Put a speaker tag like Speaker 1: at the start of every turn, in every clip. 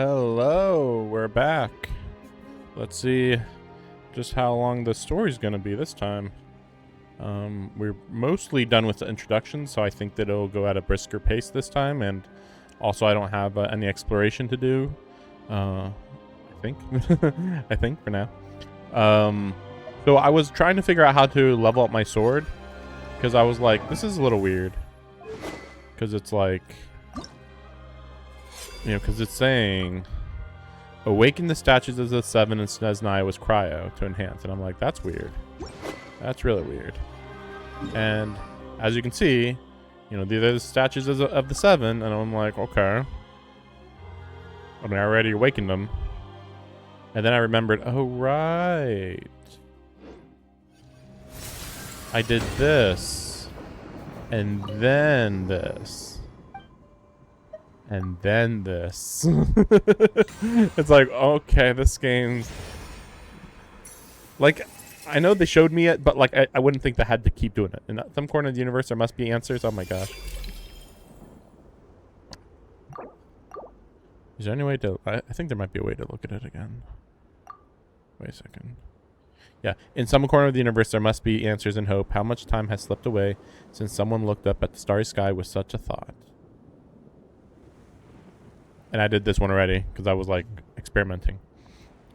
Speaker 1: Hello, we're back. Let's see just how long the story's gonna be this time. We're mostly done with the introduction, so I think that it'll go at a brisker pace this time, and also I don't have any exploration to do. I think. I think for now. So I was trying to figure out how to level up my sword, because I was like, this is a little weird. Because it's like, because it's saying, awaken the statues as a 7 and SNES9 was cryo to enhance. And I'm like, that's weird. That's really weird. And as you can see, these are the statues of the 7. And I'm like, okay. I mean, I already awakened them. And then I remembered, oh, right. I did this. And then this. And then this. It's like, okay, this game's... Like, I know they showed me it, but like, I wouldn't think they had to keep doing it. In some corner of the universe, there must be answers. Oh my gosh. Is there any way to... I think there might be a way to look at it again. Wait a second. Yeah, in some corner of the universe, there must be answers and hope. How much time has slipped away since someone looked up at the starry sky with such a thought? And I did this one already because I was like experimenting.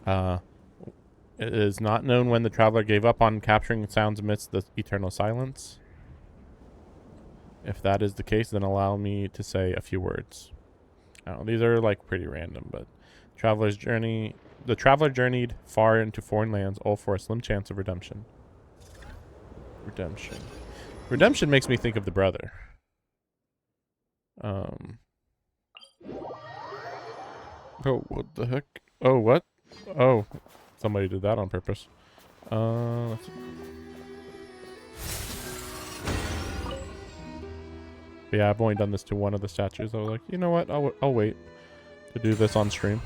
Speaker 1: It is not known when the traveler gave up on capturing sounds amidst the eternal silence. If that is the case, then allow me to say a few words. Oh, these are like pretty random, but the traveler journeyed far into foreign lands, all for a slim chance of redemption. Redemption makes me think of the brother. Oh, what the heck? Oh, what? Oh, somebody did that on purpose. Let's see. Yeah, I've only done this to one of the statues. I was like, you know what? I'll wait to do this on stream.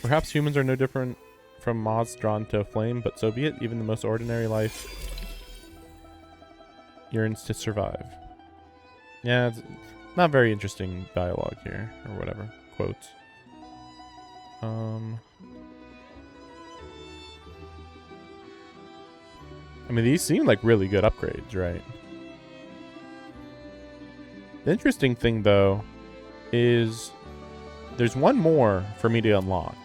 Speaker 1: Perhaps humans are no different from moths drawn to a flame, but so be it. Even the most ordinary life yearns to survive. Yeah, it's not very interesting dialogue here, or whatever. Quotes. I mean, these seem like really good upgrades, right? The interesting thing, though, is there's one more for me to unlock.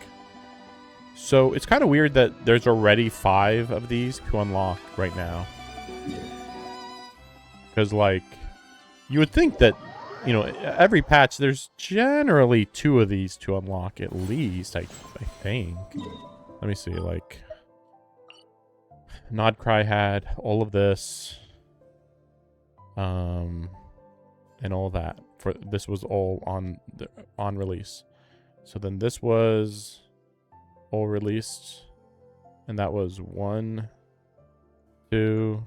Speaker 1: So it's kind of weird that there's already 5 of these to unlock right now. Because, like, you would think that, every patch, there's generally 2 of these to unlock at least, I think. Let me see, like... Nod Cry had all of this. And all that. This was all on release. So then this was all released. And that was 1, 2,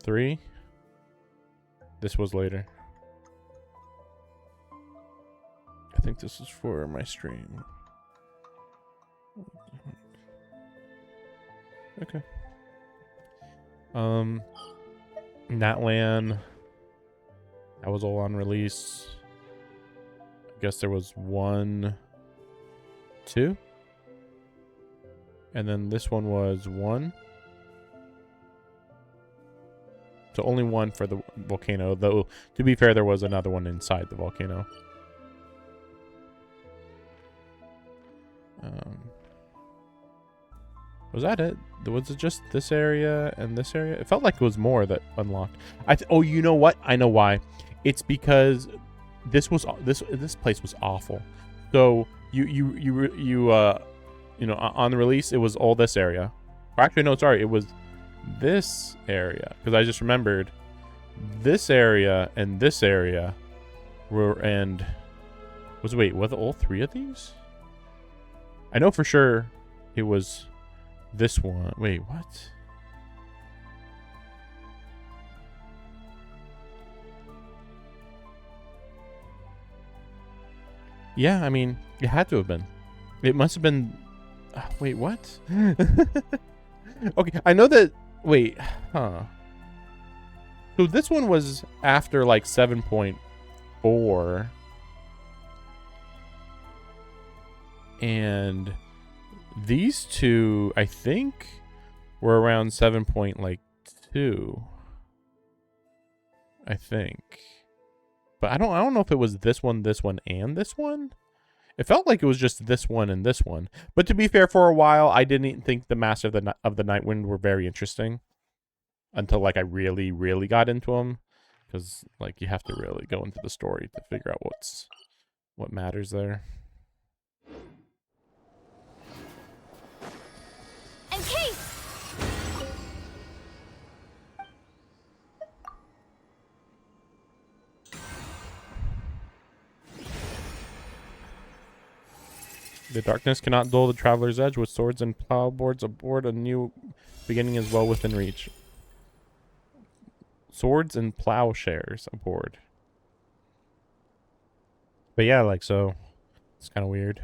Speaker 1: 3. This was later. I think this is for my stream. Okay. Natlan. That was all on release. I guess there was 1, 2. And then this one was 1. So only 1 for the volcano, though to be fair, there was another one inside the volcano. Was that it? Was it just this area and this area? It felt like it was more that unlocked. Oh, you know what? I know why. It's because this place was awful. So on the release it was all this area. Or actually, no, sorry, it was this area, because I just remembered this area and this area were wait, was it all 3 of these? I know for sure it was this one. Wait, what? Yeah, I mean, it had to have been. It must have been... wait, what? Okay, I know that... Wait, huh. So this one was after, like, 7.4 4. And these two, I think, were around 7.2. I think. But I don't know if it was this one, and this one. It felt like it was just this one and this one. But to be fair, for a while, I didn't think the Master of the Night Wind were very interesting. Until, like, I really, really got into them. Because, like, you have to really go into the story to figure out what matters there.
Speaker 2: Okay.
Speaker 1: The darkness cannot dull the traveler's edge. With swords and plowboards aboard, a new beginning is well within reach. Swords and plowshares aboard. But yeah, like, so it's kind of weird.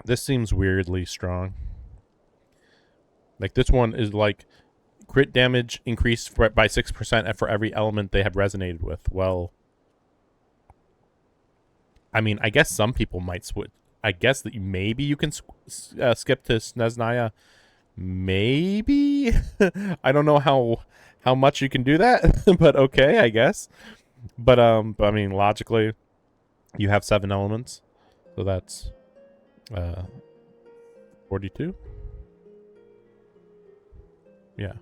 Speaker 1: This seems weirdly strong. Like, this one is like crit damage increased by 6% for every element they have resonated with. Well, I mean, I guess some people might switch. I guess that maybe you can skip to Snezhnaya. Maybe? I don't know how much you can do that, but okay, I guess. But I mean, logically, you have 7 elements, so that's 42. Yeah,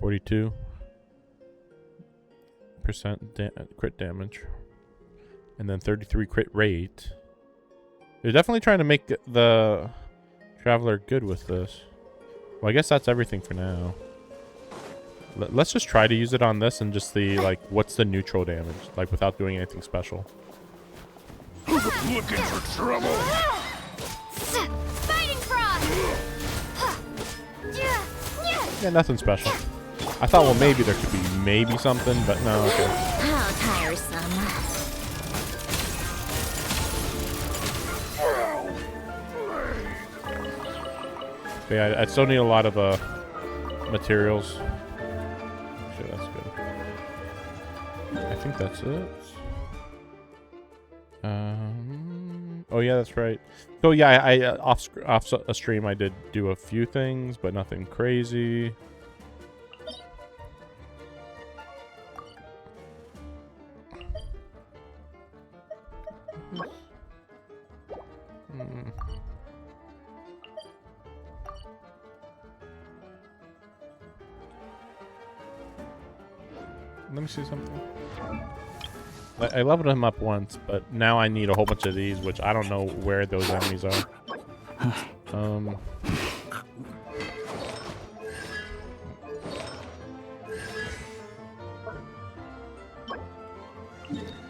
Speaker 1: 42% crit damage, and then 33 crit rate. They're definitely trying to make the traveler good with this. Well, I guess that's everything for now. Let's just try to use it on this and just see, like, what's the neutral damage, like, without doing anything special.
Speaker 3: Looking for trouble?
Speaker 2: Fighting frog.
Speaker 1: Yeah, nothing special. I thought, well, maybe there could be maybe something, but no, okay.
Speaker 2: How tiresome.
Speaker 1: But yeah, I still need a lot of materials. Sure, that's good. I think that's it. Oh yeah, that's right. So yeah, I off a stream I did do a few things, but nothing crazy. Let me see something. I leveled him up once, but now I need a whole bunch of these, which I don't know where those enemies are. I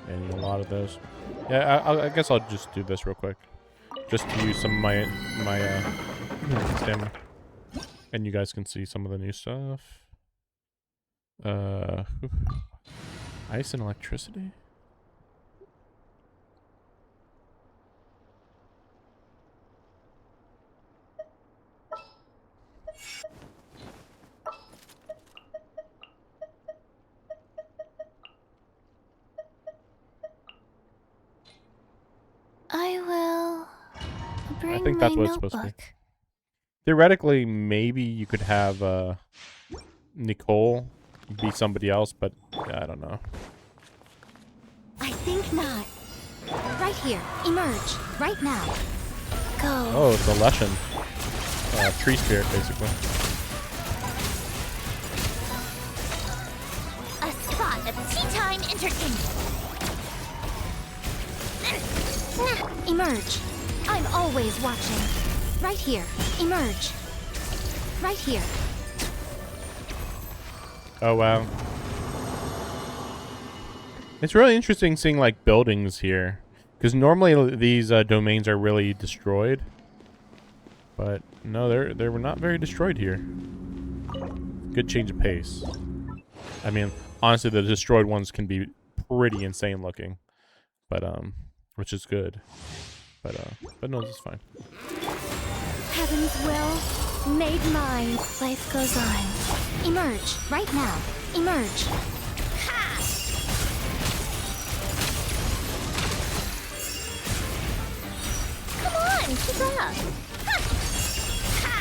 Speaker 1: need a lot of those. Yeah, I guess I'll just do this real quick, just to use some of my stamina, and you guys can see some of the new stuff. Ice and electricity.
Speaker 2: I will bring
Speaker 1: I think that's what it's supposed to be. Theoretically, maybe you could have Nicole be somebody else, but yeah, I don't know.
Speaker 2: I think not. Right here. Emerge. Right now. Go.
Speaker 1: Oh, it's a Leshen. Tree spirit, basically.
Speaker 2: A spot of tea time entertainment. Emerge. I'm always watching. Right here. Emerge. Right here.
Speaker 1: Oh, wow. It's really interesting seeing, like, buildings here. Because normally these domains are really destroyed. But, no, they were not very destroyed here. Good change of pace. I mean, honestly, the destroyed ones can be pretty insane looking, but which is good. But no, this is fine.
Speaker 2: Heaven's will, made mine. Life goes on. Emerge, right now. Emerge. Ha! Come on, keep up. Ha!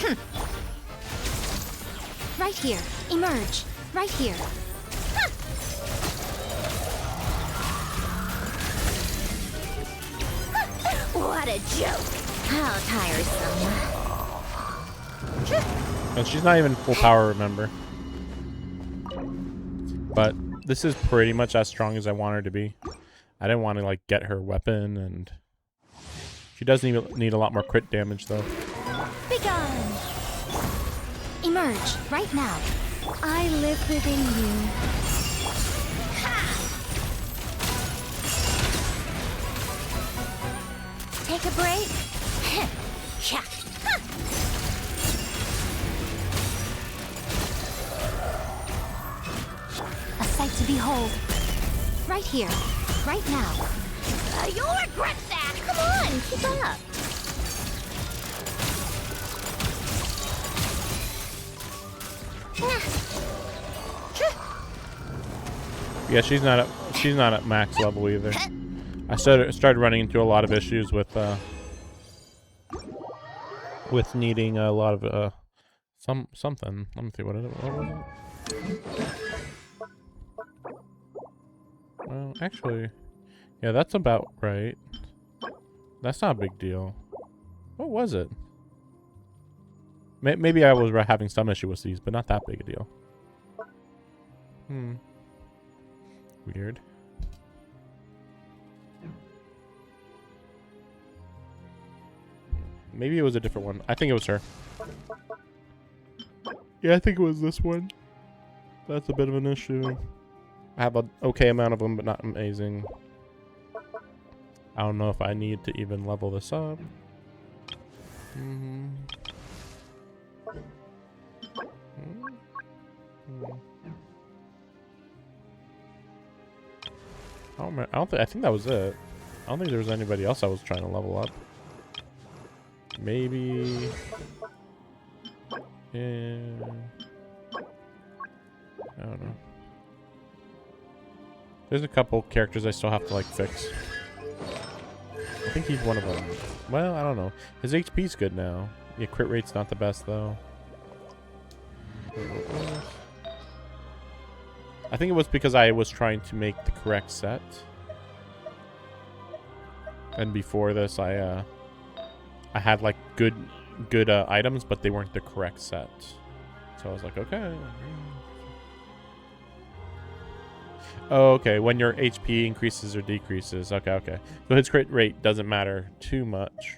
Speaker 2: Ha! Right here. Emerge. Right here. Ha! What a joke. How tiresome.
Speaker 1: And she's not even full power, remember. But this is pretty much as strong as I want her to be. I didn't want to like get her weapon, and she does need a lot more crit damage though.
Speaker 2: Begone. Emerge right now. I live within you. Ha! Take a break. Ha! A sight to behold. Right here, right now. You'll regret that. Come on, keep up.
Speaker 1: Yeah, she's not at max level either. I started running into a lot of issues with needing a lot of something. Let me see what was it. Well, actually, yeah, that's about right. That's not a big deal. What was it? Maybe I was having some issue with these, but not that big a deal. Weird. Maybe it was a different one. I think it was her. Yeah, I think it was this one. That's a bit of an issue. I have an okay amount of them, but not amazing. I don't know if I need to even level this up. I think that was it. I don't think there was anybody else I was trying to level up. Maybe. Yeah. I don't know. There's a couple characters I still have to like fix. I think he's one of them. Well, I don't know. His HP's good now. Yeah, crit rate's not the best though. I think it was because I was trying to make the correct set. And before this, I had like good items, but they weren't the correct set. So I was like, okay. Oh, okay. When your HP increases or decreases. Okay, okay. So his crit rate doesn't matter too much,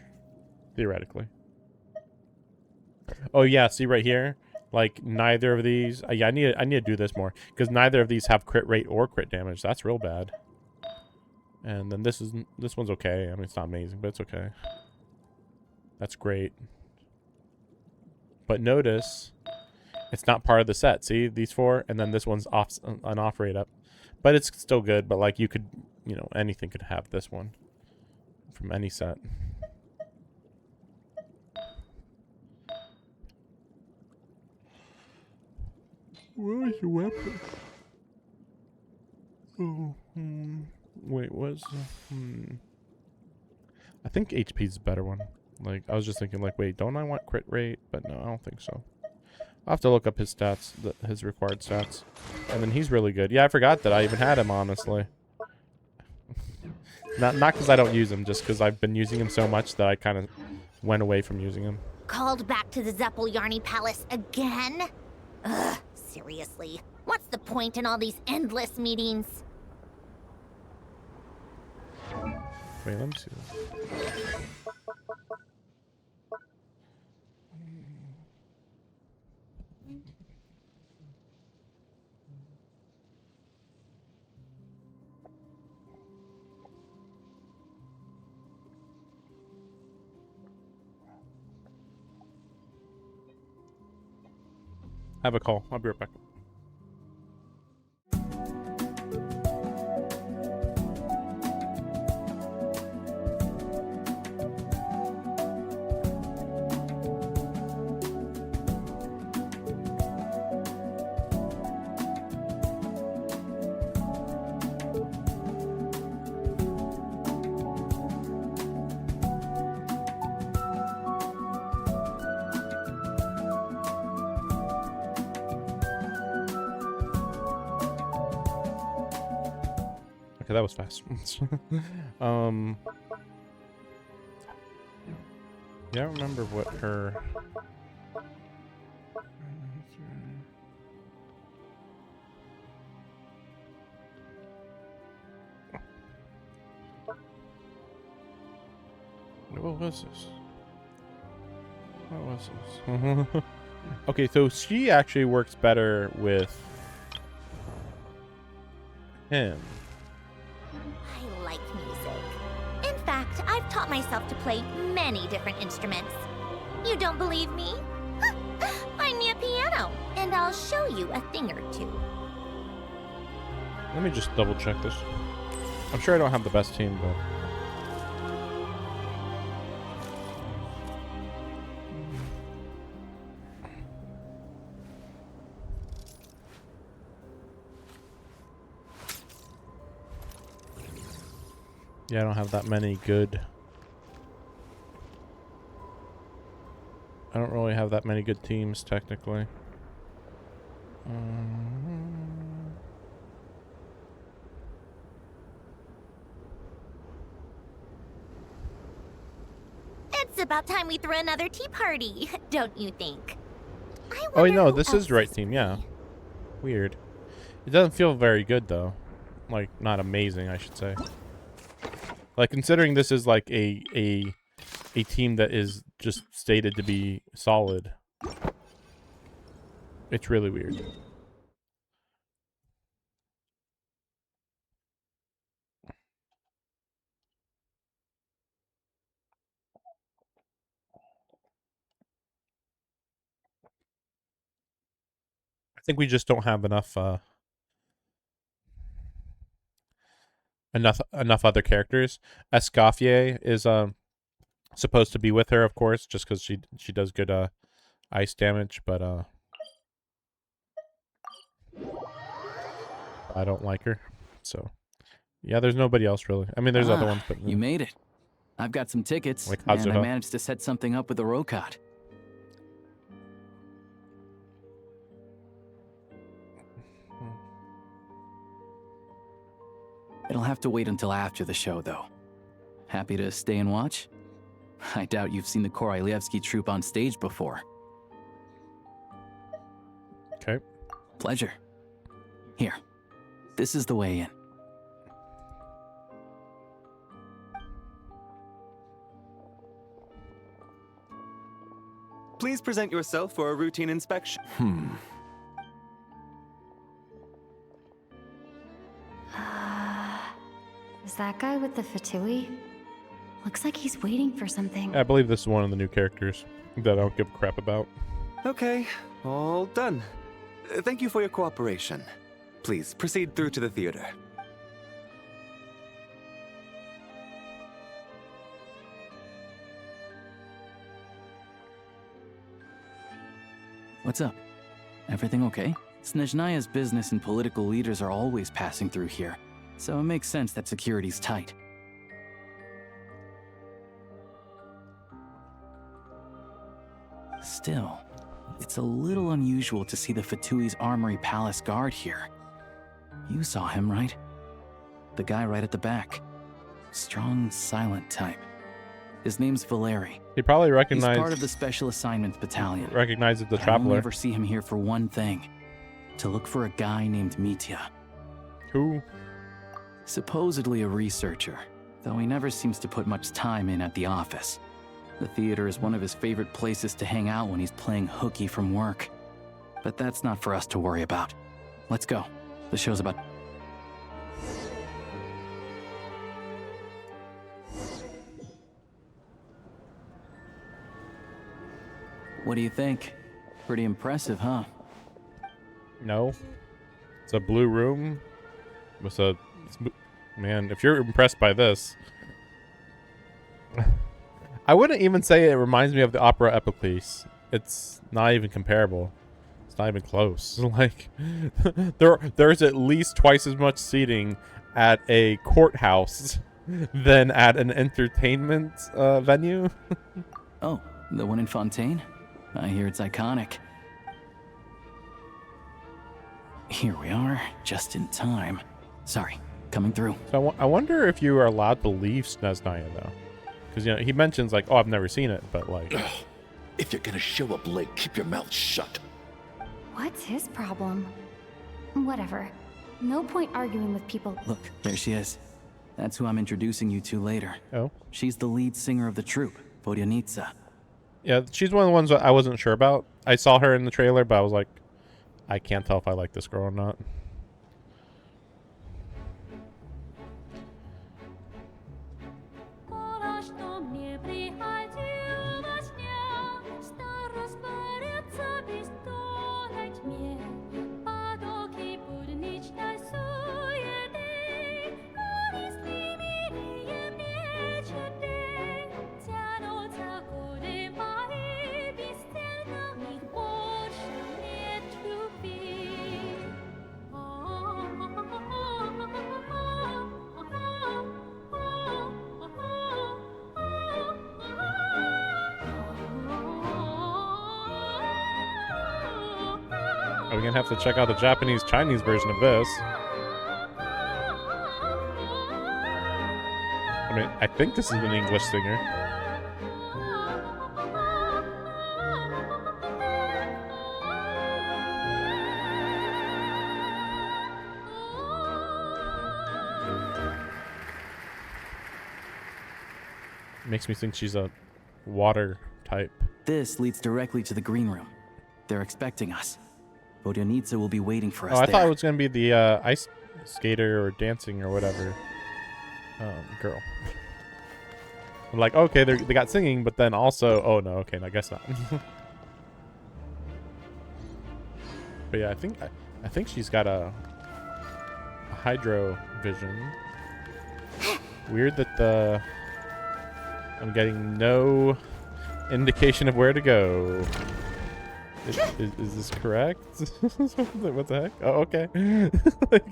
Speaker 1: theoretically. Oh yeah, see right here. Like neither of these. Yeah, I need to do this more because neither of these have crit rate or crit damage. That's real bad. And then this one's okay. I mean, it's not amazing, but it's okay. That's great. But notice, it's not part of the set. See these four, and then this one's an off rate up. But it's still good, but like you could, you know, anything could have this one from any set. Where is your weapon? Oh, wait, what's I think HP's a better one. Like, I was just thinking, like, wait, don't I want crit rate? But no, I don't think so. I'll have to look up his stats, his required stats. And then he's really good. Yeah, I forgot that I even had him, honestly. Not because I don't use him, just because I've been using him so much that I kind of went away from using him.
Speaker 2: Called back to the Zeppeljärny Palace again? Ugh, seriously. What's the point in all these endless meetings?
Speaker 1: Wait, let me see this. I have a call. I'll be right back. because that was fast. Yeah, I don't remember what her. What was this? What was this? Okay, so she actually works better with him.
Speaker 2: I like music. In fact, I've taught myself to play many different instruments. You don't believe me? Find me a piano, and I'll show you a thing or two.
Speaker 1: Let me just double check this. I'm sure I don't have the best team, but. Yeah, I don't have that many good. I don't really have that many good teams, technically.
Speaker 2: It's about time we threw another tea party, don't you think?
Speaker 1: Oh, no,
Speaker 2: who
Speaker 1: this
Speaker 2: else
Speaker 1: is the right
Speaker 2: is
Speaker 1: team,
Speaker 2: with
Speaker 1: yeah.
Speaker 2: me.
Speaker 1: Weird. It doesn't feel very good, though. Like, not amazing, I should say. Like, considering this is like a team that is just stated to be solid. It's really weird. I think we just don't have enough enough other characters. Escoffier is supposed to be with her, of course, just because she does good ice damage, but I don't like her. So yeah, there's nobody else really. I mean, there's other ones, but
Speaker 4: You made it. I've got some tickets,
Speaker 1: Like
Speaker 4: and I
Speaker 1: Kazuha.
Speaker 4: managed to set something up with the Rokot. It'll have to wait until after the show, though. Happy to stay and watch? I doubt you've seen the Korolyevsky troupe on stage before.
Speaker 1: Okay.
Speaker 4: Pleasure. Here. This is the way in.
Speaker 5: Please present yourself for a routine inspection.
Speaker 6: Is that guy with the fatui? Looks like he's waiting for something.
Speaker 1: I believe this is one of the new characters that I don't give a crap about.
Speaker 5: Okay, all done. Thank you for your cooperation. Please proceed through to the theater.
Speaker 4: What's up? Everything okay? Snezhnaya's business and political leaders are always passing through here, so it makes sense that security's tight. Still, it's a little unusual to see the Fatui's Armory Palace guard here. You saw him, right? The guy right at the back. Strong, silent type. His name's Valeri.
Speaker 1: He probably
Speaker 4: He's
Speaker 1: recognized
Speaker 4: part of the Special Assignments Battalion.
Speaker 1: recognizes the
Speaker 4: But I only
Speaker 1: traveler.
Speaker 4: ever see him here for one thing. To look for a guy named Mitya.
Speaker 1: Who?
Speaker 4: Supposedly a researcher, though he never seems to put much time in at the office. The theater is one of his favorite places to hang out when he's playing hooky from work. But that's not for us to worry about. Let's go. The show's about... What do you think? Pretty impressive, huh?
Speaker 1: No. It's a blue room with a... Man, if you're impressed by this... I wouldn't even say it reminds me of the Opera Epiclese. It's not even comparable. It's not even close. Like, there's at least twice as much seating at a courthouse than at an entertainment venue.
Speaker 4: Oh, the one in Fontaine? I hear it's iconic. Here we are, just in time. Sorry, Coming through.
Speaker 1: So I wonder if you are allowed to leave Snezhnaya, though. Because, you know, he mentions, like, oh, I've never seen it, but, like...
Speaker 3: If you're gonna show up late, keep your mouth shut.
Speaker 6: What's his problem? Whatever. No point arguing with people.
Speaker 4: Look, there she is. That's who I'm introducing you to later.
Speaker 1: Oh?
Speaker 4: She's the lead singer of the troupe, Vodyanitsa.
Speaker 1: Yeah, she's one of the ones that I wasn't sure about. I saw her in the trailer, but I was like, I can't tell if I like this girl or not. Are we gonna have to check out the Chinese version of this? I mean, I think this is an English singer. Makes me think she's a water type.
Speaker 4: This leads directly to the green room. They're expecting us. Vodyanitsa will be waiting for us
Speaker 1: I
Speaker 4: there.
Speaker 1: thought it was going to be the ice skater or dancing or whatever girl. I'm like, okay, they got singing, but then also, oh no, okay, I guess not. But yeah, I think she's got a hydro vision. Weird that I'm getting no indication of where to go. Is this correct? What the heck? Oh, okay. Like,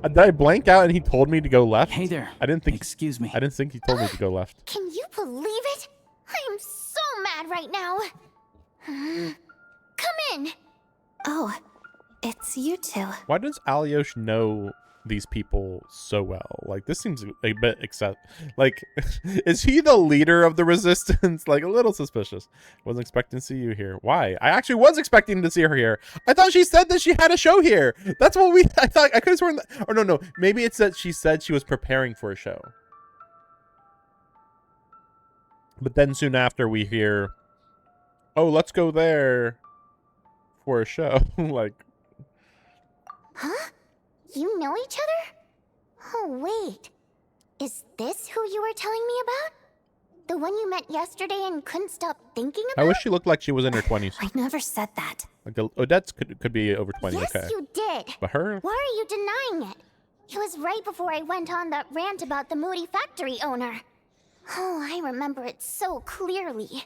Speaker 1: did I blank out and he told me to go left?
Speaker 4: Hey there.
Speaker 1: I didn't think.
Speaker 4: Excuse me.
Speaker 1: I didn't think he told me to go left.
Speaker 2: Can you believe it? I am so mad right now. Come in. Oh, it's you two.
Speaker 1: Why does Aliosh know these people so well? Like, this seems a bit like, is he the leader of the resistance? Like, a little suspicious. Wasn't expecting to see you here. Why? I actually was expecting to see her here. I thought she said that she had a show here. That's what I thought. I could have sworn that, or no, maybe it's that she said she was preparing for a show. But then soon after we hear, oh, let's go there for a show. Like,
Speaker 2: huh? You know each other? Oh, wait. Is this who you were telling me about? The one you met yesterday and couldn't stop thinking about?
Speaker 1: I wish she looked like she was in her 20s.
Speaker 2: I never said that.
Speaker 1: Like, Odette's could be over 20,
Speaker 2: yes,
Speaker 1: okay.
Speaker 2: you did.
Speaker 1: But her?
Speaker 2: Why are you denying it? It was right before I went on that rant about the moody factory owner. Oh, I remember it so clearly.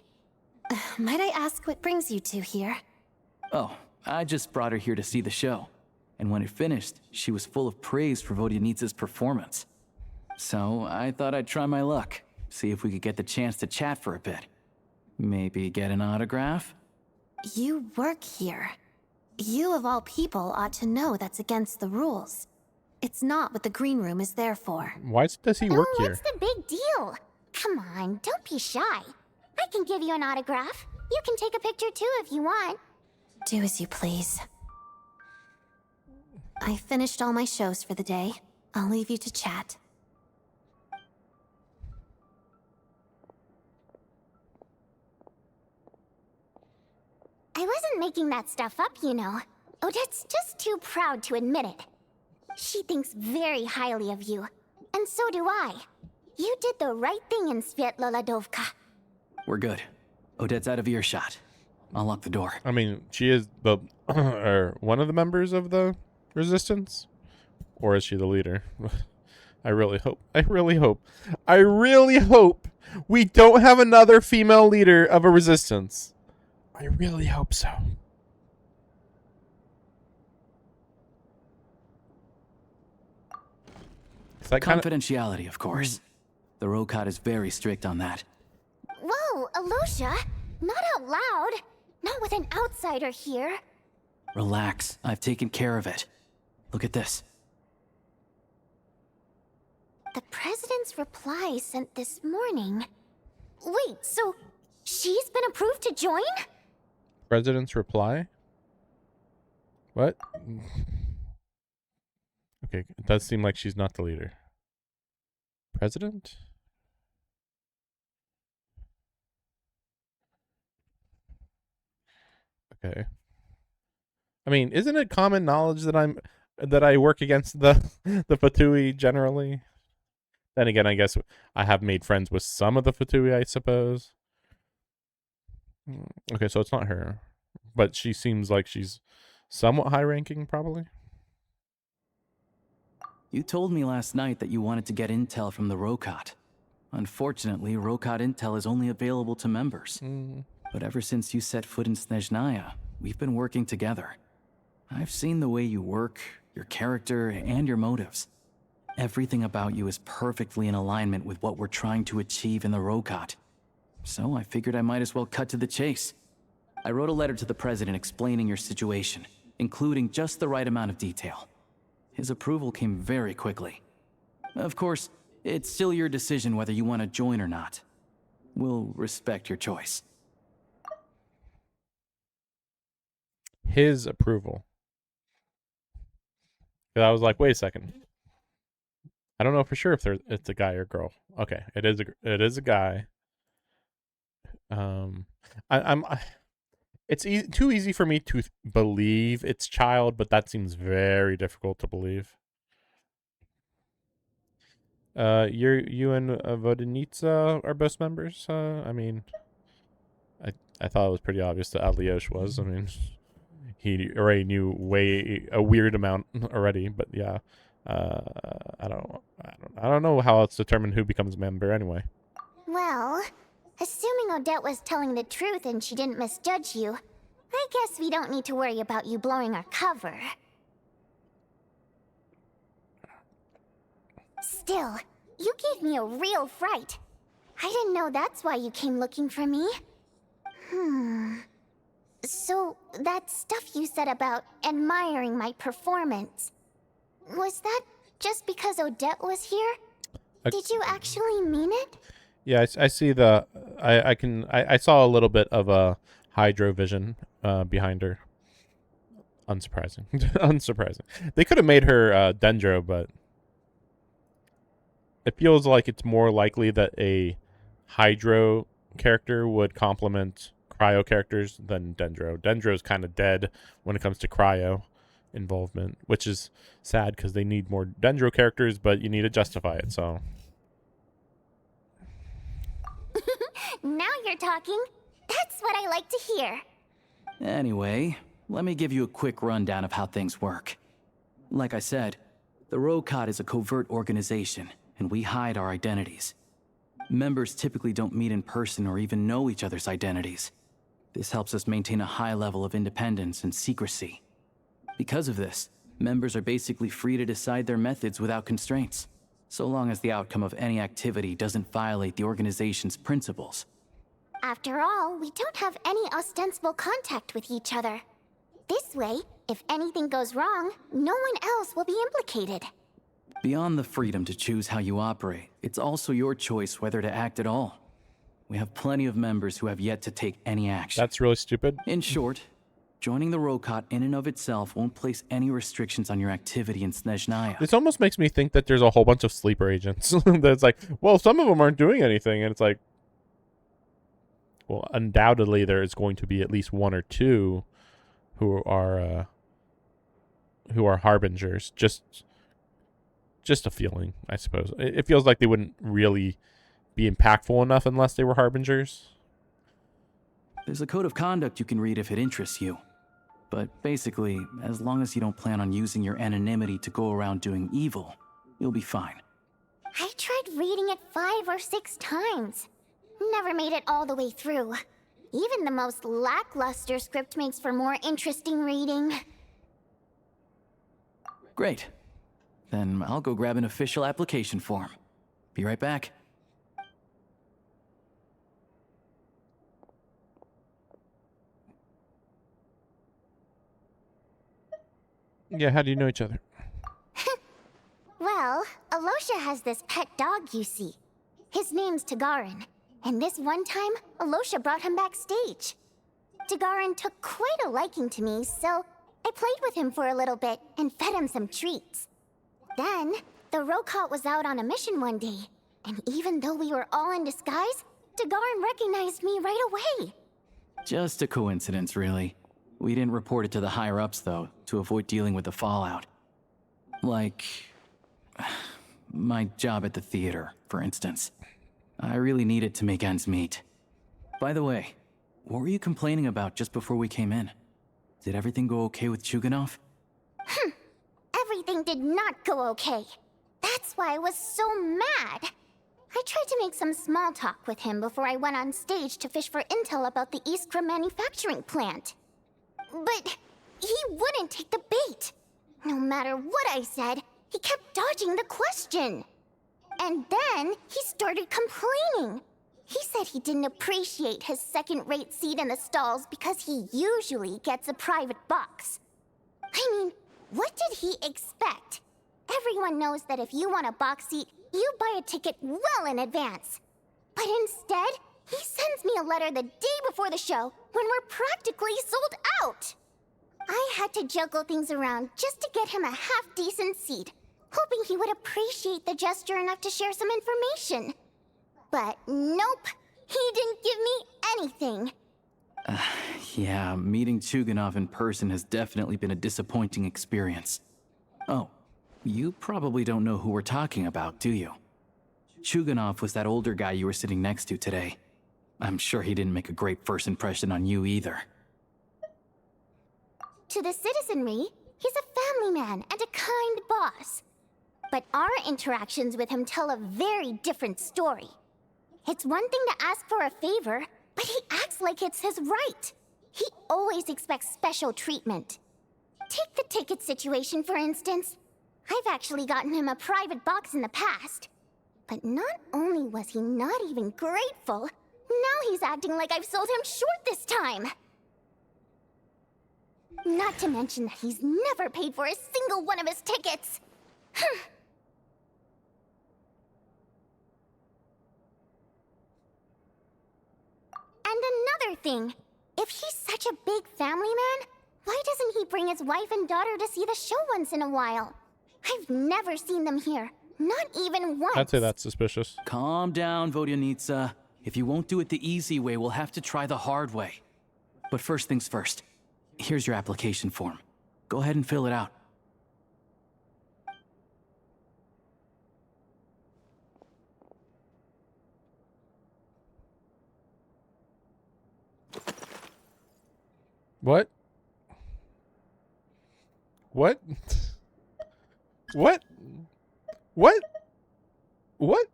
Speaker 2: Might I ask what brings you two here?
Speaker 4: Oh, I just brought her here to see the show. And when it finished, she was full of praise for Vodyanitsa's performance. So I thought I'd try my luck, see if we could get the chance to chat for a bit. Maybe get an autograph?
Speaker 2: You work here. You of all people ought to know that's against the rules. It's not what the green room is there for.
Speaker 1: Why does he work here?
Speaker 2: What's the big deal? Come on, don't be shy. I can give you an autograph. You can take a picture too if you want. Do as you please. I finished all my shows for the day. I'll leave you to chat. I wasn't making that stuff up, you know. Odette's just too proud to admit it. She thinks very highly of you. And so do I. You did the right thing in Svietloladovka.
Speaker 4: We're good. Odette's out of earshot. I'll lock the door.
Speaker 1: I mean, she is the or one of the members of the resistance, or is she the leader? I really hope we don't have another female leader of a resistance. I really hope so.
Speaker 4: Confidentiality, of course. The Rokad is very strict on that.
Speaker 2: Whoa, Alosha! Not out loud! Not with an outsider here!
Speaker 4: Relax, I've taken care of it. Look at this.
Speaker 2: The president's reply sent this morning. Wait, so she's been approved to join?
Speaker 1: President's reply? What? Okay, it does seem like she's not the leader. President? Okay. I mean, isn't it common knowledge that I work against the the Fatui generally? Then again, I guess I have made friends with some of the Fatui, I suppose. Okay, so it's not her, but she seems like she's somewhat high ranking, probably.
Speaker 4: You told me last night that you wanted to get intel from the Rokot. Unfortunately, Rokot intel is only available to members. But ever since you set foot in Snezhnaya, we've been working together. I've seen the way you work, your character, and your motives. Everything about you is perfectly in alignment with what we're trying to achieve in the Rokot. So I figured I might as well cut to the chase. I wrote a letter to the president explaining your situation, including just the right amount of detail. His approval came very quickly. Of course, it's still your decision whether you want to join or not. We'll respect your choice.
Speaker 1: His approval. 'Cause I was like, wait a second. I don't know for sure if it's a guy or girl. Okay, it is a guy. It's too easy for me to believe it's child, but that seems very difficult to believe. You and Vodenitsa are both members. I mean, I thought it was pretty obvious that Aliosh was. I mean, he already knew a weird amount already, but yeah. I don't know how it's determined who becomes a member anyway.
Speaker 2: Well, assuming Odette was telling the truth and she didn't misjudge you, I guess we don't need to worry about you blowing our cover. Still, you gave me a real fright. I didn't know that's why you came looking for me. So, that stuff you said about admiring my performance, was that just because Odette was here? Did you actually mean it?
Speaker 1: Yeah, I see the. I saw a little bit of a hydro vision behind her. Unsurprising. Unsurprising. They could have made her Dendro, but it feels like it's more likely that a hydro character would complement cryo characters than Dendro. Dendro's kind of dead when it comes to cryo involvement, which is sad because they need more Dendro characters, but you need to justify it, so.
Speaker 2: Now you're talking. That's what I like to hear.
Speaker 4: Anyway, let me give you a quick rundown of how things work. Like I said, the Rokot is a covert organization, and we hide our identities. Members typically don't meet in person or even know each other's identities. This helps us maintain a high level of independence and secrecy. Because of this, members are basically free to decide their methods without constraints, so long as the outcome of any activity doesn't violate the organization's principles.
Speaker 2: After all, we don't have any ostensible contact with each other. This way, if anything goes wrong, no one else will be implicated.
Speaker 4: Beyond the freedom to choose how you operate, it's also your choice whether to act at all. We have plenty of members who have yet to take any action.
Speaker 1: That's really stupid.
Speaker 4: In short, joining the Rokot in and of itself won't place any restrictions on your activity in Snezhnaya.
Speaker 1: This almost makes me think that there's a whole bunch of sleeper agents. That's like, well, some of them aren't doing anything, and it's like, well, undoubtedly there is going to be at least one or two who are harbingers. Just a feeling, I suppose. It feels like they wouldn't really be impactful enough unless they were harbingers.
Speaker 4: There's a code of conduct you can read if it interests you. But basically, as long as you don't plan on using your anonymity to go around doing evil, you'll be fine.
Speaker 2: I tried reading it 5 or 6 times. Never made it all the way through. Even the most lackluster script makes for more interesting reading.
Speaker 4: Great. Then I'll go grab an official application form. Be right back.
Speaker 1: Yeah, how do you know each other?
Speaker 2: Well, Alosha
Speaker 7: has this pet dog, you see. His name's Tagarin, and this one time, Alosha brought him backstage. Tagarin took quite a liking to me, so I played with him for a little bit and fed him some treats. Then, the Rokot was out on a mission one day, and even though we were all in disguise, Tagarin recognized me right away.
Speaker 4: Just a coincidence, really. We didn't report it to the higher-ups, though, to avoid dealing with the fallout. Like, my job at the theater, for instance. I really needed to make ends meet. By the way, what were you complaining about just before we came in? Did everything go okay with Chuganov?
Speaker 7: Everything did not go okay. That's why I was so mad. I tried to make some small talk with him before I went on stage to fish for intel about the Iskra manufacturing plant. But he wouldn't take the bait. No matter what I said, he kept dodging the question. And then he started complaining. He said he didn't appreciate his second-rate seat in the stalls because he usually gets a private box. I mean, what did he expect? Everyone knows that if you want a box seat, you buy a ticket well in advance. But instead, he sends me a letter the day before the show when we're practically sold out. I had to juggle things around just to get him a half-decent seat, hoping he would appreciate the gesture enough to share some information. But nope, he didn't give me anything.
Speaker 4: Yeah, meeting Chuganov in person has definitely been a disappointing experience. Oh, you probably don't know who we're talking about, do you? Chuganov was that older guy you were sitting next to today. I'm sure he didn't make a great first impression on you either.
Speaker 7: To the citizenry, he's a family man and a kind boss. But our interactions with him tell a very different story. It's one thing to ask for a favor, but he acts like it's his right. He always expects special treatment. Take the ticket situation, for instance. I've actually gotten him a private box in the past. But not only was he not even grateful, now he's acting like I've sold him short this time. Not to mention that he's never paid for a single one of his tickets. And another thing, if he's such a big family man, why doesn't he bring his wife and daughter to see the show once in a while? I've never seen them here, not even once.
Speaker 1: I'd say that's suspicious.
Speaker 4: Calm down, Vodyanitsa. If you won't do it the easy way, we'll have to try the hard way. But first things first, here's your application form. Go ahead and fill it out.
Speaker 1: What? What? What? What? What?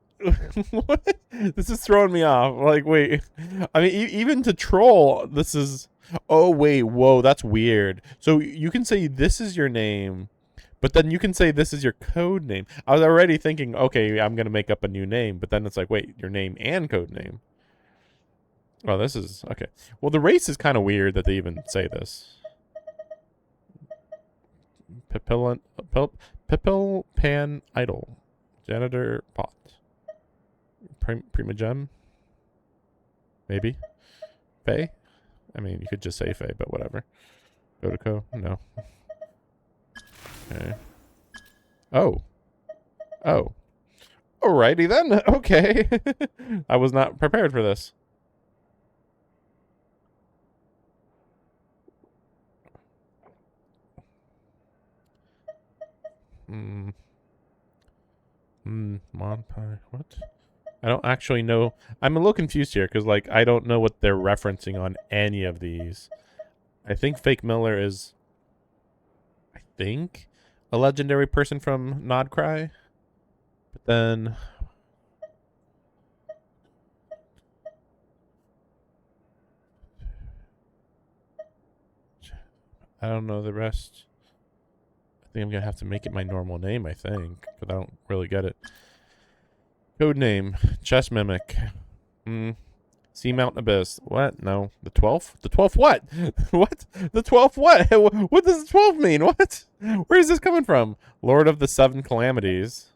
Speaker 1: What? This is throwing me off. Like, wait. I mean, even to troll, this is... Oh, wait. Whoa, that's weird. So you can say this is your name, but then you can say this is your code name. I was already thinking, okay, I'm going to make up a new name, but then it's like, wait, your name and code name. Oh, this is... Okay. Well, the race is kind of weird that they even say this. Pipil Pan Idol. Janitor Pot. Prima Gem? Maybe? Faye? I mean, you could just say Faye, but whatever. Godoko? No. Okay. Oh. Oh. Alrighty then. Okay. I was not prepared for this. Monpie. What? I don't actually know. I'm a little confused here because, like, I don't know what they're referencing on any of these. I think Fake Miller is, I think, a legendary person from Nodcry. But then... I don't know the rest. I think I'm going to have to make it my normal name, I think. Because I don't really get it. Code name. Chess Mimic. Seamount Abyss. What? No. The 12th? The 12th what? What? The 12th what? What does the 12 mean? What? Where is this coming from? Lord of the Seven Calamities.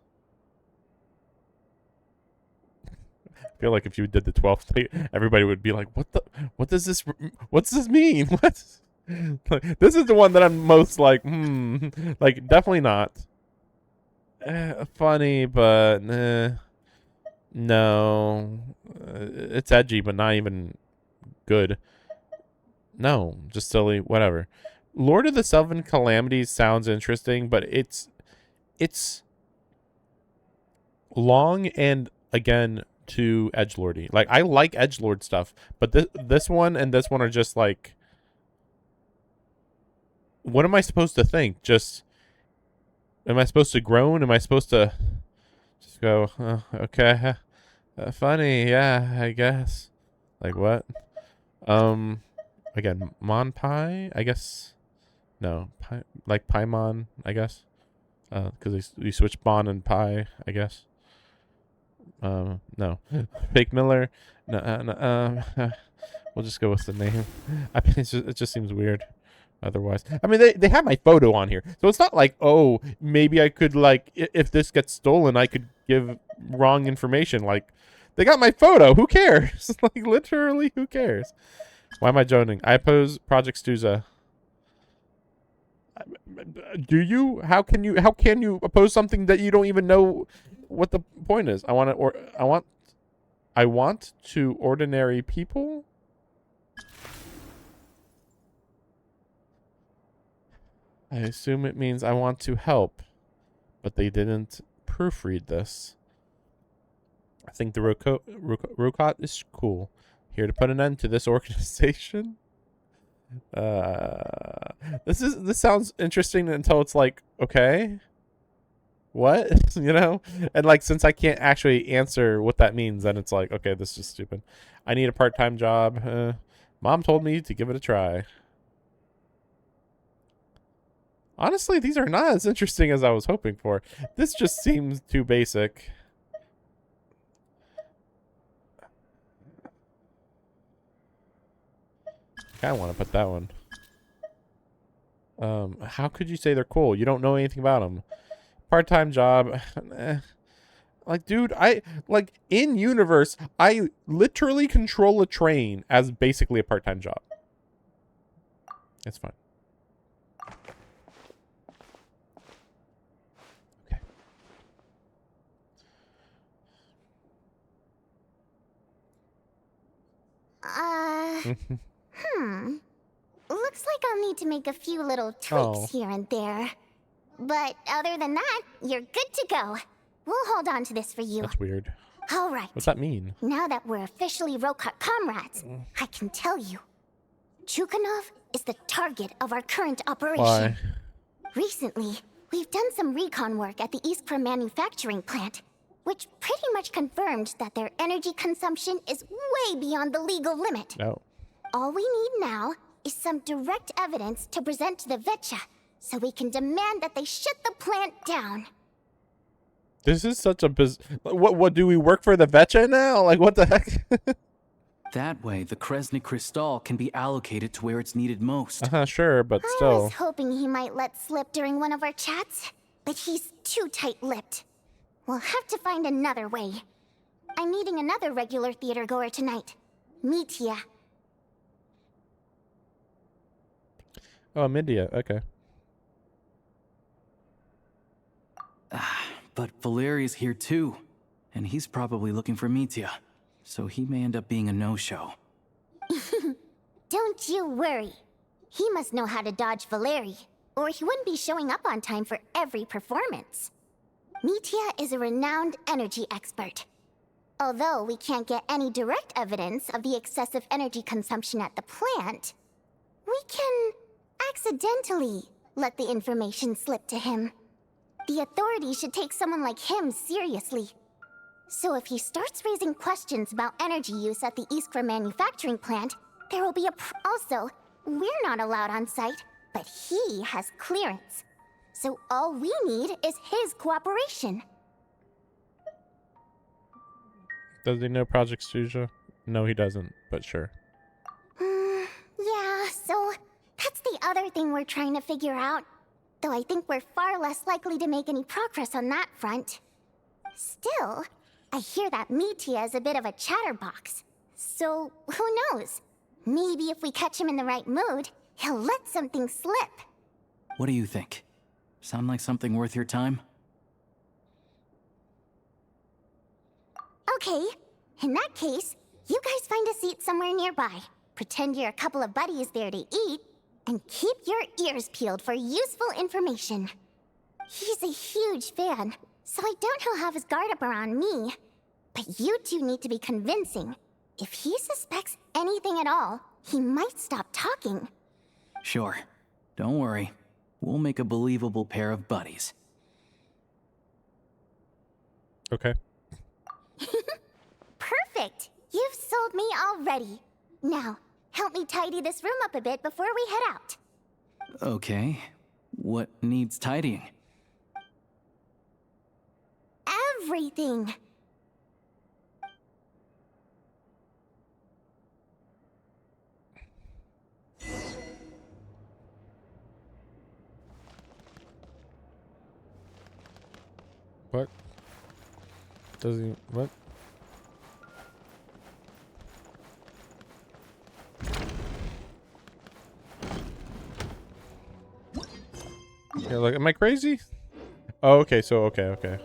Speaker 1: feel like if you did the 12th, everybody would be like, what does this mean? What? Like, this is the one that I'm most like, like, definitely not. Funny, but no. It's edgy, but not even good. No, just silly, whatever. Lord of the Seven Calamities sounds interesting, but it's long and, again, too edgelordy. Like, I like edgelord stuff, but this one and this one are just like, what am I supposed to think? Just, am I supposed to groan? Am I supposed to just go, oh, okay, funny, yeah, I guess. Like, what? Again, Monpai, I guess. No, like Paimon, I guess. Because you switch Bon and Pi, I guess. No. Fake Miller. No, we'll just go with the name. I mean, it just seems weird. Otherwise, I mean, they have my photo on here, so it's not like, oh, maybe I could, like, if this gets stolen, I could give wrong information. Like, they got my photo. Who cares? Like, literally, who cares? Why am I joining? I oppose Project Stuza. Do you? How can you oppose something that you don't even know what the point is? I want to ordinary people. I assume it means I want to help, but they didn't proofread this. I think the Rokot is cool. Here to put an end to this organization. This sounds interesting until it's like, okay, what? You know? And like, since I can't actually answer what that means, then it's like, okay, this is stupid. I need a part-time job. Mom told me to give it a try. Honestly, these are not as interesting as I was hoping for. This just seems too basic. I kind of want to put that one. How could you say they're cool? You don't know anything about them. Part-time job. Like, dude, like, in universe, I literally control a train as basically a part-time job. It's fine.
Speaker 7: Looks like I'll need to make a few little tweaks here and there. But other than that, you're good to go. We'll hold on to this for you.
Speaker 1: That's weird.
Speaker 7: All right.
Speaker 1: What's that mean?
Speaker 7: Now that we're officially Rokot comrades, I can tell you. Chukhanov is the target of our current operation.
Speaker 1: Why?
Speaker 7: Recently, we've done some recon work at the Iskra manufacturing plant, which pretty much confirmed that their energy consumption is way beyond the legal limit.
Speaker 1: No.
Speaker 7: All we need now is some direct evidence to present to the Vetcha, so we can demand that they shut the plant down.
Speaker 1: This is such a what do we work for the Vetcha now? Like, what the heck?
Speaker 4: That way, the Kresnik Crystal can be allocated to where it's needed most.
Speaker 1: Sure, but
Speaker 7: I
Speaker 1: still.
Speaker 7: was hoping he might let slip during one of our chats, but he's too tight-lipped. We'll have to find another way. I'm meeting another regular theater goer tonight, Mitya.
Speaker 1: Oh, Midya. Okay.
Speaker 4: But Valeri's here too, and he's probably looking for Mitya, so he may end up being a no-show.
Speaker 7: Don't you worry. He must know how to dodge Valeri, or he wouldn't be showing up on time for every performance. Mitya is a renowned energy expert. Although we can't get any direct evidence of the excessive energy consumption at the plant, we can accidentally let the information slip to him. The authorities should take someone like him seriously. So if he starts raising questions about energy use at the Iskra manufacturing plant, there will be a Also, we're not allowed on site, but he has clearance. So all we need is his cooperation.
Speaker 1: Does he know Project Stuja? No, he doesn't, but sure.
Speaker 7: Yeah, so that's the other thing we're trying to figure out. Though I think we're far less likely to make any progress on that front. Still, I hear that Mitia is a bit of a chatterbox. So, who knows? Maybe if we catch him in the right mood, he'll let something slip.
Speaker 4: What do you think? Sound like something worth your time?
Speaker 7: Okay, in that case, you guys find a seat somewhere nearby. Pretend you're a couple of buddies there to eat, and keep your ears peeled for useful information. He's a huge fan, so I doubt he'll have his guard up around me. But you two need to be convincing. If he suspects anything at all, he might stop talking.
Speaker 4: Sure. Don't worry. We'll make a believable pair of buddies.
Speaker 1: Okay.
Speaker 7: Perfect! You've sold me already. Now, help me tidy this room up a bit before we head out.
Speaker 4: Okay. What needs tidying?
Speaker 7: Everything!
Speaker 1: What? Does he... What? Yeah, like, am I crazy? Oh, okay, so, okay.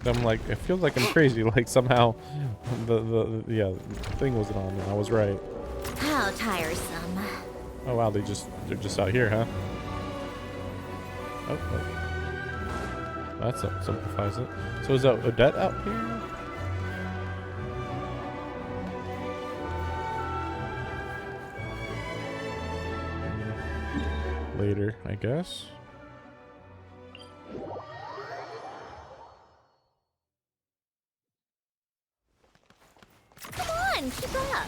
Speaker 1: I'm like, it feels like I'm crazy, like somehow the thing wasn't on and I was right.
Speaker 2: How tiresome.
Speaker 1: Oh wow, they're just out here, huh? Oh. That simplifies it. So is Odette out here? Later, I guess.
Speaker 2: Come on, keep up.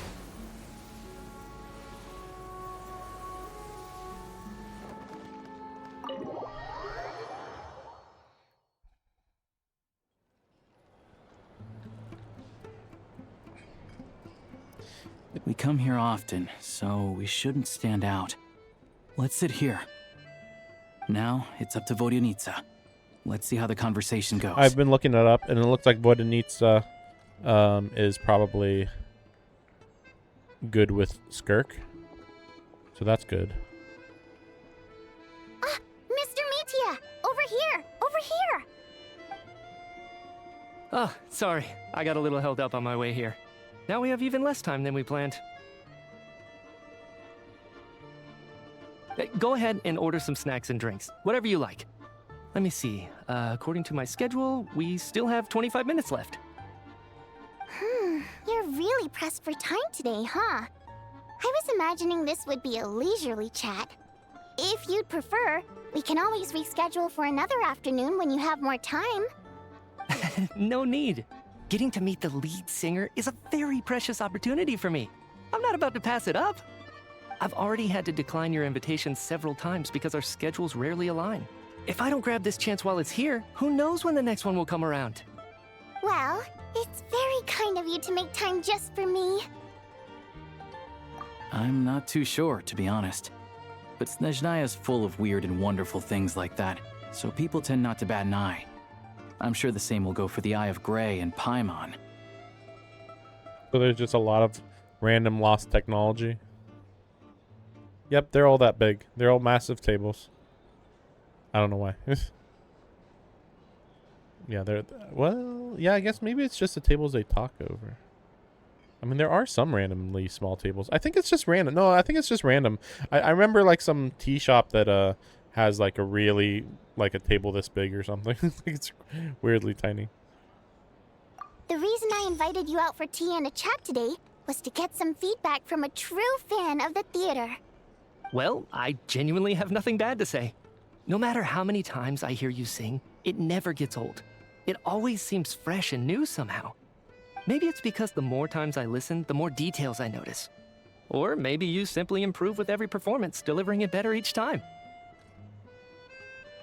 Speaker 4: We come here often, so we shouldn't stand out. Let's sit here. Now, it's up to Vodyanitsa. Let's see how the conversation goes.
Speaker 1: I've been looking it up, and it looks like Vodyanitsa is probably good with Skirk. So that's good.
Speaker 7: Mr. Mitia! Over here! Over here!
Speaker 8: Oh, sorry. I got a little held up on my way here. Now we have even less time than we planned. Go ahead and order some snacks and drinks. Whatever you like. Let me see. According to my schedule, we still have 25 minutes left.
Speaker 7: You're really pressed for time today, huh? I was imagining this would be a leisurely chat. If you'd prefer, we can always reschedule for another afternoon when you have more time.
Speaker 8: No need. Getting to meet the lead singer is a very precious opportunity for me. I'm not about to pass it up. I've already had to decline your invitation several times because our schedules rarely align. If I don't grab this chance while it's here, who knows when the next one will come around?
Speaker 7: Well, it's very kind of you to make time just for me.
Speaker 4: I'm not too sure, to be honest. But Snezhnaya's full of weird and wonderful things like that, so people tend not to bat an eye. I'm sure the same will go for the Eye of Grey and Paimon.
Speaker 1: So there's just a lot of random lost technology. Yep, they're all that big. They're all massive tables. I don't know why. Yeah, they're... Well, yeah, I guess maybe it's just the tables they talk over. I mean, there are some randomly small tables. I think it's just random. No, I think it's just random. I remember, like, some tea shop that has, like, a really... like a table this big or something. It's weirdly tiny.
Speaker 7: The reason I invited you out for tea and a chat today was to get some feedback from a true fan of the theater.
Speaker 8: Well, I genuinely have nothing bad to say. No matter how many times I hear you sing, it never gets old. It always seems fresh and new somehow. Maybe it's because the more times I listen, the more details I notice. Or maybe you simply improve with every performance, delivering it better each time.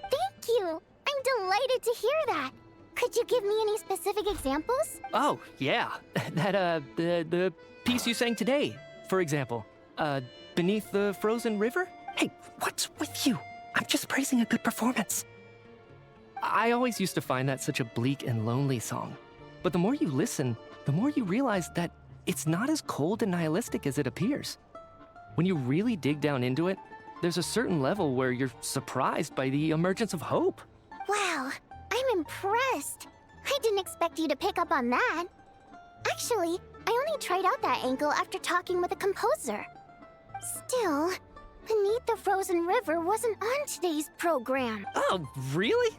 Speaker 7: Thank you! I'm delighted to hear that! Could you give me any specific examples?
Speaker 8: Oh, yeah. The piece you sang today, for example. Beneath the Frozen River? Hey, what's with you? I'm just praising a good performance. I always used to find that such a bleak and lonely song. But the more you listen, the more you realize that it's not as cold and nihilistic as it appears. When you really dig down into it, there's a certain level where you're surprised by the emergence of hope.
Speaker 7: Wow, I'm impressed. I didn't expect you to pick up on that. Actually, I only tried out that angle after talking with the composer. Still, Beneath the Frozen River wasn't on today's program.
Speaker 8: Oh, really?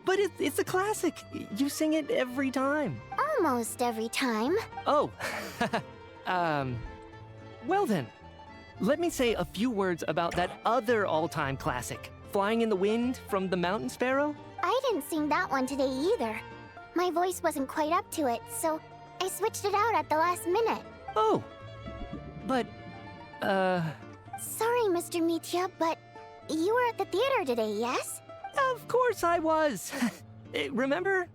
Speaker 8: But it's a classic. You sing it every time.
Speaker 7: Almost every time.
Speaker 8: Oh, well then. Let me say a few words about that other all-time classic, Flying in the Wind from the Mountain Sparrow.
Speaker 7: I didn't sing that one today either. My voice wasn't quite up to it, so I switched it out at the last minute.
Speaker 8: Oh, but,
Speaker 7: Sorry, Mr. Mitya, but you were at the theater today, yes?
Speaker 8: Of course I was. Remember?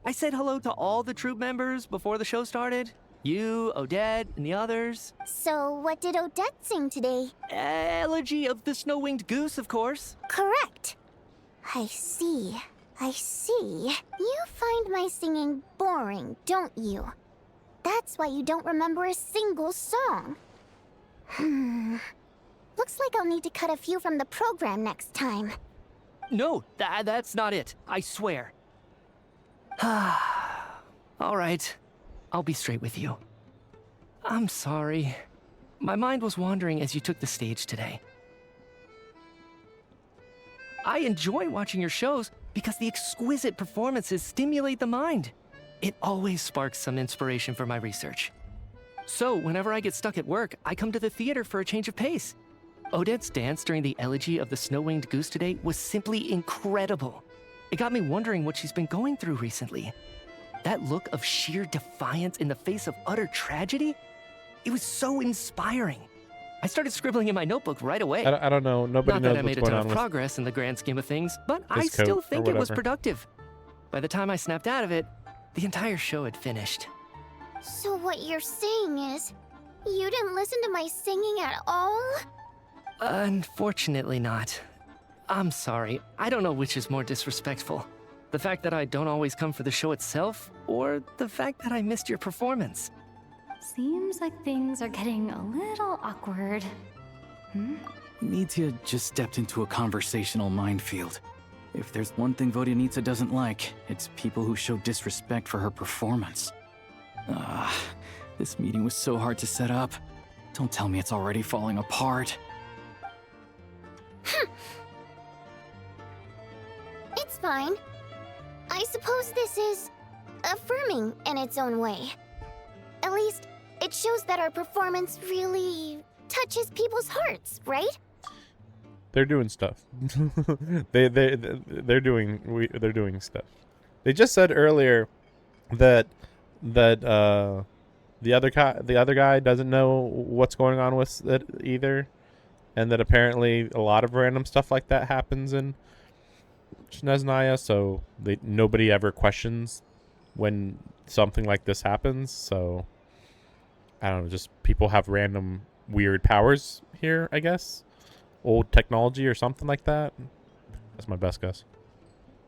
Speaker 8: I said hello to all the troupe members before the show started. You, Odette, and the others.
Speaker 7: So what did Odette sing today?
Speaker 8: Elegy of the Snow-Winged Goose, of course.
Speaker 7: Correct. I see. You find my singing boring, don't you? That's why you don't remember a single song. Looks like I'll need to cut a few from the program next time.
Speaker 8: No, that's not it. I swear. All right. I'll be straight with you. I'm sorry. My mind was wandering as you took the stage today. I enjoy watching your shows because the exquisite performances stimulate the mind. It always sparks some inspiration for my research. So, whenever I get stuck at work, I come to the theater for a change of pace. Odette's dance during the Elegy of the Snow-Winged Goose today was simply incredible. It got me wondering what she's been going through recently. That look of sheer defiance in the face of utter tragedy? It was so inspiring. I started scribbling in my notebook right away.
Speaker 1: I don't know. Nobody
Speaker 8: Not
Speaker 1: knows
Speaker 8: that I made
Speaker 1: what's
Speaker 8: a
Speaker 1: going
Speaker 8: ton
Speaker 1: on
Speaker 8: of
Speaker 1: with
Speaker 8: progress in the grand scheme of things, but I
Speaker 1: this coat
Speaker 8: still
Speaker 1: or
Speaker 8: think it was
Speaker 1: whatever.
Speaker 8: productive. By the time I snapped out of it, the entire show had finished.
Speaker 7: So what you're saying is, you didn't listen to my singing at all?
Speaker 8: Unfortunately not. I'm sorry. I don't know which is more disrespectful. The fact that I don't always come for the show itself, or the fact that I missed your performance.
Speaker 6: Seems like things are getting a little awkward.
Speaker 4: Mitya just stepped into a conversational minefield. If there's one thing Vodyanitsa doesn't like, it's people who show disrespect for her performance. This meeting was so hard to set up. Don't tell me it's already falling apart.
Speaker 7: It's fine. I suppose this is affirming in its own way. At least, it shows that our performance really touches people's hearts, right?
Speaker 1: They're doing stuff. they're doing stuff. They just said earlier that the other guy doesn't know what's going on with it either, and that apparently a lot of random stuff like that happens in Snezhnaya, so nobody ever questions when something like this happens. So I don't know, just people have random weird powers here, I guess. Old technology or something like that. That's my best guess.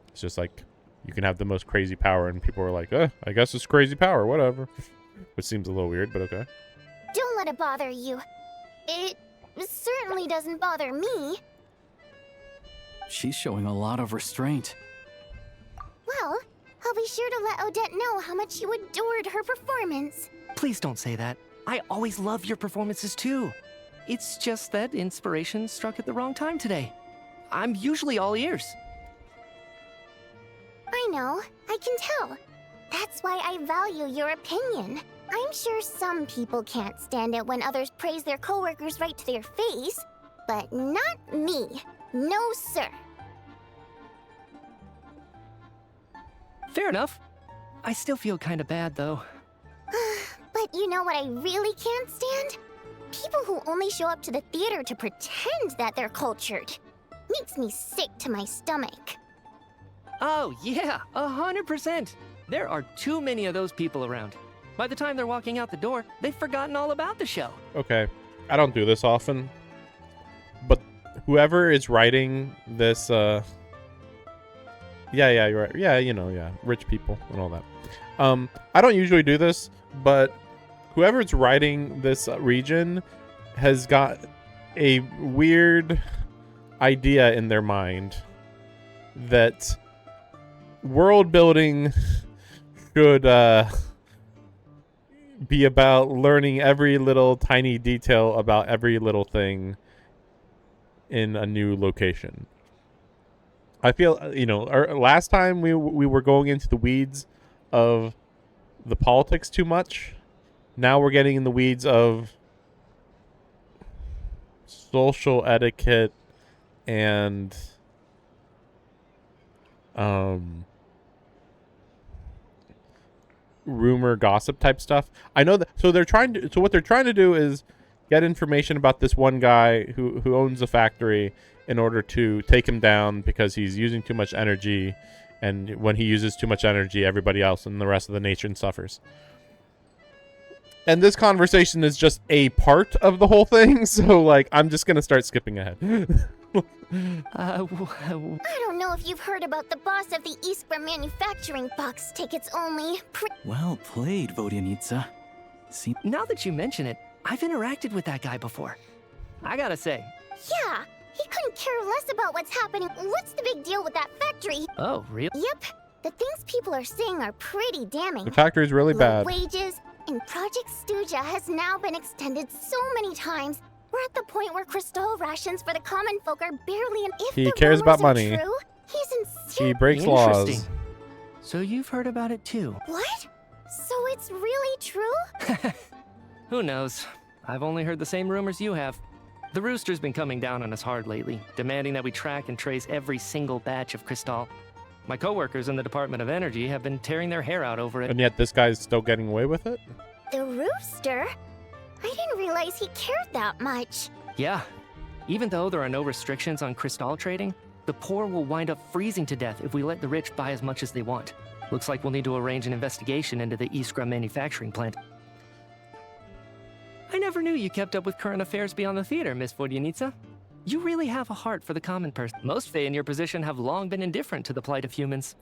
Speaker 1: It's just like you can have the most crazy power and people are like, I guess it's crazy power, whatever. Which seems a little weird, but okay.
Speaker 7: Don't let it bother you. It certainly doesn't bother me.
Speaker 4: She's showing a lot of restraint.
Speaker 7: Well, I'll be sure to let Odette know how much you adored her performance.
Speaker 8: Please don't say that. I always love your performances too. It's just that inspiration struck at the wrong time today. I'm usually all ears.
Speaker 7: I know, I can tell. That's why I value your opinion. I'm sure some people can't stand it when others praise their coworkers right to their face, but not me. No, sir.
Speaker 8: Fair enough. I still feel kinda bad though.
Speaker 7: But you know what I really can't stand? People who only show up to the theater to pretend that they're cultured. Makes me sick to my stomach.
Speaker 8: Oh yeah, 100%. There are too many of those people around. By the time they're walking out the door, they've forgotten all about the show.
Speaker 1: Okay, I don't do this often, but whoever is writing this, yeah, you're right. Yeah, you know, yeah, rich people and all that. I don't usually do this, but whoever's writing this region has got a weird idea in their mind that world building should be about learning every little tiny detail about every little thing in a new location. I feel, you know, last time we were going into the weeds of the politics too much. Now we're getting in the weeds of social etiquette and rumor gossip type stuff. I know that. So what they're trying to do is get information about this one guy who owns a factory in order to take him down because he's using too much energy, and when he uses too much energy, everybody else and the rest of the nation suffers. And this conversation is just a part of the whole thing, so like I'm just gonna start skipping ahead.
Speaker 7: I don't know if you've heard about the boss of the Iskra manufacturing box tickets only.
Speaker 4: Well played, Vodyanitsa. See,
Speaker 8: Now that you mention it, I've interacted with that guy before. I gotta say.
Speaker 7: Yeah, he couldn't care less about what's happening. What's the big deal with that factory?
Speaker 8: Oh, really?
Speaker 7: Yep, the things people are saying are pretty damning.
Speaker 1: The factory is really
Speaker 7: Low
Speaker 1: bad.
Speaker 7: wages, and Project Stuja has now been extended so many times. We're at the point where crystal rations for the common folk are barely an. If
Speaker 1: He
Speaker 7: the
Speaker 1: cares about
Speaker 7: rumors are
Speaker 1: money.
Speaker 7: True, he's
Speaker 1: He
Speaker 7: in.
Speaker 1: breaks laws.
Speaker 8: Interesting. So you've heard about it too?
Speaker 7: What? So it's really true?
Speaker 8: Who knows? I've only heard the same rumors you have. The Rooster's been coming down on us hard lately, demanding that we track and trace every single batch of Crystal. My coworkers in the Department of Energy have been tearing their hair out over it.
Speaker 1: And yet this guy's still getting away with it?
Speaker 7: The rooster? I didn't realize he cared that much.
Speaker 8: Yeah. Even though there are no restrictions on Crystal trading, the poor will wind up freezing to death if we let the rich buy as much as they want. Looks like we'll need to arrange an investigation into the Iskra manufacturing plant. I never knew you kept up with current affairs beyond the theater, Miss Vodyanitsa. You really have a heart for the common person. Most Fae in your position have long been indifferent to the plight of humans.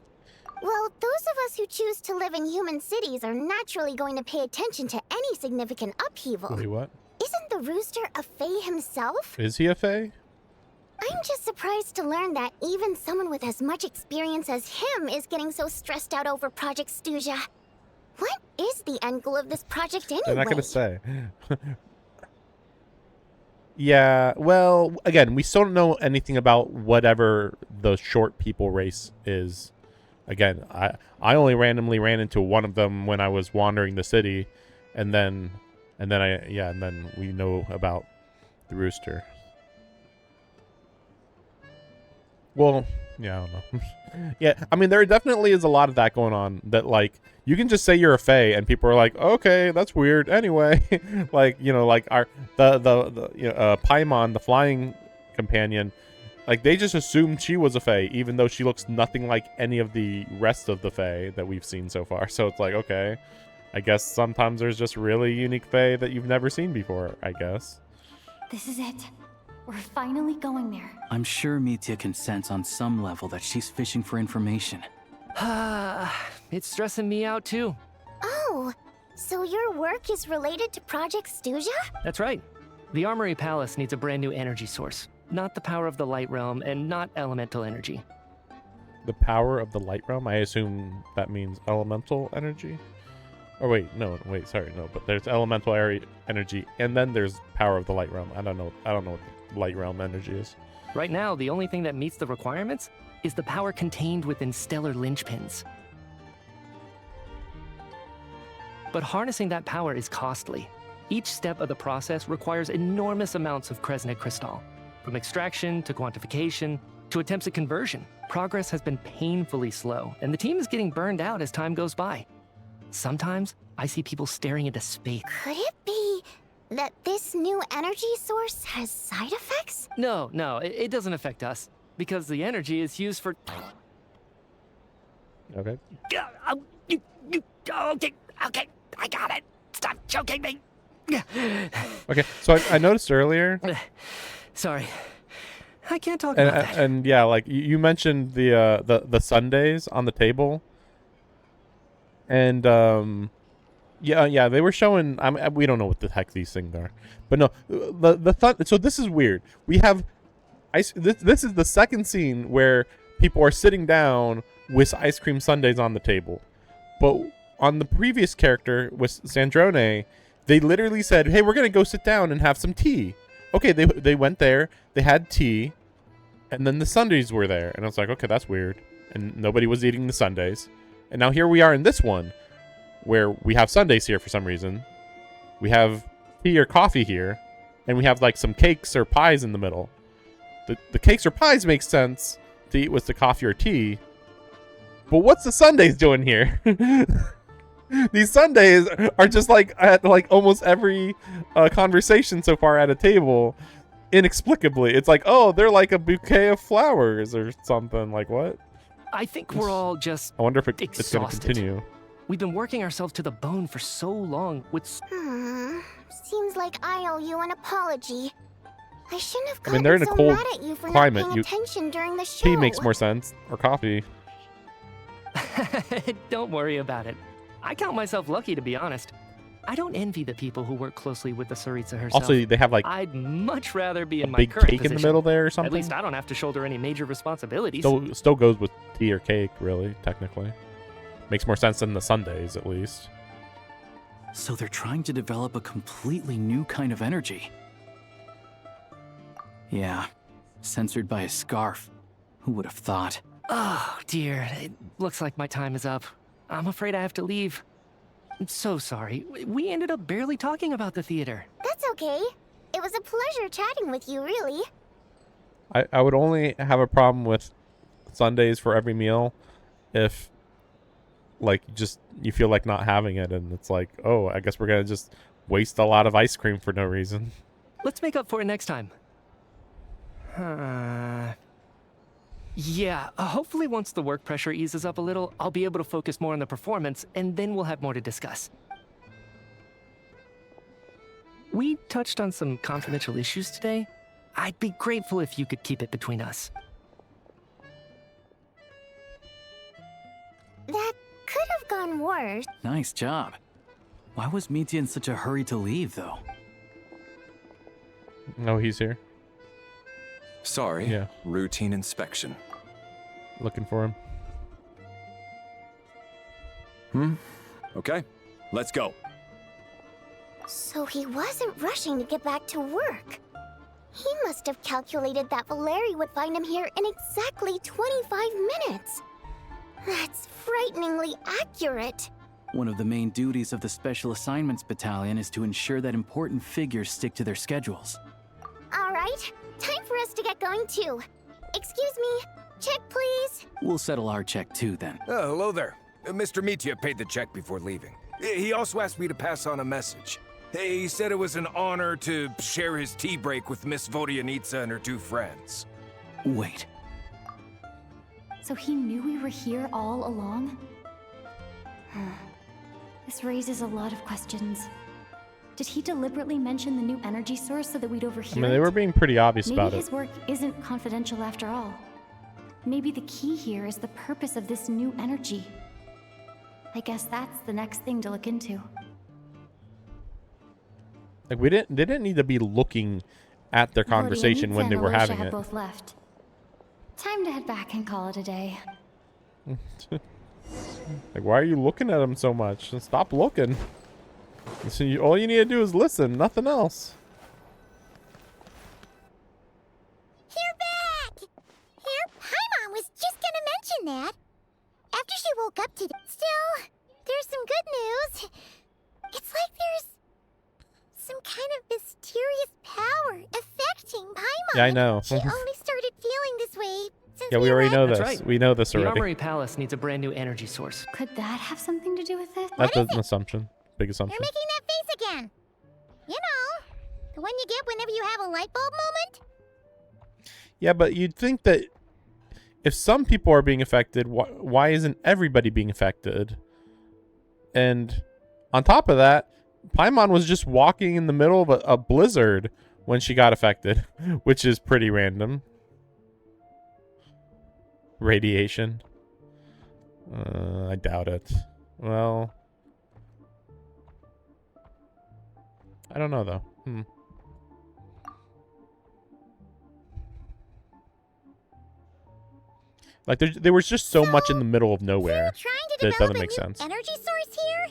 Speaker 7: Well, those of us who choose to live in human cities are naturally going to pay attention to any significant upheaval.
Speaker 1: Wait, what?
Speaker 7: Isn't the rooster a Fae himself?
Speaker 1: Is he a Fae?
Speaker 7: I'm just surprised to learn that even someone with as much experience as him is getting so stressed out over Project Stuja. What is the end goal of this project anyway?
Speaker 1: They're not gonna say. Yeah, well, again, we still don't know anything about whatever the short people race is. Again, I only randomly ran into one of them when I was wandering the city, and then we know about the rooster. Well, yeah, I don't know. Yeah, I mean, there definitely is a lot of that going on. That like you can just say you're a Fae, and people are like, okay, that's weird. Anyway, like you know, like our Paimon, the flying companion, like they just assumed she was a Fae, even though she looks nothing like any of the rest of the Fae that we've seen so far. So it's like, okay, I guess sometimes there's just really unique Fae that you've never seen before. I guess.
Speaker 6: This is it. We're finally going there.
Speaker 4: I'm sure Mitya can sense on some level that she's fishing for information.
Speaker 8: It's stressing me out too.
Speaker 7: Oh, so your work is related to Project Stuja?
Speaker 8: That's right. The Armory Palace needs a brand new energy source. Not the power of the Light Realm and not elemental energy.
Speaker 1: The power of the Light Realm? I assume that means elemental energy? Or wait, sorry, but there's elemental energy, and then there's power of the Light Realm. I don't know what the Light Realm energy is.
Speaker 8: Right now, the only thing that meets the requirements is the power contained within stellar linchpins. But harnessing that power is costly. Each step of the process requires enormous amounts of Kresnet crystal. From extraction to quantification to attempts at conversion, progress has been painfully slow, and the team is getting burned out as time goes by. Sometimes, I see people staring into space.
Speaker 7: Could it be that this new energy source has side effects?
Speaker 8: No, it doesn't affect us, because the energy is used for...
Speaker 1: Okay.
Speaker 8: Okay, I got it. Stop choking me.
Speaker 1: Okay, so I noticed earlier.
Speaker 8: Sorry. I can't talk about that.
Speaker 1: And yeah, like you mentioned the sundaes on the table, and yeah, they were showing. We don't know what the heck these things are, but no, so this is weird. We have ice. This is the second scene where people are sitting down with ice cream sundaes on the table, but on the previous character with Sandrone, they literally said, "Hey, we're gonna go sit down and have some tea." Okay, they went there, they had tea, and then the sundaes were there, and I was like, okay, that's weird, and nobody was eating the sundaes, and now here we are in this one, where we have sundaes here for some reason, we have tea or coffee here, and we have like some cakes or pies in the middle. The cakes or pies make sense to eat with the coffee or tea, but what's the sundaes doing here? These sundaes are just like at like almost every conversation so far at a table, inexplicably. It's like, oh, they're like a bouquet of flowers or something. Like what?
Speaker 8: I think we're all just
Speaker 1: I wonder if it's going to continue.
Speaker 8: We've been working ourselves to the bone for so long with...
Speaker 7: Seems like I owe you an apology. I shouldn't have
Speaker 1: I
Speaker 7: gotten
Speaker 1: mean, they're in a
Speaker 7: so
Speaker 1: cold
Speaker 7: mad at you for
Speaker 1: climate.
Speaker 7: not paying attention during the show.
Speaker 1: Tea makes more sense, or coffee.
Speaker 8: Don't worry about it. I count myself lucky, to be honest. I don't envy the people who work closely with the Tsaritsa herself.
Speaker 1: Also, they have like
Speaker 8: I'd much rather be in my
Speaker 1: big
Speaker 8: current
Speaker 1: cake
Speaker 8: position.
Speaker 1: in the middle there or something.
Speaker 8: At least I don't have to shoulder any major responsibilities.
Speaker 1: Still goes with tea or cake, really, technically. Makes more sense than the sundaes, at least.
Speaker 4: So they're trying to develop a completely new kind of energy. Yeah, censored by a scarf. Who would have thought?
Speaker 8: Oh, dear. It looks like my time is up. I'm afraid I have to leave. I'm so sorry. We ended up barely talking about the theater.
Speaker 7: That's okay. It was a pleasure chatting with you, really.
Speaker 1: I would only have a problem with sundaes for every meal if, like, you feel like not having it, and it's like, oh, I guess we're gonna just waste a lot of ice cream for no reason.
Speaker 8: Let's make up for it next time. Yeah, hopefully once the work pressure eases up a little, I'll be able to focus more on the performance, and then we'll have more to discuss. We touched on some confidential issues today. I'd be grateful if you could keep it between us.
Speaker 7: That could have gone worse.
Speaker 4: Nice job. Why was Mitya in such a hurry to leave, though?
Speaker 1: No, he's here.
Speaker 9: Sorry.
Speaker 1: Yeah.
Speaker 9: Routine inspection.
Speaker 1: Looking for him.
Speaker 9: Okay. Let's go.
Speaker 7: So he wasn't rushing to get back to work. He must have calculated that Valeri would find him here in exactly 25 minutes. That's frighteningly accurate.
Speaker 4: One of the main duties of the Special Assignments Battalion is to ensure that important figures stick to their schedules.
Speaker 7: All right, time for us to get going too. Excuse me, check please.
Speaker 4: We'll settle our check too then.
Speaker 10: Oh, hello there. Mr. Mitya paid the check before leaving. He also asked me to pass on a message. He said it was an honor to share his tea break with Miss Vodyanitsa and her two friends.
Speaker 4: Wait.
Speaker 6: So he knew we were here all along? This raises a lot of questions. Did he deliberately mention the new energy source so that we'd overhear
Speaker 1: I mean, they were being pretty obvious about
Speaker 6: Maybe
Speaker 1: it.
Speaker 6: his work isn't confidential after all. Maybe the key here is the purpose of this new energy. I guess that's the next thing to look into.
Speaker 1: Like they didn't need to be looking at their conversation when they were having it.
Speaker 6: Both left. Time to head back and call it a day.
Speaker 1: Like, why are you looking at him so much? Stop looking. So all you need to do is listen, nothing else.
Speaker 7: You're back! Here, Paimon was just gonna mention that. After she woke up today. Still, there's some good news. It's like there's some kind of mysterious power affecting Paimon.
Speaker 1: Yeah, I know.
Speaker 7: She only started feeling this way since
Speaker 1: Yeah, we already know this.
Speaker 8: That's right.
Speaker 1: We know this
Speaker 8: The
Speaker 1: already.
Speaker 8: Armory Palace needs a brand new energy source.
Speaker 6: Could that have something to do with it?
Speaker 1: That's an assumption. Big assumption.
Speaker 7: You're making that face again. You know, the one you get whenever you have a light bulb moment.
Speaker 1: Yeah, but you'd think that if some people are being affected, why isn't everybody being affected? And on top of that, Paimon was just walking in the middle of a blizzard when she got affected, which is pretty random. Radiation. I doubt it. Well, I don't know though. Like there was just so much in the middle of nowhere
Speaker 2: Trying to
Speaker 1: that it
Speaker 2: develop
Speaker 1: doesn't
Speaker 2: a
Speaker 1: make
Speaker 2: new
Speaker 1: sense.
Speaker 2: energy source here?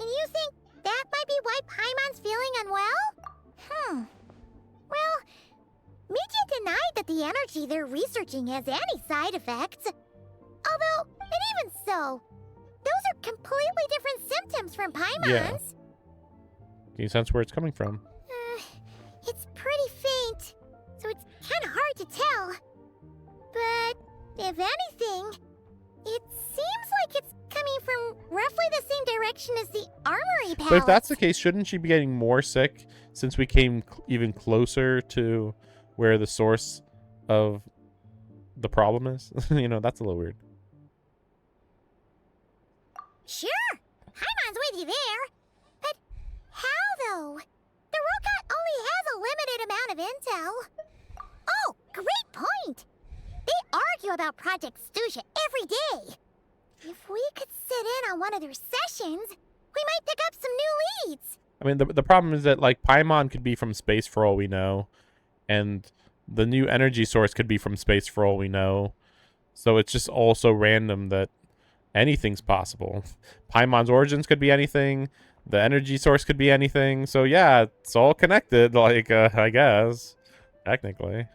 Speaker 2: And you think that might be why Paimon's feeling unwell? Well, Michi denied that the energy they're researching has any side effects. Although, and even so, those are completely different symptoms from Paimon's.
Speaker 1: Yeah. Can you sense where it's coming from?
Speaker 2: It's pretty faint, so it's kind of hard to tell. But if anything, it seems like it's coming from roughly the same direction as the armory palace.
Speaker 1: But if that's the case, shouldn't she be getting more sick since we came even closer to where the source of the problem is? You know, that's a little weird.
Speaker 2: Sure, Paimon's with you there. But how, though? The robot only has a limited amount of intel. Oh, great point! They argue about Project Stuja every day. If we could sit in on one of their sessions, we might pick up some new leads.
Speaker 1: I mean, the problem is that, like, Paimon could be from space for all we know, and the new energy source could be from space for all we know. So it's just all so random that anything's possible. Paimon's origins could be anything. The energy source could be anything. So yeah, it's all connected, like, I guess, technically.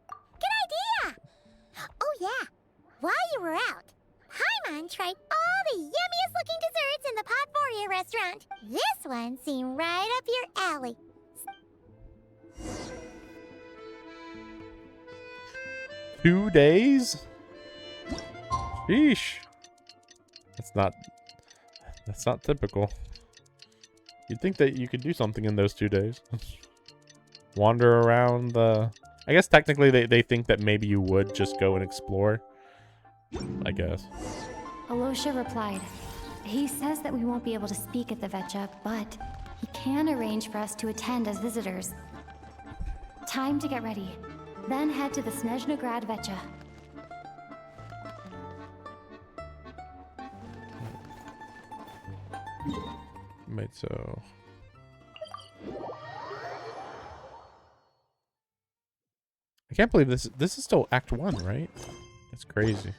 Speaker 2: Good idea! Oh yeah, while you were out, Paimon tried all the yummiest looking desserts in the Podvoria restaurant. This one seemed right up your alley.
Speaker 1: 2 days? Sheesh. That's not typical. You'd think that you could do something in those 2 days. Wander around the... I guess technically they think that maybe you would just go and explore. I guess.
Speaker 6: Alosha replied. He says that we won't be able to speak at the Vecha, but he can arrange for us to attend as visitors. Time to get ready. Then head to the Snezhnograd Vecha.
Speaker 1: Right, so... I can't believe this is still Act 1, right? That's crazy.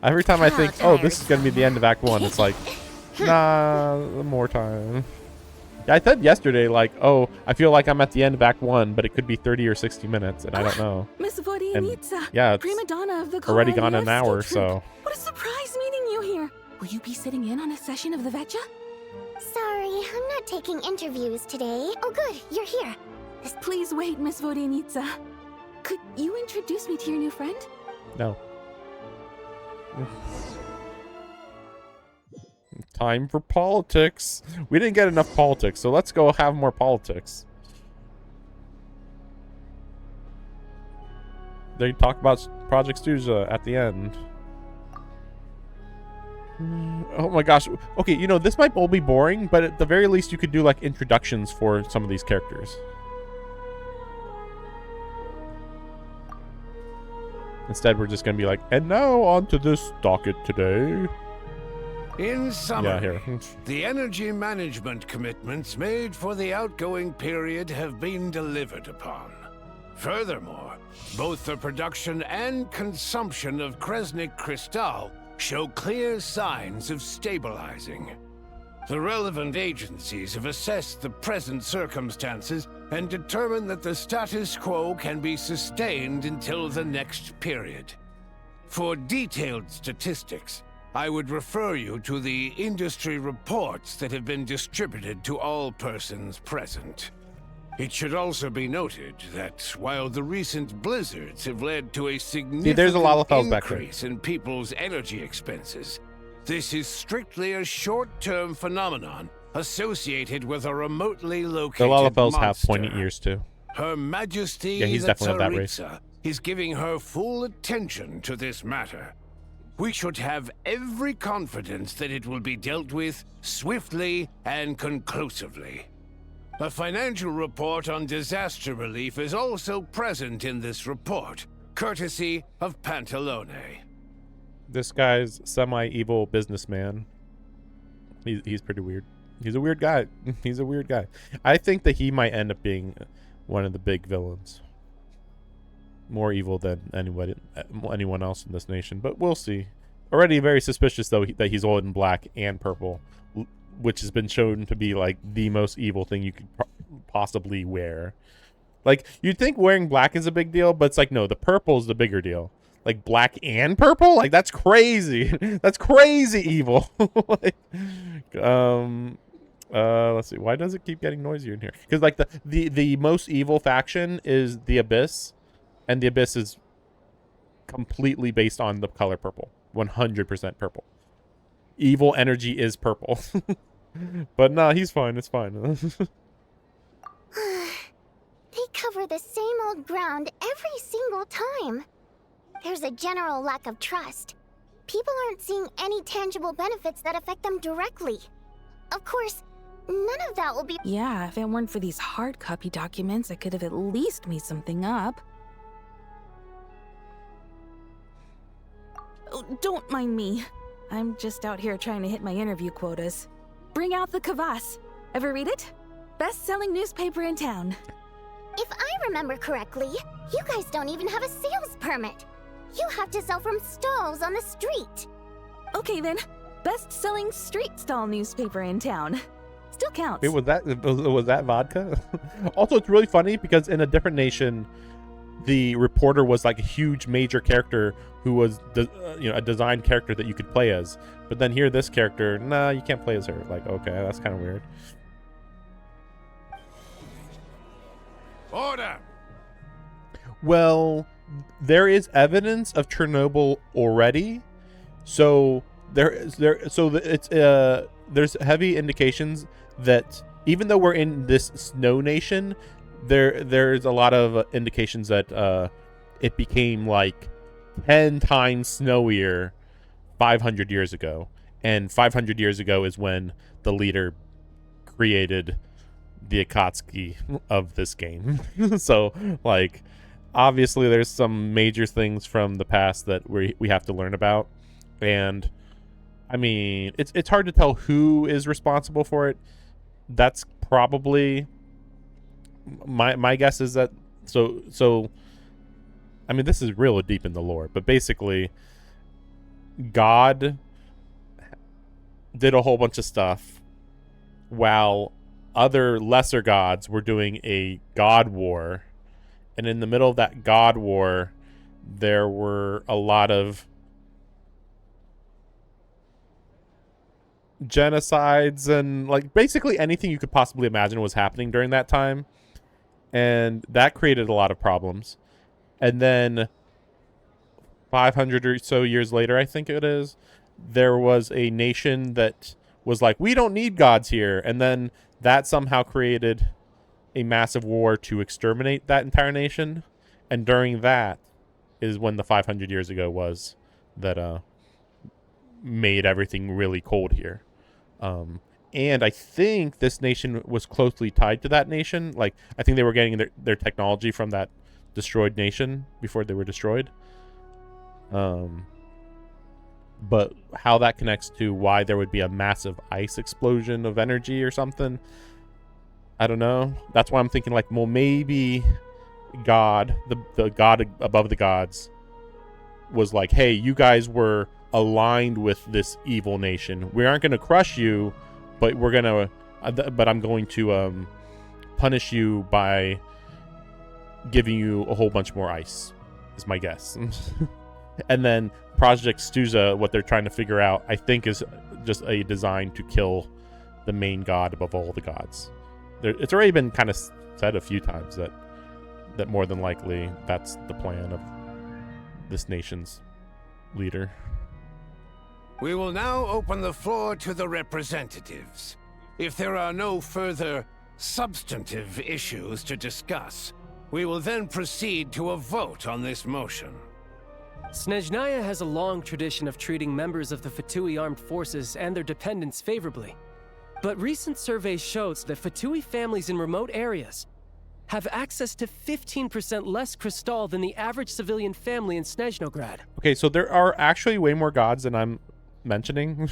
Speaker 1: Every time I think, oh, this is going to be the end of Act 1, it's like, nah, more time. Yeah, I said yesterday, like, oh, I feel like I'm at the end of Act 1, but it could be 30 or 60 minutes, and I don't know.
Speaker 11: Miss Vodianitsa,
Speaker 1: yeah, it's
Speaker 11: prima donna of the
Speaker 1: already gone
Speaker 11: Korea
Speaker 1: an hour,
Speaker 11: State Troupe.
Speaker 1: so...
Speaker 11: What a surprise meeting you here. Will you be sitting in on a session of the Vecha?
Speaker 7: Sorry, I'm not taking interviews today. Oh good, you're here.
Speaker 11: Please wait, Miss Vodianitsa. Could you introduce me to your new friend?
Speaker 1: No. Time for politics. We didn't get enough politics, so let's go have more politics. They talk about Project Stuja at the end. Oh my gosh. Okay, you know, this might all be boring, but at the very least you could do like introductions for some of these characters. Instead, we're just going to be like, and now on to this docket today.
Speaker 12: In summary,
Speaker 1: Yeah, here.
Speaker 12: the energy management commitments made for the outgoing period have been delivered upon. Furthermore, both the production and consumption of Kresnik Crystal show clear signs of stabilizing. The relevant agencies have assessed the present circumstances and determined that the status quo can be sustained until the next period. For detailed statistics, I would refer you to the industry reports that have been distributed to all persons present. It should also be noted that while the recent blizzards have led to a significant
Speaker 1: there's a lot of fellas back there.
Speaker 12: increase in people's energy expenses, this is strictly a short-term phenomenon associated with a remotely located
Speaker 1: The Lalafels have
Speaker 12: monster.
Speaker 1: pointy ears too.
Speaker 12: Her Majesty
Speaker 1: Yeah, he's
Speaker 12: the
Speaker 1: definitely of that race.
Speaker 12: Tsaritsa is giving her full attention to this matter. We should have every confidence that it will be dealt with swiftly and conclusively. A financial report on disaster relief is also present in this report, courtesy of Pantalone.
Speaker 1: This guy's semi-evil businessman. He's pretty weird. He's a weird guy. He's a weird guy. I think that he might end up being one of the big villains. More evil than anyone else in this nation, but we'll see. Already very suspicious, though, that he's all in black and purple, which has been shown to be, like, the most evil thing you could possibly wear. Like, you'd think wearing black is a big deal, but it's like, no, the purple is the bigger deal. Like, black and purple? Like, that's crazy. That's crazy evil. Like, let's see. Why does it keep getting noisier in here? Because, like, the most evil faction is the Abyss, and the Abyss is completely based on the color purple. 100% purple. Evil energy is purple. But nah, he's fine. It's fine.
Speaker 7: They cover the same old ground every single time. There's a general lack of trust. People aren't seeing any tangible benefits that affect them directly. Of course, none of that will be—
Speaker 11: Yeah, if it weren't for these hard copy documents, I could have at least made something up. Oh, don't mind me. I'm just out here trying to hit my interview quotas. Bring out the Kvass. Ever read it? Best-selling newspaper in town.
Speaker 7: If I remember correctly, you guys don't even have a sales permit. You have to sell from stalls on the street.
Speaker 11: Okay then, best-selling street stall newspaper in town. Still counts.
Speaker 1: Wait, was that vodka? Also, it's really funny because in a different nation, the reporter was like a huge major character who was, a designed character that you could play as. But then here, this character, nah, you can't play as her. Like, okay, that's kind of weird.
Speaker 12: Order!
Speaker 1: Well, there is evidence of Chernobyl already, so there's heavy indications that even though we're in this snow nation, there's a lot of indications that it became like 10 times snowier 500 years ago, and 500 years ago is when the leader created the Akatsuki of this game. So, like, obviously there's some major things from the past that we have to learn about, and I mean, it's hard to tell who is responsible for it. That's probably my guess is that so I mean, this is real deep in the lore, but basically God did a whole bunch of stuff while other lesser gods were doing a god war, and in the middle of that god war there were a lot of genocides and like basically anything you could possibly imagine was happening during that time, and that created a lot of problems. And then 500 or so years later, I think it is, there was a nation that was like, we don't need gods here, and then that somehow created a massive war to exterminate that entire nation. And during that is when the 500 years ago was that made everything really cold here. And I think this nation was closely tied to that nation. Like, I think they were getting their technology from that destroyed nation before they were destroyed. But how that connects to why there would be a massive ice explosion of energy or something, I don't know. That's why I'm thinking, like, well, maybe God, the God above the gods, was like, hey, you guys were aligned with this evil nation. We aren't going to crush you, but we're going to, but I'm going to punish you by giving you a whole bunch more ice, is my guess. And then Project Stuza, what they're trying to figure out, I think, is just a design to kill the main god above all the gods. It's already been kind of said a few times that more than likely that's the plan of this nation's leader.
Speaker 12: We will now open the floor to the representatives. If there are no further substantive issues to discuss, we will then proceed to a vote on this motion.
Speaker 13: Snezhnaya has a long tradition of treating members of the Fatui armed forces and their dependents favorably. But recent surveys shows that Fatui families in remote areas have access to 15% less crystal than the average civilian family in Snezhnograd.
Speaker 1: Okay, so there are actually way more gods than I'm mentioning.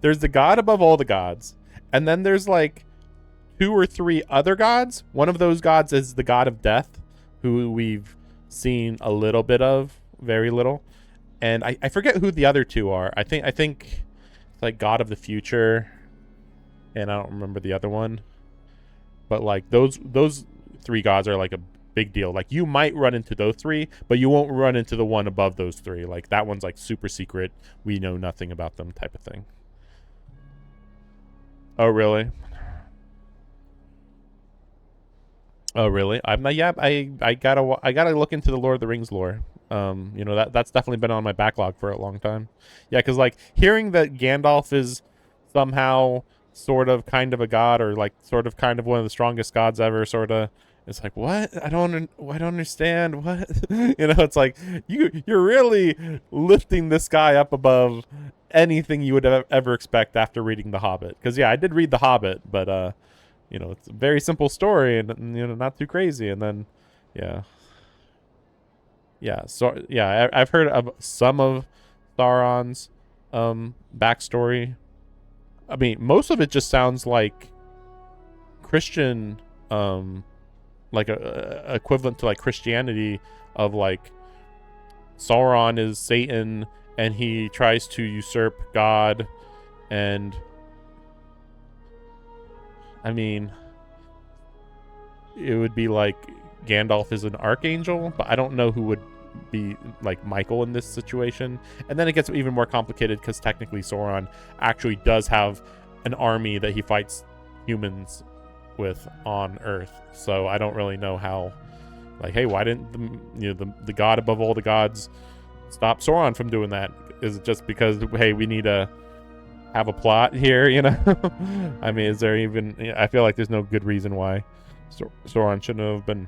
Speaker 1: There's the god above all the gods, and then there's like 2 or 3 other gods. One of those gods is the god of death, who we've seen a little bit of, very little. And I forget who the other 2 are. I think it's like god of the future, and I don't remember the other one. But like those 3 gods are like a big deal. Like you might run into those 3, but you won't run into the one above those 3. Like that one's like super secret. We know nothing about them type of thing. Oh really? Oh really? I'm not. Yeah, I gotta look into the Lord of the Rings lore. You know, that's definitely been on my backlog for a long time. Yeah, because like hearing that Gandalf is somehow sort of kind of a god, or like sort of kind of one of the strongest gods ever, sort of, it's like, what? I don't understand. What? You know, it's like you're really lifting this guy up above anything you would ever expect after reading The Hobbit. Because yeah, I did read The Hobbit, but you know, it's a very simple story and you know, not too crazy. And then yeah, so yeah, I've heard of some of Sauron's backstory. I mean, most of it just sounds like Christian, like a equivalent to like Christianity, of like Sauron is Satan and he tries to usurp God. And I mean, it would be like Gandalf is an archangel, but I don't know who would be like Michael in this situation. And then it gets even more complicated because technically Sauron actually does have an army that he fights humans with on Earth. So I don't really know how, like, hey, why didn't the god above all the gods stop Sauron from doing that? Is it just because, hey, we need to have a plot here, you know? I mean, is there even, I feel like there's no good reason why Sauron shouldn't have been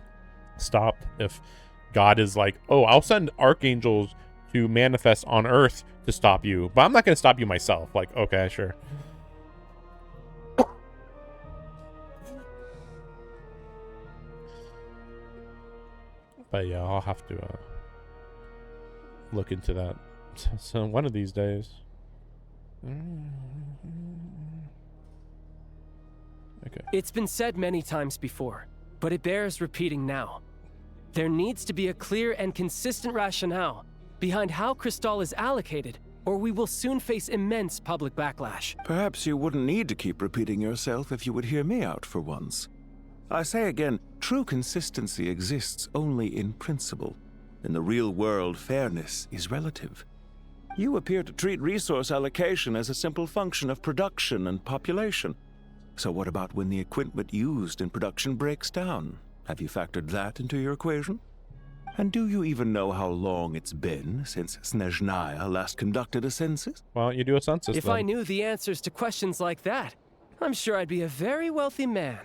Speaker 1: stopped. If God is like, oh, I'll send archangels to manifest on Earth to stop you, but I'm not going to stop you myself. Like, okay, sure. But yeah, I'll have to look into that. So one of these days. Okay.
Speaker 13: It's been said many times before, but it bears repeating now. There needs to be a clear and consistent rationale behind how crystal is allocated, or we will soon face immense public backlash.
Speaker 3: Perhaps you wouldn't need to keep repeating yourself if you would hear me out for once. I say again, true consistency exists only in principle. In the real world, fairness is relative. You appear to treat resource allocation as a simple function of production and population. So what about when the equipment used in production breaks down? Have you factored that into your equation? And do you even know how long it's been since Snezhnaya last conducted a census?
Speaker 1: Why don't you do a census
Speaker 13: If
Speaker 1: then?
Speaker 13: I knew the answers to questions like that, I'm sure I'd be a very wealthy man.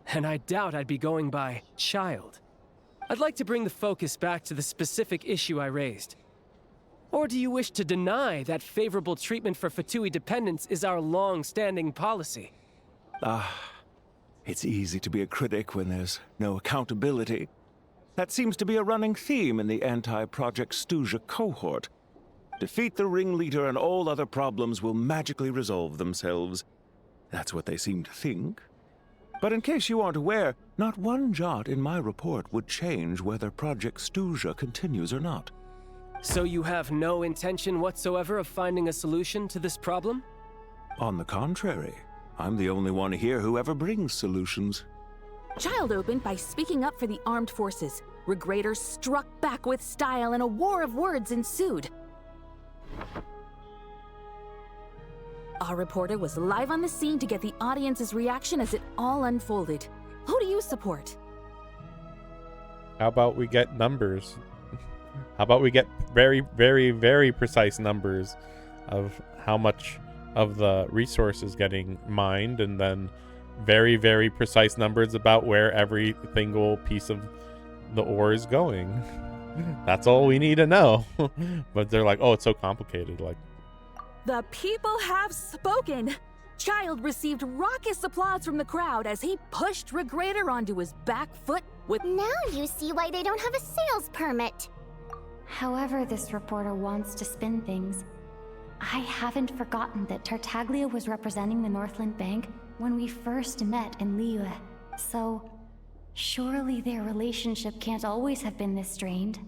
Speaker 13: And I doubt I'd be going by child. I'd like to bring the focus back to the specific issue I raised. Or do you wish to deny that favorable treatment for Fatui dependents is our long-standing policy?
Speaker 3: It's easy to be a critic when there's no accountability. That seems to be a running theme in the anti-Project Stuja cohort. Defeat the ringleader and all other problems will magically resolve themselves. That's what they seem to think. But in case you aren't aware, not one jot in my report would change whether Project Stuja continues or not.
Speaker 13: So you have no intention whatsoever of finding a solution to this problem?
Speaker 3: On the contrary, I'm the only one here who ever brings solutions.
Speaker 11: Child opened by speaking up for the armed forces. Regraders struck back with style and a war of words ensued. Our reporter was live on the scene to get the audience's reaction as it all unfolded. Who do you support?
Speaker 1: How about we get numbers? How about we get very, very, very precise numbers of how much of the resource is getting mined, and then very, very precise numbers about where every single piece of the ore is going. That's all we need to know. But they're like, oh, it's so complicated. Like,
Speaker 11: The people have spoken. Child received raucous applause from the crowd as he pushed Regrator onto his back foot with...
Speaker 7: Now you see why they don't have a sales permit.
Speaker 6: However this reporter wants to spin things, I haven't forgotten that Tartaglia was representing the Northland Bank when we first met in Liyue. So, surely their relationship can't always have been this strained.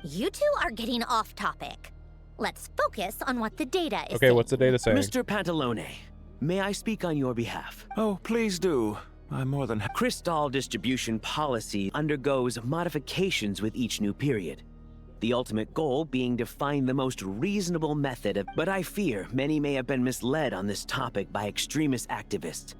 Speaker 2: You two are getting off topic. Let's focus on what the data is
Speaker 1: Okay,
Speaker 2: saying.
Speaker 1: what's the data saying?
Speaker 14: Mr. Pantalone, may I speak on your behalf?
Speaker 3: Oh, please do. I'm more than happy.
Speaker 14: Crystal distribution policy undergoes modifications with each new period. The ultimate goal being to find the most reasonable method of, but I fear many may have been misled on this topic by extremist activists.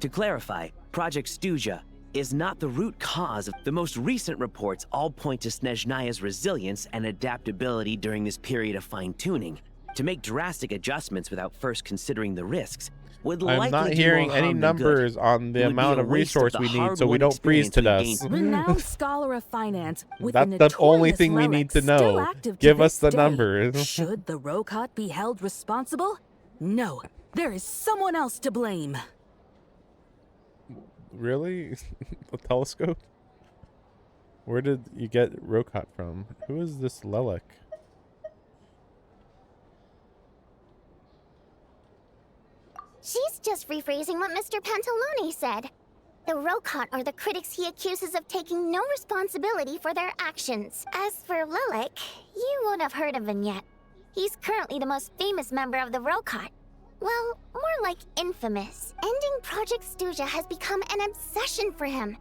Speaker 14: To clarify, Project Stuja is not the root cause of the most recent reports all point to Snezhnaya's resilience and adaptability during this period of fine-tuning. To make drastic adjustments without first considering the risks would likely
Speaker 1: I'm not
Speaker 14: do
Speaker 1: hearing
Speaker 14: more
Speaker 1: any
Speaker 14: harm than good.
Speaker 1: numbers on the
Speaker 14: It would be
Speaker 1: amount
Speaker 14: a
Speaker 1: of
Speaker 14: waste
Speaker 1: resource
Speaker 14: the
Speaker 1: we need so
Speaker 14: hard-won
Speaker 1: we don't freeze to
Speaker 14: experience
Speaker 1: death.
Speaker 14: we gained.
Speaker 11: Renowned scholar of finance with
Speaker 1: That's the only thing we need to know. Give us the numbers.
Speaker 11: Should the Rokot be held responsible? No, there is someone else to blame.
Speaker 1: Really? A telescope? Where did you get Rokot from? Who is this Lelek?
Speaker 7: She's just rephrasing what Mr. Pantalone said. The Rokot are the critics he accuses of taking no responsibility for their actions. As for Lilac, you won't have heard of him yet. He's currently the most famous member of the Rokot. Well, more like infamous. Ending Project Stuja has become an obsession for him.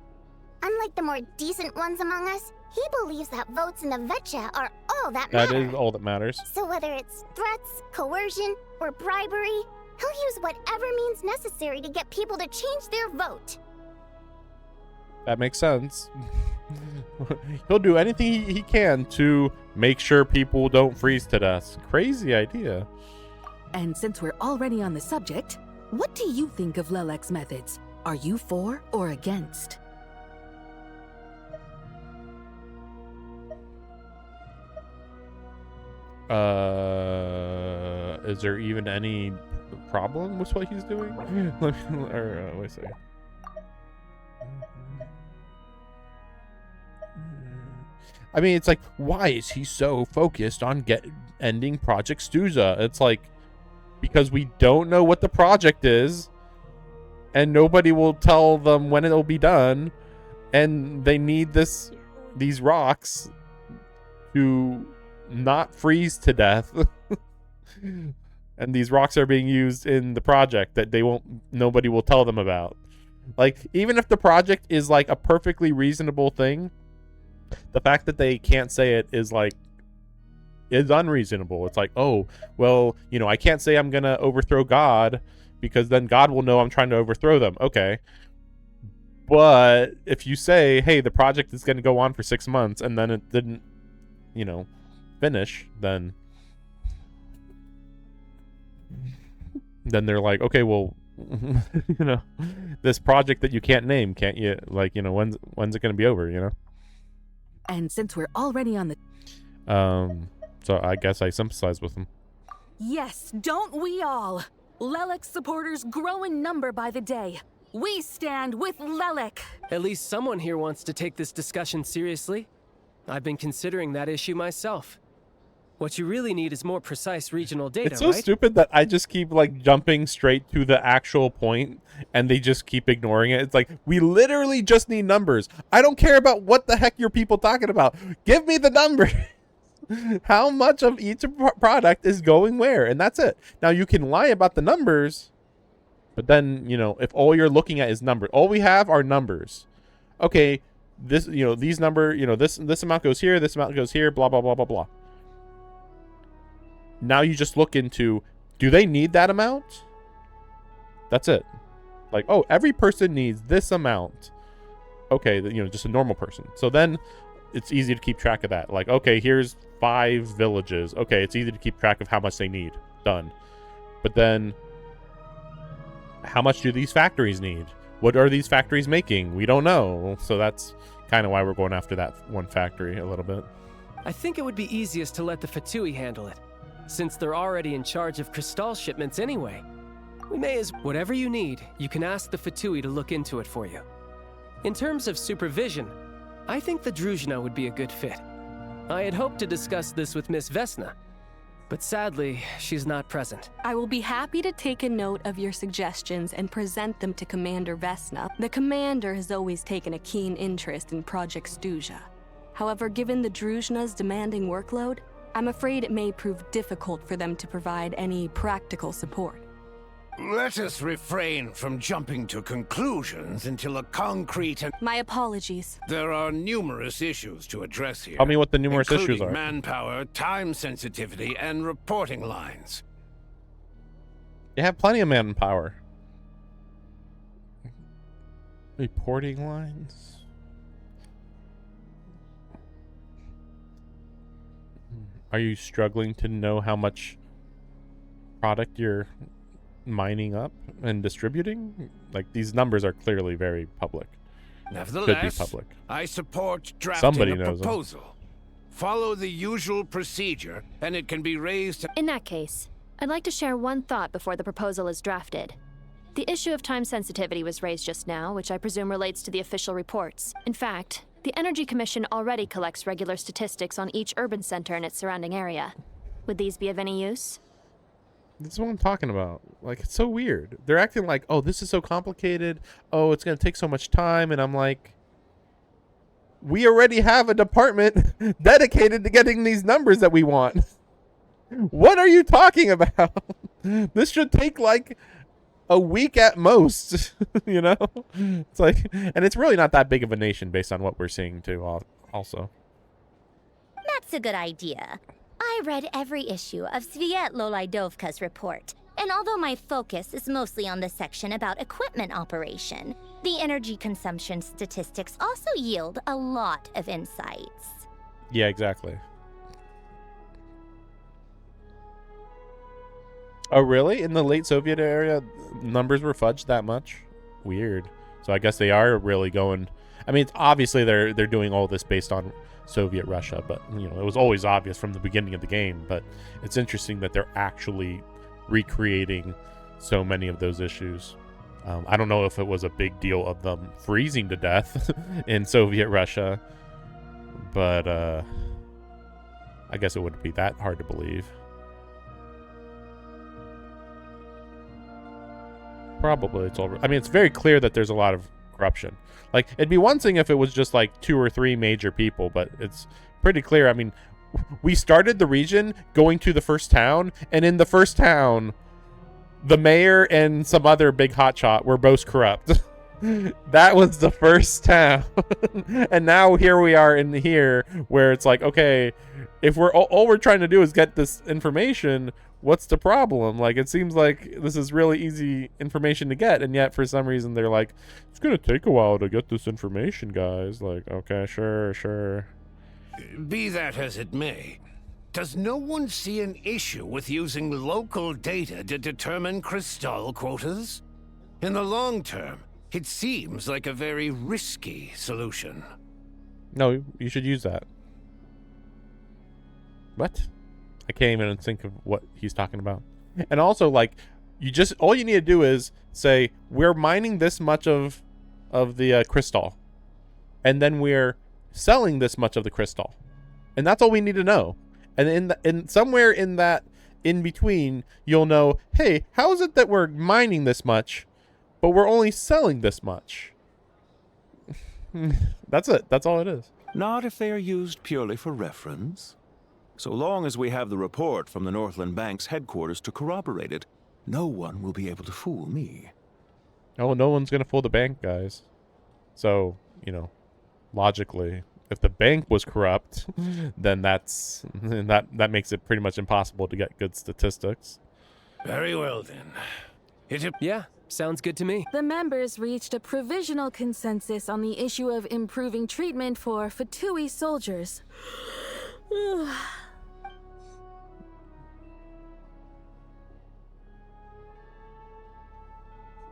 Speaker 7: Unlike the more decent ones among us, he believes that votes in the Vetcha are all that matter.
Speaker 1: That is all that matters.
Speaker 7: So whether it's threats, coercion, or bribery, he'll use whatever means necessary to get people to change their vote.
Speaker 1: That makes sense. He'll do anything he can to make sure people don't freeze to death. Crazy idea.
Speaker 11: And since we're already on the subject, what do you think of Lelek's methods? Are you for or against?
Speaker 1: Is there even any problem with what he's doing? Wait a second. I mean, it's like, why is he so focused on ending Project Stuja? It's like, because we don't know what the project is, and nobody will tell them when it'll be done, and they need these rocks to not freeze to death. And these rocks are being used in the project that nobody will tell them about. Like, even if the project is like a perfectly reasonable thing, the fact that they can't say it is unreasonable. It's like, oh, well, I can't say I'm going to overthrow God because then God will know I'm trying to overthrow them. Okay. But if you say, hey, the project is going to go on for 6 months and then it didn't, finish, then they're like, okay, well, this project that you can't name, can't you? Like, when's it going to be over,
Speaker 11: And since we're already on the...
Speaker 1: So I guess I sympathize with him.
Speaker 11: Yes, don't we all? Lelek supporters grow in number by the day. We stand with Lelek.
Speaker 13: At least someone here wants to take this discussion seriously. I've been considering that issue myself. What you really need is more precise regional data,
Speaker 1: It's so
Speaker 13: right?
Speaker 1: stupid that I just keep jumping straight to the actual point and they just keep ignoring it. It's like, we literally just need numbers. I don't care about what the heck you're people talking about. Give me the number. How much of each product is going where? And that's it. Now you can lie about the numbers, but then, if all you're looking at is numbers, all we have are numbers. Okay, this, these number, this amount goes here, this amount goes here, blah, blah, blah, blah, blah. Now you just look into, do they need that amount? That's it. Like, oh, every person needs this amount. Okay, just a normal person. So then it's easy to keep track of that. Like, okay, here's 5 villages. Okay, it's easy to keep track of how much they need. Done. But then, how much do these factories need? What are these factories making? We don't know. So that's kind of why we're going after that one factory a little bit.
Speaker 13: I think it would be easiest to let the Fatui handle it, since they're already in charge of Crystal shipments anyway. We may as... Whatever you need, you can ask the Fatui to look into it for you. In terms of supervision, I think the Druzhna would be a good fit. I had hoped to discuss this with Miss Vesna, but sadly, she's not present.
Speaker 15: I will be happy to take a note of your suggestions and present them to Commander Vesna. The Commander has always taken a keen interest in Project Stuja. However, given the Druzhna's demanding workload, I'm afraid it may prove difficult for them to provide any practical support.
Speaker 12: Let us refrain from jumping to conclusions until a concrete and...
Speaker 15: My apologies.
Speaker 12: There are numerous issues to address here.
Speaker 1: Tell me what the numerous issues
Speaker 12: including
Speaker 1: are.
Speaker 12: Manpower, time sensitivity, and reporting lines.
Speaker 1: You have plenty of manpower. Reporting lines? Are you struggling to know how much product you're mining up and distributing? Like, these numbers are clearly very public.
Speaker 12: Nevertheless,
Speaker 1: could be public.
Speaker 12: I support drafting
Speaker 1: Somebody
Speaker 12: a
Speaker 1: knows them.
Speaker 12: proposal. Follow the usual procedure, and it can be raised...
Speaker 16: In that case, I'd like to share one thought before the proposal is drafted. The issue of time sensitivity was raised just now, which I presume relates to the official reports. In fact, the Energy Commission already collects regular statistics on each urban center and its surrounding area. Would these be of any use?
Speaker 1: This is what I'm talking about. Like, it's so weird. They're acting like, oh, this is so complicated. Oh, it's going to take so much time. And I'm like, we already have a department dedicated to getting these numbers that we want. What are you talking about? This should take like a week at most, you know? It's like, and it's really not that big of a nation based on what we're seeing too also.
Speaker 2: That's a good idea. I read every issue of Sviet Lolaidovka's report, and although my focus is mostly on the section about equipment operation, the energy consumption statistics also yield a lot of insights.
Speaker 1: Yeah, exactly. Oh, really? In the late Soviet era, numbers were fudged that much? Weird. So I guess they are really going... I mean, obviously they're doing all this based on Soviet Russia, but you know, it was always obvious from the beginning of the game. But it's interesting that they're actually recreating so many of those issues. I don't know if it was a big deal of them freezing to death in Soviet Russia, but I guess it wouldn't be that hard to believe. Probably it's all... I mean, it's very clear that there's a lot of corruption. Like, it'd be one thing if it was just like 2 or 3 major people, but it's pretty clear. I mean, we started the region going to the first town, and in the first town, the mayor and some other big hotshot were both corrupt. That was the first town. And now here we are in here where it's like, okay, if we're all we're trying to do is get this information, what's the problem? Like, it seems like this is really easy information to get, and yet for some reason they're like, it's gonna take a while to get this information, guys. Like, okay, sure.
Speaker 12: Be that as it may, does no one see an issue with using local data to determine crystal quotas? In the long term, it seems like a very risky solution.
Speaker 1: No, you should use that. What? I can't even think of what he's talking about. And also, like, all you need to do is say, we're mining this much of the crystal, and then we're selling this much of the crystal, and that's all we need to know. And in somewhere in that in between, you'll know, hey, how is it that we're mining this much, but we're only selling this much? That's it. That's all it is.
Speaker 3: Not if they are used purely for reference. So long as we have the report from the Northland Bank's headquarters to corroborate it, no one will be able to fool me.
Speaker 1: Oh, no one's going to fool the bank, guys. So, you know, logically, if the bank was corrupt, then that makes it pretty much impossible to get good statistics.
Speaker 12: Very well, then.
Speaker 13: Yeah, sounds good to me.
Speaker 11: The members reached a provisional consensus on the issue of improving treatment for Fatui soldiers.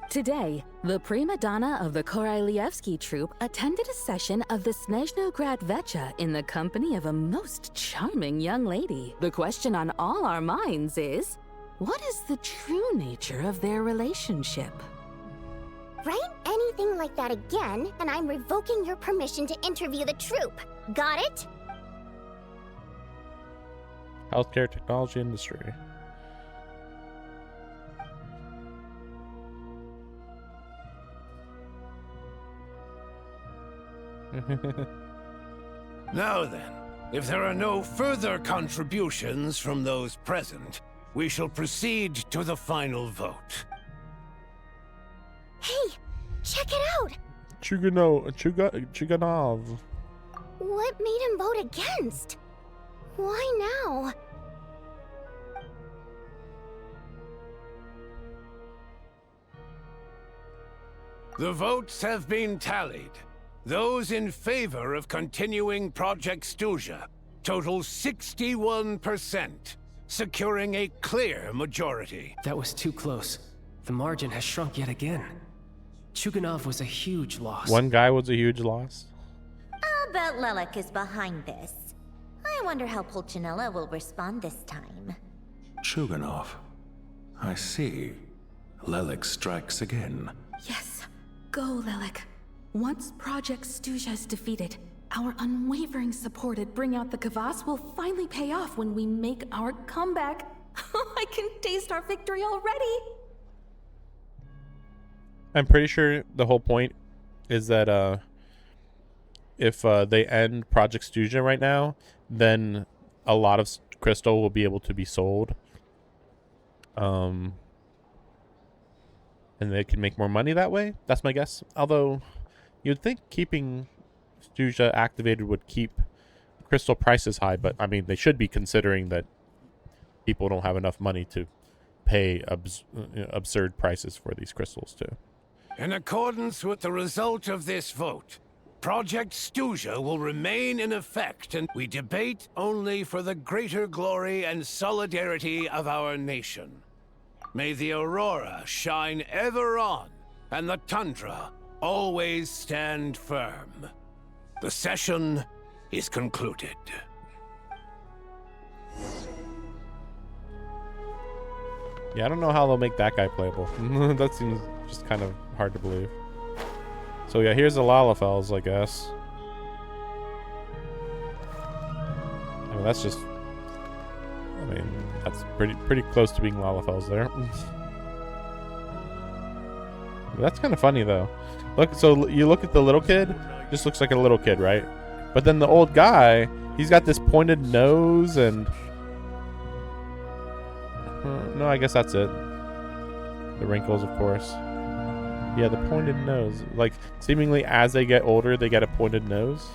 Speaker 11: Today, the prima donna of the Korailievsky troupe attended a session of the Snezhnograd Vecha in the company of a most charming young lady. The question on all our minds is, What is the true nature of their relationship?
Speaker 7: Write anything like that again, and I'm revoking your permission to interview the troupe. Got it?
Speaker 1: Healthcare technology industry.
Speaker 12: Now then, if there are no further contributions from those present, we shall proceed to the final vote.
Speaker 7: Hey, check it out!
Speaker 1: Chuganov.
Speaker 7: What made him vote against? Why now?
Speaker 12: The votes have been tallied. Those in favor of continuing Project Stuja total 61%, securing a clear majority.
Speaker 13: That was too close. The margin has shrunk yet again. Chuganov was a huge loss.
Speaker 1: One guy was a huge loss.
Speaker 2: I'll bet Lelek is behind this. I wonder how Pulcinella will respond this time.
Speaker 3: Chuganov. I see. Lelek strikes again.
Speaker 11: Yes, go, Lelek. Once Project Stuja is defeated, our unwavering support at Bring Out the Kvass will finally pay off when we make our comeback. I can taste our victory already!
Speaker 1: I'm pretty sure the whole point is that if they end Project Stuja right now, then a lot of crystal will be able to be sold. And they can make more money that way. That's my guess. Although, you'd think keeping Stuja activated would keep crystal prices high, but I mean, they should be considering that people don't have enough money to pay absurd prices for these crystals too.
Speaker 12: In accordance with the result of this vote, Project Stuja will remain in effect, and we debate only for the greater glory and solidarity of our nation. May the aurora shine ever on, and the tundra always stand firm. The session is concluded.
Speaker 1: Yeah, I don't know how they'll make that guy playable. That seems just kind of hard to believe. So yeah, here's the Lalafels, I guess. I mean, that's just... I mean, that's pretty close to being Lalafels there. That's kind of funny, though. Look, so you look at the little kid, just looks like a little kid, right? But then the old guy, he's got this pointed nose and... no, I guess that's it. The wrinkles, of course. Yeah, the pointed nose. Like, seemingly as they get older, they get a pointed nose.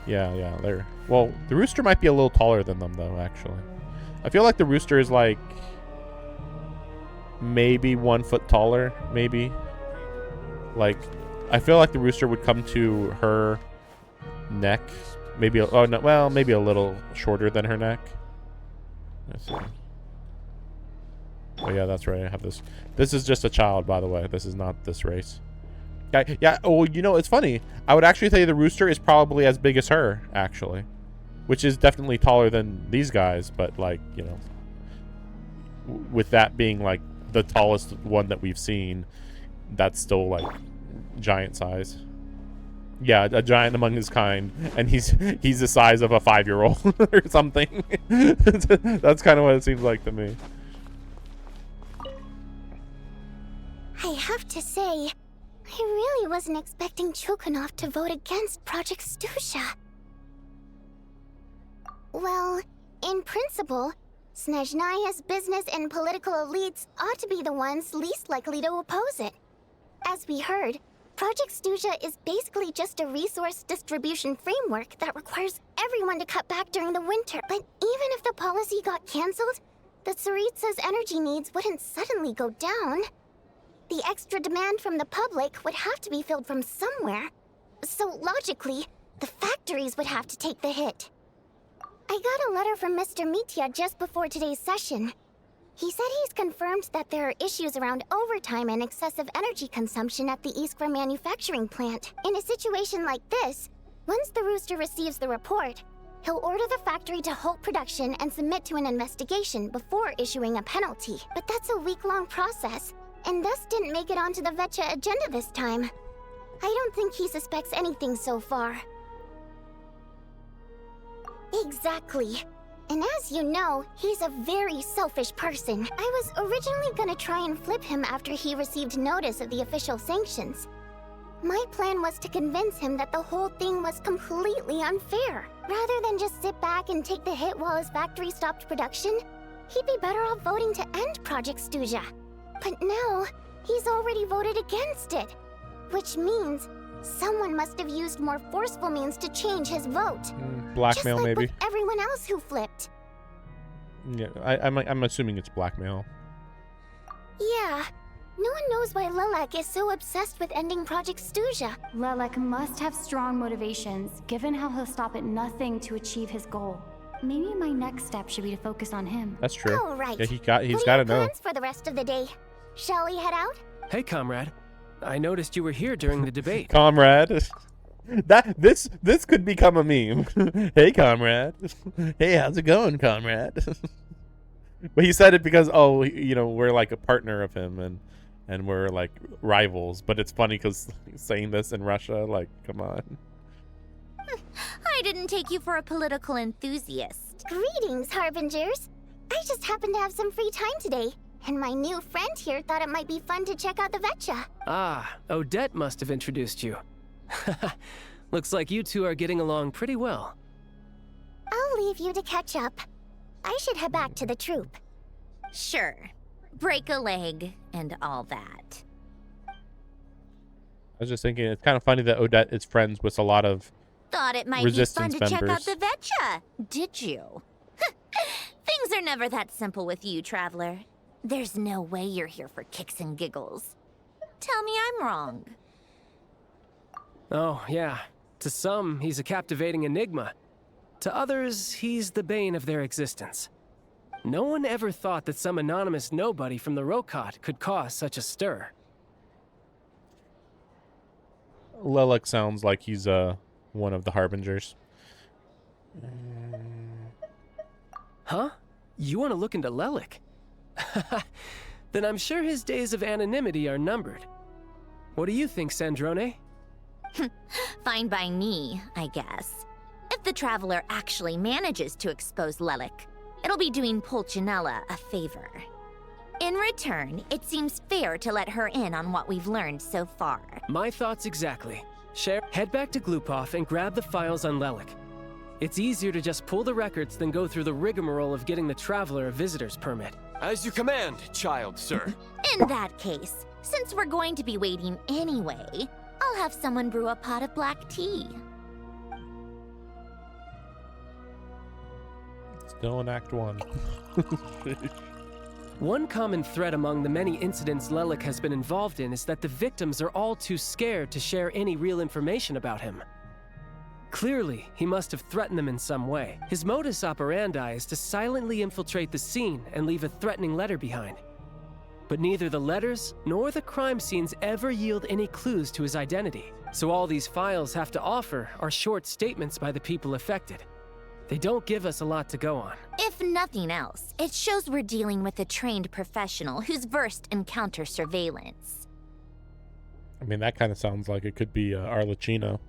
Speaker 1: Yeah, they're... Well, the rooster might be a little taller than them, though, actually. I feel like the rooster is, like... maybe 1 foot taller, maybe. Like, I feel like the rooster would come to her neck. Maybe, oh no, well, maybe a little shorter than her neck. Let's see. Oh yeah, that's right. I have this. This is just a child, by the way. This is not this race. Yeah. Oh, you know, it's funny. I would actually tell you the rooster is probably as big as her, actually, which is definitely taller than these guys. But like, you know, with that being like the tallest one that we've seen, that's still like giant size. Yeah, a giant among his kind, and he's the size of a 5-year-old or something. That's kind of what it seems like to me.
Speaker 7: I have to say, I really wasn't expecting Chuganov to vote against Project Stuja. Well, in principle, Snezhnaya's business and political elites ought to be the ones least likely to oppose it. As we heard, Project Stuja is basically just a resource distribution framework that requires everyone to cut back during the winter. But even if the policy got cancelled, the Tsaritsa's energy needs wouldn't suddenly go down. The extra demand from the public would have to be filled from somewhere. So logically, the factories would have to take the hit. I got a letter from Mr. Mitya just before today's session. He said he's confirmed that there are issues around overtime and excessive energy consumption at the Iskra manufacturing plant. In a situation like this, once the rooster receives the report, He'll order the factory to halt production and submit to an investigation before issuing a penalty. But that's a week-long process, and thus didn't make it onto the Vetcha agenda this time. I don't think he suspects anything so far. Exactly. And as you know, he's a very selfish person. I was originally gonna try and flip him after he received notice of the official sanctions. My plan was to convince him that the whole thing was completely unfair. Rather than just sit back and take the hit while his factory stopped production, he'd be better off voting to end Project Stuja. But now, he's already voted against it. Which means someone must have used more forceful means to change his vote.
Speaker 1: Blackmail,
Speaker 7: just like
Speaker 1: maybe.
Speaker 7: with everyone else who flipped.
Speaker 1: Yeah, I'm assuming it's blackmail.
Speaker 7: Yeah. No one knows why Lilac is so obsessed with ending Project Stuja.
Speaker 6: Lilac must have strong motivations, given how he'll stop at nothing to achieve his goal. Maybe my next step should be to focus on him.
Speaker 1: That's true.
Speaker 7: All right.
Speaker 1: Yeah, he's
Speaker 7: What
Speaker 1: got
Speaker 7: are
Speaker 1: to
Speaker 7: your
Speaker 1: know.
Speaker 7: plans for the rest of the day? Shall we head out?
Speaker 13: Hey, comrade. I noticed you were here during the debate.
Speaker 1: Comrade. This could become a meme. Hey, comrade. Hey, how's it going, comrade? But he said it because we're like a partner of him and we're like rivals. But it's funny because saying this in Russia, like, come on.
Speaker 2: I didn't take you for a political enthusiast.
Speaker 7: Greetings, Harbingers. I just happened to have some free time today, and my new friend here thought it might be fun to check out the Vetcha.
Speaker 13: Ah, Odette must have introduced you. Looks like you two are getting along pretty well.
Speaker 7: I'll leave you to catch up. I should head back to the troop.
Speaker 2: Sure. Break a leg and all that.
Speaker 1: I was just thinking, it's kind of funny that Odette is friends with a lot of
Speaker 2: Thought it might
Speaker 1: Resistance
Speaker 2: be fun to check out
Speaker 1: members.
Speaker 2: the Vetcha, did you? Things are never that simple with you, Traveler. There's no way you're here for kicks and giggles. Tell me I'm wrong.
Speaker 13: Oh, yeah. To some, he's a captivating enigma. To others, he's the bane of their existence. No one ever thought that some anonymous nobody from the Rokot could cause such a stir.
Speaker 1: Lilac sounds like he's one of the Harbingers.
Speaker 13: Huh? You want to look into Lelik? Then I'm sure his days of anonymity are numbered. What do you think, Sandrone?
Speaker 2: Fine by me, I guess. If the Traveler actually manages to expose Lelik, it'll be doing Pulcinella a favor. In return, it seems fair to let her in on what we've learned so far.
Speaker 13: My thoughts exactly. Head back to Glupov and grab the files on Lelik. It's easier to just pull the records than go through the rigmarole of getting the Traveler a visitor's permit.
Speaker 17: As you command, child, sir.
Speaker 2: In that case, since we're going to be waiting anyway, I'll have someone brew a pot of black tea.
Speaker 1: Still in Act 1.
Speaker 13: One common thread among the many incidents Lelik has been involved in is that the victims are all too scared to share any real information about him. Clearly, he must have threatened them in some way. His modus operandi is to silently infiltrate the scene and leave a threatening letter behind. But neither the letters nor the crime scenes ever yield any clues to his identity. So all these files have to offer are short statements by the people affected. They don't give us a lot to go on.
Speaker 2: If nothing else, it shows we're dealing with a trained professional who's versed in counter surveillance.
Speaker 1: I mean, that kind of sounds like it could be Arlecchino.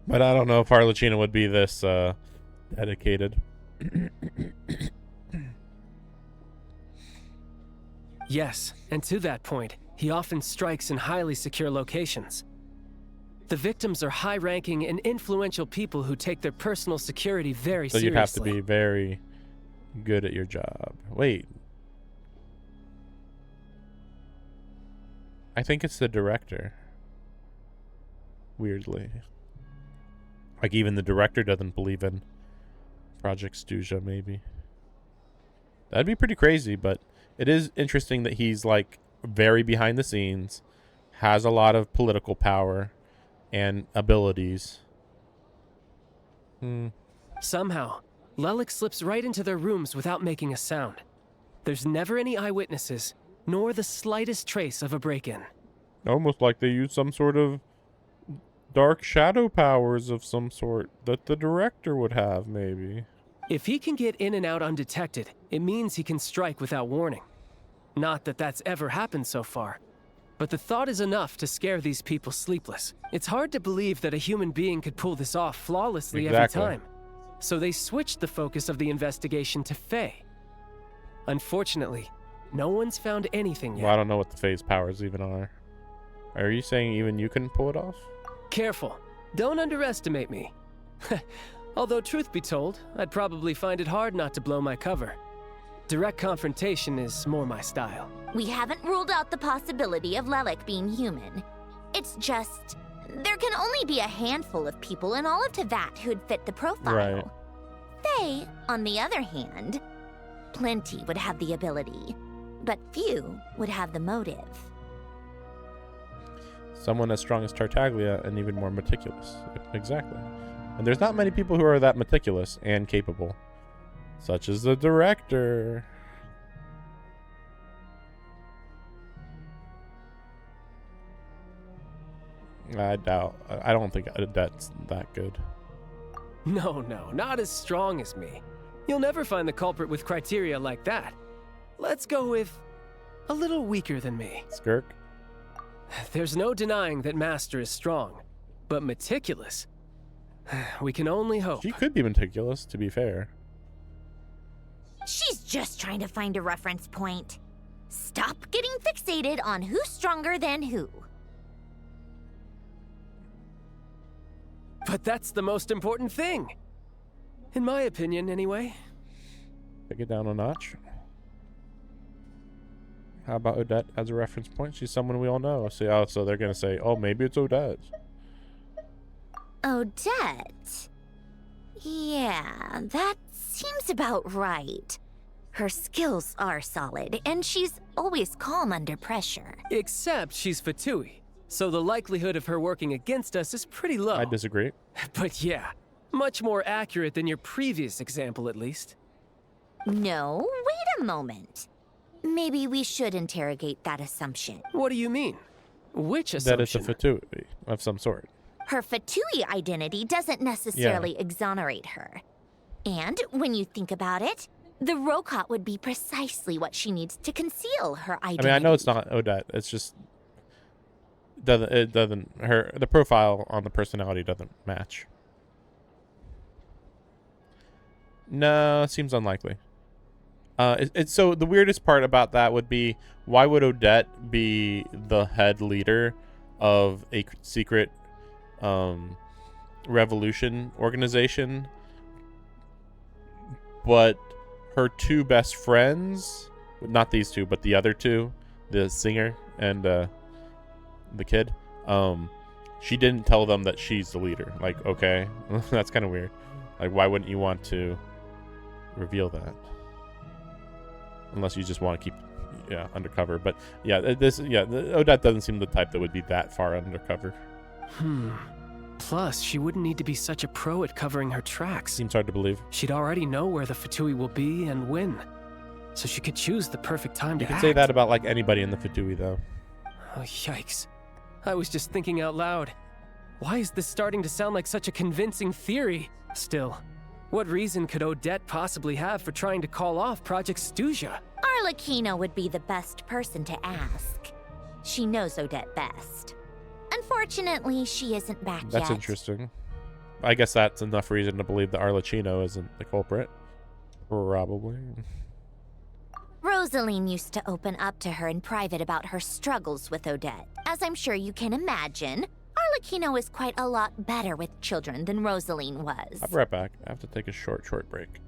Speaker 1: But I don't know if Arlecchino would be this dedicated.
Speaker 13: Yes, and to that point, he often strikes in highly secure locations. The victims are high-ranking and influential people who take their personal security very
Speaker 1: So
Speaker 13: seriously.
Speaker 1: you'd have to be very good at your job. Wait. I think it's the director. Weirdly. Like, even the director doesn't believe in Project Stuja, maybe. That'd be pretty crazy, but it is interesting that he's, like, very behind the scenes, has a lot of political power and abilities.
Speaker 13: Somehow, Lelik slips right into their rooms without making a sound. There's never any eyewitnesses, nor the slightest trace of a break-in.
Speaker 1: Almost like they use some sort of dark shadow powers of some sort that the director would have, maybe.
Speaker 13: If he can get in and out undetected, it means he can strike without warning. Not that that's ever happened so far, but the thought is enough to scare these people sleepless. It's hard to believe that a human being could pull this off flawlessly every time. So they switched the focus of the investigation to Faye. Unfortunately, no one's found anything yet.
Speaker 1: Well, I don't know what the Faye's powers even are. Are you saying even you couldn't pull it off?
Speaker 13: Careful. Don't underestimate me. Although, truth be told, I'd probably find it hard not to blow my cover. Direct confrontation is more my style.
Speaker 2: We haven't ruled out the possibility of Lelik being human. It's just, there can only be a handful of people in all of Teyvat who'd fit the profile.
Speaker 1: Right.
Speaker 2: Faye, on the other hand, plenty would have the ability, but few would have the motive.
Speaker 1: Someone as strong as Tartaglia and even more meticulous. Exactly. And there's not many people who are that meticulous and capable. Such as the director. I don't think that's that good.
Speaker 13: No, not as strong as me. You'll never find the culprit with criteria like that. Let's go with a little weaker than me.
Speaker 1: Skirk?
Speaker 13: There's no denying that Master is strong, but meticulous? We can only hope.
Speaker 1: She could be meticulous, to be fair.
Speaker 2: She's just trying to find a reference point. Stop getting fixated on who's stronger than who.
Speaker 13: But that's the most important thing. In my opinion, anyway.
Speaker 1: Take it down a notch. How about Odette as a reference point? She's someone we all know. So they're going to say, oh, maybe it's Odette.
Speaker 2: Odette? Yeah, that seems about right. Her skills are solid, and she's always calm under pressure.
Speaker 13: Except she's Fatui, so the likelihood of her working against us is pretty low.
Speaker 1: I disagree.
Speaker 13: But yeah, much more accurate than your previous example, at least.
Speaker 2: No, wait a moment. Maybe we should interrogate that assumption.
Speaker 13: What do you mean? Which assumption?
Speaker 1: That it's a Fatui of some sort.
Speaker 2: Her Fatui identity doesn't necessarily exonerate her. And when you think about it, the Rokot would be precisely what she needs to conceal her identity.
Speaker 1: I mean, I know it's not Odette. It's just the profile on the personality doesn't match. No, it seems unlikely. So the weirdest part about that would be, why would Odette be the head leader of a secret revolution organization, but her two best friends, not these two, but the other two, the singer and the kid, she didn't tell them that she's the leader. Like, okay, that's kind of weird. Like, why wouldn't you want to reveal that? Unless you just want to keep, undercover. But Odette doesn't seem the type that would be that far undercover.
Speaker 13: Plus, she wouldn't need to be such a pro at covering her tracks.
Speaker 1: Seems hard to believe.
Speaker 13: She'd already know where the Fatui will be and when, so she could choose the perfect time to act.
Speaker 1: You could say that about like anybody in the Fatui, though.
Speaker 13: Oh, yikes. I was just thinking out loud. Why is this starting to sound like such a convincing theory? Still, what reason could Odette possibly have for trying to call off Project Stuja?
Speaker 2: Arlecchino would be the best person to ask. She knows Odette best. Unfortunately, she isn't back yet.
Speaker 1: That's interesting. I guess that's enough reason to believe that Arlecchino isn't the culprit. Probably.
Speaker 2: Rosaline used to open up to her in private about her struggles with Odette. As I'm sure you can imagine, Arlecchino is quite a lot better with children than Rosaline was.
Speaker 1: I'll be right back. I have to take a short break.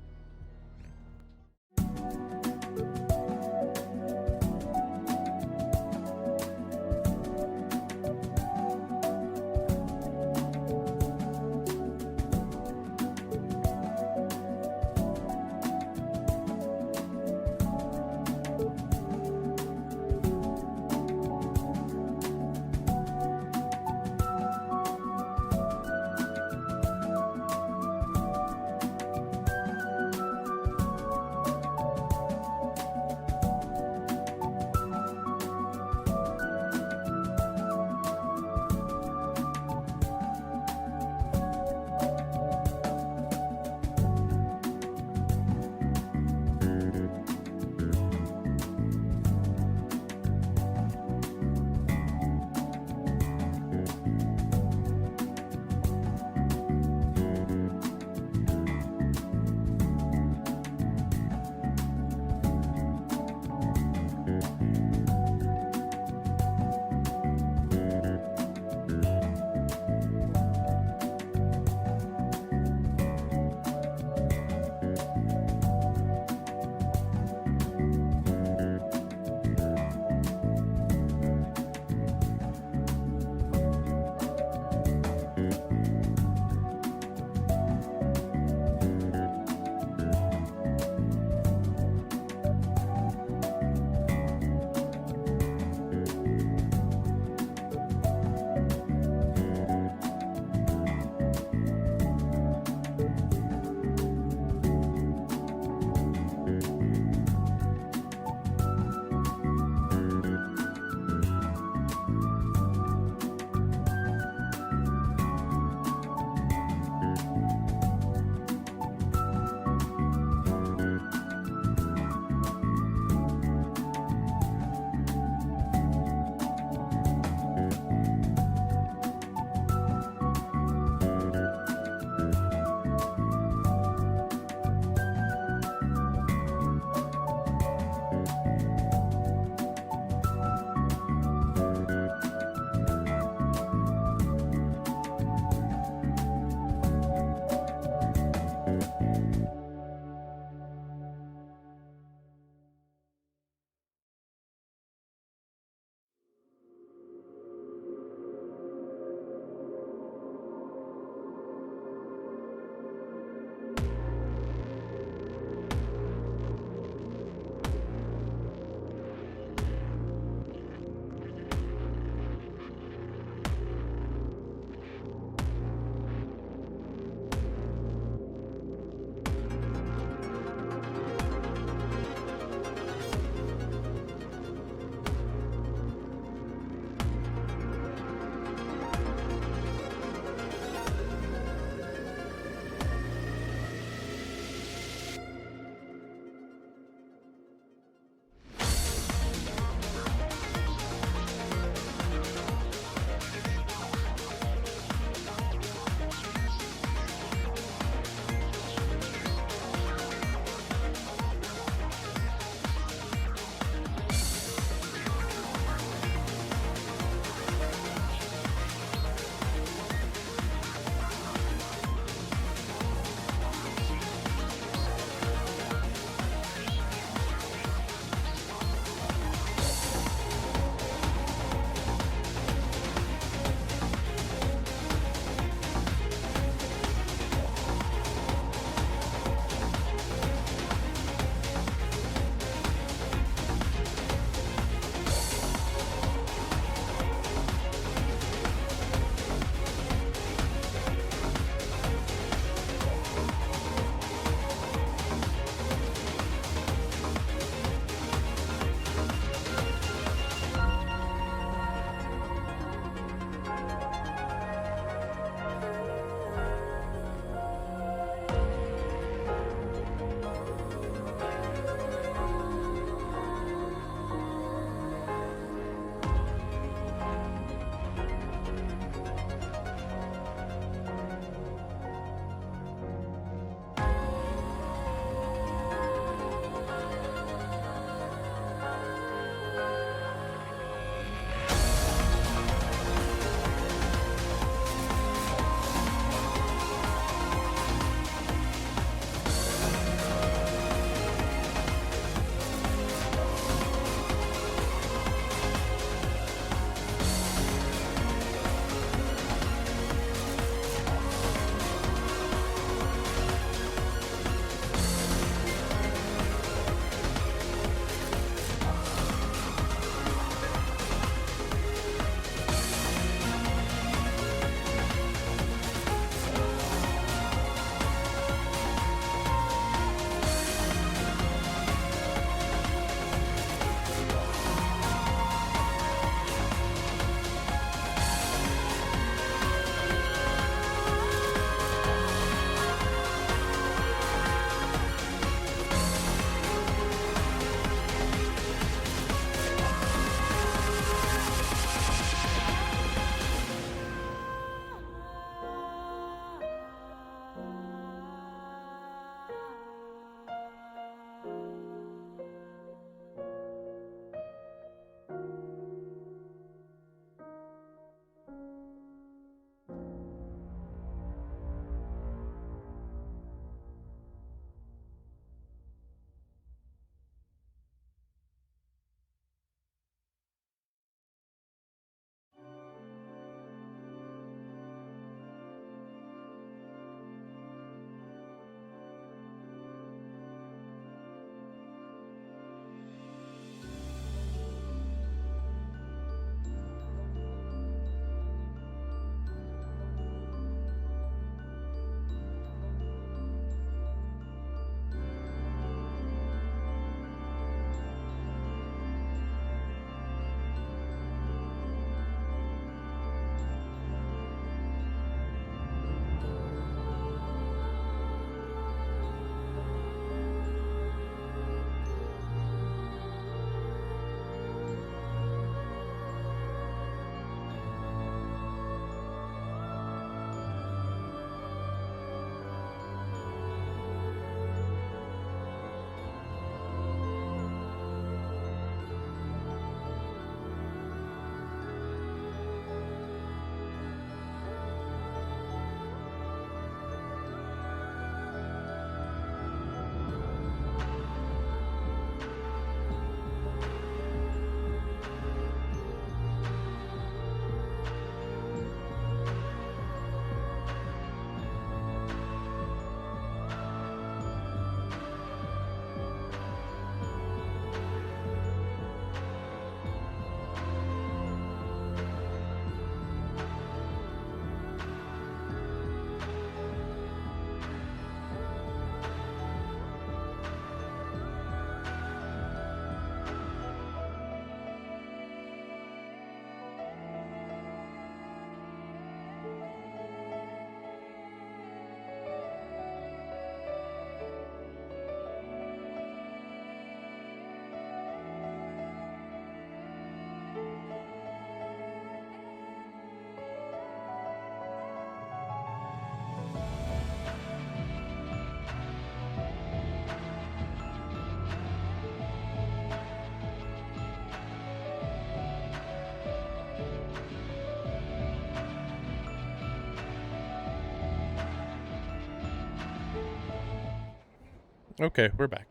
Speaker 1: Okay, we're back.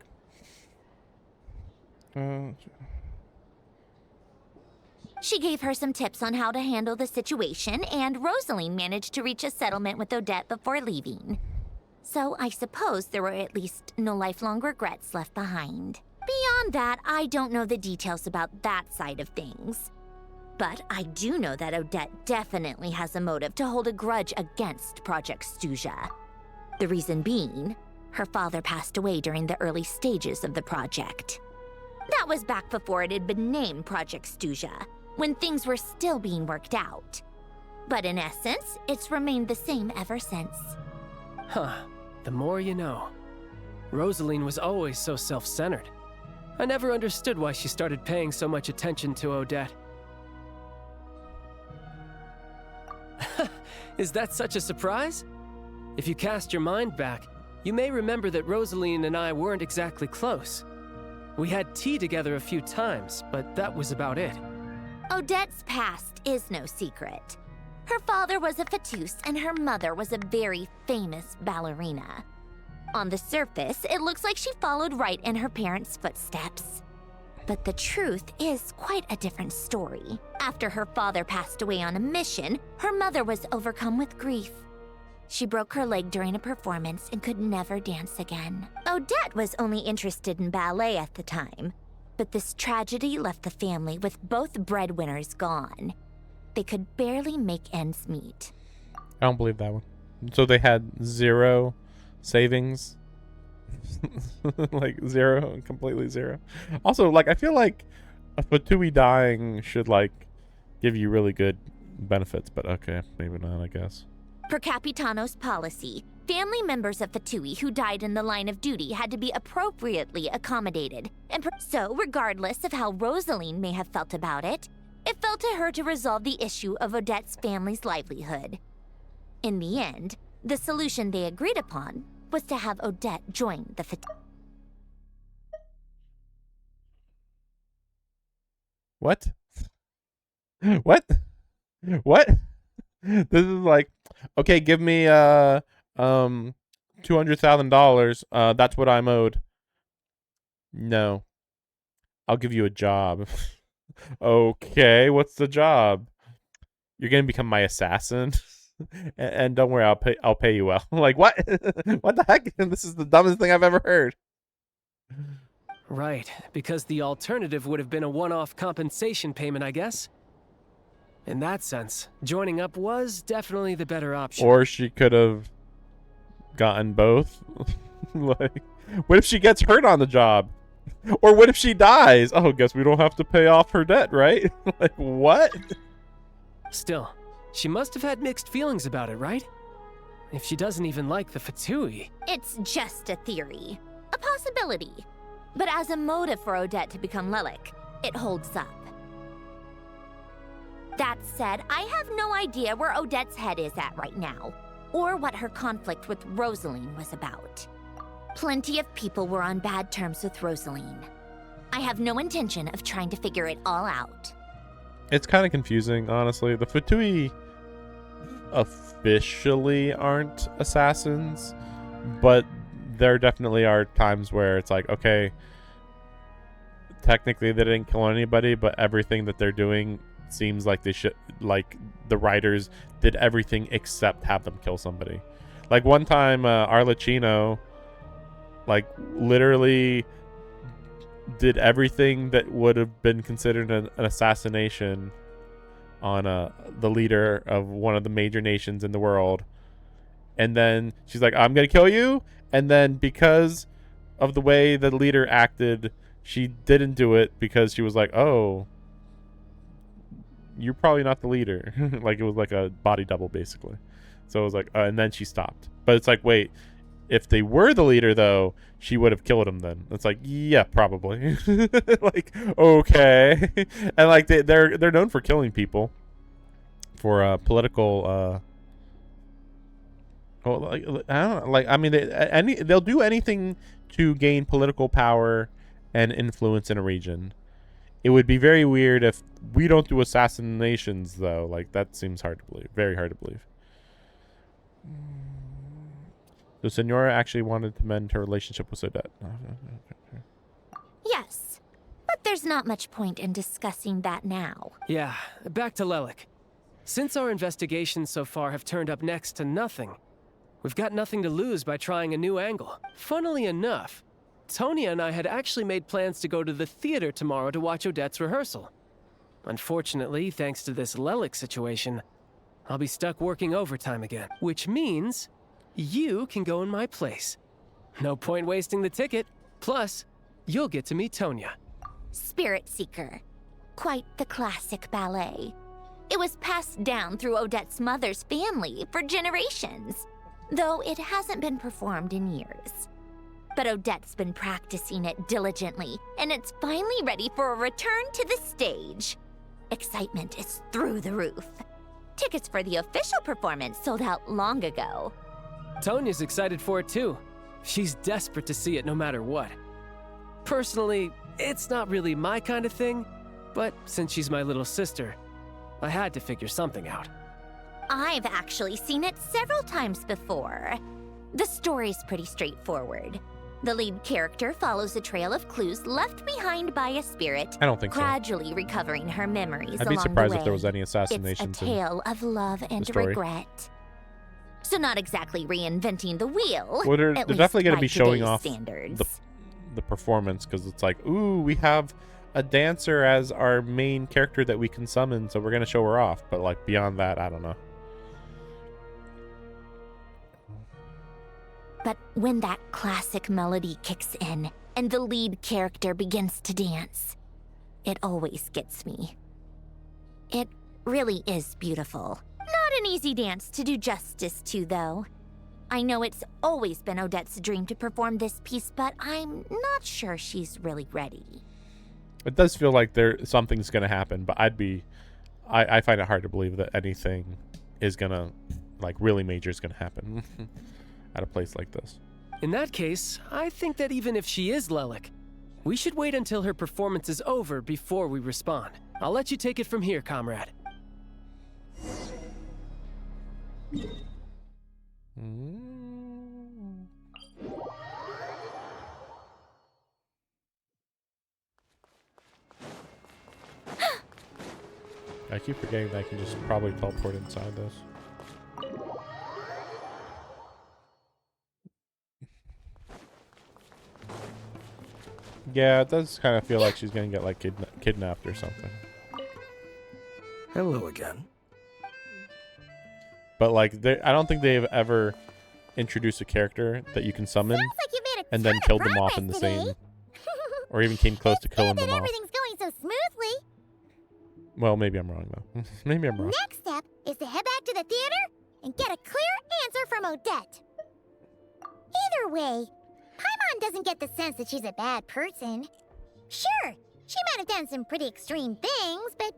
Speaker 2: She gave her some tips on how to handle the situation, and Rosaline managed to reach a settlement with Odette before leaving. So I suppose there were at least no lifelong regrets left behind. Beyond that, I don't know the details about that side of things. But I do know that Odette definitely has a motive to hold a grudge against Project Stuja. The reason being, her father passed away during the early stages of the project. That was back before it had been named Project Stuja, when things were still being worked out. But in essence, it's remained the same ever since.
Speaker 13: Huh. The more you know. Rosaline was always so self-centered. I never understood why she started paying so much attention to Odette. Is that such a surprise? If you cast your mind back, you may remember that Rosaline and I weren't exactly close. We had tea together a few times, but that was about it.
Speaker 2: Odette's past is no secret. Her father was a fatus and her mother was a very famous ballerina. On the surface, it looks like she followed right in her parents' footsteps. But the truth is quite a different story. After her father passed away on a mission, her mother was overcome with grief. She broke her leg during a performance and could never dance again. Odette was only interested in ballet at the time, but this tragedy left the family with both breadwinners gone. They could barely make ends meet.
Speaker 1: I don't believe that one. So they had zero savings? Like zero, completely zero. Also, like, I feel like a Fatui dying should, like, give you really good benefits, but okay, maybe not, I guess.
Speaker 2: Per Capitano's policy, family members of Fatui who died in the line of duty had to be appropriately accommodated. And so, regardless of how Rosaline may have felt about it, it fell to her to resolve the issue of Odette's family's livelihood. In the end, the solution they agreed upon was to have Odette join the Fatui.
Speaker 1: What? What? What? This is like, okay, give me $200,000. That's what I'm owed. No. I'll give you a job. Okay, what's the job? You're gonna become my assassin. And don't worry, I'll pay you well. Like, what? What the heck? This is the dumbest thing I've ever heard.
Speaker 13: Right, because the alternative would have been a one-off compensation payment, I guess. In that sense, joining up was definitely the better option.
Speaker 1: Or she could have gotten both. Like, what if she gets hurt on the job? Or what if she dies? Oh, guess we don't have to pay off her debt, right? Like, what?
Speaker 13: Still, she must have had mixed feelings about it, right? If she doesn't even like the Fatui.
Speaker 2: It's just a theory, a possibility. But as a motive for Odette to become Lelik, it holds up. That said, I have no idea where Odette's head is at right now, or what her conflict with Rosaline was about. Plenty of people were on bad terms with Rosaline. I have no intention of trying to figure it all out.
Speaker 1: It's kind of confusing, honestly. The Fatui officially aren't assassins, but there definitely are times where it's like, okay, technically they didn't kill anybody, but everything that they're doing seems like they should, like the writers did everything except have them kill somebody. Like one time, Arlecchino, like literally did everything that would have been considered an assassination on the leader of one of the major nations in the world. And then she's like, I'm gonna kill you. And then because of the way the leader acted, she didn't do it because she was like, oh, you're probably not the leader. Like it was like a body double basically. So it was like, and then she stopped. But it's like, wait, if they were the leader though, she would have killed him then. It's like, yeah, probably. Like, okay. And like they're known for killing people for political well, like, I don't know, like, I mean, they'll do anything to gain political power and influence in a region. It would be very weird if we don't do assassinations, though. Like, that seems hard to believe. Very hard to believe. So Senora actually wanted to mend her relationship with Odette.
Speaker 2: Yes, but there's not much point in discussing that now.
Speaker 13: Yeah, back to Lelik. Since our investigations so far have turned up next to nothing, we've got nothing to lose by trying a new angle. Funnily enough, Tonya and I had actually made plans to go to the theater tomorrow to watch Odette's rehearsal. Unfortunately, thanks to this Lelik situation, I'll be stuck working overtime again, which means you can go in my place. No point wasting the ticket. Plus, you'll get to meet Tonya.
Speaker 2: Spirit Seeker. Quite the classic ballet. It was passed down through Odette's mother's family for generations, though it hasn't been performed in years. But Odette's been practicing it diligently, and it's finally ready for a return to the stage. Excitement is through the roof. Tickets for the official performance sold out long ago.
Speaker 13: Tonya's excited for it too. She's desperate to see it no matter what. Personally, it's not really my kind of thing, but since she's my little sister, I had to figure something out.
Speaker 2: I've actually seen it several times before. The story's pretty straightforward. The lead character follows a trail of clues left behind by a spirit,
Speaker 1: I don't think so.
Speaker 2: gradually recovering her memories
Speaker 1: I'd
Speaker 2: along
Speaker 1: be surprised
Speaker 2: the way.
Speaker 1: if there was any assassinations.
Speaker 2: It's a tale of love and
Speaker 1: story.
Speaker 2: regret. So not exactly reinventing the wheel.
Speaker 1: Well, they're
Speaker 2: at least
Speaker 1: definitely going to
Speaker 2: by
Speaker 1: be showing
Speaker 2: today's
Speaker 1: off
Speaker 2: standards.
Speaker 1: the performance, because it's like, ooh, we have a dancer as our main character that we can summon, so we're going to show her off. But like beyond that, I don't know.
Speaker 2: But when that classic melody kicks in and the lead character begins to dance, it always gets me. It really is beautiful. Not an easy dance to do justice to, though. I know it's always been Odette's dream to perform this piece, but I'm not sure she's really ready.
Speaker 1: It does feel like something's going to happen, but I find it hard to believe that anything is going to, like, really major is going to happen at a place like this.
Speaker 13: In that case, I think that even if she is Lelik, we should wait until her performance is over before we respond. I'll let you take it from here, comrade.
Speaker 1: I keep forgetting that I can just probably teleport inside this. Yeah, it does kind of feel like she's gonna get like kidnapped or something.
Speaker 10: Hello again.
Speaker 1: But like, I don't think they've ever introduced a character that you can summon and then killed them off in the same, or even came close to killing them off.
Speaker 7: Everything's going so smoothly.
Speaker 1: Well, maybe I'm wrong though. Maybe I'm wrong.
Speaker 7: Next step is to head back to the theater and get a clear answer from Odette. Either way, Paimon doesn't get the sense that she's a bad person. Sure, she might have done some pretty extreme things, but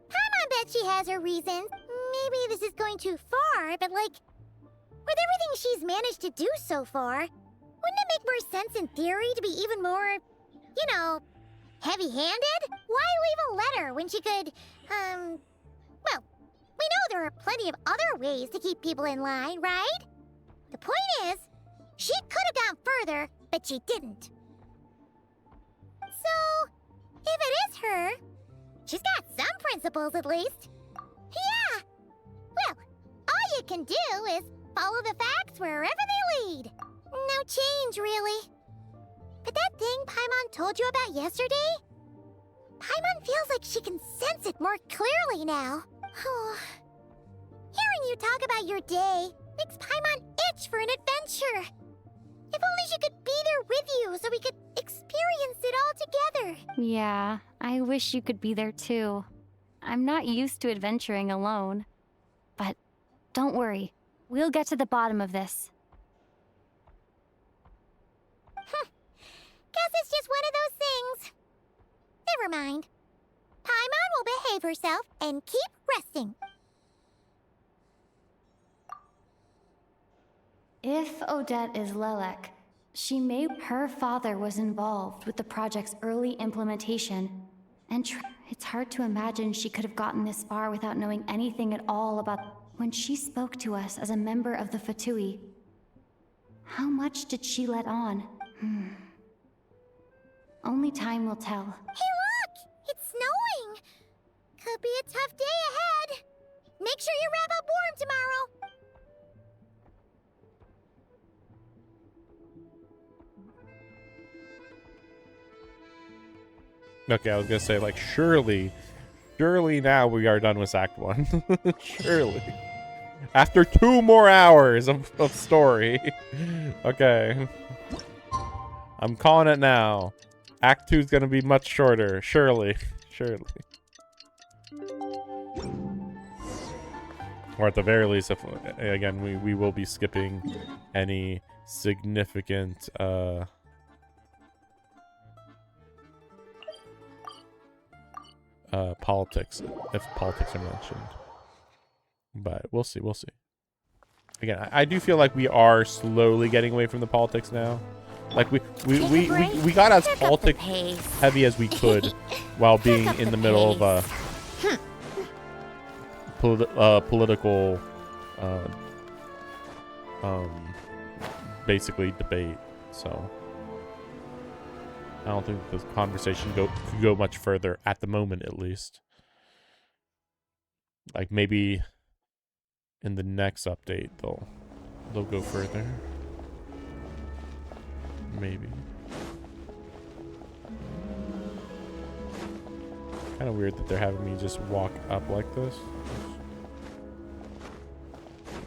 Speaker 7: Paimon bet she has her reasons. Maybe this is going too far, but like, with everything she's managed to do so far, wouldn't it make more sense in theory to be even more, you know, heavy-handed? Why leave a letter when she could, well, we know there are plenty of other ways to keep people in line, right? The point is, she could have gone further, but she didn't. So, if it is her, she's got some principles at least. Yeah! Well, all you can do is follow the facts wherever they lead. No change, really. But that thing Paimon told you about yesterday? Paimon feels like she can sense it more clearly now. Hearing you talk about your day makes Paimon itch for an adventure. If only she could be there with you so we could experience it all together.
Speaker 6: Yeah, I wish you could be there too. I'm not used to adventuring alone. But don't worry, we'll get to the bottom of this.
Speaker 7: Guess it's just one of those things. Never mind. Paimon will behave herself and keep resting.
Speaker 6: If Odette is Lelek, her father was involved with the project's early implementation, and it's hard to imagine she could have gotten this far without knowing anything at all about when she spoke to us as a member of the Fatui. How much did she let on? Only time will tell.
Speaker 2: Hey, look! It's snowing! Could be a tough day ahead. Make sure you wrap up warm tomorrow.
Speaker 1: Okay, I was gonna say, like, surely now we are done with Act 1. Surely. After 2 more hours of story. Okay. I'm calling it now. Act 2 is gonna be much shorter. Surely. Surely. Or at the very least, if again, we will be skipping any significant politics, if politics are mentioned. But we'll see. Again, I do feel like we are slowly getting away from the politics now. Like we got as politics heavy as we could while being in the middle of a political basically debate. So I don't think the conversation could go much further at the moment, at least. Like maybe in the next update they'll go further. Maybe. Kind of weird that they're having me just walk up like this.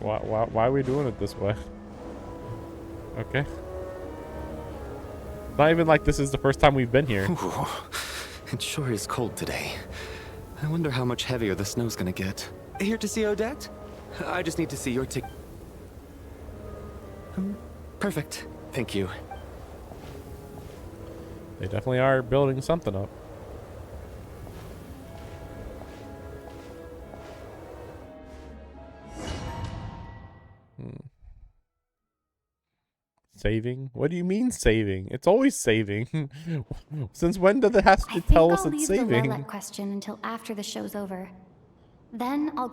Speaker 1: Why are we doing it this way? Okay. Not even like this is the first time we've been here.
Speaker 5: Ooh, it sure is cold today. I wonder how much heavier the snow's gonna get. Here to see Odette? I just need to see your ticket. Perfect. Thank you.
Speaker 1: They definitely are building something up. Saving? What do you mean saving? It's always saving. Since when does it have to tell us it's saving?
Speaker 6: I'll leave the Lilac question until after the show's over. Then I'll...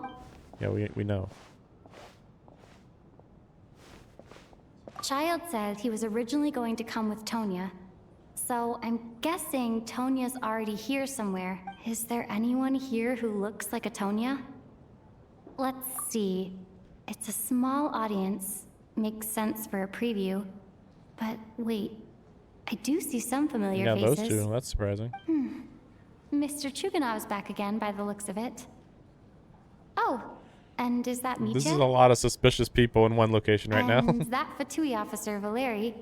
Speaker 1: Yeah, we know.
Speaker 6: Child said he was originally going to come with Tonya. So I'm guessing Tonya's already here somewhere. Is there anyone here who looks like a Tonya? Let's see. It's a small audience. Makes sense for a preview. But wait, I do see some familiar faces.
Speaker 1: Yeah, those two. That's surprising.
Speaker 6: Mr. Chuganov's back again by the looks of it. Oh, and is that Mitya?
Speaker 1: This is a lot of suspicious people in one location right now.
Speaker 6: And that Fatui officer, Valeri.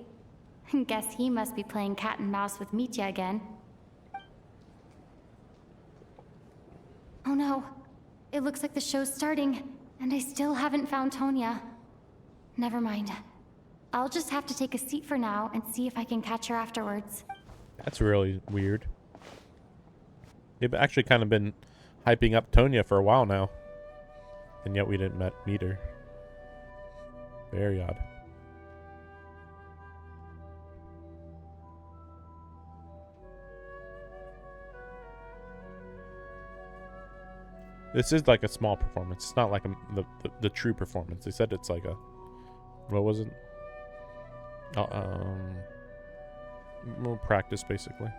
Speaker 6: Guess he must be playing cat and mouse with Mitya again. Oh no, it looks like the show's starting, and I still haven't found Tonya. Never mind. I'll just have to take a seat for now and see if I can catch her afterwards.
Speaker 1: That's really weird. They've actually kind of been hyping up Tonya for a while now. And yet we didn't meet her. Very odd. This is like a small performance. It's not like the true performance. They said it's like a... What was it? More practice, basically.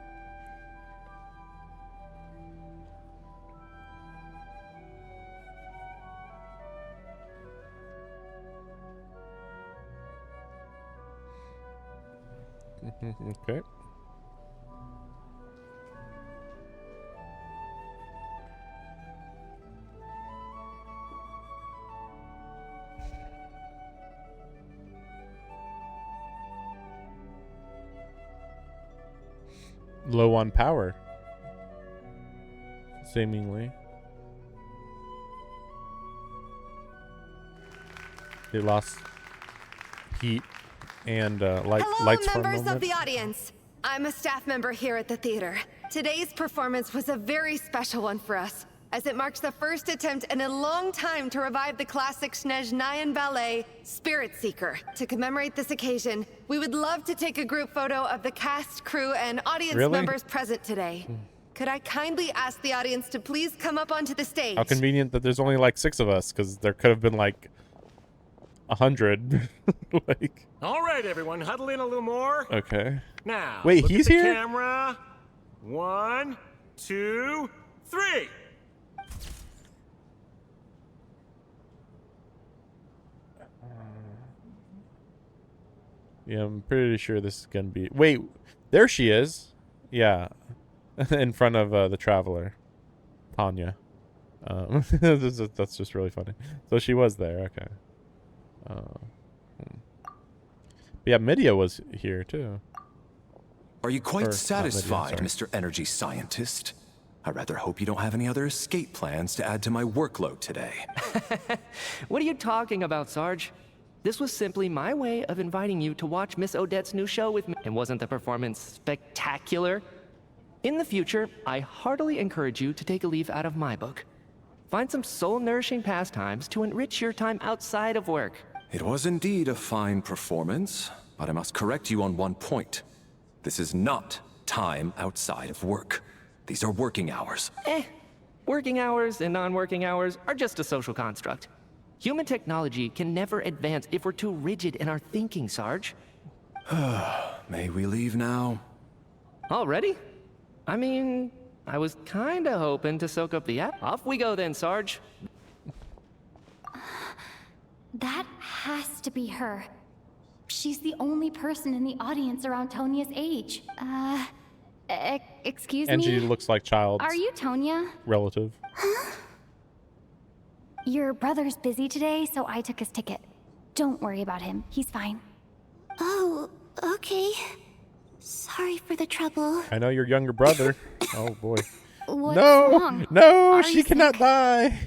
Speaker 1: Okay. Low on power. Seemingly. They lost heat and lights for a moment.
Speaker 18: Hello, members of the audience. I'm a staff member here at the theater. Today's performance was a very special one for us, as it marks the first attempt in a long time to revive the classic Snezhnayan ballet, Spirit Seeker. To commemorate this occasion, we would love to take a group photo of the cast, crew, and audience members present today. Could I kindly ask the audience to please come up onto the stage?
Speaker 1: How convenient that there's only like 6 of us, because there could have been like 100. Like,
Speaker 19: All right, everyone, huddle in a little more.
Speaker 1: okay.
Speaker 19: Now,
Speaker 1: wait,
Speaker 19: look
Speaker 1: he's
Speaker 19: at the
Speaker 1: here?
Speaker 19: Camera. 1, 2, 3.
Speaker 1: Yeah, I'm pretty sure this is gonna be. Wait, there she is. Yeah, in front of the traveler, Panya. That's just really funny. So she was there. Okay. But yeah, Midia was here too.
Speaker 9: Are you quite
Speaker 1: Or, not
Speaker 9: satisfied,
Speaker 1: Midia, sorry.
Speaker 9: Mr. Energy Scientist? I rather hope you don't have any other escape plans to add to my workload today.
Speaker 8: What are you talking about, Sarge? This was simply my way of inviting you to watch Miss Odette's new show with me. And wasn't the performance spectacular? In the future, I heartily encourage you to take a leaf out of my book. Find some soul-nourishing pastimes to enrich your time outside of work.
Speaker 9: It was indeed a fine performance, but I must correct you on one point. This is not time outside of work. These are working hours.
Speaker 8: Working hours and non-working hours are just a social construct. Human technology can never advance if we're too rigid in our thinking, Sarge.
Speaker 9: May we leave now?
Speaker 8: Already? I mean, I was kinda hoping to soak up the app. Off we go then, Sarge.
Speaker 6: That has to be her. She's the only person in the audience around Tonia's age. Excuse
Speaker 1: And
Speaker 6: me?
Speaker 1: she looks like Child's
Speaker 6: Are you Tonia?
Speaker 1: relative.
Speaker 6: Your brother's busy today, so I took his ticket. Don't worry about him. He's fine.
Speaker 7: Oh, okay. Sorry for the trouble.
Speaker 1: I know your younger brother. Oh boy.
Speaker 7: What's
Speaker 1: no,
Speaker 7: wrong?
Speaker 1: no,
Speaker 7: Are
Speaker 1: she
Speaker 7: you
Speaker 1: cannot die.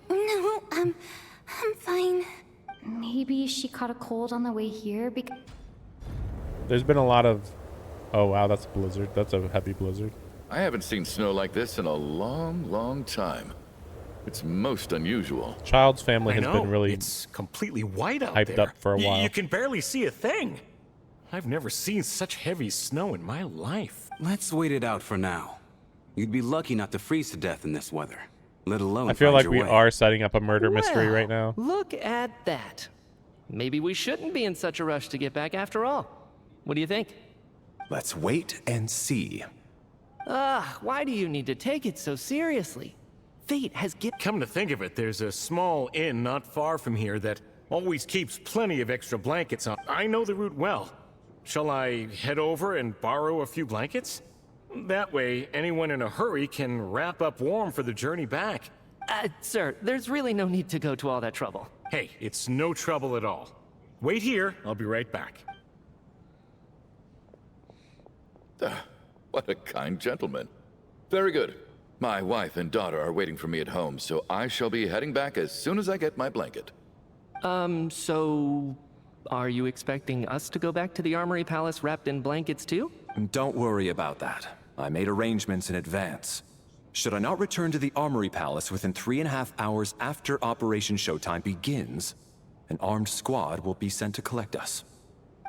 Speaker 7: No, I'm fine.
Speaker 6: Maybe she caught a cold on the way here because...
Speaker 1: There's been a lot of. Oh wow, that's a blizzard. That's a heavy blizzard.
Speaker 20: I haven't seen snow like this in a long, long time. It's most unusual.
Speaker 1: Child's family
Speaker 19: I
Speaker 1: has
Speaker 19: know.
Speaker 1: been really
Speaker 19: It's completely white out
Speaker 1: hyped
Speaker 19: there.
Speaker 1: up for a while.
Speaker 19: You can barely see a thing. I've never seen such heavy snow in my life.
Speaker 21: Let's wait it out for now. You'd be lucky not to freeze to death in this weather, let alone
Speaker 1: I feel
Speaker 21: find
Speaker 1: like
Speaker 21: your
Speaker 1: we
Speaker 21: way.
Speaker 1: are setting up a murder mystery
Speaker 8: Well,
Speaker 1: right now.
Speaker 8: Look at that. Maybe we shouldn't be in such a rush to get back after all. What do you think?
Speaker 9: Let's wait and see.
Speaker 8: Why do you need to take it so seriously? Fate has given...
Speaker 19: Come to think of it, there's a small inn not far from here that always keeps plenty of extra blankets on. I know the route well. Shall I head over and borrow a few blankets? That way, anyone in a hurry can wrap up warm for the journey back.
Speaker 8: Sir, there's really no need to go to all that trouble.
Speaker 19: Hey, it's no trouble at all. Wait here, I'll be right back.
Speaker 20: What a kind gentleman. Very good. My wife and daughter are waiting for me at home, so I shall be heading back as soon as I get my blanket.
Speaker 8: So... Are you expecting us to go back to the Armory Palace wrapped in blankets too?
Speaker 9: Don't worry about that. I made arrangements in advance. Should I not return to the Armory Palace within 3.5 hours after Operation Showtime begins, an armed squad will be sent to collect us.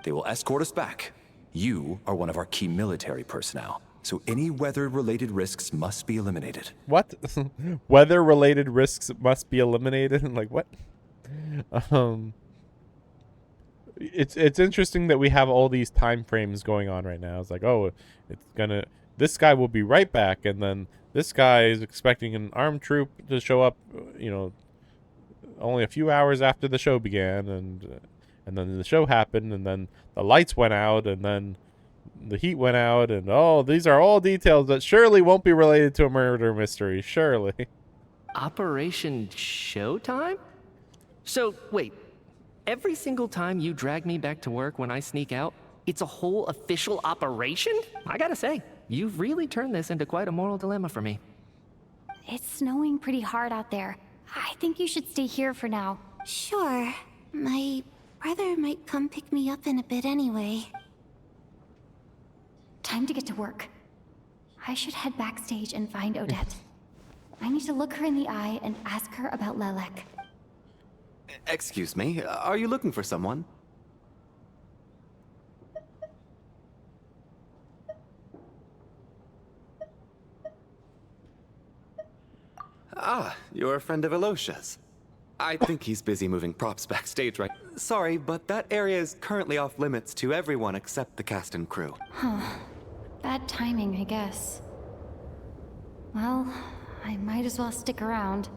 Speaker 9: They will escort us back. You are one of our key military personnel, so any weather-related risks must be eliminated.
Speaker 1: What? Weather-related risks must be eliminated? Like what? It's interesting that we have all these time frames going on right now. It's like, oh, this guy will be right back, and then this guy is expecting an armed troop to show up, only a few hours after the show began, and then the show happened, and then the lights went out, and then the heat went out, and these are all details that surely won't be related to a murder mystery, surely.
Speaker 8: Operation Showtime? So, wait. Every single time you drag me back to work when I sneak out, it's a whole official operation? I gotta say, you've really turned this into quite a moral dilemma for me.
Speaker 6: It's snowing pretty hard out there. I think you should stay here for now.
Speaker 7: Sure. My brother might come pick me up in a bit anyway.
Speaker 6: Time to get to work. I should head backstage and find Odette. I need to look her in the eye and ask her about Lelek.
Speaker 21: Excuse me, are you looking for someone? Ah, you're a friend of Alosha's.
Speaker 5: I think he's busy moving props backstage, right? Sorry, but that area is currently off limits to everyone except the cast and crew.
Speaker 6: Huh. Bad timing, I guess. Well, I might as well stick around.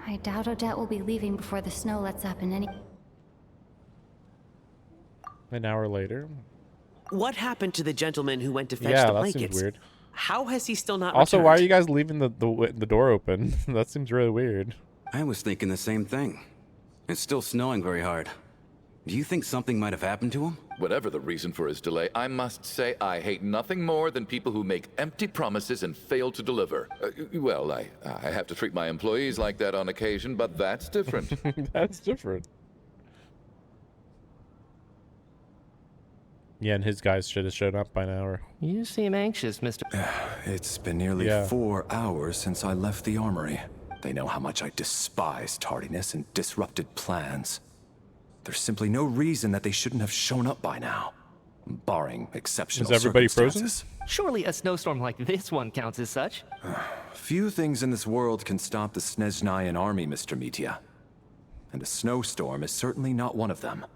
Speaker 6: I doubt Odette will be leaving before the snow lets up in any...
Speaker 1: An hour later.
Speaker 14: What happened to the gentleman who went to fetch
Speaker 1: Yeah,
Speaker 14: the
Speaker 1: that
Speaker 14: blankets?
Speaker 1: seems weird.
Speaker 14: How has he still not
Speaker 1: Also,
Speaker 14: returned?
Speaker 1: why are you guys leaving the door open? That seems really weird.
Speaker 21: I was thinking the same thing. It's still snowing very hard. Do you think something might have happened to him?
Speaker 20: Whatever the reason for his delay, I must say I hate nothing more than people who make empty promises and fail to deliver. Well, I have to treat my employees like that on occasion, but that's different.
Speaker 1: That's different. Yeah, and his guys should have shown up by now. Or...
Speaker 8: You seem anxious, Mr.
Speaker 9: It's been nearly 4 hours since I left the armory. They know how much I despise tardiness and disrupted plans. There's simply no reason that they shouldn't have shown up by now, barring exceptional
Speaker 1: everybody
Speaker 9: circumstances.
Speaker 8: Surely a snowstorm like this one counts as such.
Speaker 9: Few things in this world can stop the Snezhnayan army, Mr. Mitya. And a snowstorm is certainly not one of them.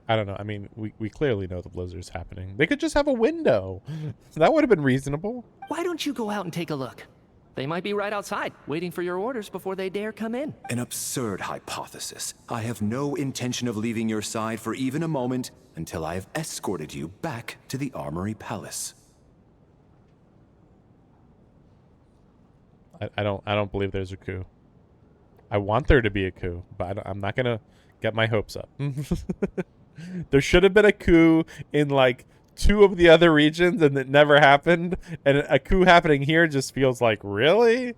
Speaker 1: I don't know. I mean, we clearly know the blizzard's happening. They could just have a window. That would have been reasonable.
Speaker 8: Why don't you go out and take a look? They might be right outside, waiting for your orders before they dare come in.
Speaker 9: An absurd hypothesis. I have no intention of leaving your side for even a moment until I have escorted you back to the Armory Palace.
Speaker 1: I don't believe there's a coup. I want there to be a coup, but I'm not gonna get my hopes up. There should have been a coup in like 2 of the other regions, and it never happened. And a coup happening here just feels like, really?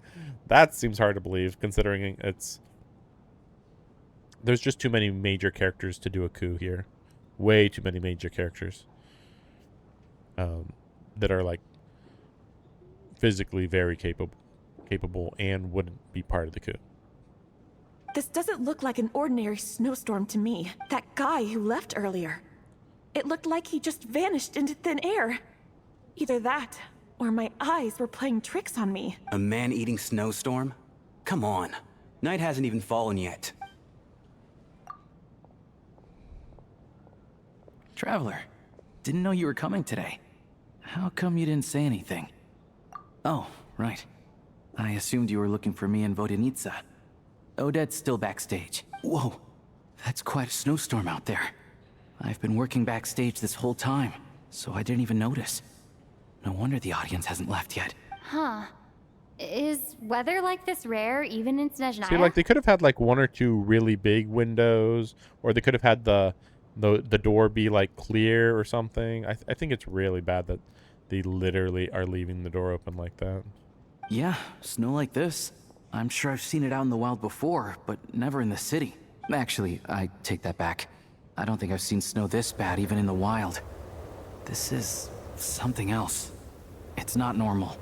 Speaker 1: That seems hard to believe, considering there's just too many major characters to do a coup here. Way too many major characters that are like physically very capable and wouldn't be part of the coup.
Speaker 11: This doesn't look like an ordinary snowstorm to me. That guy who left earlier. It looked like he just vanished into thin air. Either that, or my eyes were playing tricks on me.
Speaker 21: A man-eating snowstorm? Come on. Night hasn't even fallen yet.
Speaker 4: Traveler, didn't know you were coming today. How come you didn't say anything? Oh, right. I assumed you were looking for me and Vodyanitsa. Odette's still backstage. Whoa, that's quite a snowstorm out there. I've been working backstage this whole time, so I didn't even notice. No wonder the audience hasn't left yet.
Speaker 6: Huh. Is weather like this rare, even in Snezhnaya?
Speaker 1: See, like, they could have had like 1 or 2 really big windows, or they could have had the door be like clear or something. I think it's really bad that they literally are leaving the door open like that.
Speaker 4: Yeah, snow like this. I'm sure I've seen it out in the wild before, but never in the city. Actually, I take that back. I don't think I've seen snow this bad even in the wild. This is something else. It's not normal.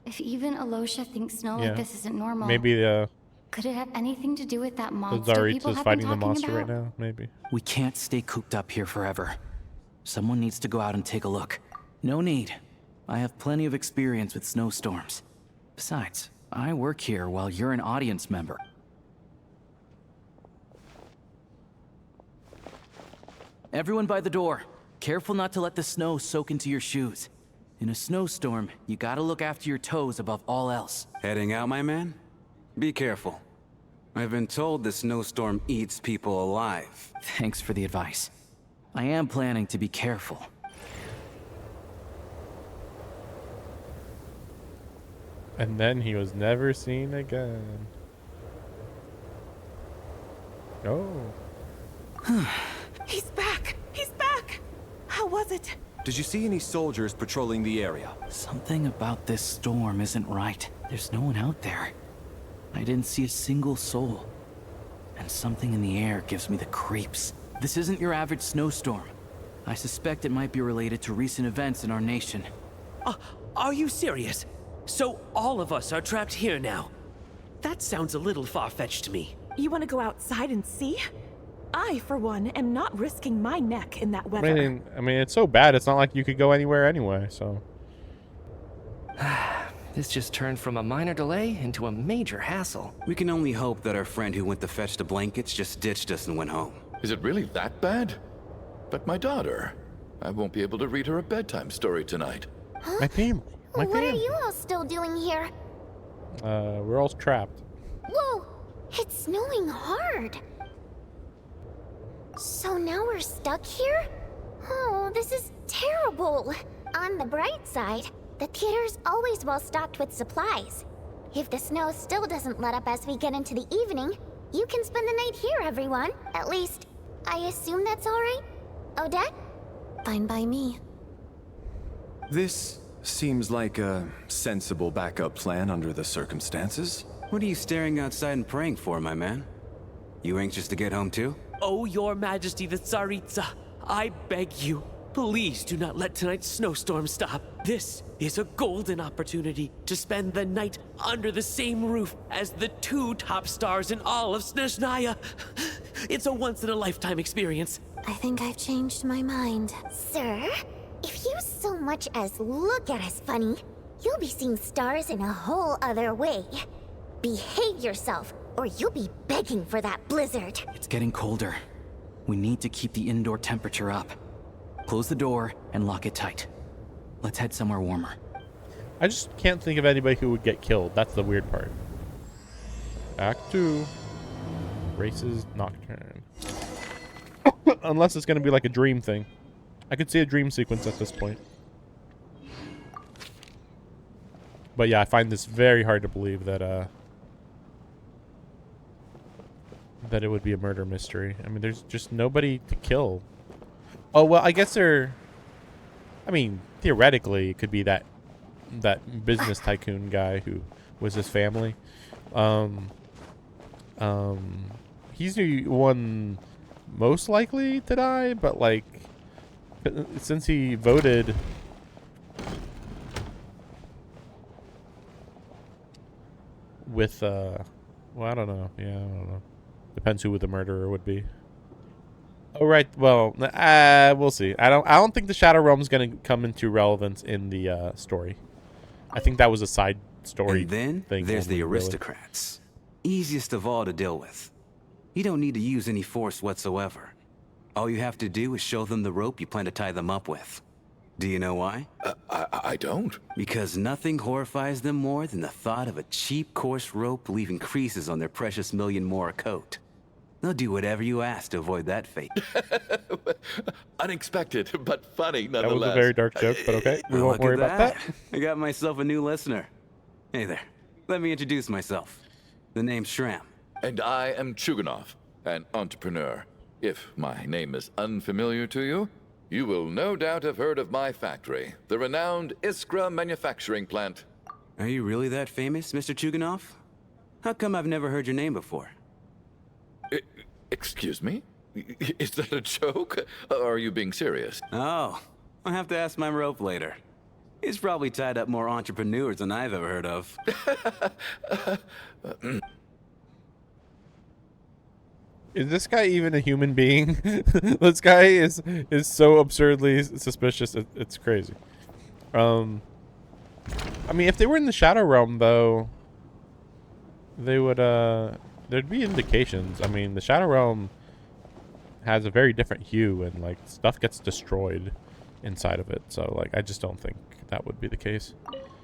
Speaker 6: If even Alosha thinks snow like this isn't normal,
Speaker 1: Maybe
Speaker 6: could it have anything to do with that monster people
Speaker 1: Zarita's
Speaker 6: have
Speaker 1: fighting
Speaker 6: been
Speaker 1: the
Speaker 6: talking
Speaker 1: monster
Speaker 6: about?
Speaker 1: right now. Maybe.
Speaker 4: We can't stay cooped up here forever. Someone needs to go out and take a look. No need. I have plenty of experience with snowstorms. Besides, I work here while you're an audience member. Everyone by the door. Careful not to let the snow soak into your shoes. In a snowstorm, you gotta look after your toes above all else.
Speaker 21: Heading out, my man? Be careful. I've been told the snowstorm eats people alive.
Speaker 4: Thanks for the advice. I am planning to be careful.
Speaker 1: And then he was never seen again. Oh.
Speaker 11: He's back! He's back! How was it?
Speaker 9: Did you see any soldiers patrolling the area?
Speaker 4: Something about this storm isn't right. There's no one out there. I didn't see a single soul. And something in the air gives me the creeps. This isn't your average snowstorm. I suspect it might be related to recent events in our nation.
Speaker 14: Are you serious? So all of us are trapped here now? That sounds a little far-fetched to me.
Speaker 11: You want to go outside and see? I, for one, am not risking my neck in that weather.
Speaker 1: I mean, it's so bad. It's not like you could go anywhere anyway. So.
Speaker 8: This just turned from a minor delay into a major hassle.
Speaker 21: We can only hope that our friend who went to fetch the blankets just ditched us and went home.
Speaker 20: Is it really that bad? But my daughter, I won't be able to read her a bedtime story tonight.
Speaker 1: My team.
Speaker 7: What are you all still doing here?
Speaker 1: We're all trapped.
Speaker 7: Whoa! It's snowing hard. So now we're stuck here? Oh, this is terrible. On the bright side, the theater's always well stocked with supplies. If the snow still doesn't let up as we get into the evening, you can spend the night here, everyone. At least, I assume that's all right? Odette?
Speaker 11: Fine by me.
Speaker 9: This seems like a sensible backup plan under the circumstances.
Speaker 21: What are you staring outside and praying for, my man? You anxious to get home too?
Speaker 15: Oh, Your Majesty the Tsaritsa, I beg you, please do not let tonight's snowstorm stop. This is a golden opportunity to spend the night under the same roof as the 2 top stars in all of Snezhnaya. It's a once-in-a-lifetime experience.
Speaker 11: I think I've changed my mind.
Speaker 7: Sir, if you so much as look at us funny, you'll be seeing stars in a whole other way. Behave yourself, or you'll be begging for that blizzard.
Speaker 4: It's getting colder. We need to keep the indoor temperature up. Close the door and lock it tight. Let's head somewhere warmer.
Speaker 1: I just can't think of anybody who would get killed. That's the weird part. Act 2. Races Nocturne. Unless it's going to be like a dream thing. I could see a dream sequence at this point. But yeah, I find this very hard to believe that that it would be a murder mystery. I mean, there's just nobody to kill. Oh, well, I guess I mean, theoretically, it could be that business tycoon guy who was his family. He's the one most likely to die, but like, since he voted with well, I don't know. Yeah, I don't know. Depends who the murderer would be. Oh right. Well, we'll see. I don't think the Shadow Realm's gonna come into relevance in the story. I think that was a side story.
Speaker 21: And then
Speaker 1: thing
Speaker 21: there's the
Speaker 1: really.
Speaker 21: aristocrats. Easiest of all to deal with. You don't need to use any force whatsoever. All you have to do is show them the rope you plan to tie them up with. Do you know why?
Speaker 20: I don't.
Speaker 21: Because nothing horrifies them more than the thought of a cheap, coarse rope leaving creases on their precious million more coat. They'll do whatever you ask to avoid that fate.
Speaker 20: Unexpected, but funny nonetheless.
Speaker 1: That was a very dark joke, but okay. We won't worry about that.
Speaker 21: I got myself a new listener. Hey there. Let me introduce myself. The name's Shram.
Speaker 20: And I am Chuganov, an entrepreneur. If my name is unfamiliar to you, you will no doubt have heard of my factory, the renowned Iskra manufacturing plant.
Speaker 21: Are you really that famous, Mr. Chuganov? How come I've never heard your name before?
Speaker 20: Excuse me? Is that a joke? Or are you being serious?
Speaker 21: Oh, I'll have to ask my rope later. He's probably tied up more entrepreneurs than I've ever heard of.
Speaker 1: Is this guy even a human being? This guy is so absurdly suspicious. It's crazy. I mean, if they were in the Shadow Realm, though, they would, there'd be indications. I mean, the Shadow Realm has a very different hue, and, like, stuff gets destroyed inside of it. So, like, I just don't think that would be the case.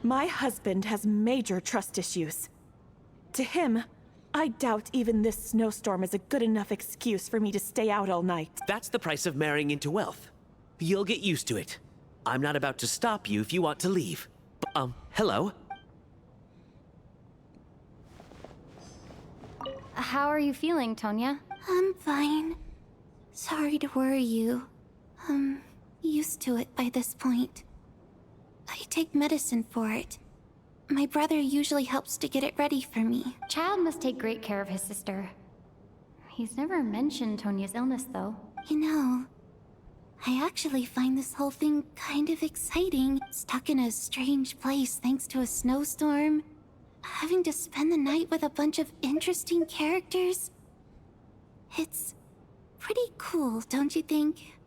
Speaker 22: My husband has major trust issues. To him, I doubt even this snowstorm is a good enough excuse for me to stay out all night.
Speaker 15: That's the price of marrying into wealth. You'll get used to it. I'm not about to stop you if you want to leave. Hello?
Speaker 6: How are you feeling, Tonya?
Speaker 11: I'm fine. Sorry to worry you. I'm used to it by this point. I take medicine for it. My brother usually helps to get it ready for me.
Speaker 6: Child must take great care of his sister. He's never mentioned Tonya's illness, though.
Speaker 11: You know, I actually find this whole thing kind of exciting. Stuck in a strange place thanks to a snowstorm. Having to spend the night with a bunch of interesting characters. It's pretty cool, don't you think?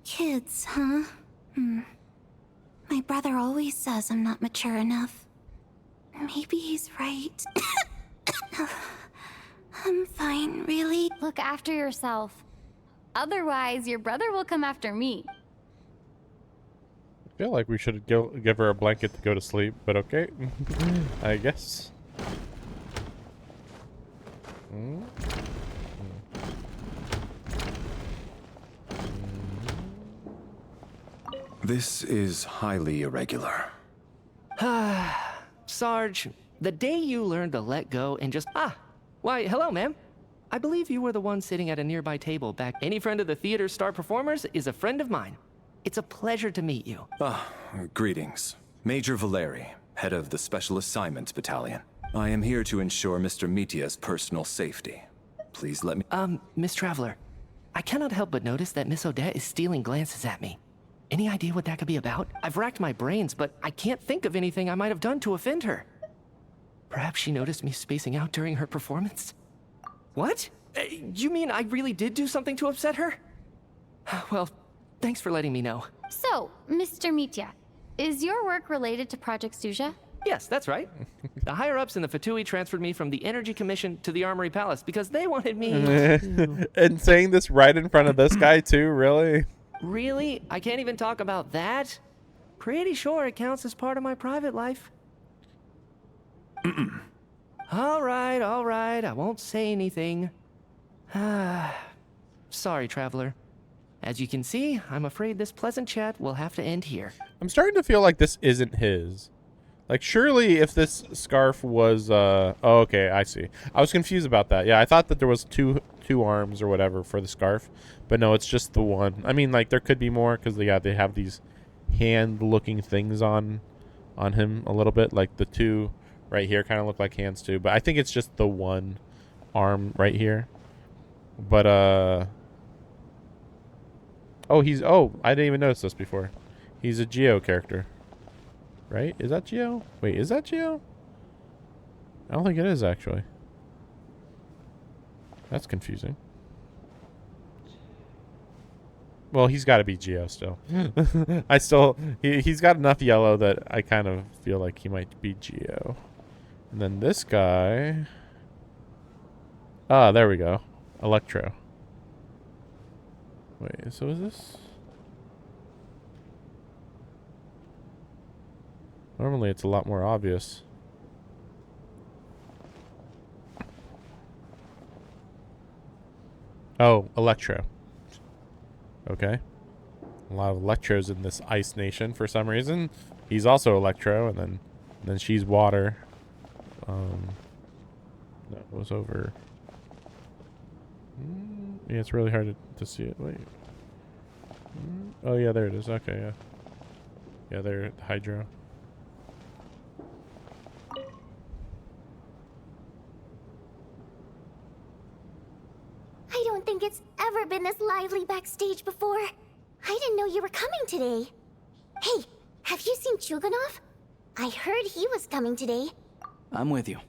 Speaker 11: Kids, huh? My brother always says I'm not mature enough. Maybe he's right. I'm fine, really.
Speaker 6: Look after yourself. Otherwise, your brother will come after me.
Speaker 1: I feel like we should give her a blanket to go to sleep, but okay. I guess.
Speaker 9: This is highly irregular.
Speaker 8: Sarge, the day you learned to let go and just, why, hello, ma'am. I believe you were the one sitting at a nearby table back. Any friend of the theater's star performers is a friend of mine. It's a pleasure to meet you.
Speaker 9: Greetings. Major Valeri, head of the Special Assignments Battalion. I am here to ensure Mr. Mitia's personal safety. Please let me—
Speaker 8: Miss Traveler, I cannot help but notice that Miss Odette is stealing glances at me. Any idea what that could be about? I've racked my brains, but I can't think of anything I might have done to offend her. Perhaps she noticed me spacing out during her performance? What? You mean I really did do something to upset her? Well, thanks for letting me know.
Speaker 6: So, Mr. Mitya, is your work related to Project Suja?
Speaker 8: Yes, that's right. The higher-ups in the Fatui transferred me from the Energy Commission to the Armory Palace because they wanted me to...
Speaker 1: And saying this right in front of this guy too, really?
Speaker 8: Really? I can't even talk about that? Pretty sure it counts as part of my private life. All right, I won't say anything. Sorry, Traveler. As you can see, I'm afraid this pleasant chat will have to end here.
Speaker 1: I'm starting to feel like this isn't his. Like, surely if this scarf was, oh, okay, I see. I was confused about that. Yeah, I thought that there was two arms or whatever for the scarf. But no, it's just the one. I mean, like, there could be more because, yeah, they have these hand-looking things on him a little bit. Like, the two right here kind of look like hands, too. But I think it's just the one arm right here. But, oh, I didn't even notice this before. He's a Geo character. Right? Is that Geo? Wait, is that Geo? I don't think it is, actually. That's confusing. Well, he's got to be Geo still. He's got enough yellow that I kind of feel like he might be Geo. And then this guy. Ah, there we go. Electro. Wait, so is this? Normally it's a lot more obvious. Oh, Electro. Okay. A lot of Electros in this ice nation for some reason. He's also Electro, and then she's water. That was over. Yeah, it's really hard to see it. Wait. Oh yeah, there it is. Okay, yeah. Yeah, there, Hydro.
Speaker 7: I don't think it's ever been this lively backstage before. I didn't know you were coming today. Hey, have you seen Chuganov? I heard he was coming today.
Speaker 4: I'm with you.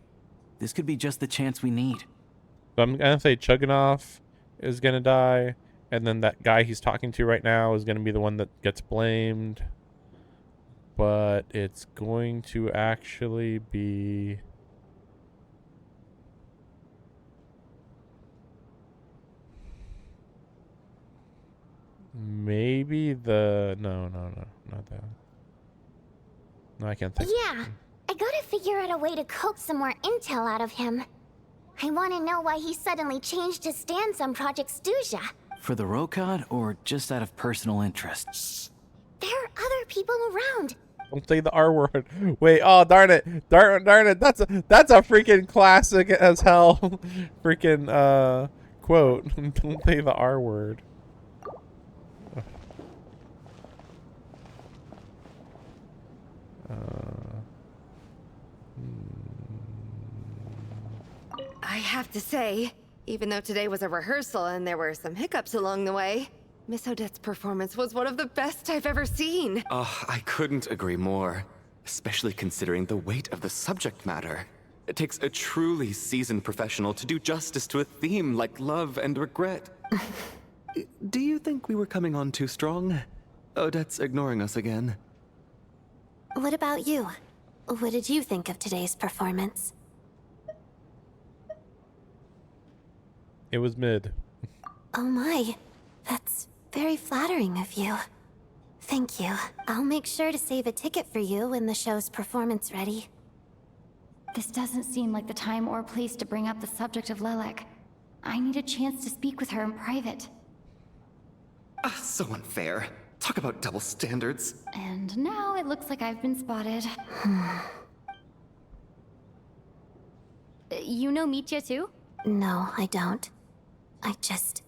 Speaker 4: This could be just the chance we need.
Speaker 1: So I'm gonna say Chuganov is gonna die, and then that guy he's talking to right now is gonna be the one that gets blamed. But it's going to actually be... Maybe the... No, not that. No, I can't think.
Speaker 7: Yeah, I gotta figure out a way to coax some more intel out of him. I want to know why he suddenly changed his stance on Project Stuja.
Speaker 4: For the Rokad, or just out of personal interest?
Speaker 7: Shh! There are other people around.
Speaker 1: Don't say the R word. Wait, oh darn it. Darn it. That's a freaking classic as hell freaking quote. Don't say the R word.
Speaker 18: I have to say, even though today was a rehearsal and there were some hiccups along the way, Miss Odette's performance was one of the best I've ever seen.
Speaker 5: Oh, I couldn't agree more. Especially considering the weight of the subject matter. It takes a truly seasoned professional to do justice to a theme like love and regret. Do you think we were coming on too strong? Odette's ignoring us again.
Speaker 7: What about you?
Speaker 6: What did you think of today's performance?
Speaker 1: It was mid.
Speaker 6: Oh my, that's very flattering of you. Thank you. I'll make sure to save a ticket for you when the show's performance ready. This doesn't seem like the time or place to bring up the subject of Lelek. I need a chance to speak with her in private.
Speaker 5: So unfair. Talk about double standards.
Speaker 6: And now it looks like I've been spotted. You know Mitya too? No, I don't. I just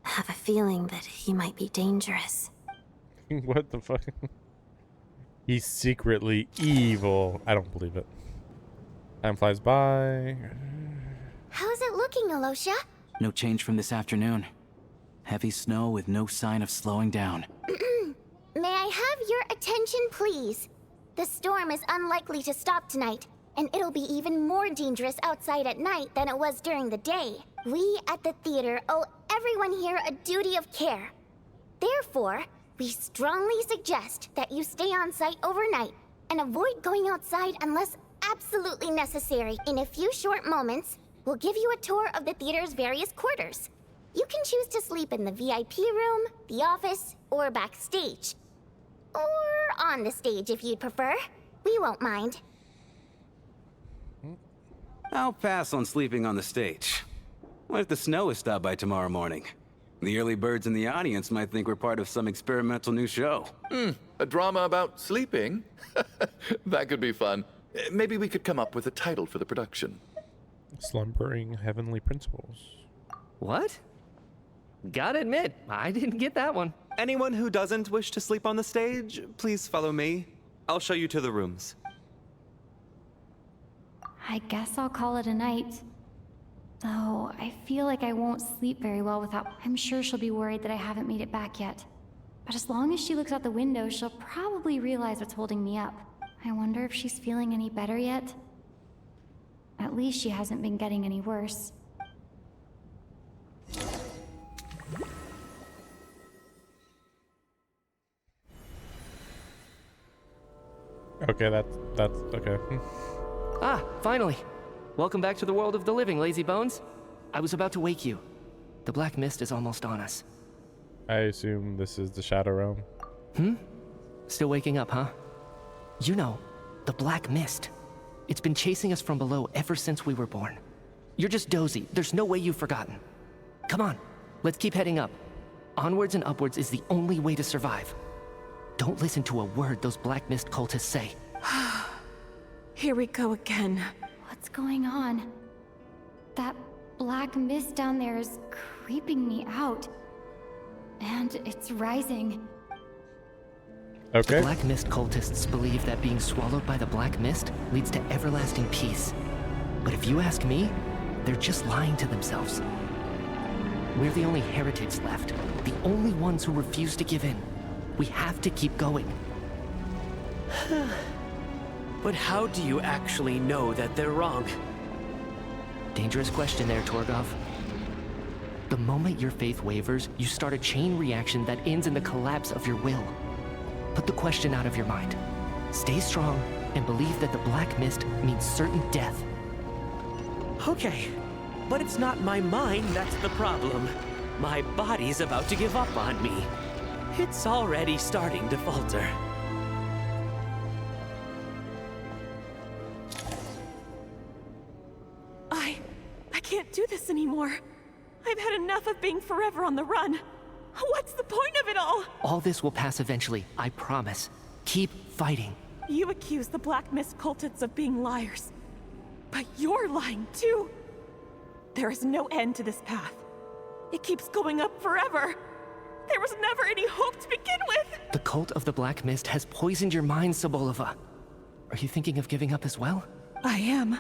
Speaker 6: have a feeling that he might be dangerous.
Speaker 1: What the fuck? He's secretly evil. I don't believe it. Time flies by.
Speaker 7: How's it looking, Alosha?
Speaker 4: No change from this afternoon. Heavy snow with no sign of slowing down.
Speaker 7: May I have your attention, please? The storm is unlikely to stop tonight, and it'll be even more dangerous outside at night than it was during the day. We at the theater owe everyone here a duty of care. Therefore, we strongly suggest that you stay on site overnight and avoid going outside unless absolutely necessary. In a few short moments, we'll give you a tour of the theater's various quarters. You can choose to sleep in the VIP room, the office, or backstage. Or on the stage if you'd prefer. We won't mind.
Speaker 21: I'll pass on sleeping on the stage. What if the snow is stopped by tomorrow morning? The early birds in the audience might think we're part of some experimental new show.
Speaker 20: A drama about sleeping? That could be fun. Maybe we could come up with a title for the production.
Speaker 1: Slumbering Heavenly Principles.
Speaker 8: What? Gotta admit, I didn't get that one.
Speaker 3: Anyone who doesn't wish to sleep on the stage, please follow me. I'll show you to the rooms.
Speaker 6: I guess I'll call it a night. Though, I feel like I won't sleep very well without... I'm sure she'll be worried that I haven't made it back yet. But as long as she looks out the window, she'll probably realize what's holding me up. I wonder if she's feeling any better yet? At least she hasn't been getting any worse.
Speaker 1: Okay, that's okay.
Speaker 8: Ah, finally. Welcome back to the world of the living, lazy bones. I was about to wake you. The black mist is almost on us.
Speaker 1: I assume this is the Shadow Realm.
Speaker 8: Still waking up, huh? You know, the black mist. It's been chasing us from below ever since we were born. You're just dozy. There's no way you've forgotten. Come on, let's keep heading up. Onwards and upwards is the only way to survive. Don't listen to a word those black mist cultists say.
Speaker 22: Here we go again.
Speaker 6: What's going on? That black mist down there is creeping me out. And it's rising.
Speaker 1: Okay.
Speaker 8: The black mist cultists believe that being swallowed by the black mist leads to everlasting peace. But if you ask me, they're just lying to themselves. We're the only heretics left, the only ones who refuse to give in. We have to keep going.
Speaker 15: But how do you actually know that they're wrong?
Speaker 8: Dangerous question there, Torgov. The moment your faith wavers, you start a chain reaction that ends in the collapse of your will. Put the question out of your mind. Stay strong and believe that the black mist means certain death.
Speaker 15: Okay, but it's not my mind that's the problem. My body's about to give up on me. It's already starting to falter.
Speaker 22: I can't do this anymore. I've had enough of being forever on the run. What's the point of it all?
Speaker 8: All this will pass eventually, I promise. Keep fighting.
Speaker 22: You accuse the Black Mist cultists of being liars. But you're lying too. There is no end to this path. It keeps going up forever. There was never any hope to begin with!
Speaker 8: The cult of the Black Mist has poisoned your mind, Sobolova. Are you thinking of giving up as well?
Speaker 22: I am.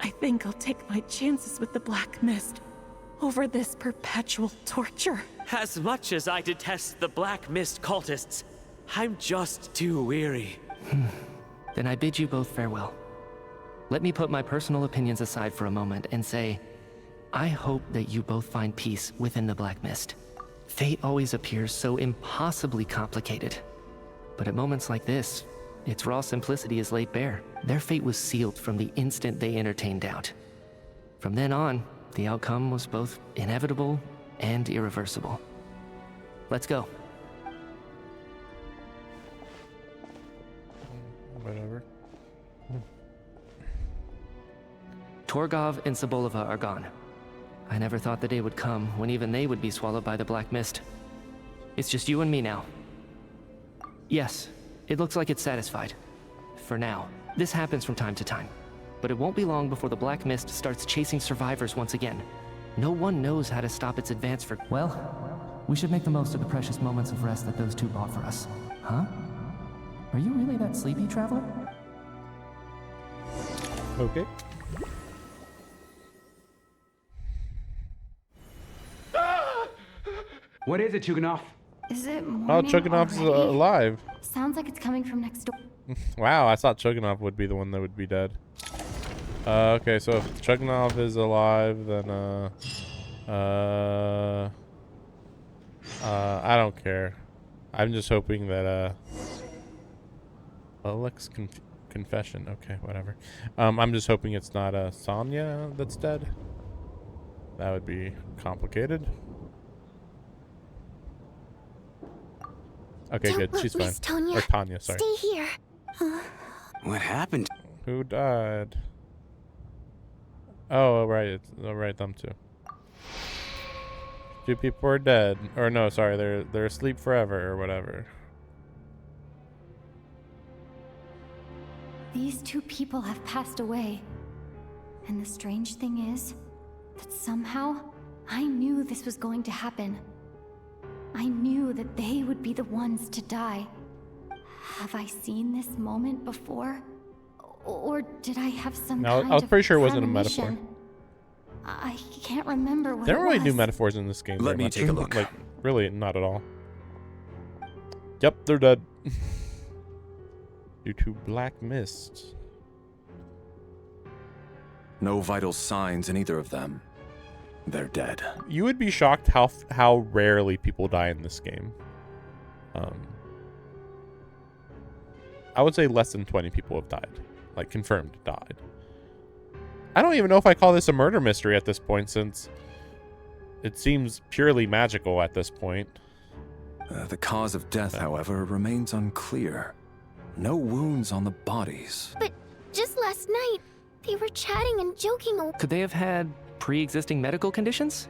Speaker 22: I think I'll take my chances with the Black Mist over this perpetual torture.
Speaker 15: As much as I detest the Black Mist cultists, I'm just too weary.
Speaker 8: Then I bid you both farewell. Let me put my personal opinions aside for a moment and say, I hope that you both find peace within the Black Mist. Fate always appears so impossibly complicated. But at moments like this, its raw simplicity is laid bare. Their fate was sealed from the instant they entertained doubt. From then on, the outcome was both inevitable and irreversible. Let's go.
Speaker 1: Whatever.
Speaker 8: Torgov and Sobolova are gone. I never thought the day would come when even they would be swallowed by the black mist. It's just you and me now. Yes, it looks like it's satisfied. For now. This happens from time to time. But it won't be long before the black mist starts chasing survivors once again. No one knows how to stop its advance for— Well, we should make the most of the precious moments of rest that those two bought for us. Huh? Are you really that sleepy, traveler?
Speaker 1: Okay.
Speaker 21: What is it, Chuganov?
Speaker 6: Is it
Speaker 1: Oh,
Speaker 6: morning
Speaker 1: Chuganov's
Speaker 6: already?
Speaker 1: alive.
Speaker 6: Sounds like it's coming from next door.
Speaker 1: Wow, I thought Chuganov would be the one that would be dead. Okay, so if Chuganov is alive, then I don't care. I'm just hoping that Alex's confession. Okay, whatever. I'm just hoping it's not Sonya that's dead. That would be complicated. Okay,
Speaker 7: Don't
Speaker 1: good.
Speaker 7: look,
Speaker 1: She's fine.
Speaker 7: Miss Tonya.
Speaker 1: Or Tanya, sorry.
Speaker 7: Stay here.
Speaker 21: What happened?
Speaker 1: Who died? Oh, right. Right, them two. Two people are dead. Or no, sorry, they're asleep forever or whatever.
Speaker 6: These two people have passed away. And the strange thing is that somehow I knew this was going to happen. I knew that they would be the ones to die. Have I seen this moment before? Or did I have some
Speaker 1: No,
Speaker 6: kind
Speaker 1: I was
Speaker 6: of
Speaker 1: pretty sure it wasn't a metaphor.
Speaker 6: premonition? I can't remember what
Speaker 1: They
Speaker 6: it
Speaker 1: don't really
Speaker 6: was.
Speaker 1: do metaphors in this game.
Speaker 9: Let
Speaker 1: very
Speaker 9: me
Speaker 1: much.
Speaker 9: take a look.
Speaker 1: Like, really, not at all. Yep, they're dead. Due to black mist.
Speaker 9: No vital signs in either of them. They're dead.
Speaker 1: You would be shocked how rarely people die in this game. I would say less than 20 people have died. Like, confirmed died. I don't even know if I call this a murder mystery at this point, since it seems purely magical at this point.
Speaker 9: The cause of death, however, remains unclear. No wounds on the bodies.
Speaker 7: But just last night, they were chatting and joking.
Speaker 8: Could they have had pre-existing medical conditions?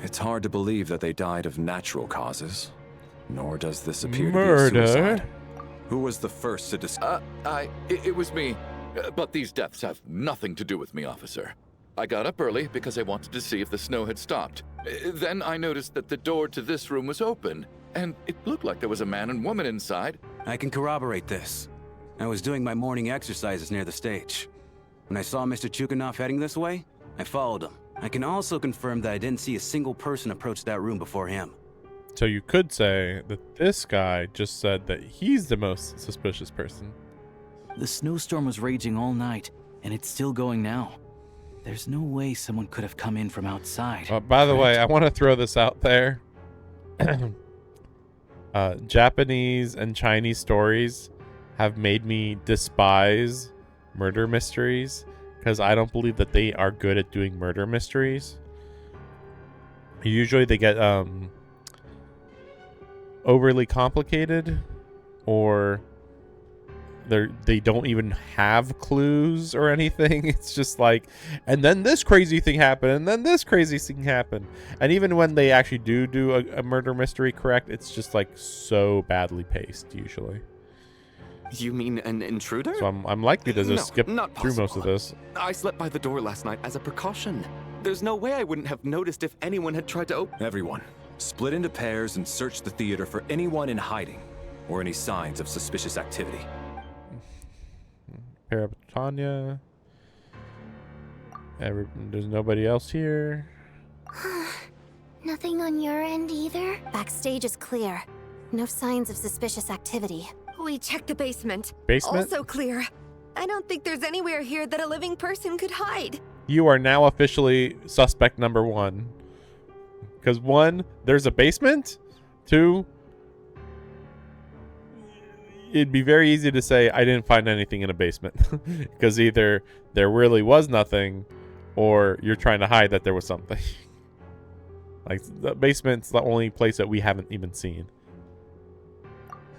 Speaker 9: It's hard to believe that they died of natural causes. Nor does this appear
Speaker 1: Murder?
Speaker 9: to be a suicide. Who was the first to discover?
Speaker 20: It was me. But these deaths have nothing to do with me, officer. I got up early because I wanted to see if the snow had stopped. Then I noticed that the door to this room was open, and it looked like there was a man and woman inside.
Speaker 21: I can corroborate this. I was doing my morning exercises near the stage. When I saw Mr. Chuganov heading this way, I followed him. I can also confirm that I didn't see a single person approach that room before him.
Speaker 1: So you could say that this guy just said that he's the most suspicious person.
Speaker 4: The snowstorm was raging all night, and it's still going now. There's no way someone could have come in from outside.
Speaker 1: By the way, I want to throw this out there. Japanese and Chinese stories have made me despise murder mysteries because I don't believe that they are good at doing murder mysteries. Usually they get overly complicated, or they don't even have clues or anything. It's just like, and then this crazy thing happened, and then this crazy thing happened. And even when they actually do a murder mystery correct, it's just like so badly paced usually.
Speaker 5: You mean an intruder?
Speaker 1: So I'm likely to just skip
Speaker 5: not
Speaker 1: through most of this.
Speaker 5: I slept by the door last night as a precaution. There's no way I wouldn't have noticed if anyone had tried to open.
Speaker 9: Everyone, split into pairs and search the theater for anyone in hiding or any signs of suspicious activity.
Speaker 1: Pair up with Tanya. There's nobody else here.
Speaker 7: Nothing on your end either?
Speaker 12: Backstage is clear. No signs of suspicious activity.
Speaker 18: We checked the basement.
Speaker 1: Basement?
Speaker 18: Also clear. I don't think there's anywhere here that a living person could hide.
Speaker 1: You are now officially suspect number 1. Because 1, there's a basement. 2, it'd be very easy to say I didn't find anything in a basement because either there really was nothing or you're trying to hide that there was something. Like, the basement's the only place that we haven't even seen.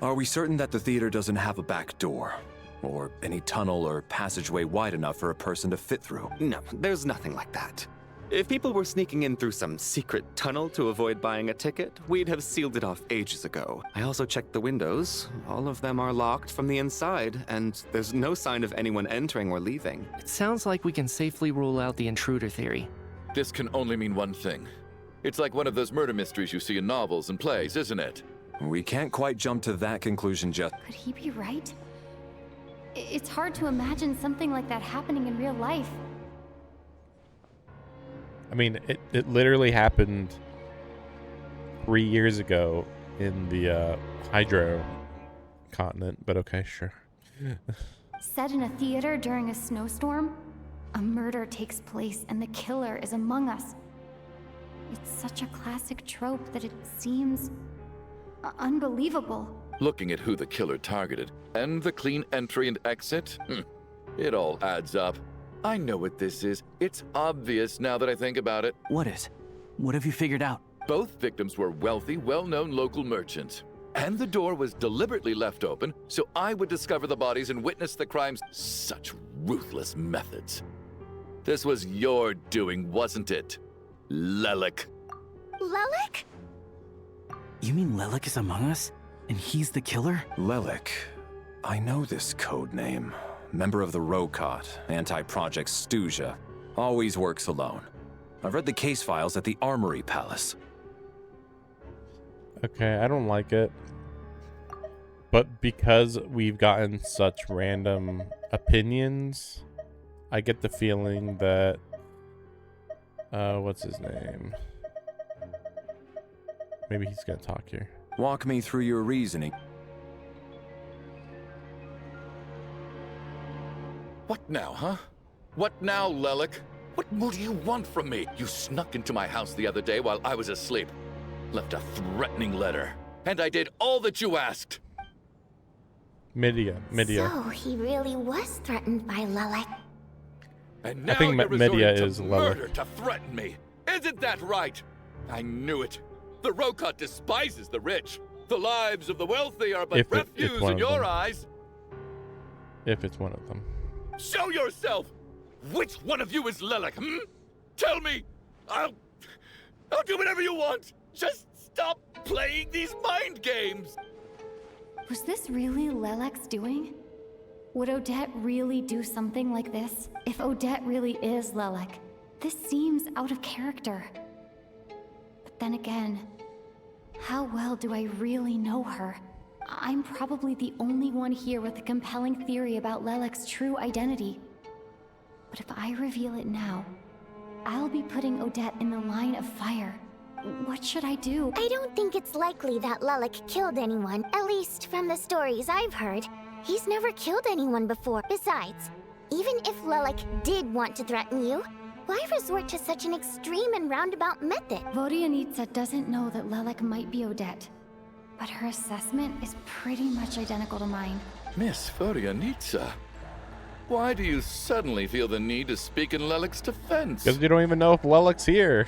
Speaker 9: Are we certain that the theater doesn't have a back door? Or any tunnel or passageway wide enough for a person to fit through?
Speaker 5: No, there's nothing like that. If people were sneaking in through some secret tunnel to avoid buying a ticket, we'd have sealed it off ages ago. I also checked the windows. All of them are locked from the inside, and there's no sign of anyone entering or leaving.
Speaker 8: It sounds like we can safely rule out the intruder theory.
Speaker 20: This can only mean one thing. It's like one of those murder mysteries you see in novels and plays, isn't it?
Speaker 9: We can't quite jump to that conclusion just.
Speaker 6: Could he be right? It's hard to imagine something like that happening in real life.
Speaker 1: I mean, it literally happened 3 years ago in the Hydro continent, but okay, sure.
Speaker 6: Set in a theater during a snowstorm, a murder takes place and the killer is among us. It's such a classic trope that it seems unbelievable.
Speaker 20: Looking at who the killer targeted and the clean entry and exit, it all adds up. I know what this is. It's obvious now that I think about it.
Speaker 4: What is? What have you figured out?
Speaker 20: Both victims were wealthy, well-known local merchants. And the door was deliberately left open so I would discover the bodies and witness the crimes. Such ruthless methods. This was your doing, wasn't it, Lelik?
Speaker 7: Lelik?
Speaker 4: You mean Lelik is among us? And he's the killer?
Speaker 9: Lelik. I know this code name. Member of the Rokot, anti-Project Stuja. Always works alone. I've read the case files at the Armory Palace.
Speaker 1: Okay, I don't like it. But because we've gotten such random opinions, I get the feeling that... what's his name? Maybe he's gonna talk here.
Speaker 9: Walk me through your reasoning.
Speaker 20: What now, huh? What now, Lelik? What more do you want from me? You snuck into my house the other day while I was asleep. Left a threatening letter. And I did all that you asked.
Speaker 1: Midia.
Speaker 7: So he really was threatened by Lelik.
Speaker 20: And now
Speaker 1: I think
Speaker 20: you're
Speaker 1: Midia
Speaker 20: resorting
Speaker 1: is
Speaker 20: to
Speaker 1: Lelik.
Speaker 20: murder to threaten me. Isn't that right? I knew it. The Rokot despises the rich. The lives of the wealthy are but refuse in your eyes.
Speaker 1: If it's one of them.
Speaker 20: Show yourself! Which one of you is Lelik, Tell me! I'll do whatever you want! Just stop playing these mind games!
Speaker 6: Was this really Lelek's doing? Would Odette really do something like this? If Odette really is Lelek, this seems out of character. But then again, how well do I really know her? I'm probably the only one here with a compelling theory about Lelek's true identity. But if I reveal it now, I'll be putting Odette in the line of fire. What should I do?
Speaker 7: I don't think it's likely that Lelik killed anyone, at least from the stories I've heard. He's never killed anyone before. Besides, even if Lelik did want to threaten you, why resort to such an extreme and roundabout method?
Speaker 6: Vodyanitsa doesn't know that Lelek might be Odette, but her assessment is pretty much identical to mine.
Speaker 20: Miss Vodyanitsa, why do you suddenly feel the need to speak in Lelik's defense?
Speaker 1: Because you don't even know if Lelek's here.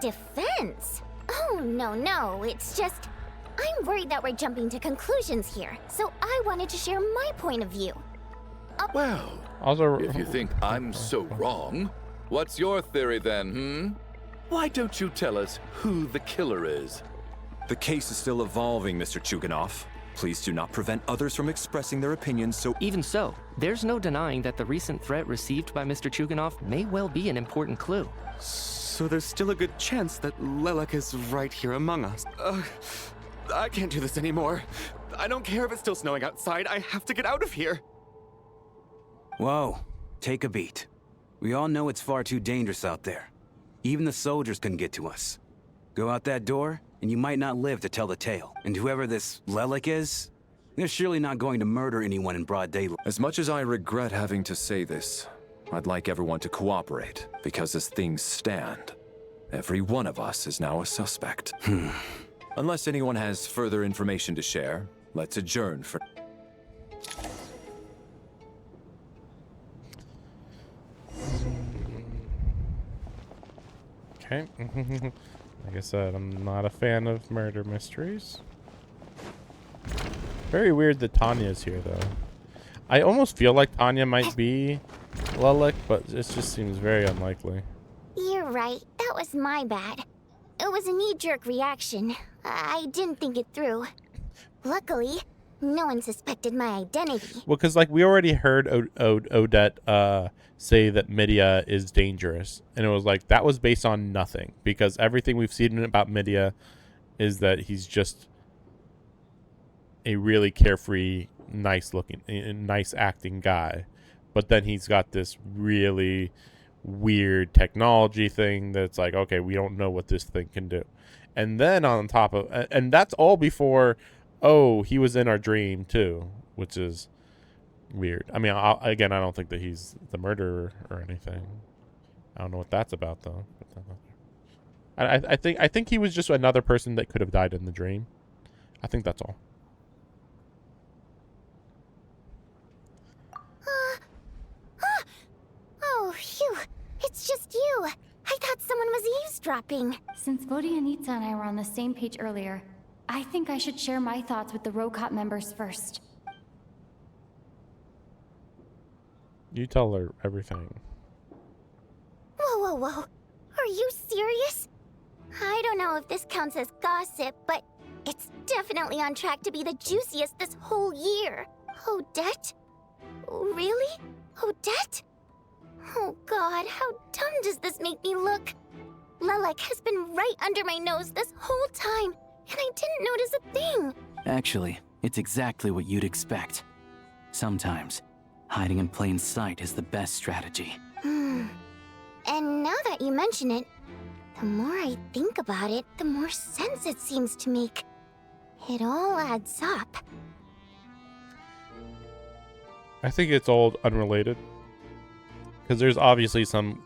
Speaker 7: Defense? Oh, no, it's just... I'm worried that we're jumping to conclusions here, so I wanted to share my point of view.
Speaker 20: Well,
Speaker 1: also,
Speaker 20: if you think I'm so wrong, what's your theory then, Why don't you tell us who the killer is?
Speaker 9: The case is still evolving, Mr. Chuganov. Please do not prevent others from expressing their opinions so...
Speaker 8: Even so, there's no denying that the recent threat received by Mr. Chuganov may well be an important clue.
Speaker 5: So there's still a good chance that Lelik is right here among us. I can't do this anymore. I don't care if it's still snowing outside. I have to get out of here.
Speaker 21: Whoa, take a beat. We all know it's far too dangerous out there. Even the soldiers can get to us. Go out that door, and you might not live to tell the tale. And whoever this Lelik is, they're surely not going to murder anyone in broad daylight.
Speaker 9: As much as I regret having to say this, I'd like everyone to cooperate, because as things stand, every one of us is now a suspect. Unless anyone has further information to share, let's adjourn for...
Speaker 1: Okay. Like I said, I'm not a fan of murder mysteries. Very weird that Tanya's here, though. I almost feel like Tanya might be Lelik, but it just seems very unlikely.
Speaker 7: You're right. That was my bad. It was a knee-jerk reaction. I didn't think it through. Luckily, no one suspected my identity.
Speaker 1: Well, because like we already heard Odette say that Midia is dangerous, and it was like that was based on nothing, because everything we've seen about Midia is that he's just a really carefree, nice-looking, nice acting guy, but then he's got this really weird technology thing that's like, okay, we don't know what this thing can do. And then on top of, and that's all before, oh, he was in our dream too, which is weird. I mean, again, I don't think that he's the murderer or anything. I don't know what that's about though. I think he was just another person that could have died in the dream. I think that's all.
Speaker 7: Oh, phew. It's just you. I thought someone was eavesdropping.
Speaker 6: Since Vodyanitsa and I were on the same page earlier, I think I should share my thoughts with the Rokot members first.
Speaker 1: You tell her everything.
Speaker 7: Whoa, whoa, whoa. Are you serious? I don't know if this counts as gossip, but it's definitely on track to be the juiciest this whole year. Odette? Really? Odette? Oh god, how dumb does this make me look? Lelik has been right under my nose this whole time, and I didn't notice a thing.
Speaker 4: Actually, it's exactly what you'd expect. Sometimes, hiding in plain sight is the best strategy.
Speaker 7: And now that you mention it, the more I think about it, the more sense it seems to make. It all adds up.
Speaker 1: I think it's all unrelated. Because there's obviously some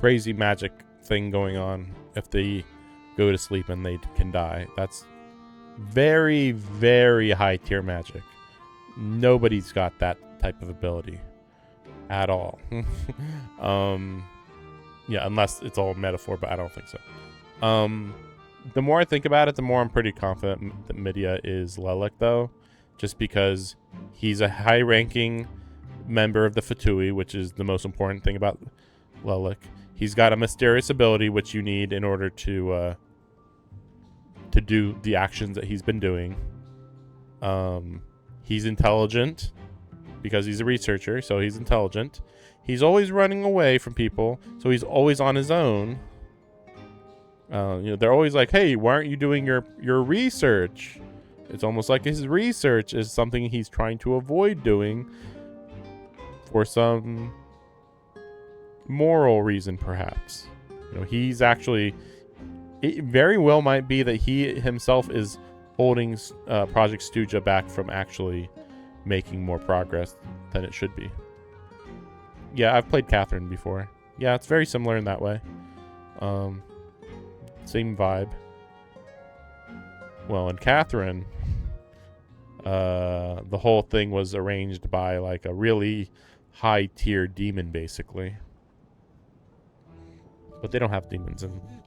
Speaker 1: crazy magic thing going on if they go to sleep and they can die. That's very, very high tier magic. Nobody's got that type of ability at all. Yeah, unless it's all metaphor, but I don't think so. The more I think about it, the more I'm pretty confident that Midia is Lelik, though. Just because he's a high-ranking member of the Fatui, which is the most important thing about Lelik. He's got a mysterious ability, which you need in order to do the actions that he's been doing. He's intelligent because he's a researcher, so he's intelligent. He's always running away from people, so he's always on his own. They're always like, "Hey, why aren't you doing your research?" It's almost like his research is something he's trying to avoid doing for some moral reason, perhaps. He's actually... It very well might be that he himself is holding Project Stuja back from actually making more progress than it should be. Yeah, I've played Catherine before. Yeah, it's very similar in that way. Same vibe. Well, in Catherine, the whole thing was arranged by like a really high tier demon, basically. But they don't have demons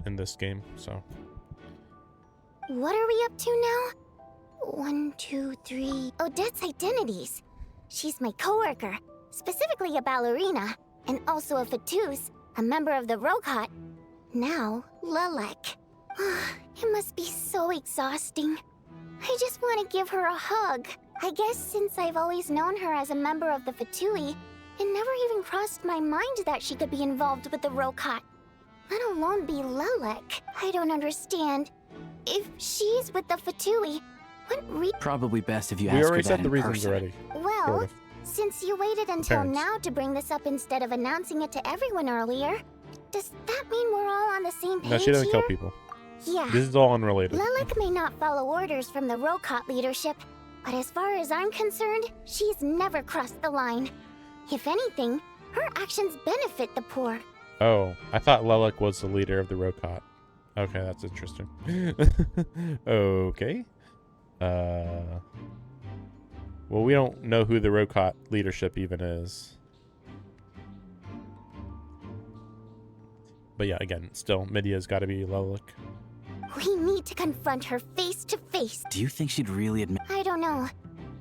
Speaker 1: in this game, so.
Speaker 7: What are we up to now? 1, 2, 3. Odette's identities. She's my coworker, specifically a ballerina, and also a Fatus, a member of the Rokot. Now, Lelik. It must be so exhausting. I just want to give her a hug. I guess since I've always known her as a member of the Fatui, it never even crossed my mind that she could be involved with the Rokot, let alone be Lelik. I don't understand. If she's with the Fatui, what
Speaker 4: Probably best if you
Speaker 1: we
Speaker 4: ask
Speaker 1: already
Speaker 4: her
Speaker 1: said
Speaker 4: that
Speaker 1: the
Speaker 4: in
Speaker 1: reasons
Speaker 4: person.
Speaker 1: already.
Speaker 7: Well,
Speaker 1: Sort of.
Speaker 7: since you waited until
Speaker 1: Parents.
Speaker 7: now to bring this up instead of announcing it to everyone earlier, does that mean we're all on the same page
Speaker 1: No, she doesn't
Speaker 7: here?
Speaker 1: kill people.
Speaker 7: Yeah.
Speaker 1: This is all unrelated.
Speaker 7: Lelik may not follow orders from the Rokot leadership, but as far as I'm concerned, she's never crossed the line. If anything, her actions benefit the poor.
Speaker 1: Oh, I thought Lelik was the leader of the Rokot. Okay, that's interesting. Okay. Well, we don't know who the Rokot leadership even is. But yeah, again, still, Midia's got to be Lelik.
Speaker 7: We need to confront her face to face.
Speaker 4: Do you think she'd really admit?
Speaker 7: I don't know.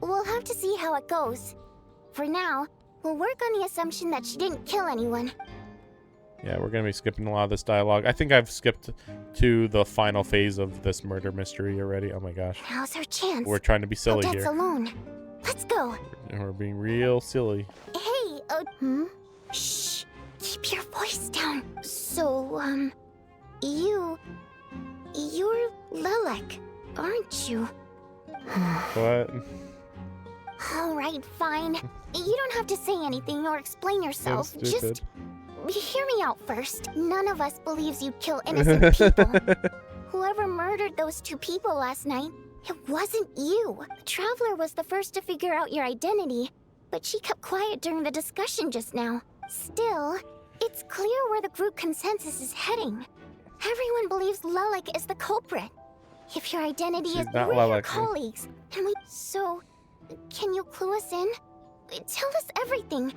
Speaker 7: We'll have to see how it goes. For now, we'll work on the assumption that she didn't kill anyone.
Speaker 1: Yeah, we're going to be skipping a lot of this dialogue. I think I've skipped to the final phase of this murder mystery already. Oh my gosh.
Speaker 7: Now's her chance.
Speaker 1: We're trying to be silly
Speaker 7: Odette's
Speaker 1: here.
Speaker 7: alone. Let's go.
Speaker 1: We're being real silly.
Speaker 7: Hey, shh. Keep your voice down. So, you're Lelik, aren't you?
Speaker 1: What?
Speaker 7: Alright, fine. You don't have to say anything or explain yourself.
Speaker 1: That's stupid.
Speaker 7: Just hear me out first. None of us believes you'd kill innocent people. Whoever murdered those 2 people last night, it wasn't you. The Traveler was the first to figure out your identity, but she kept quiet during the discussion just now. Still, it's clear where the group consensus is heading. Everyone believes Lelik is the culprit. If your identity
Speaker 1: She's
Speaker 7: is
Speaker 1: not
Speaker 7: we're your
Speaker 1: Lelik.
Speaker 7: colleagues, and we so can you clue us in? Tell us everything.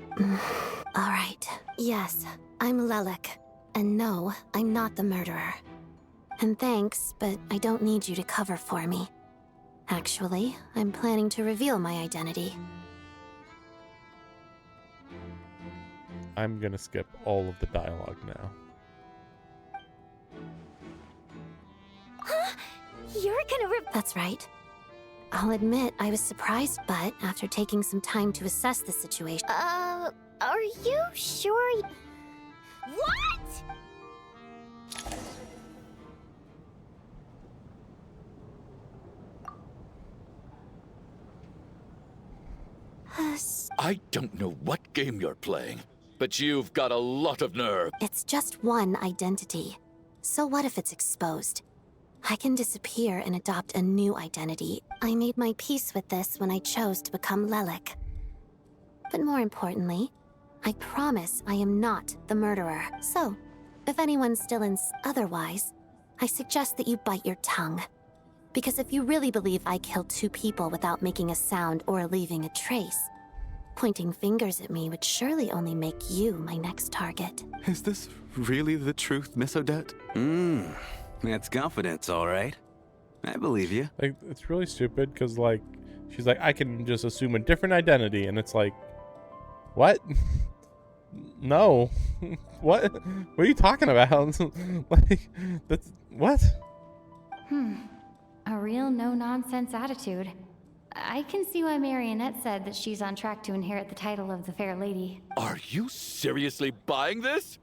Speaker 12: All right. Yes, I'm Lelik. And no, I'm not the murderer. And thanks, but I don't need you to cover for me. Actually, I'm planning to reveal my identity.
Speaker 1: I'm going to skip all of the dialogue now.
Speaker 7: You're gonna
Speaker 12: That's right. I'll admit I was surprised, but after taking some time to assess the situation...
Speaker 7: are you sure? What?
Speaker 20: I don't know what game you're playing, but you've got a lot of nerve.
Speaker 12: It's just one identity. So what if it's exposed? I can disappear and adopt a new identity. I made my peace with this when I chose to become Lelik. But more importantly, I promise I am not the murderer. So, if anyone's still otherwise, I suggest that you bite your tongue. Because if you really believe I killed 2 people without making a sound or leaving a trace, pointing fingers at me would surely only make you my next target.
Speaker 5: Is this really the truth, Miss Odette?
Speaker 21: That's confidence, all right. I believe you.
Speaker 1: Like, it's really stupid because, like, she's like, I can just assume a different identity, and it's like, what? No. What? What are you talking about? Like, that's what?
Speaker 6: A real no-nonsense attitude. I can see why Marionette said that she's on track to inherit the title of the Fair Lady.
Speaker 20: Are you seriously buying this?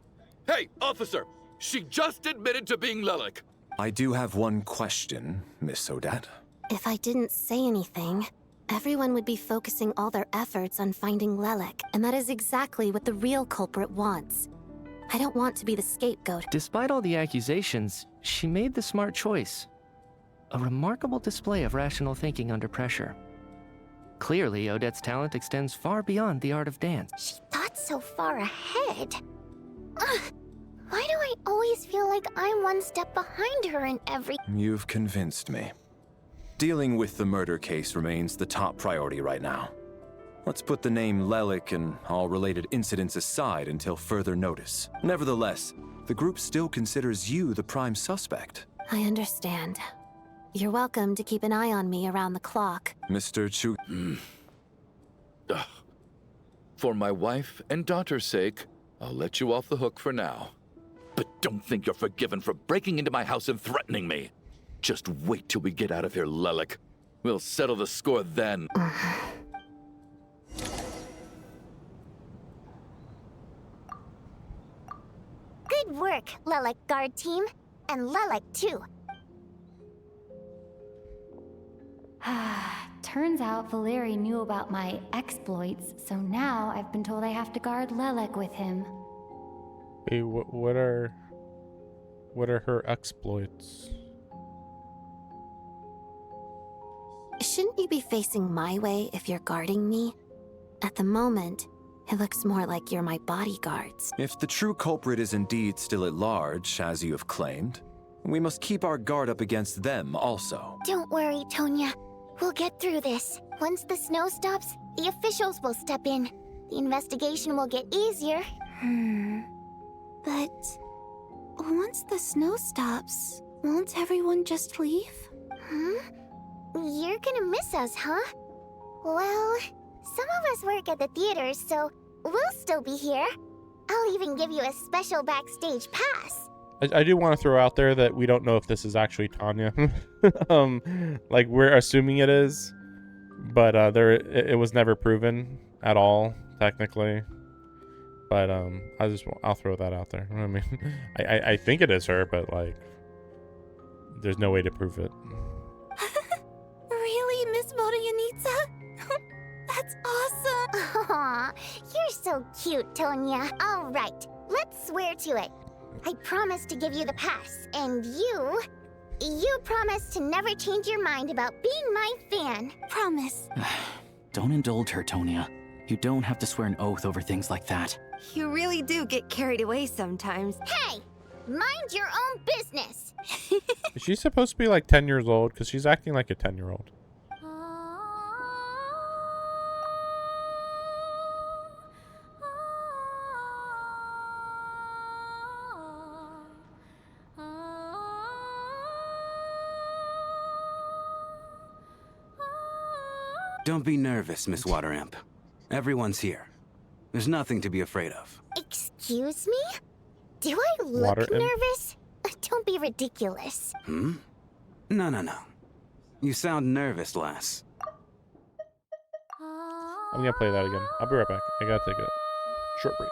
Speaker 20: Hey, officer! She just admitted to being Lelik.
Speaker 9: I do have one question, Miss Odette.
Speaker 12: If I didn't say anything, everyone would be focusing all their efforts on finding Lelik, and that is exactly what the real culprit wants. I don't want to be the scapegoat.
Speaker 8: Despite all the accusations, she made the smart choice. A remarkable display of rational thinking under pressure. Clearly, Odette's talent extends far beyond the art of dance.
Speaker 7: She thought so far ahead. Why do I always feel like I'm one step behind her in every...
Speaker 9: You've convinced me. Dealing with the murder case remains the top priority right now. Let's put the name Lelik and all related incidents aside until further notice. Nevertheless, the group still considers you the prime suspect.
Speaker 12: I understand. You're welcome to keep an eye on me around the clock.
Speaker 9: Mr. Chu...
Speaker 20: For my wife and daughter's sake, I'll let you off the hook for now. But don't think you're forgiven for breaking into my house and threatening me. Just wait till we get out of here, Lelik. We'll settle the score then.
Speaker 7: Good work, Lelik guard team. And Lelik too.
Speaker 6: Turns out Valeri knew about my exploits, so now I've been told I have to guard Lelik with him.
Speaker 1: Hey, what are her exploits?
Speaker 12: Shouldn't you be facing my way if you're guarding me? At the moment, it looks more like you're my bodyguards.
Speaker 9: If the true culprit is indeed still at large, as you have claimed, we must keep our guard up against them also.
Speaker 7: Don't worry, Tonya. We'll get through this. Once the snow stops, the officials will step in. The investigation will get easier. But
Speaker 12: Once the snow stops, won't everyone just leave?
Speaker 7: Huh? You're gonna miss us, huh? Well, some of us work at the theater, so we'll still be here. I'll even give you a special backstage pass.
Speaker 1: I do want to throw out there that we don't know if this is actually Tanya. Like, we're assuming it is, but it was never proven at all, technically. But I'll throw that out there. I mean, I think it is her, but like, there's no way to prove it.
Speaker 7: Really, Miss Vodyanitsa? That's awesome! Aw, you're so cute, Tonya. All right, let's swear to it. I promise to give you the pass, and you promise to never change your mind about being my fan. Promise.
Speaker 4: Don't indulge her, Tonya. You don't have to swear an oath over things like that.
Speaker 18: You really do get carried away sometimes.
Speaker 7: Hey, mind your own business.
Speaker 1: Is she supposed to be like 10 years old? Because she's acting like a 10-year-old.
Speaker 21: Don't be nervous, Miss Water Imp. Everyone's here. There's nothing to be afraid of.
Speaker 7: Excuse me? Do I look
Speaker 21: Water Imp?
Speaker 7: nervous? Don't be ridiculous.
Speaker 21: Hmm? No. You sound nervous, lass.
Speaker 1: I'm gonna play that again. I'll be right back. I gotta take a short break.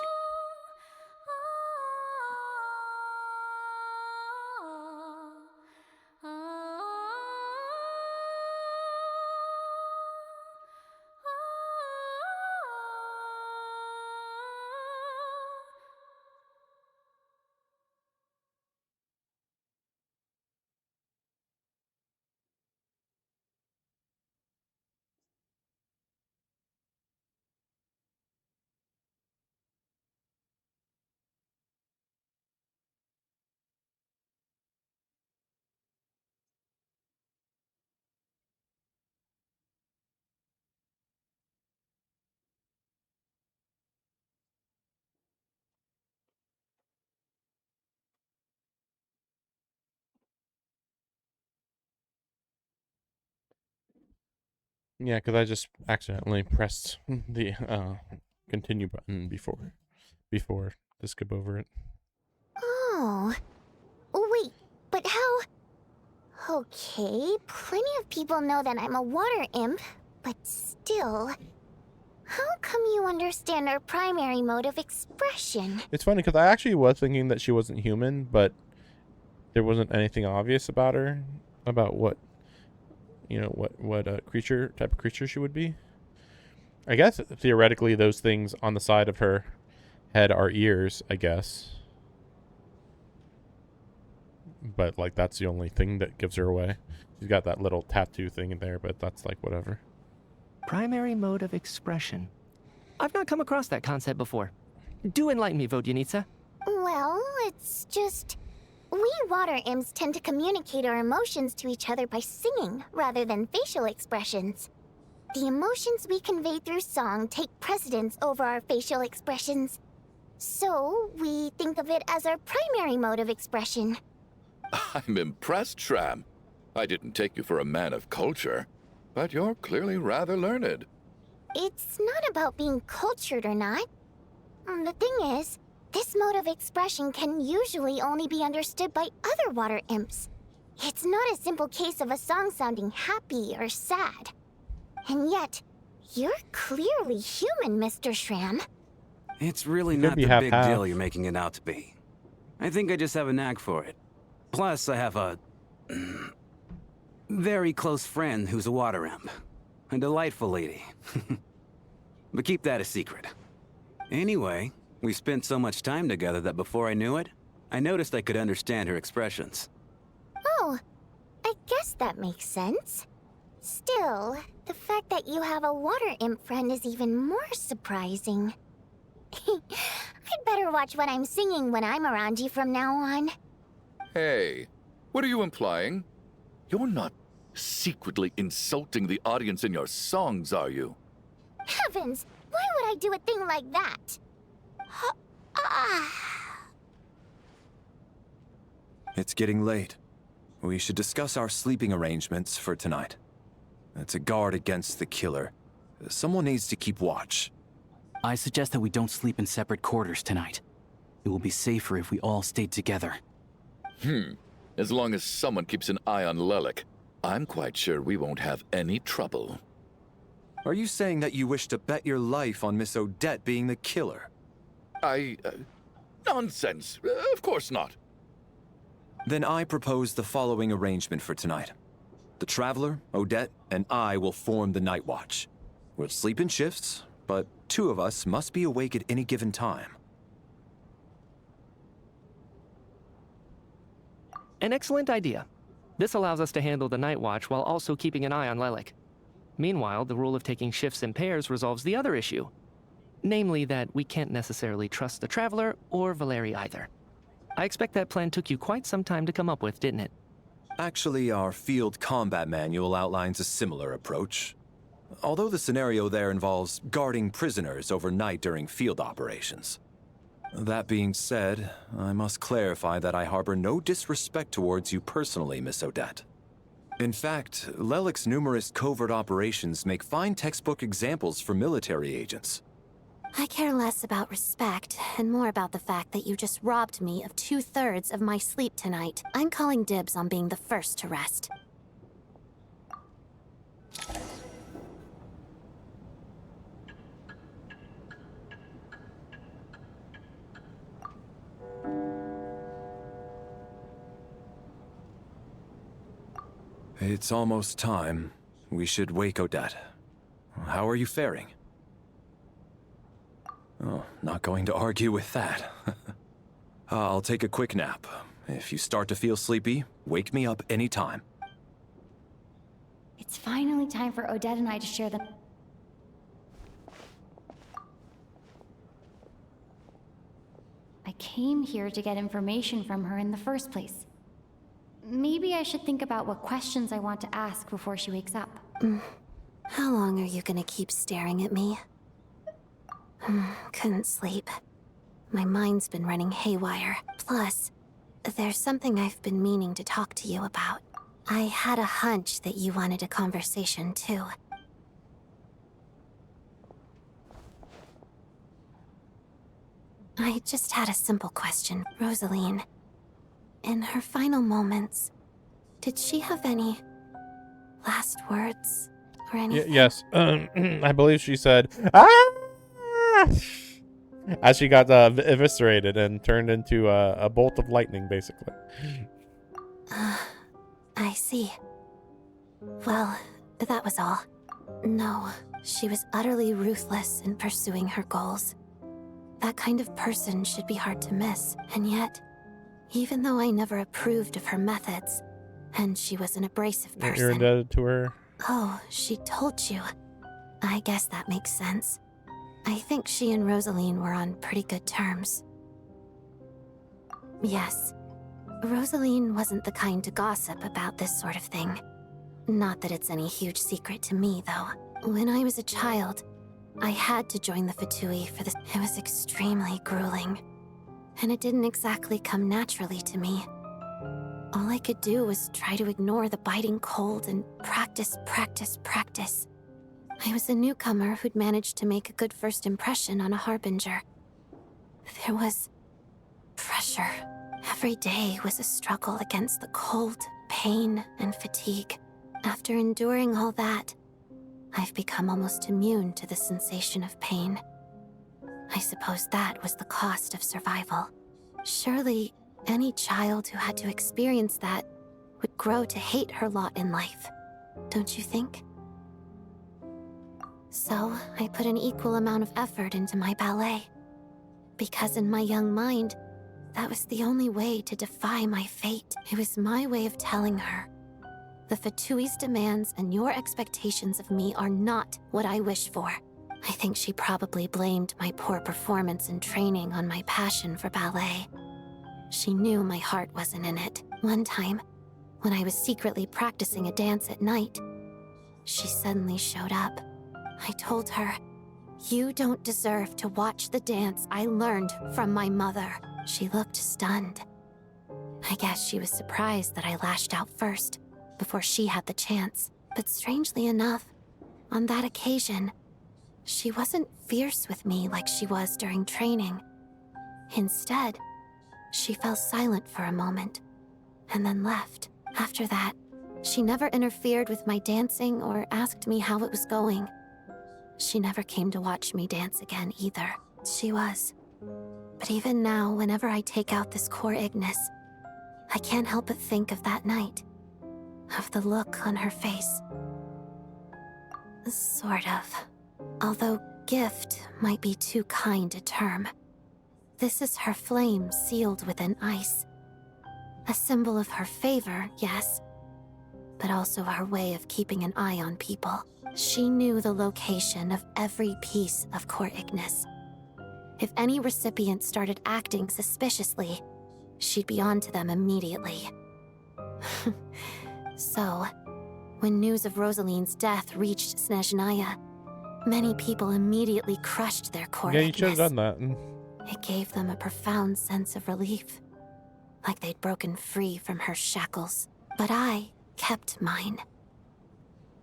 Speaker 1: Yeah, because I just accidentally pressed the continue button before to skip over it.
Speaker 7: Oh. Wait, but how... Okay, plenty of people know that I'm a water imp, but still... How come you understand our primary mode of expression?
Speaker 1: It's funny because I actually was thinking that she wasn't human, but there wasn't anything obvious about her, about what, you know, what type of creature she would be. I guess theoretically those things on the side of her head are ears, I guess. But like that's the only thing that gives her away. She's got that little tattoo thing in there, but that's like whatever.
Speaker 8: Primary mode of expression. I've not come across that concept before. Do enlighten me, Vodyanitsa.
Speaker 7: Well, it's just... We water imps tend to communicate our emotions to each other by singing, rather than facial expressions. The emotions we convey through song take precedence over our facial expressions. So, we think of it as our primary mode of expression.
Speaker 20: I'm impressed, Shram. I didn't take you for a man of culture, but you're clearly rather learned.
Speaker 7: It's not about being cultured or not. The thing is, this mode of expression can usually only be understood by other water imps. It's not a simple case of a song sounding happy or sad. And yet, you're clearly human, Mr. Shram.
Speaker 21: It's really
Speaker 1: Could
Speaker 21: not
Speaker 1: be
Speaker 21: the big
Speaker 1: half-half.
Speaker 21: deal you're making it out to be. I think I just have a knack for it. Plus, I have a... very close friend who's a water imp. A delightful lady. But keep that a secret. Anyway, we spent so much time together that before I knew it, I noticed I could understand her expressions.
Speaker 7: Oh, I guess that makes sense. Still, the fact that you have a water imp friend is even more surprising. I'd better watch what I'm singing when I'm around you from now on.
Speaker 20: Hey, what are you implying? You're not secretly insulting the audience in your songs, are you?
Speaker 7: Heavens, why would I do a thing like that?
Speaker 9: It's getting late. We should discuss our sleeping arrangements for tonight. To guard against the killer, someone needs to keep watch.
Speaker 4: I suggest that we don't sleep in separate quarters tonight. It will be safer if we all stayed together.
Speaker 20: As long as someone keeps an eye on Lelik, I'm quite sure we won't have any trouble.
Speaker 9: Are you saying that you wish to bet your life on Miss Odette being the killer?
Speaker 20: Nonsense. Of course not.
Speaker 9: Then I propose the following arrangement for tonight. The Traveler, Odette, and I will form the Night Watch. We'll sleep in shifts, but 2 of us must be awake at any given time.
Speaker 8: An excellent idea. This allows us to handle the Night Watch while also keeping an eye on Lelik. Meanwhile, the rule of taking shifts in pairs resolves the other issue. Namely that we can't necessarily trust the Traveler or Valeri either. I expect that plan took you quite some time to come up with, didn't it?
Speaker 9: Actually, our field combat manual outlines a similar approach. Although the scenario there involves guarding prisoners overnight during field operations. That being said, I must clarify that I harbor no disrespect towards you personally, Miss Odette. In fact, Lelik's numerous covert operations make fine textbook examples for military agents.
Speaker 12: I care less about respect and more about the fact that you just robbed me of 2/3 of my sleep tonight. I'm calling dibs on being the first to rest.
Speaker 9: It's almost time. We should wake Odette. How are you faring? Oh, not going to argue with that. I'll take a quick nap. If you start to feel sleepy, wake me up anytime.
Speaker 6: It's finally time for Odette and I to share the... I came here to get information from her in the first place. Maybe I should think about what questions I want to ask before she wakes up.
Speaker 12: How long are you gonna keep staring at me? Couldn't sleep. My mind's been running haywire. Plus, there's something I've been meaning to talk to you about. I had a hunch that you wanted a conversation, too. I just had a simple question. Rosaline, in her final moments, did she have any last words or anything?
Speaker 1: Yes. I believe she said, "Ah!" as she got eviscerated and turned into a bolt of lightning, basically.
Speaker 12: I see. Well, that was all. No, she was utterly ruthless in pursuing her goals. That kind of person should be hard to miss, and yet, even though I never approved of her methods, and she was an abrasive person...
Speaker 1: You're indebted to her?
Speaker 12: Oh, she told you. I guess that makes sense. I think she and Rosaline were on pretty good terms. Yes. Rosaline wasn't the kind to gossip about this sort of thing. Not that it's any huge secret to me, though. When I was a child, I had to join the Fatui for this. It was extremely grueling. And it didn't exactly come naturally to me. All I could do was try to ignore the biting cold and practice. I was a newcomer who'd managed to make a good first impression on a harbinger. There was pressure. Every day was a struggle against the cold, pain, and fatigue. After enduring all that, I've become almost immune to the sensation of pain. I suppose that was the cost of survival. Surely, any child who had to experience that would grow to hate her lot in life, don't you think? So, I put an equal amount of effort into my ballet. Because in my young mind, that was the only way to defy my fate. It was my way of telling her, the Fatui's demands and your expectations of me are not what I wish for. I think she probably blamed my poor performance in training on my passion for ballet. She knew my heart wasn't in it. One time, when I was secretly practicing a dance at night, she suddenly showed up. I told her, "You don't deserve to watch the dance I learned from my mother." She looked stunned. I guess she was surprised that I lashed out first, before she had the chance. But strangely enough, on that occasion, she wasn't fierce with me like she was during training. Instead, she fell silent for a moment, and then left. After that, she never interfered with my dancing or asked me how it was going. She never came to watch me dance again either. She was. But even now, whenever I take out this core Ignis, I can't help but think of that night. Of the look on her face. Sort of. Although gift might be too kind a term. This is her flame sealed within ice. A symbol of her favor, yes, but also her way of keeping an eye on people. She knew the location of every piece of core Ignis. If any recipient started acting suspiciously, she'd be on to them immediately. So, when news of Rosaline's death reached Snezhnaya, many people immediately crushed their core
Speaker 1: Yeah, you
Speaker 12: Ignis.
Speaker 1: should have done that.
Speaker 12: It gave them a profound sense of relief, like they'd broken free from her shackles. But I kept mine.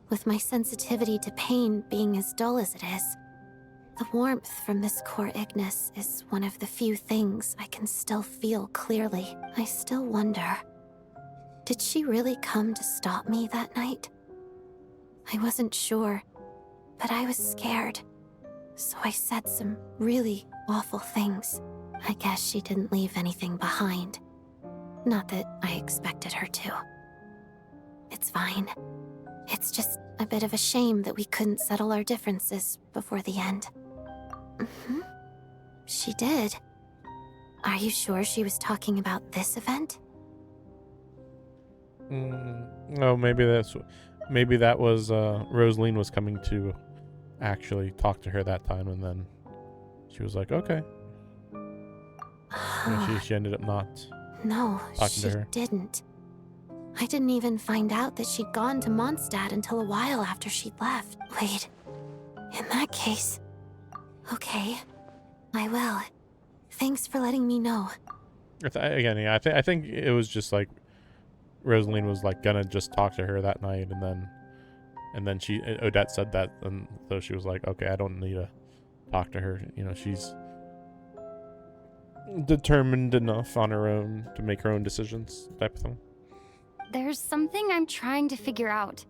Speaker 12: With my sensitivity to pain being as dull as it is, the warmth from this core Ignis is one of the few things I can still feel clearly. I still wonder, did she really come to stop me that night? I wasn't sure, but I was scared, so I said some really awful things. I guess she didn't leave anything behind. Not that I expected her to. It's fine. It's just a bit of a shame that we couldn't settle our differences before the end. She did. Are you sure she was talking about this event?
Speaker 1: Oh, maybe that was Rosaline was coming to actually talk to her that time, and then she was like, okay. And she ended up not
Speaker 12: No,
Speaker 1: talking
Speaker 12: she
Speaker 1: to her.
Speaker 12: didn't. I didn't even find out that she'd gone to Mondstadt until a while after she'd left. Wait, in that case... Okay, I will. Thanks for letting me know.
Speaker 1: I think it was just like Rosaline was like gonna just talk to her that night, and then Odette said that, and so she was like, okay, I don't need to talk to her. You know, she's determined enough on her own to make her own decisions, type of thing.
Speaker 6: There's something I'm trying to figure out.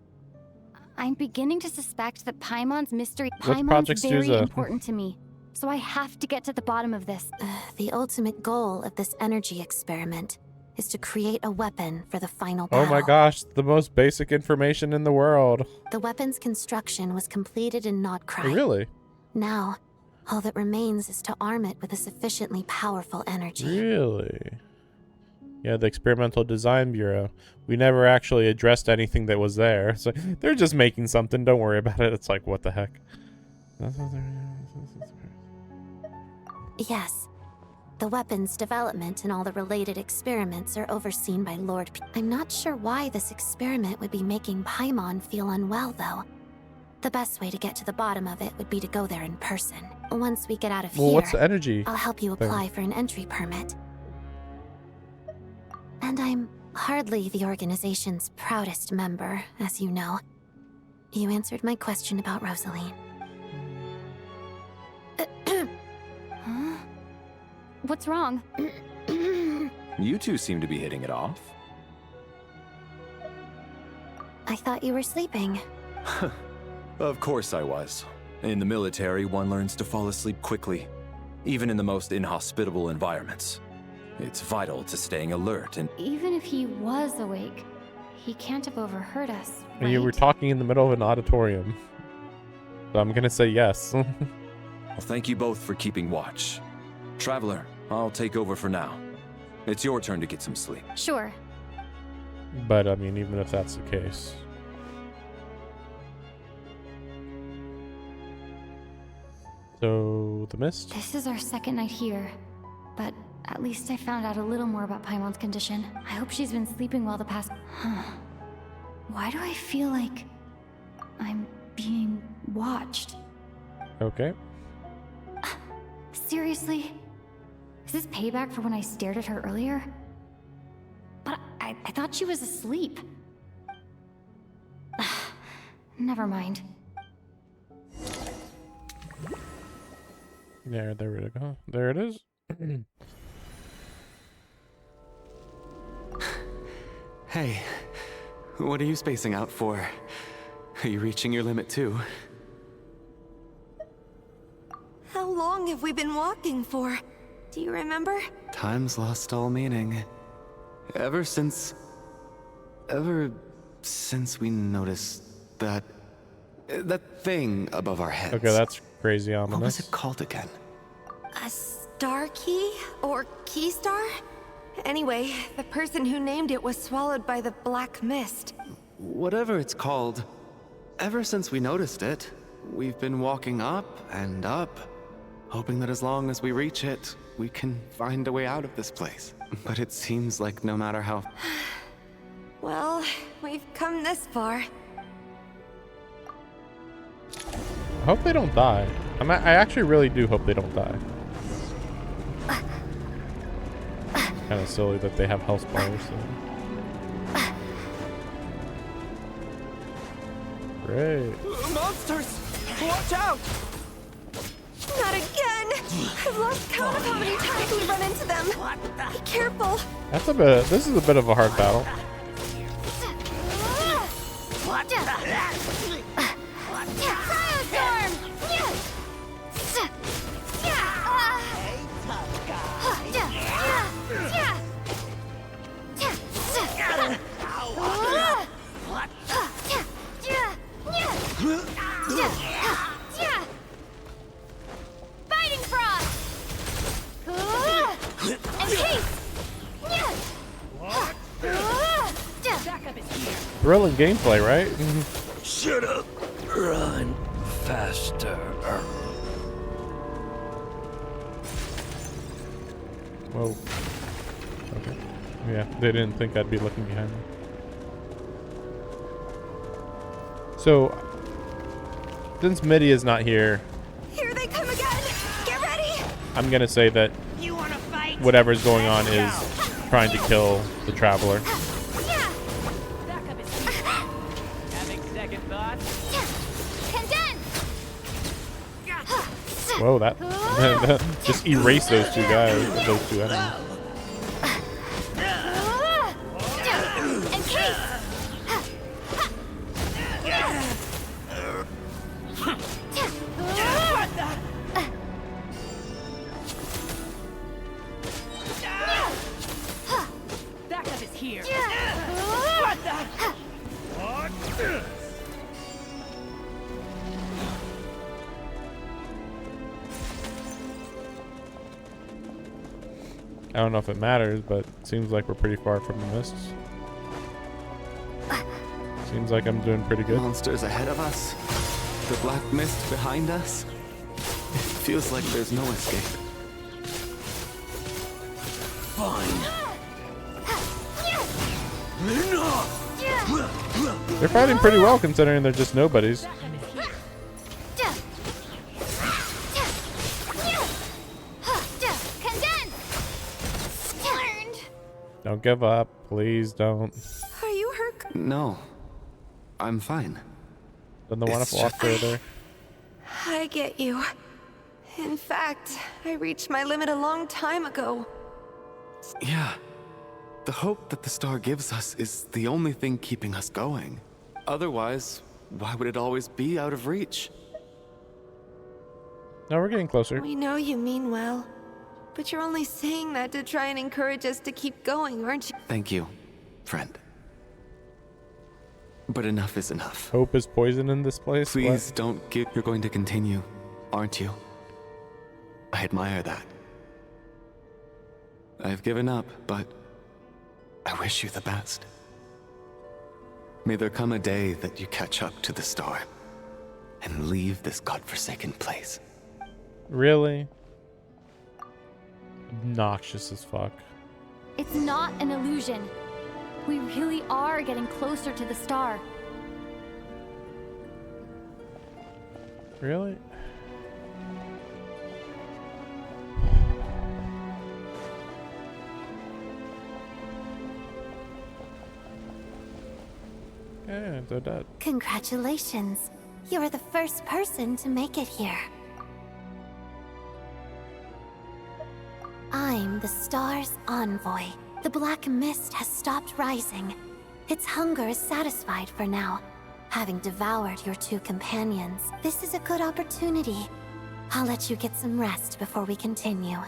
Speaker 6: I'm beginning to suspect that Paimon's mystery... Paimon's very important to me, so I have to get to the bottom of this.
Speaker 12: The ultimate goal of this energy experiment is to create a weapon for the final battle.
Speaker 1: Oh my gosh, the most basic information in the world.
Speaker 12: The weapon's construction was completed in Nodcry.
Speaker 1: Really?
Speaker 12: Now, all that remains is to arm it with a sufficiently powerful energy.
Speaker 1: Really? Yeah, the Experimental Design Bureau. We never actually addressed anything that was there. So they're just making something. Don't worry about it. It's like, what the heck?
Speaker 12: Yes. The weapon's development and all the related experiments are overseen by Lord P. I'm not sure why this experiment would be making Paimon feel unwell, though. The best way to get to the bottom of it would be to go there in person. Once we get out of here,
Speaker 1: what's the energy
Speaker 12: I'll help you
Speaker 1: thing?
Speaker 12: apply for an entry permit. And I'm hardly the organization's proudest member, as you know. You answered my question about Rosaline.
Speaker 6: Huh? What's wrong?
Speaker 9: You two seem to be hitting it off.
Speaker 12: I thought you were sleeping.
Speaker 9: Of course I was. In the military, one learns to fall asleep quickly, even in the most inhospitable environments. It's vital to staying alert and...
Speaker 6: Even if he was awake, he can't have overheard us, right?
Speaker 1: And you were talking in the middle of an auditorium. So I'm gonna say yes.
Speaker 9: Well, thank you both for keeping watch. Traveler, I'll take over for now. It's your turn to get some sleep.
Speaker 6: Sure.
Speaker 1: But I mean, even if that's the case. So, the mist?
Speaker 6: This is our second night here, but at least I found out a little more about Paimon's condition. I hope she's been sleeping well the past... Why do I feel like I'm being watched?
Speaker 1: Okay.
Speaker 6: Seriously? Is this payback for when I stared at her earlier? I thought she was asleep. Never mind.
Speaker 1: Yeah, there we go. There it is.
Speaker 3: Hey, what are you spacing out for? Are you reaching your limit too?
Speaker 18: How long have we been walking for? Do you remember?
Speaker 3: Time's lost all meaning. Ever since we noticed that thing above our heads.
Speaker 1: Okay, that's crazy ominous.
Speaker 3: What was it called again?
Speaker 18: A star key? Or key star? Anyway, the person who named it was swallowed by the black mist.
Speaker 3: Whatever it's called, ever since we noticed it, we've been walking up and up, hoping that as long as we reach it, we can find a way out of this place. But it seems like no matter how...
Speaker 18: Well, we've come this far.
Speaker 1: I hope they don't die. I actually really do hope they don't die. Kind of silly that they have health bars. So. Great.
Speaker 15: Monsters! Watch out!
Speaker 18: Not again! I've lost count of how many times we run into them. Be careful.
Speaker 1: That's a bit. This is a bit of a hard battle.
Speaker 2: Fighting frost!
Speaker 1: Thrilling gameplay, right?
Speaker 15: Shut up! Run faster.
Speaker 1: Whoa. Okay. Yeah, they didn't think I'd be looking behind me. So, since Midi is not here,
Speaker 18: Here they come again! Get ready!
Speaker 1: I'm gonna say that whatever's going on is trying to kill the Traveler.
Speaker 15: Having second thoughts?
Speaker 1: Whoa, that just erase those two guys, those two enemies.
Speaker 15: Backup is here. What the?
Speaker 1: I don't know if it matters, but it seems like we're pretty far from the mists. Seems like I'm doing pretty good.
Speaker 3: Monsters ahead of us. The black mist behind us. It feels like there's no escape.
Speaker 15: Fine.
Speaker 1: They're fighting pretty well considering they're just nobodies. Don't give up. Please don't.
Speaker 18: Are you hurt?
Speaker 3: No. I'm fine.
Speaker 1: Doesn't want to walk further.
Speaker 18: I get you. In fact, I reached my limit a long time ago.
Speaker 3: Yeah. The hope that the star gives us is the only thing keeping us going. Otherwise, why would it always be out of reach?
Speaker 1: No, we're getting closer.
Speaker 18: We know you mean well, but you're only saying that to try and encourage us to keep going, aren't you?
Speaker 3: Thank you, friend. But enough is enough.
Speaker 1: Hope is poison in this place?
Speaker 3: Please don't give... You're going to continue, aren't you? I admire that. I've given up, but I wish you the best. May there come a day that you catch up to the star and leave this godforsaken place.
Speaker 1: Really? Obnoxious as fuck.
Speaker 6: It's not an illusion. We really are getting closer to the star.
Speaker 1: Really? Yeah, they're dead.
Speaker 12: Congratulations. You are the first person to make it here. I'm the star's envoy. The black mist has stopped rising. Its hunger is satisfied for now. Having devoured your two companions, this is a good opportunity. I'll let you get some rest before we continue.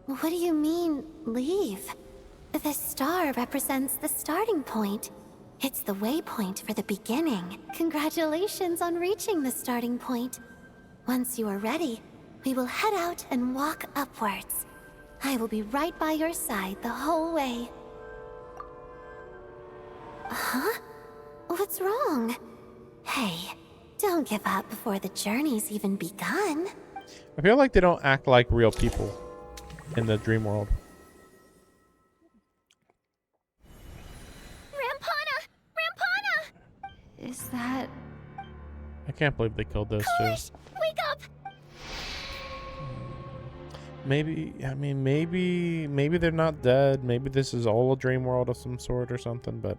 Speaker 12: What do you mean, leave? The star represents the starting point. It's the waypoint for the beginning. Congratulations on reaching the starting point. Once you are ready, we will head out and walk upwards. I will be right by your side the whole way. Huh? What's wrong? Hey, don't give up before the journey's even begun.
Speaker 1: I feel like they don't act like real people in the dream world.
Speaker 2: Rampana! Rampana!
Speaker 6: Is that...
Speaker 1: I can't believe they killed those two.
Speaker 2: Wake up!
Speaker 1: Maybe, I mean, maybe they're not dead. Maybe this is all a dream world of some sort or something, but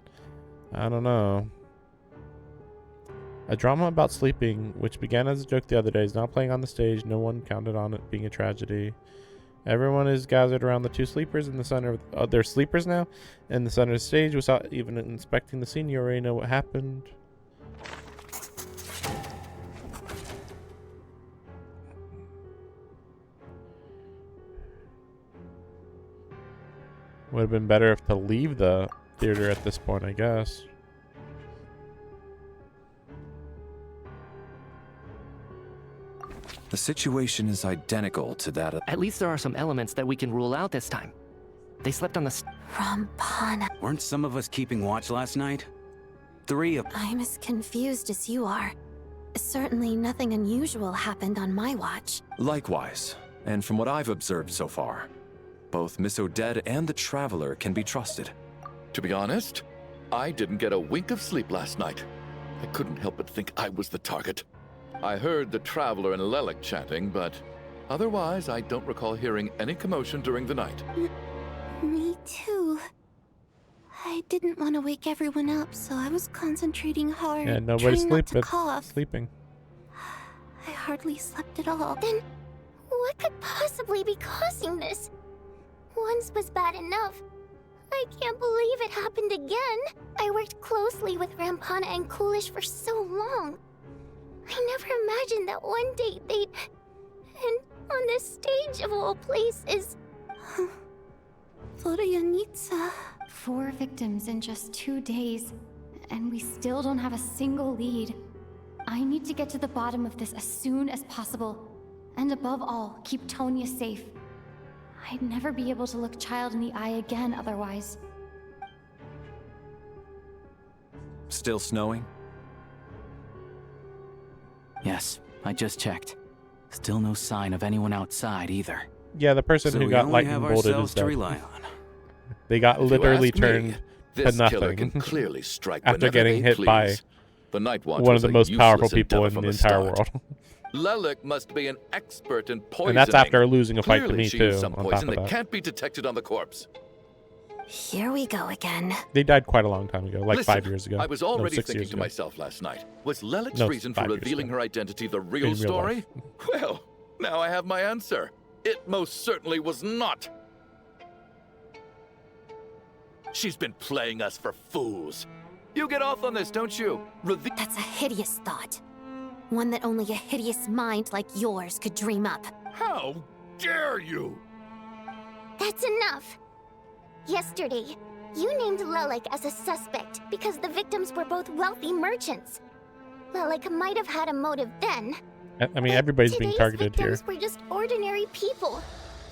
Speaker 1: I don't know. A drama about sleeping, which began as a joke the other day, is now playing on the stage. No one counted on it being a tragedy. Everyone is gathered around the two sleepers in the center of they're sleepers now in the center of the stage without even inspecting the scene. You already know what happened. Would have been better if to leave the theater at this point, I guess.
Speaker 9: The situation is identical to that of...
Speaker 8: At least there are some elements that we can rule out this time. They slept on the...
Speaker 12: Rampana.
Speaker 21: Weren't some of us keeping watch last night? 3 of...
Speaker 12: I'm as confused as you are. Certainly nothing unusual happened on my watch.
Speaker 9: Likewise, and from what I've observed so far, both Miss Odette and the Traveler can be trusted.
Speaker 20: To be honest, I didn't get a wink of sleep last night. I couldn't help but think I was the target. I heard the Traveler and Lelek chatting, but otherwise I don't recall hearing any commotion during the night.
Speaker 12: Me too. I didn't want to wake everyone up, so I was concentrating hard,
Speaker 1: Yeah, nobody's
Speaker 12: trying not to
Speaker 1: sleeping.
Speaker 12: I hardly slept at all.
Speaker 7: Then, what could possibly be causing this? Once was bad enough. I can't believe it happened again. I worked closely with Rampana and Coolish for so long. I never imagined that one day they'd... And on the stage of all places...
Speaker 12: Vodyanitsa.
Speaker 6: 4 victims in just 2 days, and we still don't have a single lead. I need to get to the bottom of this as soon as possible. And above all, keep Tonya safe. I'd never be able to look Child in the eye again otherwise.
Speaker 9: Still snowing?
Speaker 4: Yes, I just checked. Still no sign of anyone outside either.
Speaker 1: Yeah, the person
Speaker 21: So
Speaker 1: who
Speaker 21: we
Speaker 1: got
Speaker 21: only
Speaker 1: lightning
Speaker 21: have
Speaker 1: bolted
Speaker 21: ourselves
Speaker 1: is
Speaker 21: to
Speaker 1: dead.
Speaker 21: rely on.
Speaker 1: They got
Speaker 20: If you
Speaker 1: literally
Speaker 20: ask me,
Speaker 1: turned to
Speaker 20: this killer
Speaker 1: nothing
Speaker 20: can clearly strike
Speaker 1: after
Speaker 20: whenever
Speaker 1: getting
Speaker 20: they
Speaker 1: hit by
Speaker 20: please. The Night Watch
Speaker 1: one of
Speaker 20: was
Speaker 1: the
Speaker 20: a
Speaker 1: most powerful
Speaker 20: useless
Speaker 1: people
Speaker 20: endeavor
Speaker 1: in
Speaker 20: from
Speaker 1: the entire
Speaker 20: start.
Speaker 1: world.
Speaker 20: Lelek must be an expert in poisoning.
Speaker 1: And that's after losing a fight to
Speaker 20: Clearly
Speaker 1: me
Speaker 20: she
Speaker 1: too,
Speaker 20: used some
Speaker 1: on top
Speaker 20: poison
Speaker 1: of
Speaker 20: that
Speaker 1: that.
Speaker 20: can't be detected on the corpse.
Speaker 12: Here we go again.
Speaker 1: They died quite a long time ago, like
Speaker 20: Listen,
Speaker 1: 5 years ago.
Speaker 20: I was
Speaker 1: No,
Speaker 20: already
Speaker 1: 6
Speaker 20: thinking
Speaker 1: years
Speaker 20: to
Speaker 1: ago.
Speaker 20: myself last night, was Lelek's
Speaker 1: No,
Speaker 20: reason for
Speaker 1: 5 years
Speaker 20: revealing
Speaker 1: ago.
Speaker 20: her identity the
Speaker 1: In
Speaker 20: real
Speaker 1: real
Speaker 20: story?
Speaker 1: life.
Speaker 20: Well, now I have my answer. It most certainly was not. She's been playing us for fools. You get off on this, don't you?
Speaker 12: That's a hideous thought. One that only a hideous mind like yours could dream up.
Speaker 20: How dare you?
Speaker 7: That's enough. Yesterday, you named Lelek as a suspect because the victims were both wealthy merchants. Lelek might have had a motive then.
Speaker 1: I mean, everybody's being
Speaker 7: Today's
Speaker 1: targeted here.
Speaker 7: victims were just ordinary people.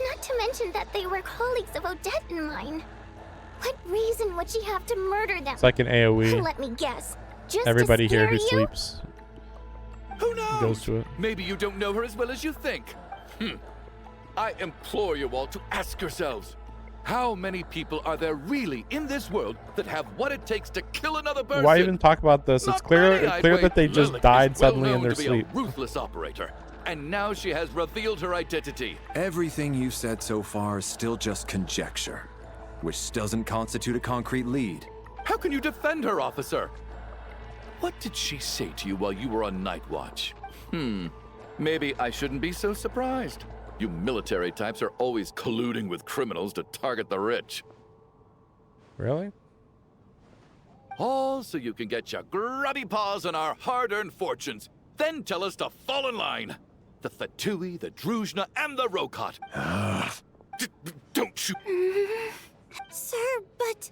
Speaker 7: Not to mention that they were colleagues of Odette and mine. What reason would she have to murder them?
Speaker 1: It's like an AoE.
Speaker 7: Let me guess. Just
Speaker 1: Everybody
Speaker 7: to
Speaker 1: here
Speaker 7: scare
Speaker 1: who
Speaker 7: you?
Speaker 1: sleeps
Speaker 20: Who knows?
Speaker 1: goes to it.
Speaker 20: Maybe you don't know her as well as you think. I implore you all to ask yourselves, how many people are there really in this world that have what it takes to kill another person?
Speaker 1: Why even talk about this? It's clear that they just died suddenly in their
Speaker 20: to be
Speaker 1: sleep.
Speaker 20: a ruthless operator, and now she has revealed her identity.
Speaker 9: Everything you've said so far is still just conjecture. which doesn't constitute a concrete lead.
Speaker 20: How can you defend her, officer? What did she say to you while you were on night watch? Maybe I shouldn't be so surprised. You military types are always colluding with criminals to target the rich.
Speaker 1: Really?
Speaker 20: All so you can get your grubby paws on our hard-earned fortunes, then tell us to fall in line. The Fatui, the Druzhna, and the Rokot. Don't you...
Speaker 12: Sir, but...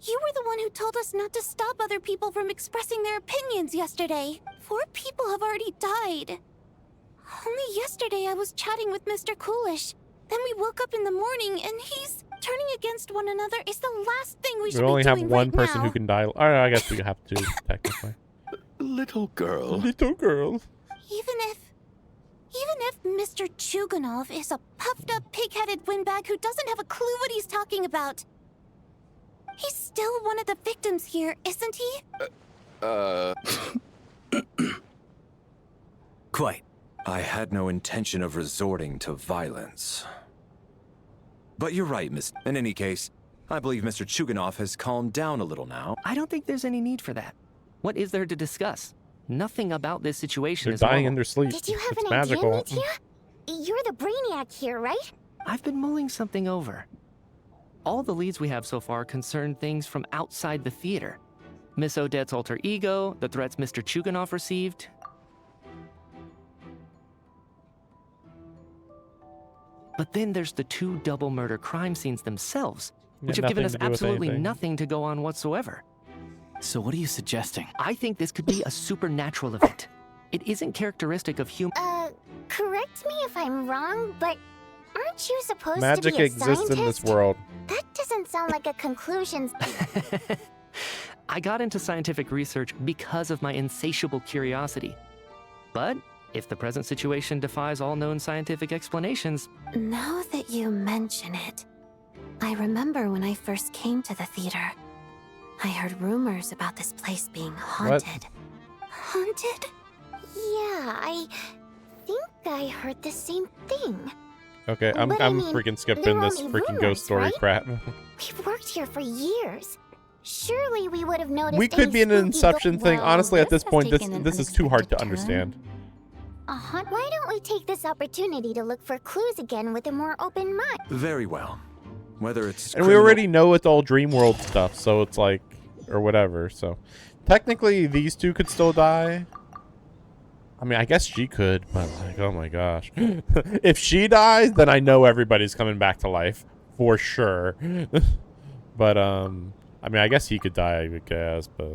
Speaker 12: You were the one who told us not to stop other people from expressing their opinions yesterday. 4 people have already died. Only yesterday I was chatting with Mr. Coolish. Then we woke up in the morning and he's... Turning against one another is the last thing we should be doing.
Speaker 1: We only have one person
Speaker 12: now.
Speaker 1: who can die. All right, I guess we have to, technically.
Speaker 20: Little girl.
Speaker 1: Little girl.
Speaker 12: Even if Mr. Chuganov is a puffed-up, pig-headed windbag who doesn't have a clue what he's talking about, he's still one of the victims here, isn't he?
Speaker 9: Quite. I had no intention of resorting to violence. But you're right, Miss. In any case, I believe Mr. Chuganov has calmed down a little now.
Speaker 8: I don't think there's any need for that. What is there to discuss? Nothing about this situation
Speaker 1: They're
Speaker 8: is
Speaker 1: dying
Speaker 8: normal.
Speaker 1: in their sleep.
Speaker 7: Did you have
Speaker 1: It's
Speaker 7: an
Speaker 1: magical.
Speaker 7: idea, Mitya? You're the brainiac here, right?
Speaker 8: I've been mulling something over. All the leads we have so far concern things from outside the theater. Miss Odette's alter ego, the threats Mr. Chuganov received. But then there's the 2 double murder crime scenes themselves, which have given us absolutely nothing to go on whatsoever.
Speaker 4: So what are you suggesting?
Speaker 8: I think this could be a supernatural event. It isn't characteristic of human.
Speaker 7: Correct me if I'm wrong, but aren't you supposed
Speaker 1: Magic
Speaker 7: to be a
Speaker 1: exists
Speaker 7: scientist?
Speaker 1: in this world.
Speaker 7: That doesn't sound like a conclusion.
Speaker 8: I got into scientific research because of my insatiable curiosity. But if the present situation defies all known scientific explanations...
Speaker 12: Now that you mention it, I remember when I first came to the theater. I heard rumors about this place being haunted. Haunted?
Speaker 7: Yeah, I think I heard the same thing.
Speaker 1: Okay, I'm
Speaker 7: But I mean,
Speaker 1: freaking skipping
Speaker 7: they're
Speaker 1: this
Speaker 7: only
Speaker 1: freaking
Speaker 7: rumors,
Speaker 1: ghost story
Speaker 7: right?
Speaker 1: crap.
Speaker 7: We've worked here for years. Surely we would have noticed.
Speaker 1: We could be in an Inception thing. Honestly, at this point,
Speaker 7: has taken
Speaker 1: this
Speaker 7: an
Speaker 1: is too hard to
Speaker 7: unexpected
Speaker 1: understand.
Speaker 7: Why don't we take this opportunity to look for clues again with a more open mind?
Speaker 9: Very well. Whether it's
Speaker 1: And we already know it's all dream world stuff, so it's like, or whatever. So technically, these 2 could still die. I mean, I guess she could, but like, oh my gosh. If she dies, then I know everybody's coming back to life for sure. But I mean, I guess he could die, I guess. But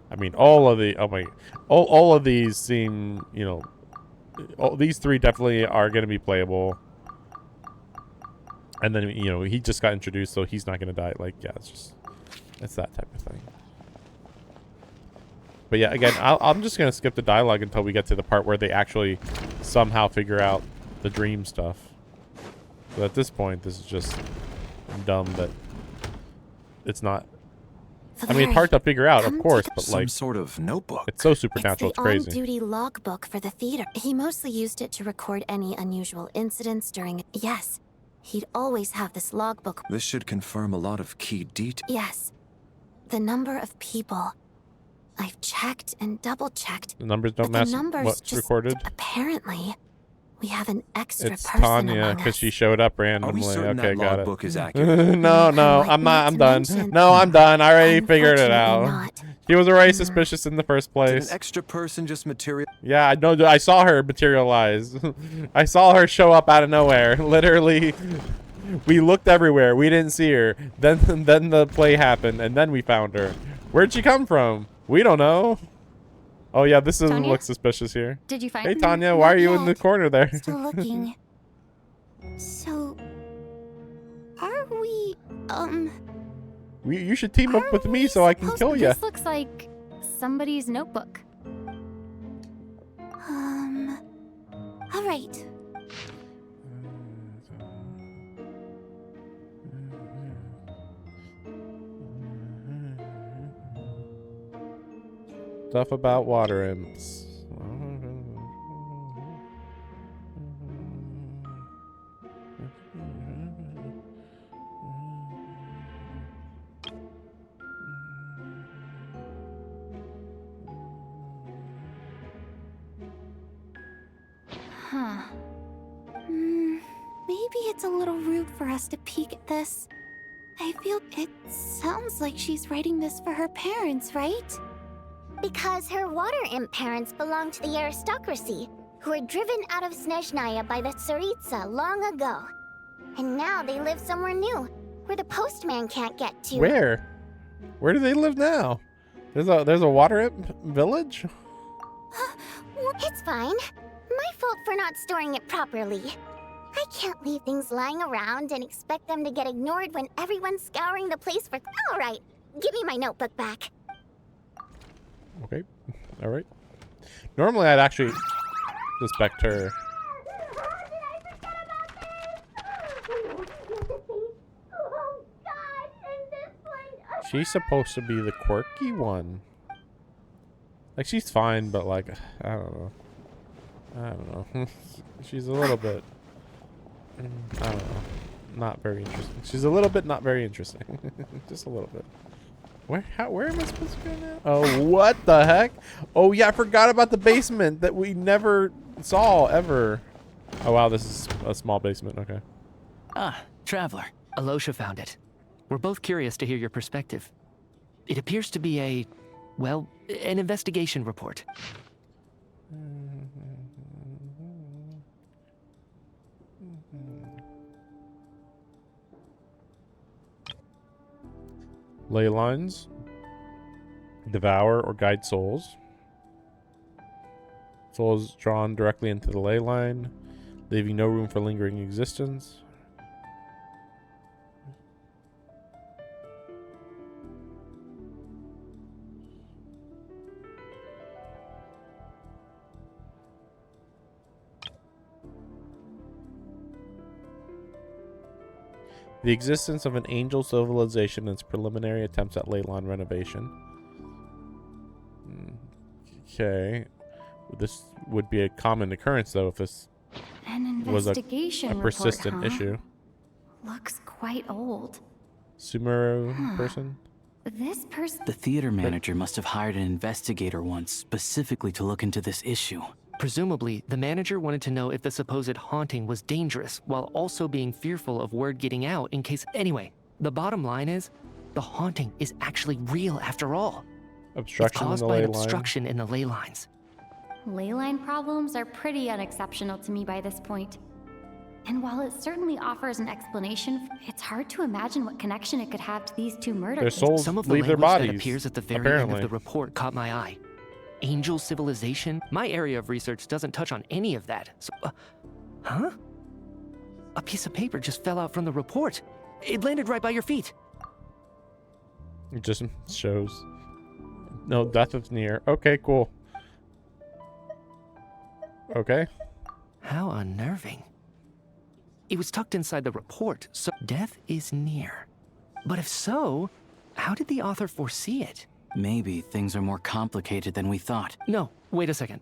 Speaker 1: I mean, all of these seem, you know, these 3 definitely are going to be playable. And then, you know, he just got introduced, so he's not going to die. Like, yeah, it's that type of thing. But yeah, again, I'm just going to skip the dialogue until we get to the part where they actually somehow figure out the dream stuff. So at this point, this is just dumb that it's not... I mean, it's hard to figure out, of course, but like...
Speaker 9: Some sort of notebook.
Speaker 1: It's so supernatural, it's crazy.
Speaker 12: It's the on-duty logbook for the theater. He mostly used it to record any unusual incidents during... Yes, he'd always have this logbook.
Speaker 9: This should confirm a lot of key details.
Speaker 12: Yes, the number of people. I've checked and double-checked.
Speaker 1: The numbers don't
Speaker 12: but
Speaker 1: match
Speaker 12: the numbers
Speaker 1: what's
Speaker 12: just,
Speaker 1: recorded.
Speaker 12: Apparently, we have an extra
Speaker 1: It's
Speaker 12: person
Speaker 1: Tanya,
Speaker 12: among
Speaker 1: because
Speaker 12: us.
Speaker 1: she showed up randomly.
Speaker 9: certain
Speaker 1: Okay,
Speaker 9: that
Speaker 1: got
Speaker 9: logbook
Speaker 1: it.
Speaker 9: is accurate?
Speaker 1: No, I'm done. No, I'm done. I already figured it out. She was already suspicious in the first
Speaker 9: Did
Speaker 1: place.
Speaker 9: an extra person just material?
Speaker 1: Yeah, I know. I saw her materialize. I saw her show up out of nowhere. Literally, we looked everywhere. We didn't see her. Then the play happened, and then we found her. Where'd she come from? We don't know. Oh yeah, this doesn't look suspicious here.
Speaker 6: Did you find
Speaker 1: Hey
Speaker 6: her?
Speaker 1: Tanya, why are you in the corner there?
Speaker 12: Still looking. So, are we,
Speaker 1: You should team up with me so I can kill you.
Speaker 6: This looks like somebody's notebook.
Speaker 12: all right.
Speaker 1: Stuff about water imps.
Speaker 12: Huh. Maybe it's a little rude for us to peek at this. I feel it sounds like she's writing this for her parents, right?
Speaker 7: Because her water imp parents belong to the aristocracy, who were driven out of Snezhnaya by the Tsaritsa long ago. And now they live somewhere new, where the postman can't get to.
Speaker 1: Where? Where do they live now? There's a water imp village?
Speaker 7: It's fine. My fault for not storing it properly. I can't leave things lying around and expect them to get ignored when everyone's scouring the place for... Alright, give me my notebook back.
Speaker 1: Okay. Alright. Normally I'd actually suspect her. She's supposed to be the quirky one. Like, she's fine, but like, I don't know. She's a little bit, I don't know, not very interesting. She's a little bit not very interesting. Just a little bit. Where am I supposed to go now? Oh, what the heck? Oh yeah, I forgot about the basement that we never saw ever. Oh wow, this is a small basement. Okay.
Speaker 4: Ah, traveler.
Speaker 8: Alosha found it. We're both curious to hear your perspective. It appears to be well, an investigation report.
Speaker 1: Ley lines. Devour or guide souls. Souls drawn directly into the ley line, leaving no room for lingering existence. The existence of an angel civilization and its preliminary attempts at ley line renovation. Okay. This would be a common occurrence, though, if this was a persistent
Speaker 6: report, huh?
Speaker 1: issue.
Speaker 6: Looks quite old.
Speaker 1: Sumeru person?
Speaker 6: This person...
Speaker 4: The theater manager must have hired an investigator once specifically to look into this issue.
Speaker 8: Presumably, the manager wanted to know if the supposed haunting was dangerous, while also being fearful of word getting out in case... Anyway, the bottom line is, the haunting is actually real after all.
Speaker 1: Obstruction
Speaker 8: it's caused
Speaker 1: in the
Speaker 8: by
Speaker 1: ley
Speaker 8: an
Speaker 1: line.
Speaker 8: obstruction in the ley lines.
Speaker 6: Ley line problems are pretty unexceptional to me by this point. And while it certainly offers an explanation, it's hard to imagine what connection it could have to these two murders.
Speaker 1: Their souls
Speaker 8: Some of the
Speaker 1: leave their
Speaker 8: language that
Speaker 1: bodies,
Speaker 8: appears at the very
Speaker 1: apparently.
Speaker 8: end of the report caught my eye. Angel civilization? My area of research doesn't touch on any of that. So, huh? A piece of paper just fell out from the report. It landed right by your feet.
Speaker 1: It just shows. No, death is near. Okay, cool. Okay.
Speaker 8: How unnerving. It was tucked inside the report, so death is near. But if so, how did the author foresee it?
Speaker 4: Maybe things are more complicated than we thought.
Speaker 8: No, wait a second.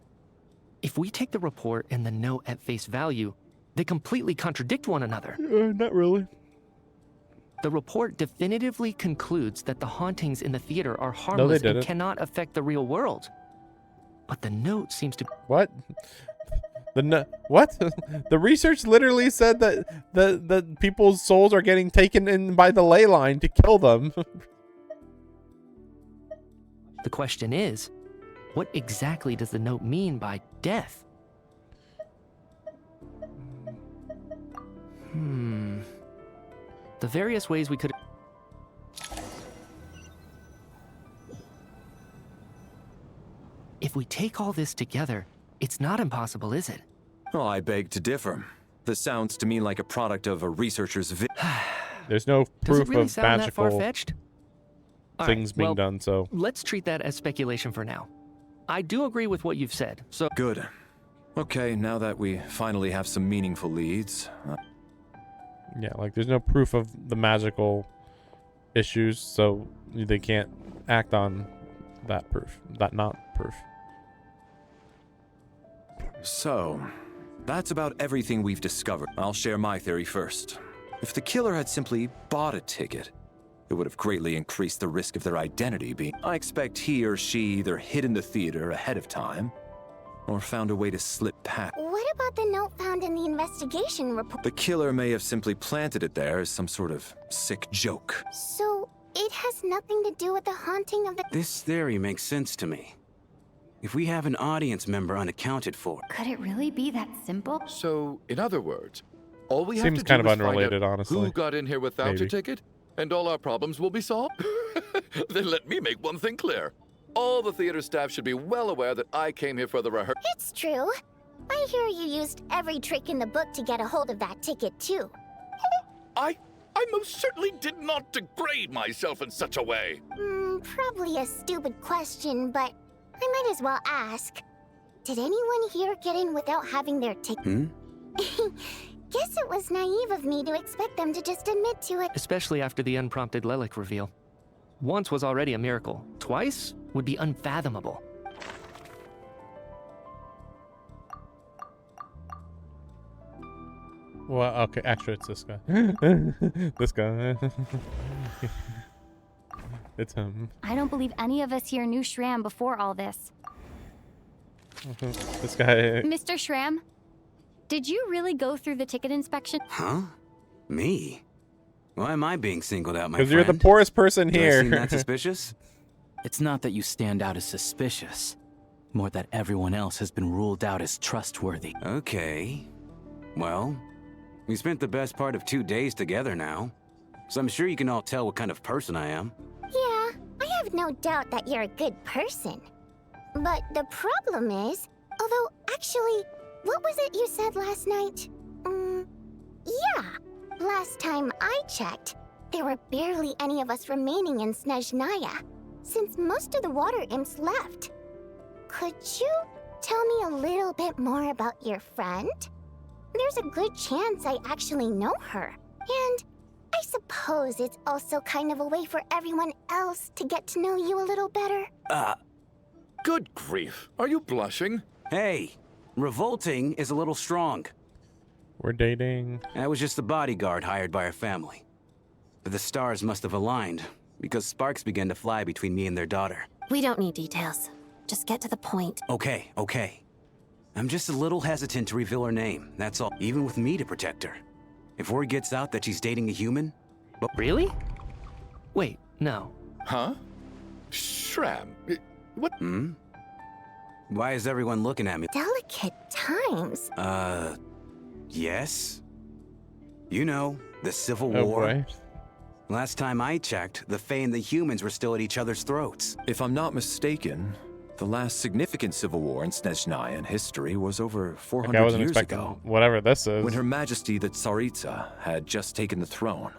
Speaker 8: If we take the report and the note at face value, they completely contradict one another.
Speaker 1: Not really.
Speaker 8: The report definitively concludes that the hauntings in the theater are harmless and cannot affect the real world. But the note seems to...
Speaker 1: What? What? The research literally said that the people's souls are getting taken in by the ley line to kill them.
Speaker 8: The question is, what exactly does the note mean by death? The various ways we could... If we take all this together, it's not impossible, is it?
Speaker 9: Oh, I beg to differ. This sounds to me like a product of a researcher's
Speaker 1: There's no
Speaker 8: Does it
Speaker 1: proof
Speaker 8: really
Speaker 1: of
Speaker 8: sound that
Speaker 1: magical
Speaker 8: far-fetched?
Speaker 1: things being done, so...
Speaker 8: Let's treat that as speculation for now. I do agree with what you've said, so...
Speaker 9: Good. Okay, now that we finally have some meaningful leads...
Speaker 1: Yeah, like there's no proof of the magical issues, so they can't act on that proof. That not proof.
Speaker 9: So, that's about everything we've discovered. I'll share my theory first. If the killer had simply bought a ticket, it would have greatly increased the risk of their identity being... I expect he or she either hid in the theater ahead of time, or found a way to slip past.
Speaker 7: What about the note found in the investigation report?
Speaker 9: The killer may have simply planted it there as some sort of sick joke.
Speaker 7: So, it has nothing to do with the haunting of the...
Speaker 21: This theory makes sense to me. If we have an audience member unaccounted for...
Speaker 6: Could it really be that simple?
Speaker 20: So, in other words, all we have
Speaker 1: Seems
Speaker 20: to do
Speaker 1: kind of
Speaker 20: is find
Speaker 1: unrelated,
Speaker 20: out
Speaker 1: honestly.
Speaker 20: who got in here without
Speaker 1: Maybe.
Speaker 20: your ticket, and all our problems will be solved? Then let me make one thing clear. All the theater staff should be well aware that I came here for the rehearsal.
Speaker 7: It's true. I hear you used every trick in the book to get a hold of that ticket, too.
Speaker 20: I most certainly did not degrade myself in such a way.
Speaker 7: Probably a stupid question, but I might as well ask. Did anyone here get in without having their ticket? Guess it was naive of me to expect them to just admit to it.
Speaker 8: Especially after the unprompted Lelic reveal. Once was already a miracle. Twice would be unfathomable.
Speaker 1: Well, okay, actually, it's this guy. This guy. It's him.
Speaker 6: I don't believe any of us here knew Shram before all this.
Speaker 1: This guy.
Speaker 6: Mr. Shram, did you really go through the ticket inspection?
Speaker 21: Huh? Me? Why am I being singled out, my friend?
Speaker 1: Because you're the poorest person
Speaker 21: Do I
Speaker 1: here.
Speaker 21: seem that suspicious?
Speaker 4: It's not that you stand out as suspicious, more that everyone else has been ruled out as trustworthy.
Speaker 21: Okay. Well, we spent the best part of 2 days together now, so I'm sure you can all tell what kind of person I am.
Speaker 7: Yeah, I have no doubt that you're a good person. But the problem is, although actually, what was it you said last night? Yeah. Last time I checked, there were barely any of us remaining in Snezhnaya, since most of the water imps left. Could you tell me a little bit more about your friend? There's a good chance I actually know her. And I suppose it's also kind of a way for everyone else to get to know you a little better.
Speaker 20: Good grief. Are you blushing?
Speaker 21: Hey, revolting is a little strong.
Speaker 1: We're dating.
Speaker 21: I was just the bodyguard hired by our family. But the stars must have aligned, because sparks began to fly between me and their daughter.
Speaker 12: We don't need details. Just get to the point.
Speaker 21: Okay. I'm just a little hesitant to reveal her name, that's all. Even with me to protect her. If word gets out that she's dating a human...
Speaker 8: But really? Wait, no.
Speaker 20: Huh? Shram, what?
Speaker 21: Why is everyone looking at me?
Speaker 7: Delicate times.
Speaker 21: Yes? You know, the Civil
Speaker 1: Oh,
Speaker 21: War.
Speaker 1: boy.
Speaker 21: Last time I checked, the Fae and the humans were still at each other's throats.
Speaker 9: If I'm not mistaken, the last significant civil war in Snezhnayan history was over
Speaker 1: Like, I
Speaker 9: 400
Speaker 1: wasn't
Speaker 9: years
Speaker 1: expecting
Speaker 9: ago,
Speaker 1: whatever this is.
Speaker 9: when Her Majesty the Tsaritsa had just taken the throne.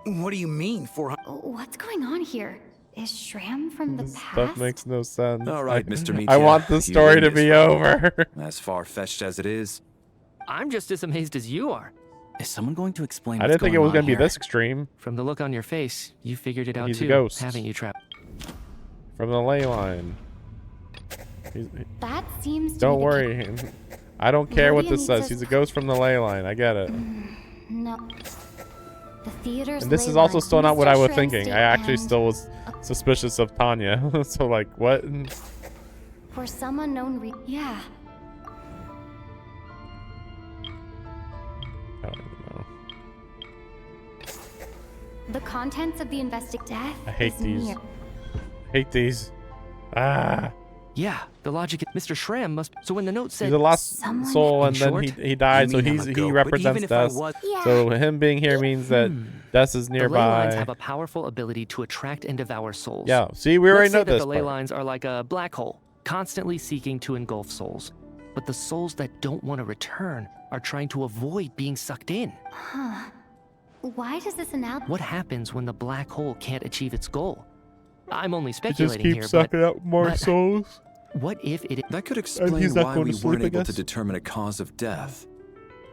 Speaker 21: What do you mean, 400?
Speaker 6: What's going on here? Is Shram from the
Speaker 1: This
Speaker 6: past?
Speaker 1: stuff makes no sense.
Speaker 9: All right, Mr. Mitya,
Speaker 1: I want the
Speaker 9: you
Speaker 1: story
Speaker 9: win
Speaker 1: to
Speaker 9: this
Speaker 1: be
Speaker 9: round.
Speaker 1: over.
Speaker 9: As far-fetched as it is,
Speaker 8: I'm just as amazed as you are.
Speaker 4: Is someone going to explain
Speaker 1: I
Speaker 4: what's
Speaker 1: didn't think it
Speaker 4: going
Speaker 1: was
Speaker 4: on
Speaker 1: going to be
Speaker 4: here?
Speaker 1: this extreme.
Speaker 8: From the look on your face, you figured it out
Speaker 1: He's a
Speaker 8: too,
Speaker 1: ghost.
Speaker 8: haven't you, Trap?
Speaker 1: From the ley line.
Speaker 6: That seems to
Speaker 1: Don't
Speaker 6: be the
Speaker 1: worry. I don't care what this
Speaker 6: Lydia
Speaker 1: says. He's a ghost from the ley line. I get it.
Speaker 6: No. The theater's
Speaker 1: And this is
Speaker 6: ley
Speaker 1: also
Speaker 6: line.
Speaker 1: still not what
Speaker 6: Mr.
Speaker 1: I was
Speaker 6: Shram's
Speaker 1: thinking.
Speaker 6: state
Speaker 1: I actually
Speaker 6: and
Speaker 1: still was suspicious of Tanya. So, like, what?
Speaker 6: For some unknown yeah.
Speaker 1: I don't even know.
Speaker 6: The contents of the death
Speaker 1: I hate
Speaker 6: is
Speaker 1: these.
Speaker 6: near.
Speaker 1: Hate these. Ah.
Speaker 8: Yeah, the logic. Mr. Shram must. So when the note said
Speaker 1: He's a lost
Speaker 6: Someone-
Speaker 1: soul,
Speaker 8: In
Speaker 1: and then
Speaker 8: short?
Speaker 1: he died, so
Speaker 21: You mean I'm a
Speaker 1: he
Speaker 21: goat, but
Speaker 1: represents
Speaker 21: even if I
Speaker 1: death.
Speaker 21: was-
Speaker 7: Yeah.
Speaker 1: So him being here means that death is
Speaker 8: the ley lines have
Speaker 1: nearby.
Speaker 8: a powerful ability to attract and devour souls.
Speaker 1: Yeah, see, we already
Speaker 8: Let's say
Speaker 1: know
Speaker 8: that
Speaker 1: this
Speaker 8: the ley
Speaker 1: part.
Speaker 8: lines are like a black hole, constantly seeking to engulf souls. But the souls that don't want to return are trying to avoid being sucked in.
Speaker 6: Huh. Why does this analogy?
Speaker 8: What happens when the black hole can't achieve its goal? I'm only
Speaker 1: He just
Speaker 8: speculating
Speaker 1: keeps
Speaker 8: here,
Speaker 1: sucking out more
Speaker 8: but-
Speaker 1: souls.
Speaker 8: what if it?
Speaker 9: that could
Speaker 1: he's
Speaker 9: explain
Speaker 1: not
Speaker 9: why
Speaker 1: going
Speaker 9: we
Speaker 1: to sleep,
Speaker 9: weren't
Speaker 1: I
Speaker 9: able to
Speaker 1: guess.
Speaker 9: determine a cause of death.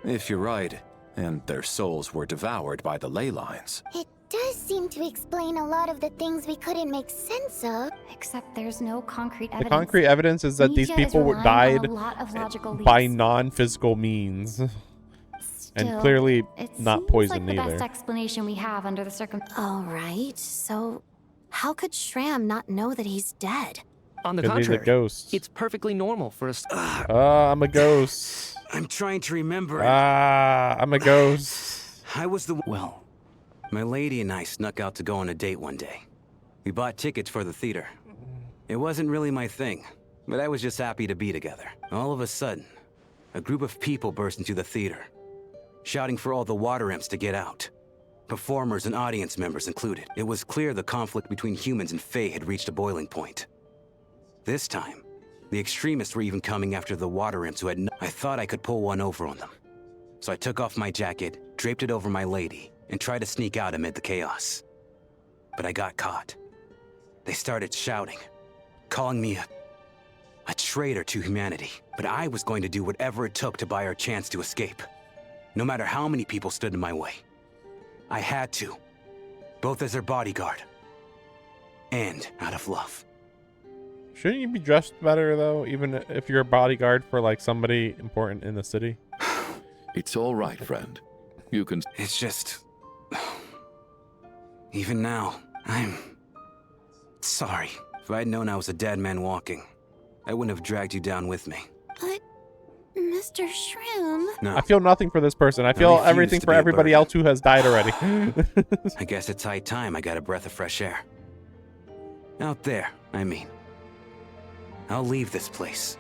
Speaker 9: If you're right, and their souls were devoured by the ley lines.
Speaker 7: It does seem to explain a lot of the things we couldn't make sense of.
Speaker 6: Except there's no concrete
Speaker 1: The
Speaker 6: evidence.
Speaker 1: concrete evidence is that these
Speaker 6: Media is
Speaker 1: people
Speaker 6: relying on
Speaker 1: died
Speaker 6: a lot of logical
Speaker 1: by
Speaker 6: leaps.
Speaker 1: non-physical means. And
Speaker 6: Still,
Speaker 1: clearly
Speaker 6: it
Speaker 1: not
Speaker 6: seems
Speaker 1: poison
Speaker 6: like the
Speaker 1: either.
Speaker 6: best explanation we have under the circumstances.
Speaker 12: All right, so how could Shram not know that he's dead?
Speaker 8: On the
Speaker 1: Could be the
Speaker 8: contrary,
Speaker 1: ghosts.
Speaker 8: it's perfectly normal for us.
Speaker 1: I'm a ghost.
Speaker 21: I'm trying to remember.
Speaker 1: I'm a ghost.
Speaker 21: I was the... Well, my lady and I snuck out to go on a date one day. We bought tickets for the theater. It wasn't really my thing, but I was just happy to be together. All of a sudden, a group of people burst into the theater, shouting for all the water imps to get out. Performers and audience members included. It was clear the conflict between humans and Fae had reached a boiling point. This time, the extremists were even coming after the water imps who had I thought I could pull one over on them. So I took off my jacket, draped it over my lady, and tried to sneak out amid the chaos. But I got caught. They started shouting, calling me a traitor to humanity. But I was going to do whatever it took to buy our chance to escape. No matter how many people stood in my way. I had to. Both as their bodyguard. And out of love.
Speaker 1: Shouldn't you be dressed better, though, even if you're a bodyguard for, like, somebody important in the city?
Speaker 20: It's all right, friend. You can...
Speaker 21: It's just... Even now, I'm... sorry. If I'd known I was a dead man walking, I wouldn't have dragged you down with me.
Speaker 12: But, Mr. Shroom...
Speaker 21: No.
Speaker 1: I feel nothing for this person. I feel everything for everybody else who has died already.
Speaker 21: I guess it's high time I got a breath of fresh air. Out there, I mean. I'll leave this place.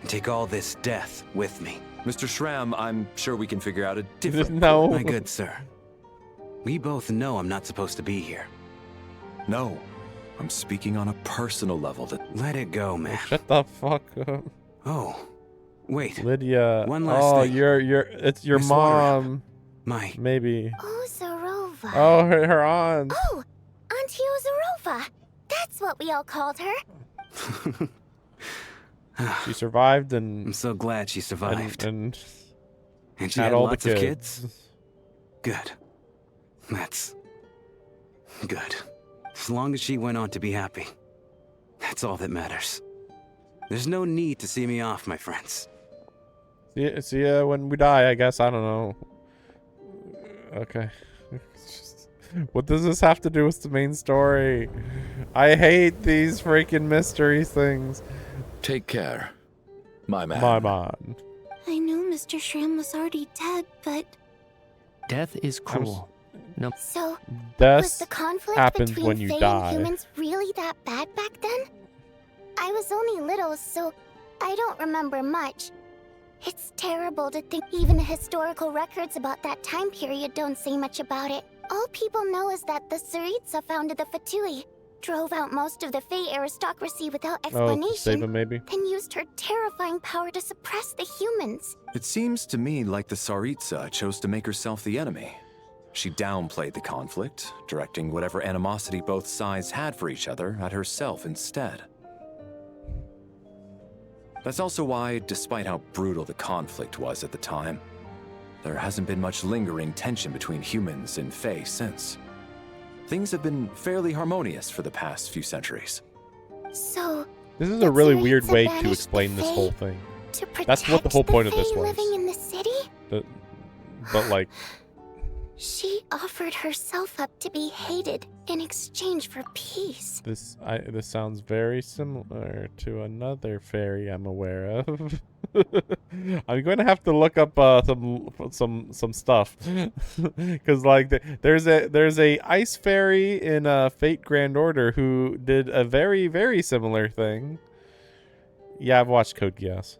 Speaker 21: And take all this death with me.
Speaker 9: Mr. Shram, I'm sure we can figure out a different...
Speaker 1: No.
Speaker 21: My good sir. We both know I'm not supposed to be here.
Speaker 9: No. I'm speaking on a personal level.
Speaker 21: Let it go, man.
Speaker 1: Shut the fuck up.
Speaker 21: Oh. Wait.
Speaker 1: Lydia.
Speaker 21: One last thing.
Speaker 1: It's your
Speaker 21: Miss
Speaker 1: mom.
Speaker 21: My...
Speaker 1: Maybe.
Speaker 7: Oh, Zorova.
Speaker 1: Oh, her aunt.
Speaker 7: Oh, Auntie Ozarova. That's what we all called her.
Speaker 1: She survived, and
Speaker 21: I'm so glad she survived.
Speaker 1: And
Speaker 21: she had
Speaker 1: all
Speaker 21: lots
Speaker 1: the
Speaker 21: of
Speaker 1: kids.
Speaker 21: Good. That's good. As long as she went on to be happy. That's all that matters. There's no need to see me off, my friends.
Speaker 1: See ya when we die, I guess. I don't know. Okay. What does this have to do with the main story? I hate these freaking mysteries things.
Speaker 20: Take care, my man.
Speaker 1: My man.
Speaker 12: I knew Mr. Shram was already dead, but...
Speaker 8: Death is cruel. No.
Speaker 7: So,
Speaker 1: Death
Speaker 7: was the conflict
Speaker 1: happens
Speaker 7: between
Speaker 1: when you
Speaker 7: Fae
Speaker 1: die.
Speaker 7: and humans really that bad back then? I was only little, so I don't remember much. It's terrible to think even the historical records about that time period don't say much about it. All people know is that the Tsaritsa founded the Fatui, drove out most of the Fae aristocracy without explanation,
Speaker 1: to save him, maybe?
Speaker 7: and used her terrifying power to suppress the humans.
Speaker 9: It seems to me like the Tsaritsa chose to make herself the enemy. She downplayed the conflict, directing whatever animosity both sides had for each other at herself instead. That's also why, despite how brutal the conflict was at the time, there hasn't been much lingering tension between humans and Fae since. Things have been fairly harmonious for the past few centuries.
Speaker 7: So,
Speaker 1: This is a really weird way to
Speaker 7: banished
Speaker 1: explain
Speaker 7: the
Speaker 1: this
Speaker 7: Fae
Speaker 1: whole thing.
Speaker 7: to
Speaker 1: That's what the whole point of
Speaker 7: Fae
Speaker 1: this was.
Speaker 7: living in the city?
Speaker 1: But like,
Speaker 7: She offered herself up to be hated in exchange for peace.
Speaker 1: this sounds very similar to another fairy I'm aware of. I'm going to have to look up some stuff because like there's a ice fairy in Fate Grand Order who did a very, very similar thing. Yeah, I've watched Code Geass.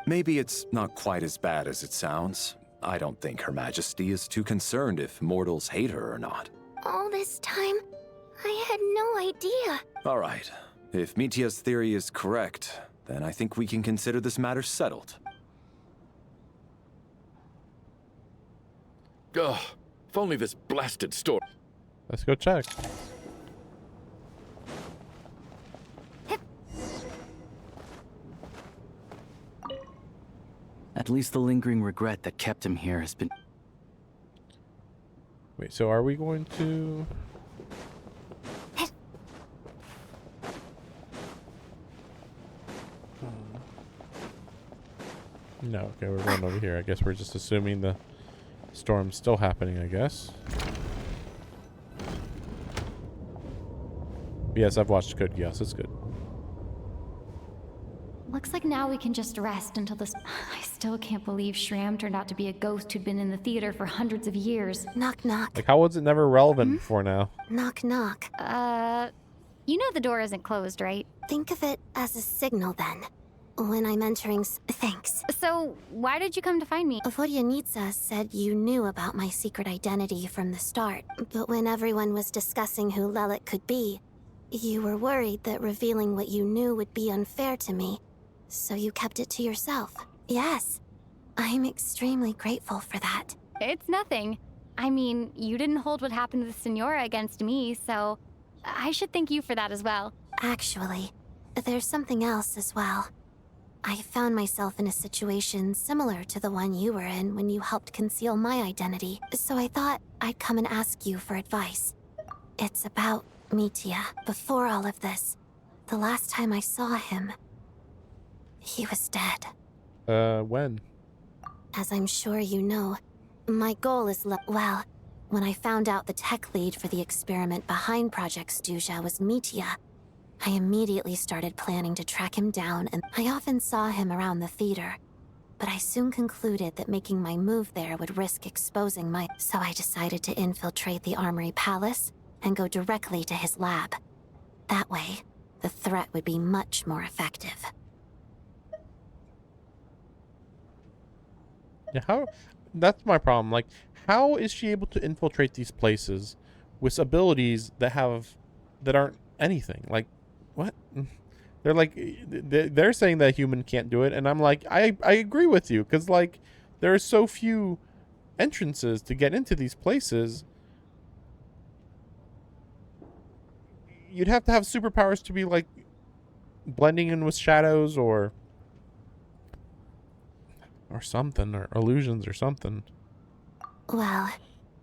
Speaker 9: Maybe it's not quite as bad as it sounds. I don't think Her Majesty is too concerned if mortals hate her or not.
Speaker 7: All this time, I had no idea.
Speaker 9: All right. If Mitia's theory is correct, then I think we can consider this matter settled.
Speaker 20: Ugh, if only this blasted store...
Speaker 1: Let's go check.
Speaker 4: At least the lingering regret that kept him here has been...
Speaker 1: Wait, so are we going to... No, okay, we're going over here. I guess we're just assuming the storm's still happening, I guess. Yes, I've watched Code Geass. It's good.
Speaker 6: Looks like now we can just rest until this. I still can't believe Shram turned out to be a ghost who'd been in the theater for hundreds of years.
Speaker 12: Knock, knock.
Speaker 1: Like, how was it never relevant before now?
Speaker 12: Knock, knock.
Speaker 6: You know the door isn't closed, right?
Speaker 12: Think of it as a signal then. When I'm entering thanks.
Speaker 6: So, why did you come to find me?
Speaker 12: Vodyanitsa said you knew about my secret identity from the start, but when everyone was discussing who Lelik could be, you were worried that revealing what you knew would be unfair to me. So you kept it to yourself. Yes. I'm extremely grateful for that.
Speaker 6: It's nothing. I mean, you didn't hold what happened to the Senora against me, so I should thank you for that as well.
Speaker 12: Actually, there's something else as well. I found myself in a situation similar to the one you were in when you helped conceal my identity, so I thought I'd come and ask you for advice. It's about Mitya. Before all of this, the last time I saw him, he was dead.
Speaker 1: When?
Speaker 12: As I'm sure you know, my goal is well, when I found out the tech lead for the experiment behind Project Stuja was Mitya, I immediately started planning to track him down, and I often saw him around the theater. But I soon concluded that making my move there would risk exposing my... So I decided to infiltrate the Armory Palace and go directly to his lab. That way, the threat would be much more effective.
Speaker 1: Yeah, how? That's my problem. Like, how is she able to infiltrate these places with abilities that aren't anything? Like, what? They're like, they're saying that a human can't do it, and I'm like, I agree with you, because like, there are so few entrances to get into these places. You'd have to have superpowers to be like blending in with shadows or something, or illusions or something.
Speaker 12: Well,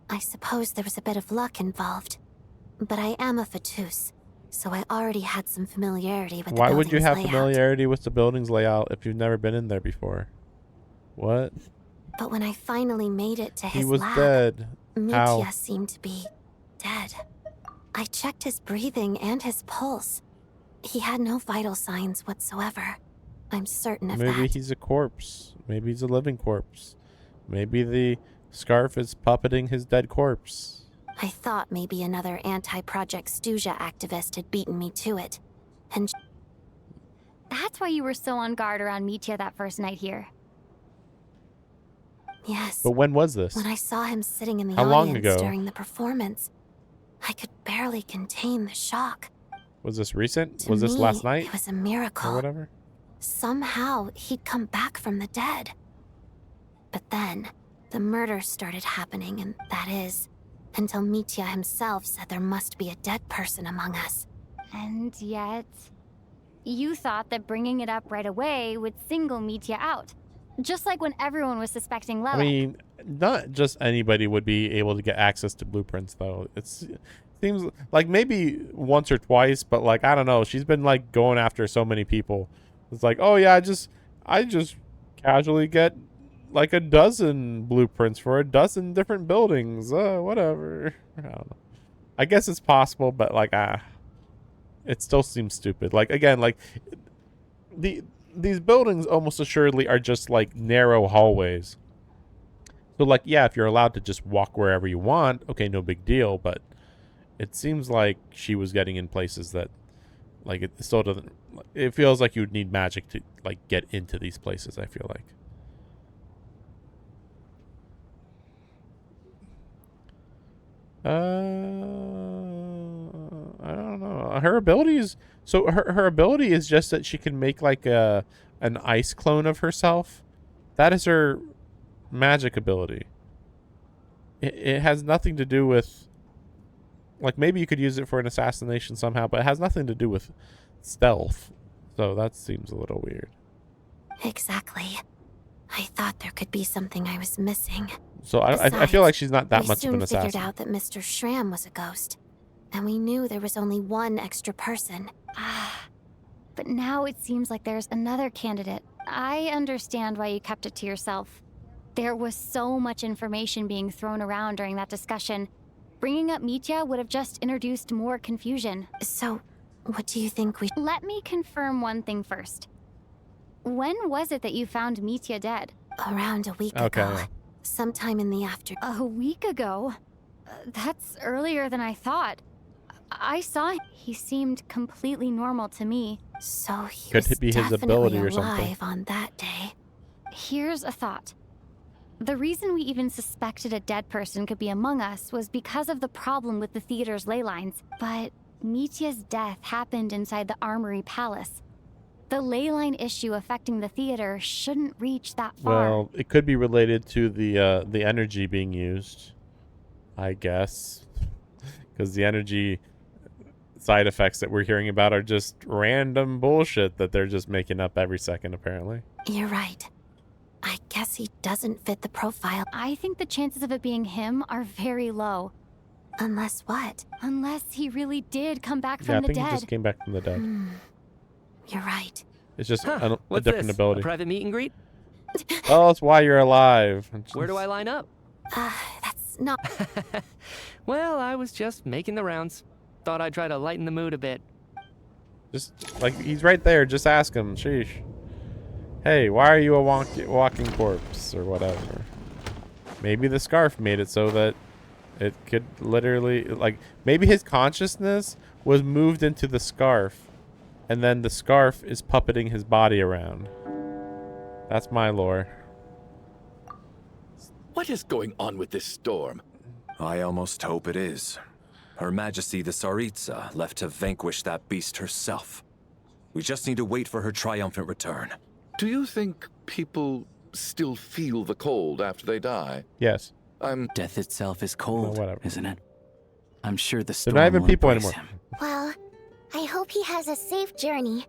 Speaker 12: I suppose there was a bit of luck involved. But I am a Fatus, so I already had some familiarity with the
Speaker 1: Why would you have
Speaker 12: layout.
Speaker 1: familiarity with the building's layout if you've never been in there before? What?
Speaker 12: But when I finally made it to his
Speaker 1: He was
Speaker 12: lab,
Speaker 1: dead. How?
Speaker 12: Mitya seemed to be dead. I checked his breathing and his pulse. He had no vital signs whatsoever. I'm certain of
Speaker 1: Maybe
Speaker 12: that.
Speaker 1: he's a corpse. Maybe he's a living corpse. Maybe the scarf is puppeting his dead corpse.
Speaker 12: I thought maybe another anti-Project Stuja activist had beaten me to it. And
Speaker 6: That's why you were so on guard around Mitya that first night here.
Speaker 12: yes.
Speaker 1: But when was this?
Speaker 12: When I saw him sitting in the
Speaker 1: How long
Speaker 12: audience
Speaker 1: ago?
Speaker 12: during the performance, I could barely contain the shock.
Speaker 1: Was this recent?
Speaker 12: To
Speaker 1: Was this
Speaker 12: me,
Speaker 1: last night?
Speaker 12: It was a miracle.
Speaker 1: Or whatever?
Speaker 12: Somehow, he'd come back from the dead. But then, the murder started happening, and that is, until Mitya himself said there must be a dead person among us.
Speaker 6: And yet, you thought that bringing it up right away would single Mitya out. Just like when everyone was suspecting Lelik.
Speaker 1: I mean, not just anybody would be able to get access to blueprints, though. It seems like maybe once or twice, but like, I don't know. She's been like going after so many people. It's like, oh yeah, I just casually get like a dozen blueprints for a dozen different buildings. Whatever. I don't know. I guess it's possible, but like, it still seems stupid. Like, again, like these buildings almost assuredly are just like narrow hallways. So like, yeah, if you're allowed to just walk wherever you want, okay, no big deal. But it seems like she was getting in places that, like, it still doesn't. It feels like you would need magic to like get into these places. I feel like. I don't know. Her abilities. So her ability is just that she can make like an ice clone of herself. That is her magic ability. It has nothing to do with, like, maybe you could use it for an assassination somehow, but it has nothing to do with stealth. So that seems a little weird.
Speaker 12: Exactly. I thought there could be something I was missing.
Speaker 1: So I feel like she's not that much of an
Speaker 12: We soon
Speaker 1: assassin.
Speaker 12: figured out that Mr. Shram was a ghost. And we knew there was only one extra person.
Speaker 6: But now it seems like there's another candidate. I understand why you kept it to yourself. There was so much information being thrown around during that discussion. Bringing up Mitya would have just introduced more confusion.
Speaker 12: So, What do you think we...
Speaker 6: Let me confirm one thing first. When was it that you found Mitya dead?
Speaker 12: Around a week ago. Sometime in the afternoon.
Speaker 6: A week ago? That's earlier than I thought. I saw him. He seemed completely normal to me.
Speaker 12: So he
Speaker 1: Could
Speaker 12: was
Speaker 1: be his
Speaker 12: definitely
Speaker 1: ability or something.
Speaker 12: alive on that day.
Speaker 6: Here's a thought. The reason we even suspected a dead person could be among us was because of the problem with the theater's ley lines. But Mitya's death happened inside the Armory Palace. The ley line issue affecting the theater shouldn't reach that far.
Speaker 1: Well, it could be related to the energy being used, I guess, because the energy side effects that we're hearing about are just random bullshit that they're just making up every second, apparently.
Speaker 12: You're right. I guess he doesn't fit the profile.
Speaker 6: I think the chances of it being him are very low.
Speaker 12: Unless what?
Speaker 6: Unless he really did come back
Speaker 1: Yeah,
Speaker 6: from
Speaker 1: I
Speaker 6: the
Speaker 1: think
Speaker 6: dead.
Speaker 1: he just came back from the dead.
Speaker 12: You're right.
Speaker 1: It's just a
Speaker 8: What's
Speaker 1: different
Speaker 8: this?
Speaker 1: ability.
Speaker 8: A private meet and greet?
Speaker 1: Tell us why you're alive.
Speaker 8: Where do I line up?
Speaker 12: That's not...
Speaker 8: Well, I was just making the rounds. Thought I'd try to lighten the mood a bit.
Speaker 1: Just, like, he's right there. Just ask him. Sheesh. Hey, why are you a walking corpse? Or whatever. Maybe the scarf made it so that it could literally... Like, maybe his consciousness was moved into the scarf. And then the scarf is puppeting his body around. That's my lore.
Speaker 20: What is going on with this storm?
Speaker 9: I almost hope it is. Her Majesty the Tsaritsa left to vanquish that beast herself. We just need to wait for her triumphant return.
Speaker 20: Do you think people still feel the cold after they die?
Speaker 1: Yes.
Speaker 4: Death itself is cold, isn't it? I'm sure the
Speaker 1: They're
Speaker 4: storm
Speaker 1: not even
Speaker 4: will
Speaker 1: people
Speaker 4: embrace
Speaker 1: anymore.
Speaker 4: him.
Speaker 7: Well, I hope he has a safe journey.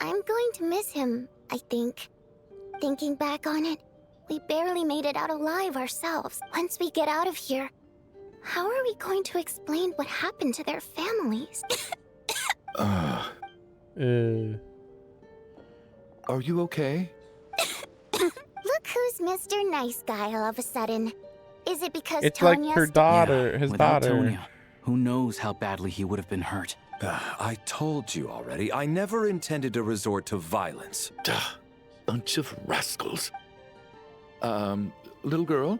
Speaker 7: I'm going to miss him, I think. Thinking back on it, we barely made it out alive ourselves. Once we get out of here, how are we going to explain what happened to their families?
Speaker 20: Are you okay?
Speaker 7: Look who's Mr. Nice Guy all of a sudden. Is it because
Speaker 1: It's like
Speaker 7: Tonya's
Speaker 1: her daughter, his
Speaker 4: Without
Speaker 1: daughter.
Speaker 4: Tonya, who knows how badly he would have been hurt.
Speaker 9: I told you already, I never intended to resort to violence.
Speaker 20: Bunch of rascals. Little girl?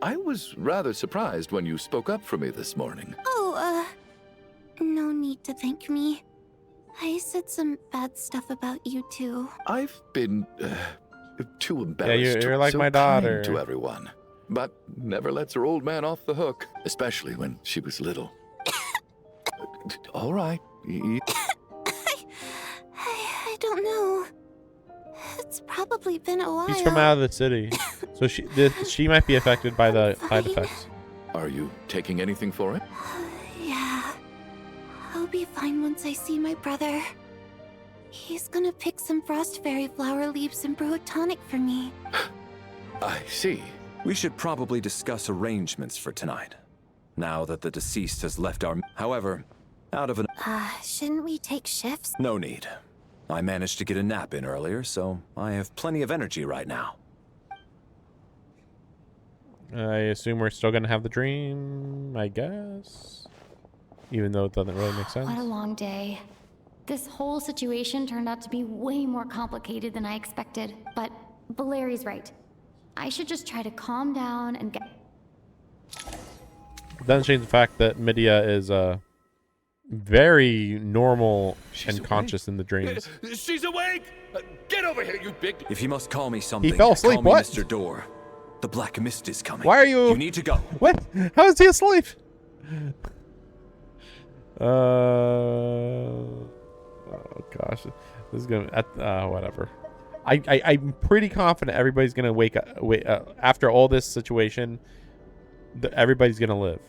Speaker 20: I was rather surprised when you spoke up for me this morning.
Speaker 12: Oh, no need to thank me. I said some bad stuff about you too.
Speaker 20: I've been too embarrassed
Speaker 1: you're
Speaker 20: to
Speaker 1: like
Speaker 20: so
Speaker 1: my daughter.
Speaker 20: kind to everyone, but never lets her old man off the hook, especially when she was little. All right.
Speaker 12: I don't know. It's probably been a while.
Speaker 1: She's from out of the city, so she might be affected by the side effects.
Speaker 20: Are you taking anything for it?
Speaker 12: Yeah. I'll be fine once I see my brother. He's gonna pick some frost fairy flower leaves and brew a tonic for me.
Speaker 20: I see.
Speaker 9: We should probably discuss arrangements for tonight. Now that the deceased has left our... However, out of an...
Speaker 12: Shouldn't we take shifts?
Speaker 9: No need. I managed to get a nap in earlier, so I have plenty of energy right now.
Speaker 1: I assume we're still gonna have the dream, I guess. Even though it doesn't really make sense.
Speaker 6: What a long day. This whole situation turned out to be way more complicated than I expected, but Valeri's right. I should just try to calm down and get...
Speaker 1: It doesn't change the fact that Medea is very normal and conscious in the dreams.
Speaker 20: She's awake! Get over here, you big...
Speaker 9: If you must call me something,
Speaker 1: He fell asleep,
Speaker 9: call me
Speaker 1: what?
Speaker 9: Mr. Door. The Black Mist is coming.
Speaker 1: Why are you...
Speaker 9: You need to go.
Speaker 1: What? How is he asleep? Oh gosh, this is gonna whatever. I'm pretty confident everybody's gonna wake up after all this situation. Everybody's gonna live.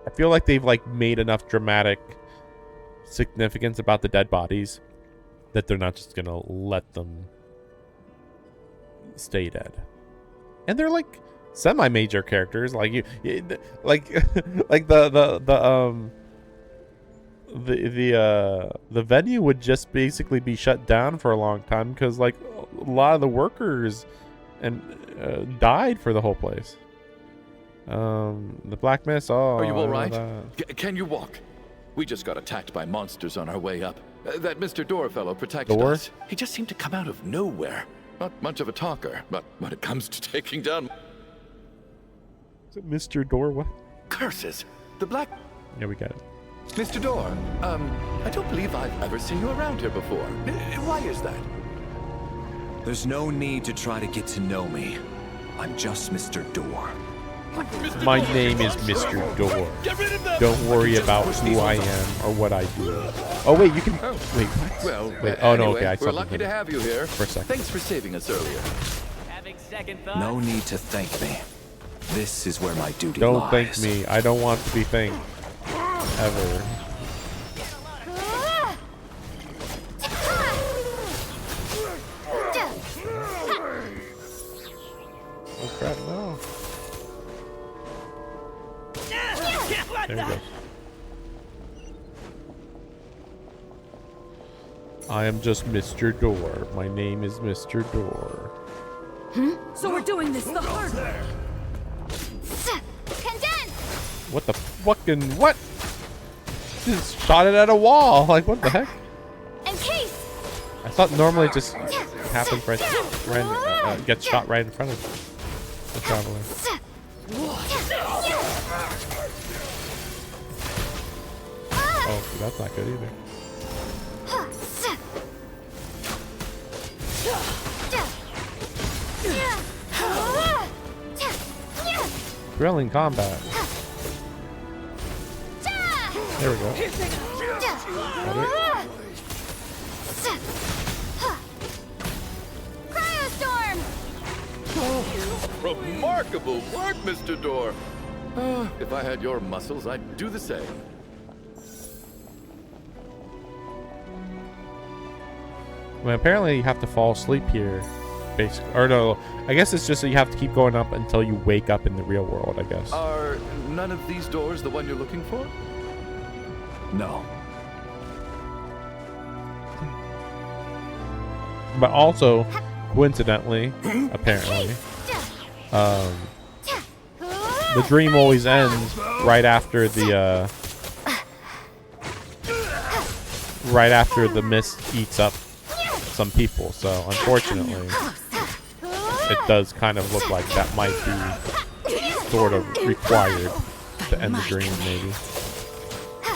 Speaker 1: I feel like they've made enough dramatic significance about the dead bodies that they're not just gonna let them stay dead. And they're semi-major characters, the venue would just basically be shut down for a long time because a lot of the workers and died for the whole place. The black mist. Oh,
Speaker 20: Are you
Speaker 1: I
Speaker 20: all
Speaker 1: know
Speaker 20: right?
Speaker 1: that.
Speaker 20: Can you walk? We just got attacked by monsters on our way up. That Mr. Door fellow protected
Speaker 1: Door?
Speaker 20: us. He just seemed to come out of nowhere. Not much of a talker, but when it comes to taking down...
Speaker 1: Is it Mr. Door? What?
Speaker 20: Curses! The black...
Speaker 1: Yeah, we got it.
Speaker 20: Mr. Door, I don't believe I've ever seen you around here before. Why is that?
Speaker 9: There's no need to try to get to know me. I'm just Mr. Door.
Speaker 1: My name is Mr. Door. Don't worry about who I am or what I do. Oh wait, you can. Wait, what?
Speaker 20: Well,
Speaker 1: wait. Oh no,
Speaker 20: anyway,
Speaker 1: okay, I saw
Speaker 20: we're lucky to have you here.
Speaker 1: For a second.
Speaker 20: Thanks for saving us earlier.
Speaker 9: No need to thank me. This is where my duty
Speaker 1: Don't
Speaker 9: lies.
Speaker 1: thank me. I don't want to be thanked. Ever. Oh crap, no. There we go. I am just Mr. Door. My name is Mr. Door.
Speaker 11: So we're doing this the hard way.
Speaker 2: Condense!
Speaker 1: What the fucking what? Just shot it at a wall. Like what the heck?
Speaker 2: Encase!
Speaker 1: I thought normally it just happens right gets shot right in front of the traveler. Oh, that's not good either. Thrilling combat. There we go.
Speaker 2: Cryostorm!
Speaker 20: Remarkable work, Mr. Door. If I had your muscles, I'd do the same.
Speaker 1: Well, apparently you have to fall asleep here, basically. Or no, I guess it's just that you have to keep going up until you wake up in the real world, I guess.
Speaker 20: Are none of these doors the one you're looking for?
Speaker 9: No.
Speaker 1: But also, coincidentally, apparently, the dream always ends right after the mist eats up some people. So unfortunately, it does kind of look like that might be sort of required to end the dream, maybe.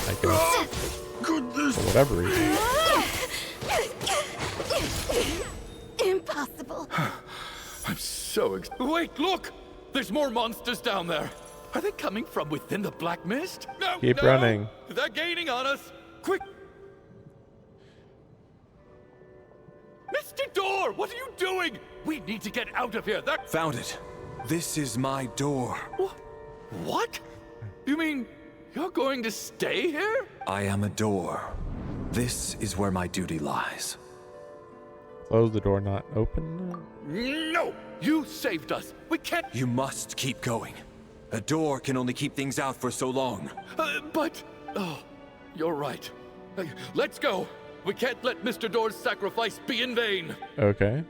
Speaker 1: I guess. For whatever reason.
Speaker 2: Impossible.
Speaker 20: I'm so Wait, look! There's more monsters down there. Are they coming from within the black mist? No,
Speaker 1: Keep
Speaker 20: no!
Speaker 1: running.
Speaker 20: They're gaining on us. Quick! Mr. Door, what are you doing? We need to get out of here. That
Speaker 9: Found it. This is my door.
Speaker 20: What? You mean you're going to stay here?
Speaker 9: I am a door. This is where my duty lies.
Speaker 1: Close the door, not open.
Speaker 20: No! You saved us. We can't.
Speaker 9: You must keep going. A door can only keep things out for so long.
Speaker 20: But you're right. Let's go. We can't let Mr. Door's sacrifice be in vain.
Speaker 1: Okay.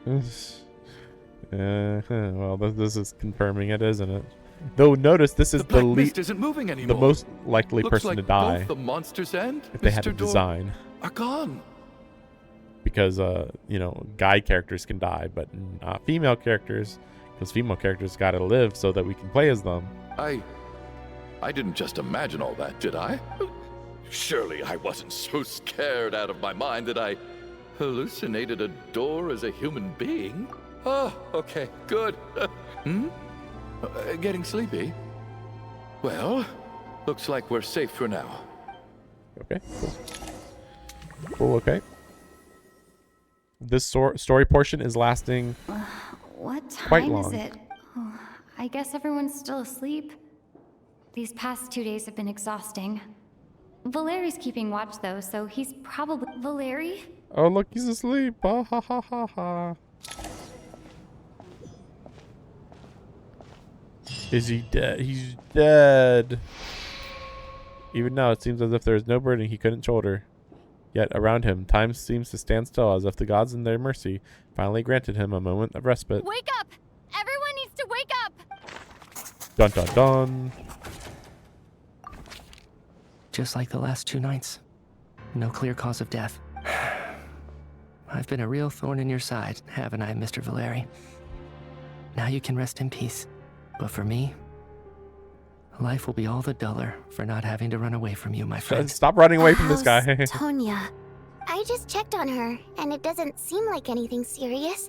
Speaker 1: Well, this is confirming it, isn't it? Though notice this is
Speaker 20: the mist isn't moving anymore.
Speaker 1: the most likely
Speaker 20: Looks
Speaker 1: person
Speaker 20: like
Speaker 1: to die
Speaker 20: both the monsters and
Speaker 1: if they had a
Speaker 20: Mr. Door
Speaker 1: design.
Speaker 20: are gone.
Speaker 1: Because guy characters can die, but not female characters, because female characters gotta live so that we can play as them.
Speaker 20: I didn't just imagine all that, did I? Surely I wasn't so scared out of my mind that I hallucinated a door as a human being. Oh, okay, good. Getting sleepy? Well, looks like we're safe for now.
Speaker 1: Okay, cool. Cool, okay. This story portion is lasting
Speaker 6: What
Speaker 1: quite
Speaker 6: time is
Speaker 1: long.
Speaker 6: it? Oh, I guess everyone's still asleep. These past 2 days have been exhausting. Valeri's keeping watch though, so he's probably... Valeri?
Speaker 1: Oh, look, he's asleep. Ah, ha, ha, ha, ha. Is he dead? He's dead. Even now, it seems as if there is no burden he couldn't shoulder. Yet around him, time seems to stand still, as if the gods in their mercy finally granted him a moment of respite.
Speaker 2: Wake up! Everyone needs to wake up!
Speaker 1: Dun dun dun.
Speaker 8: Just like the last 2 nights. No clear cause of death. I've been a real thorn in your side, haven't I, Mr. Valeri? Now you can rest in peace. But for me, life will be all the duller for not having to run away from you, my friend.
Speaker 1: Stop running away from this guy.
Speaker 7: How's Tonya? I just checked on her, and it doesn't seem like anything serious.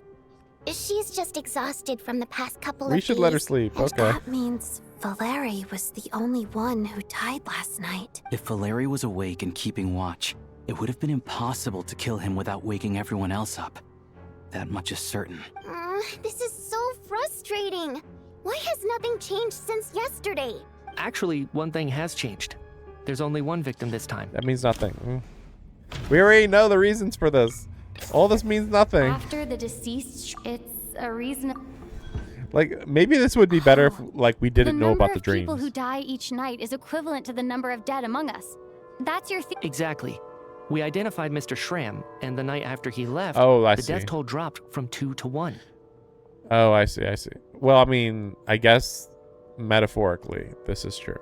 Speaker 7: She's just exhausted from the past couple of days.
Speaker 1: We should let her sleep.
Speaker 12: And
Speaker 1: Okay.
Speaker 12: that means Valeri was the only one who died last night.
Speaker 4: If Valeri was awake and keeping watch, it would have been impossible to kill him without waking everyone else up. That much is certain.
Speaker 7: This is so frustrating. Why has nothing changed since yesterday?
Speaker 8: Actually, one thing has changed. There's only one victim this time.
Speaker 1: That means nothing. We already know the reasons for this. All this means nothing.
Speaker 6: After the deceased, it's a reason.
Speaker 1: Like, maybe this would be better if, like, we didn't know about the
Speaker 6: The number of people
Speaker 1: dreams.
Speaker 6: who die each night is equivalent to the number of dead among us. That's your
Speaker 8: Exactly. We identified Mr. Schramm, and the night after he left,
Speaker 1: Oh, I
Speaker 8: the
Speaker 1: see.
Speaker 8: death toll dropped from 2 to 1.
Speaker 1: Oh, I see. Well, I mean, I guess metaphorically, this is true.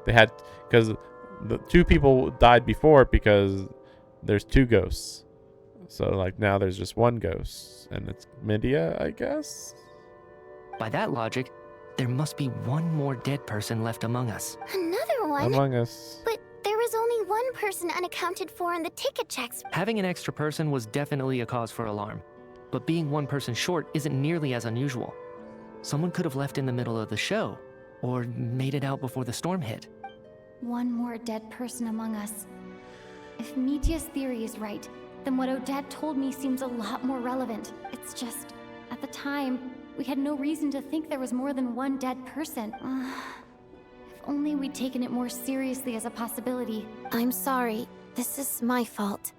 Speaker 1: They had, because the 2 people died before because there's 2 ghosts. So, like, now there's just 1 ghost, and it's Medea, I guess?
Speaker 8: By that logic, there must be 1 more dead person left among us.
Speaker 7: Another one?
Speaker 1: Among us.
Speaker 7: But there was only 1 person unaccounted for in the ticket checks.
Speaker 8: Having an extra person was definitely a cause for alarm, but being 1 person short isn't nearly as unusual. Someone could have left in the middle of the show, or made it out before the storm hit.
Speaker 6: one more dead person among us. If Mitia's theory is right, then what Odette told me seems a lot more relevant. It's just, at the time, we had no reason to think there was more than 1 dead person. If only we'd taken it more seriously as a possibility.
Speaker 12: I'm sorry. This is my fault.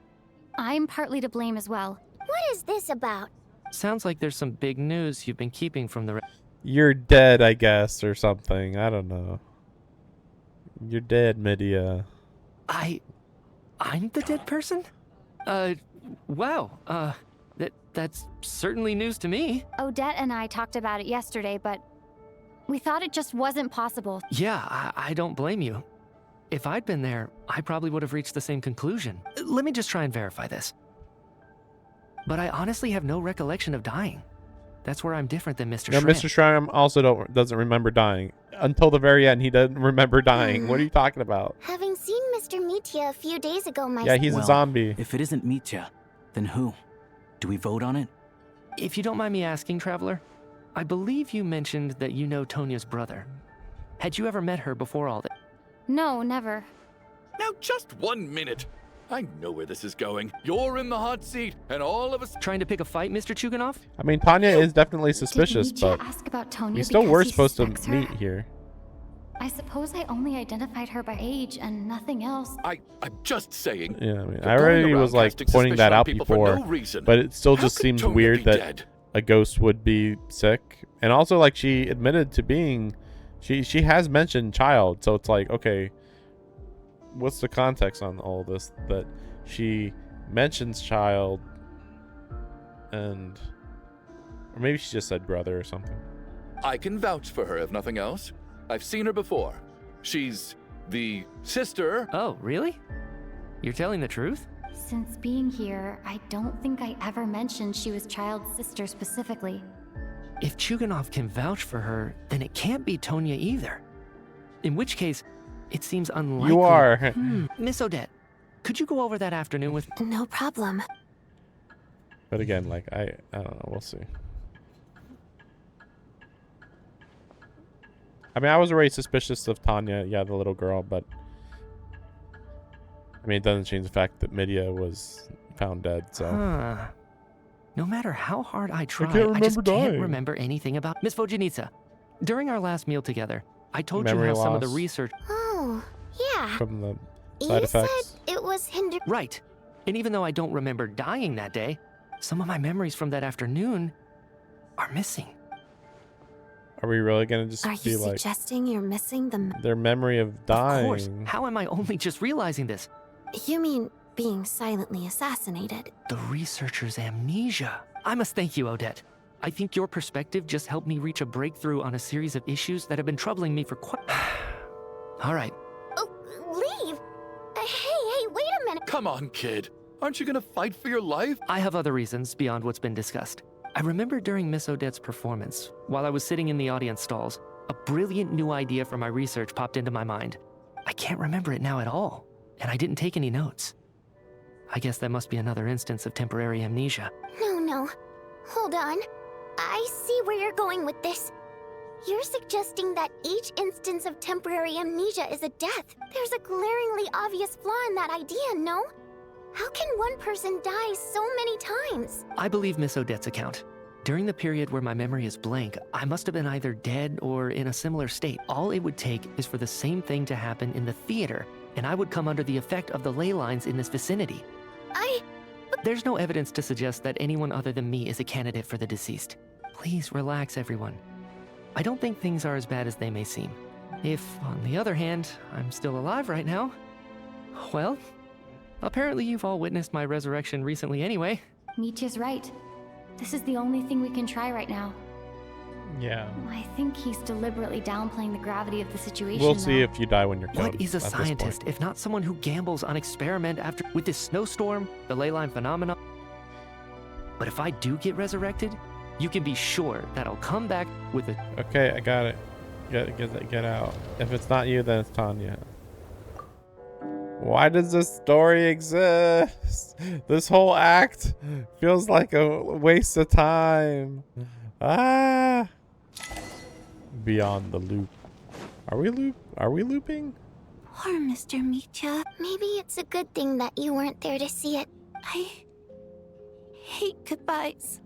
Speaker 6: I'm partly to blame as well.
Speaker 7: What is this about?
Speaker 8: Sounds like there's some big news you've been keeping from the
Speaker 1: You're dead, I guess, or something. I don't know. You're dead, Medea.
Speaker 8: I'm the dead person? Wow. That's certainly news to me.
Speaker 6: Odette and I talked about it yesterday, but we thought it just wasn't possible.
Speaker 8: Yeah, I don't blame you. If I'd been there, I probably would have reached the same conclusion. Let me just try and verify this. But I honestly have no recollection of dying. That's where I'm different than Mr.
Speaker 1: No,
Speaker 8: Schramm.
Speaker 1: Mr. Schramm also doesn't remember dying. Until the very end, he doesn't remember dying. What are you talking about?
Speaker 7: Having seen Mr. Mitia a few days ago myself.
Speaker 1: Yeah, he's a zombie.
Speaker 4: If it isn't Mitya, then who? Do we vote on it?
Speaker 8: If you don't mind me asking, Traveler, I believe you mentioned that you know Tonya's brother. Had you ever met her before all this?
Speaker 6: No, never.
Speaker 20: Now, just 1 minute. I know where this is going. You're in the hot seat, and all of us
Speaker 8: trying to pick a fight, Mr. Chuganov?
Speaker 1: I mean, Tanya is definitely suspicious,
Speaker 6: Did Mitya
Speaker 1: but
Speaker 6: ask about Tonya
Speaker 1: we still
Speaker 6: because
Speaker 1: were
Speaker 6: he
Speaker 1: supposed to
Speaker 6: suspects her?
Speaker 1: meet here.
Speaker 6: I suppose I only identified her by age and nothing else.
Speaker 20: I'm just saying.
Speaker 1: Yeah, I mean,
Speaker 20: You're
Speaker 1: I already
Speaker 20: going
Speaker 1: was
Speaker 20: around
Speaker 1: like
Speaker 20: casting
Speaker 1: pointing that
Speaker 20: suspicion on
Speaker 1: out
Speaker 20: people for
Speaker 1: before,
Speaker 20: no reason.
Speaker 1: but it still
Speaker 20: How
Speaker 1: just
Speaker 20: could
Speaker 1: seems
Speaker 20: Tonya
Speaker 1: weird
Speaker 20: be
Speaker 1: that
Speaker 20: dead?
Speaker 1: a ghost would be sick, and also like she admitted to being, she has mentioned child, so it's like, okay, what's the context on all this that she mentions child, and or maybe she just said brother or something.
Speaker 20: I can vouch for her if nothing else. I've seen her before. She's the sister.
Speaker 8: Oh, really? You're telling the truth?
Speaker 6: Since being here, I don't think I ever mentioned she was Child's sister specifically.
Speaker 8: If Chuganov can vouch for her, then it can't be Tonya either. In which case, it seems unlikely.
Speaker 1: You are.
Speaker 8: Miss Odette, could you go over that afternoon with...
Speaker 12: No problem.
Speaker 1: But again, like, I don't know. We'll see. I mean, I was already suspicious of Tanya, yeah, the little girl, but I mean, it doesn't change the fact that Medea was found dead, so.
Speaker 8: Huh. No matter how hard I try,
Speaker 1: can't
Speaker 8: I just
Speaker 1: remember
Speaker 8: can't
Speaker 1: dying.
Speaker 8: remember anything about... Miss Vojanitsa, during our last meal together, I told
Speaker 1: Memory
Speaker 8: you how some of the
Speaker 1: loss.
Speaker 8: research...
Speaker 7: Oh, yeah.
Speaker 1: From the
Speaker 7: You
Speaker 1: side
Speaker 7: said
Speaker 1: effects.
Speaker 7: it was hindered.
Speaker 8: Right. And even though I don't remember dying that day, some of my memories from that afternoon are missing.
Speaker 1: Are we really gonna just
Speaker 12: Are
Speaker 1: be
Speaker 12: you
Speaker 1: like
Speaker 12: suggesting you're missing the...
Speaker 1: their memory of
Speaker 8: Of
Speaker 1: dying?
Speaker 8: course. How am I only just realizing this?
Speaker 12: You mean being silently assassinated?
Speaker 8: The researcher's amnesia. I must thank you, Odette. I think your perspective just helped me reach a breakthrough on a series of issues that have been troubling me for quite... All right.
Speaker 7: Oh, leave! Hey, wait a minute!
Speaker 20: Come on, kid. Aren't you gonna fight for your life?
Speaker 8: I have other reasons beyond what's been discussed. I remember during Miss Odette's performance, while I was sitting in the audience stalls, a brilliant new idea from my research popped into my mind. I can't remember it now at all, and I didn't take any notes. I guess that must be another instance of temporary amnesia.
Speaker 7: No. Hold on. I see where you're going with this. You're suggesting that each instance of temporary amnesia is a death. There's a glaringly obvious flaw in that idea, no? How can one person die so many times?
Speaker 8: I believe Miss Odette's account. During the period where my memory is blank, I must have been either dead or in a similar state. All it would take is for the same thing to happen in the theater, and I would come under the effect of the ley lines in this vicinity. There's no evidence to suggest that anyone other than me is a candidate for the deceased. Please relax, everyone. I don't think things are as bad as they may seem. If, on the other hand, I'm still alive right now, well, apparently you've all witnessed my resurrection recently anyway.
Speaker 6: Mitya's right. This is the only thing we can try right now.
Speaker 1: Yeah.
Speaker 6: I think he's deliberately downplaying the gravity of the situation.
Speaker 1: We'll see if you die when you're killed.
Speaker 8: What is a scientist if not someone who gambles on experiment after with this snowstorm, the ley line phenomenon? But if I do get resurrected, you can be sure that I'll come back with a...
Speaker 1: Okay, I got it. Get out. If it's not you, then it's Tanya. Why does this story exist? This whole act feels like a waste of time. Beyond the loop. Are we looping?
Speaker 7: Poor Mr. Mitya. Maybe it's a good thing that you weren't there to see it.
Speaker 11: I hate goodbyes.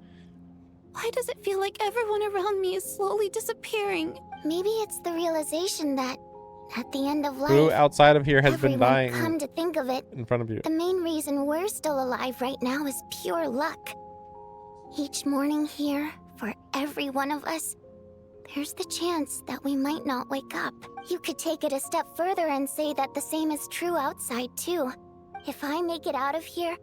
Speaker 11: Why does it feel like everyone around me is slowly disappearing?
Speaker 7: Maybe it's the realization that at the end of life,
Speaker 1: Who outside of here has been dying?
Speaker 7: Come to think of it,
Speaker 1: in front of you.
Speaker 7: The main reason we're still alive right now is pure luck. Each morning here, for every one of us, there's the chance that we might not wake up. You could take it a step further and say that the same is true outside too. If I make it out of here,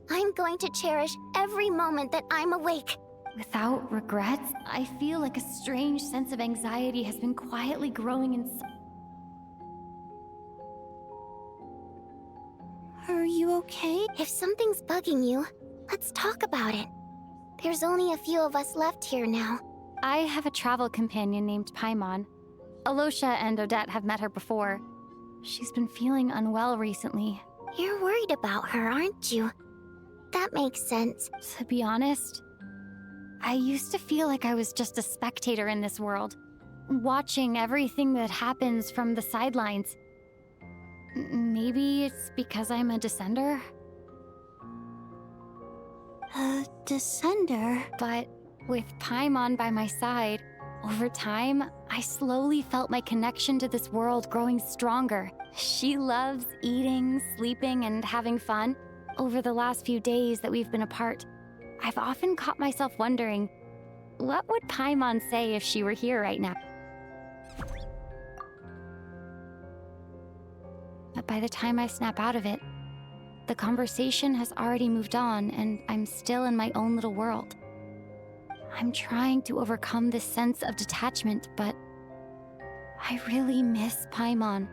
Speaker 7: I'm going to cherish every moment that I'm awake.
Speaker 6: Without regrets, I feel like a strange sense of anxiety has been quietly growing inside.
Speaker 7: Are you okay? If something's bugging you, let's talk about it. There's only a few of us left here now.
Speaker 6: I have a travel companion named Paimon. Alosha and Odette have met her before. She's been feeling unwell recently.
Speaker 7: You're worried about her, aren't you? That makes sense.
Speaker 6: To be honest, I used to feel like I was just a spectator in this world, watching everything that happens from the sidelines. Maybe it's because I'm a descender?
Speaker 7: A descender?
Speaker 6: But with Paimon by my side, over time, I slowly felt my connection to this world growing stronger. She loves eating, sleeping, and having fun. Over the last few days that we've been apart, I've often caught myself wondering, what would Paimon say if she were here right now? But by the time I snap out of it, the conversation has already moved on, and I'm still in my own little world. I'm trying to overcome this sense of detachment, but I really miss Paimon.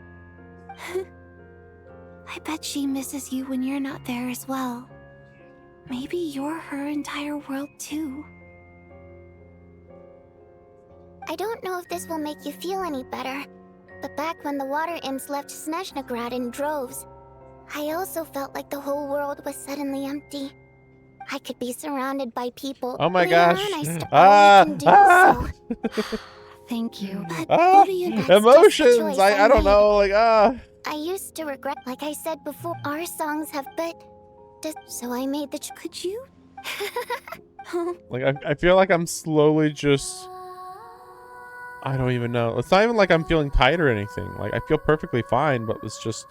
Speaker 7: I bet she misses you when you're not there as well. Maybe you're her entire world too. I don't know if this will make you feel any better, but back when the water imps left Snezhnograd in droves, I also felt like the whole world was suddenly empty. I could be surrounded by people.
Speaker 1: Oh my
Speaker 7: Later
Speaker 1: gosh.
Speaker 7: on, I stepped away from doing so.
Speaker 6: Thank you.
Speaker 1: Emotions. I don't know.
Speaker 7: I used to regret, like I said before, our songs have so I made the Could you?
Speaker 1: I feel like I'm slowly just... I don't even know. It's not even like I'm feeling tired or anything. Like, I feel perfectly fine, but it's just...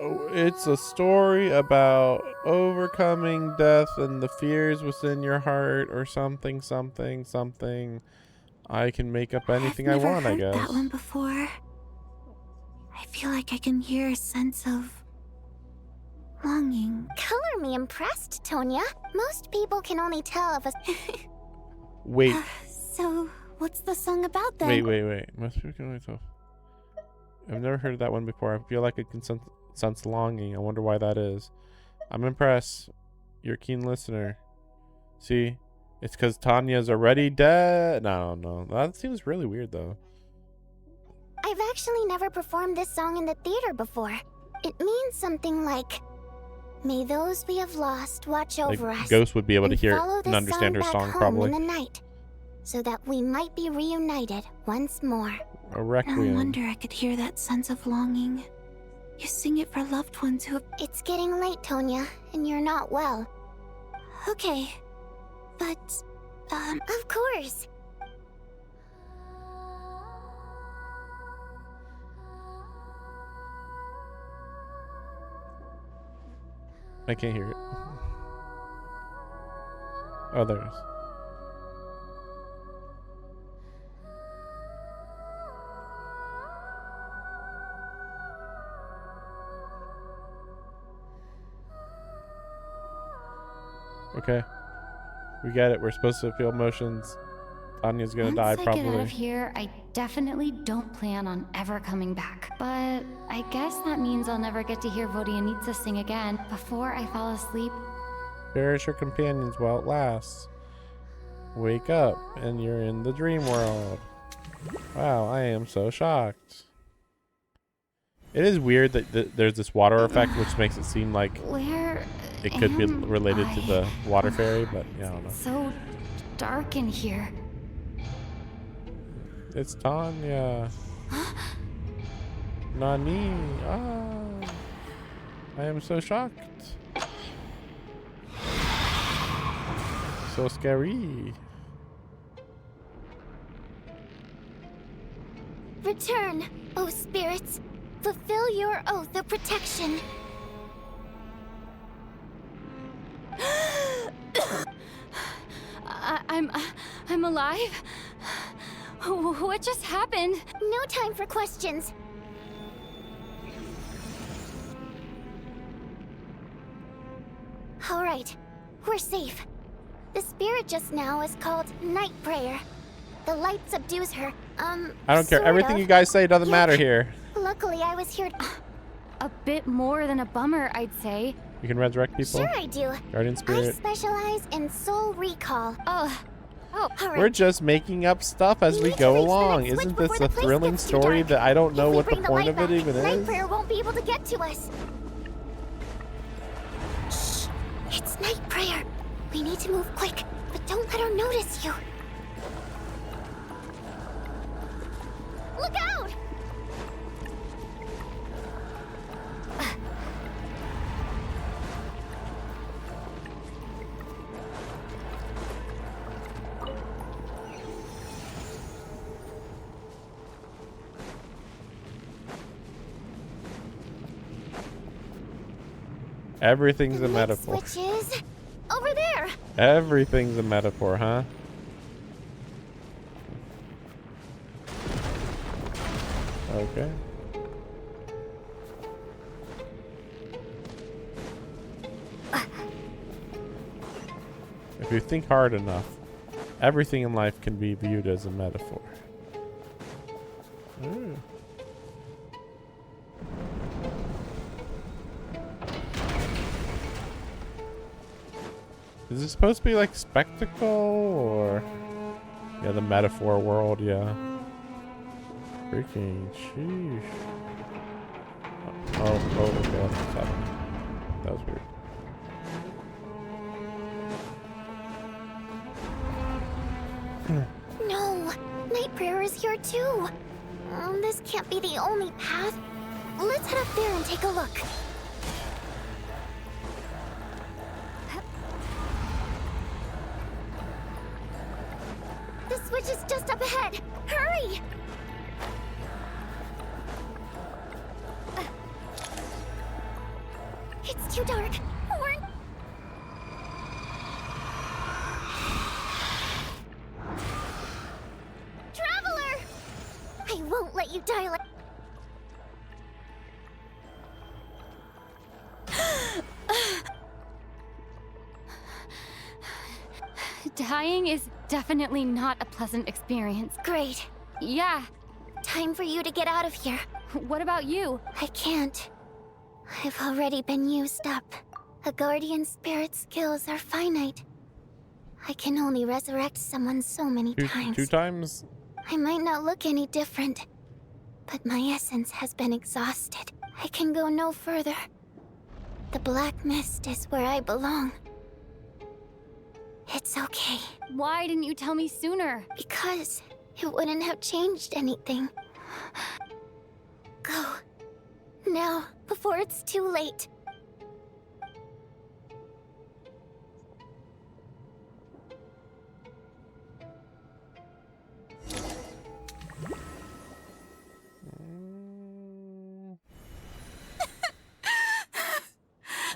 Speaker 1: Oh, it's a story about overcoming death and the fears within your heart or something. I can make up anything I want, I guess.
Speaker 7: That one before. I feel like I can hear a sense of longing. Color me impressed, Tonya. Most people can only tell if a
Speaker 1: Wait.
Speaker 12: So, what's the song about then?
Speaker 1: Wait. Must be myself. I've never heard of that one before. I feel like I can sense longing. I wonder why that is. I'm impressed. You're a keen listener. See? It's because Tanya's already dead. No. That seems really weird, though.
Speaker 7: I've actually never performed this song in the theater before. It means something like, may those we have lost watch over us.
Speaker 1: Ghost would be able to hear
Speaker 7: follow
Speaker 1: and understand her
Speaker 7: back
Speaker 1: song,
Speaker 7: home
Speaker 1: probably.
Speaker 7: in the night, so that we might be reunited once more.
Speaker 1: A requiem.
Speaker 11: No wonder I could hear that sense of longing. You sing it for loved ones who have...
Speaker 7: It's getting late, Tonya, and you're not well. Okay, but, of course.
Speaker 1: I can't hear it. Oh, there it is. Okay. We get it. We're supposed to feel emotions. Tanya's gonna die,
Speaker 6: Once I
Speaker 1: probably.
Speaker 6: get out of here, I definitely don't plan on ever coming back. But I guess that means I'll never get to hear Vodyanitsa sing again before I fall asleep.
Speaker 1: Cherish your companions while it lasts. Wake up, and you're in the dream world. Wow, I am so shocked. It is weird that there's this water effect, which makes it seem like
Speaker 6: Where
Speaker 1: it could be
Speaker 6: am
Speaker 1: related to
Speaker 6: I?
Speaker 1: the water fairy, but yeah, I don't know.
Speaker 6: So dark in here.
Speaker 1: It's Tanya. Nani. I am so shocked. So scary.
Speaker 7: Return, O spirits. Fulfill your oath of protection.
Speaker 6: I'm alive? What just happened?
Speaker 7: No time for questions. All right, we're safe. The spirit just now is called Night Prayer. The light subdues her.
Speaker 1: I don't care.
Speaker 7: sort
Speaker 1: Everything
Speaker 7: of.
Speaker 1: you guys say doesn't
Speaker 7: Yet,
Speaker 1: matter here.
Speaker 7: Luckily, I was here.
Speaker 6: A bit more than a bummer, I'd say.
Speaker 1: You can resurrect people.
Speaker 7: Sure, I do.
Speaker 1: Guardian
Speaker 7: I
Speaker 1: spirit.
Speaker 7: specialize in soul recall. Oh, all right.
Speaker 1: We're just making up stuff as we go along. Isn't this a thrilling story that I don't know what the point of it even
Speaker 7: Night
Speaker 1: is?
Speaker 7: Prayer won't be able to get to us. Shh! It's Night Prayer. We need to move quick, but don't let her notice you. Look out!
Speaker 1: Everything's a metaphor.
Speaker 7: Which is over there.
Speaker 1: Everything's a metaphor, huh? Okay. If you think hard enough, everything in life can be viewed as a metaphor. Ooh. Is it supposed to be like spectacle or... Yeah, the metaphor world, yeah. Freaking sheesh. Oh, okay, that's what's happening. That was weird.
Speaker 7: No, Night Prayer is here too. This can't be the only path. Let's head up there and take a look. The switch is just up ahead. Hurry! It's too dark. We're... Traveler! I won't let you die like...
Speaker 6: Dying is definitely not a pleasant experience.
Speaker 7: Great.
Speaker 6: Yeah.
Speaker 7: Time for you to get out of here.
Speaker 6: What about you?
Speaker 7: I can't. I've already been used up. A guardian spirit's skills are finite. I can only resurrect someone so many times.
Speaker 1: 2 times?
Speaker 7: I might not look any different, but my essence has been exhausted. I can go no further. The Black Mist is where I belong. It's okay.
Speaker 6: Why didn't you tell me sooner?
Speaker 7: Because it wouldn't have changed anything. Go. Now, before it's too late.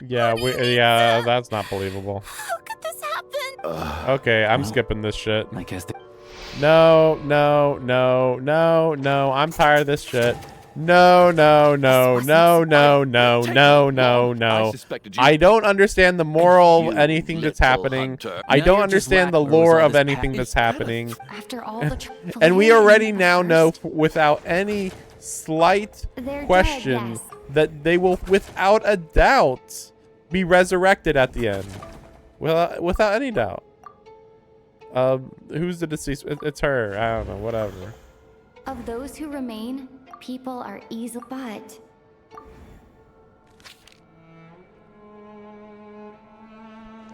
Speaker 1: Yeah, that's not believable.
Speaker 7: How could this happen?
Speaker 1: Okay, I'm skipping this shit.
Speaker 4: I guess
Speaker 1: No, I'm tired of this shit. No. I don't understand the moral of anything that's happening. I don't understand the lore of anything that's happening.
Speaker 6: After all the
Speaker 1: And we already now know without any slight
Speaker 6: They're
Speaker 1: question
Speaker 6: dead, yes.
Speaker 1: that they will, without a doubt, be resurrected at the end. Well, without any doubt. Who's the deceased? It's her. I don't know. Whatever.
Speaker 6: Of those who remain, people are easy, but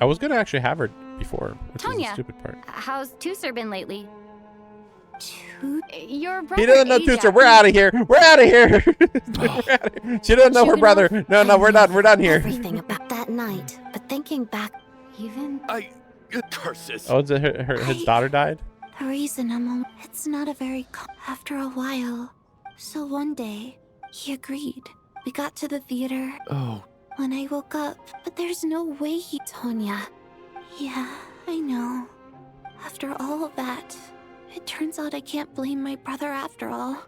Speaker 1: I was gonna actually have her before, which is
Speaker 6: Tonya,
Speaker 1: the stupid part.
Speaker 6: how's Tusser been lately? Your brother.
Speaker 1: He doesn't know Tusser. We're out of here. We're out of here. She doesn't know her brother. No, we're done. We're done here.
Speaker 12: Everything about that night, but thinking back,
Speaker 6: even
Speaker 20: curses.
Speaker 1: Oh, his daughter died?
Speaker 7: The reason it's not a very after a while. So one day, he agreed. We got to the theater.
Speaker 20: Oh.
Speaker 7: When I woke up, but there's no way he...
Speaker 12: Tonya.
Speaker 7: Yeah, I know. After all of that, it turns out I can't blame my brother after all.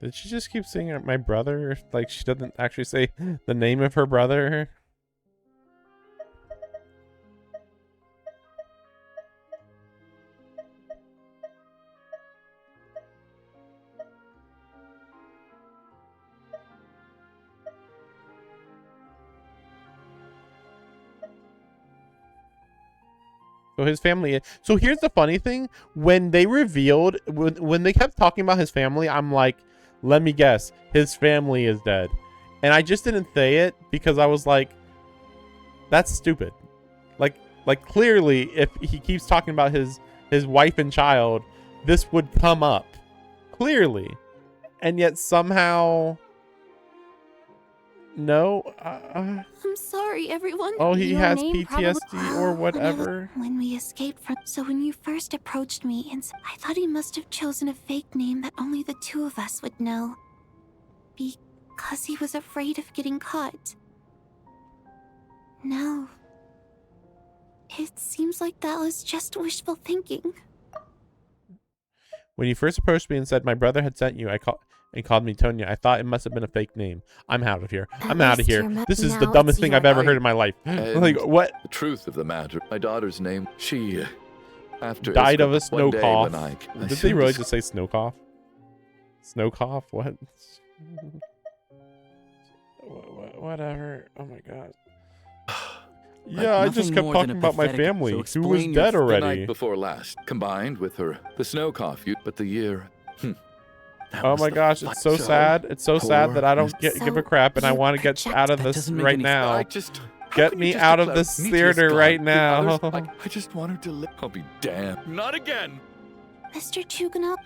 Speaker 1: Did she just keep saying my brother? Like she doesn't actually say the name of her brother? So his family. So here's the funny thing: when they revealed, when they kept talking about his family, I'm like, let me guess, his family is dead, and I just didn't say it because I was like, that's stupid. Like clearly, if he keeps talking about his wife and child, this would come up clearly, and yet somehow. No.
Speaker 7: I'm sorry, everyone.
Speaker 1: Oh, he has PTSD or whatever.
Speaker 7: When we escaped from... So when you first approached me, and I thought he must have chosen a fake name that only the two of us would know. Because he was afraid of getting caught. No. It seems like that was just wishful thinking.
Speaker 1: When you first approached me and said my brother had sent you, and called me Tonya, I thought it must have been a fake name. I'm out of here. I'm out of here. This is the dumbest thing I've ever heard in my life. Like, what?
Speaker 20: The truth of the matter, my daughter's name, she, after
Speaker 1: died of a snow
Speaker 20: one day
Speaker 1: cough.
Speaker 20: when I
Speaker 1: Did they really just say snow cough? Snow cough? What? Whatever. Oh my god. Yeah, I just kept talking about my family, who was dead
Speaker 20: the
Speaker 1: already.
Speaker 20: night before last, combined with the snow cough, but the year.
Speaker 1: Oh my gosh, it's so sad. It's so sad that I don't give a crap, and I want to get out of this right now. Get me out of this theater right now.
Speaker 20: I just want her to live. I'll be damned. Not again.
Speaker 7: Mr. Chuganov,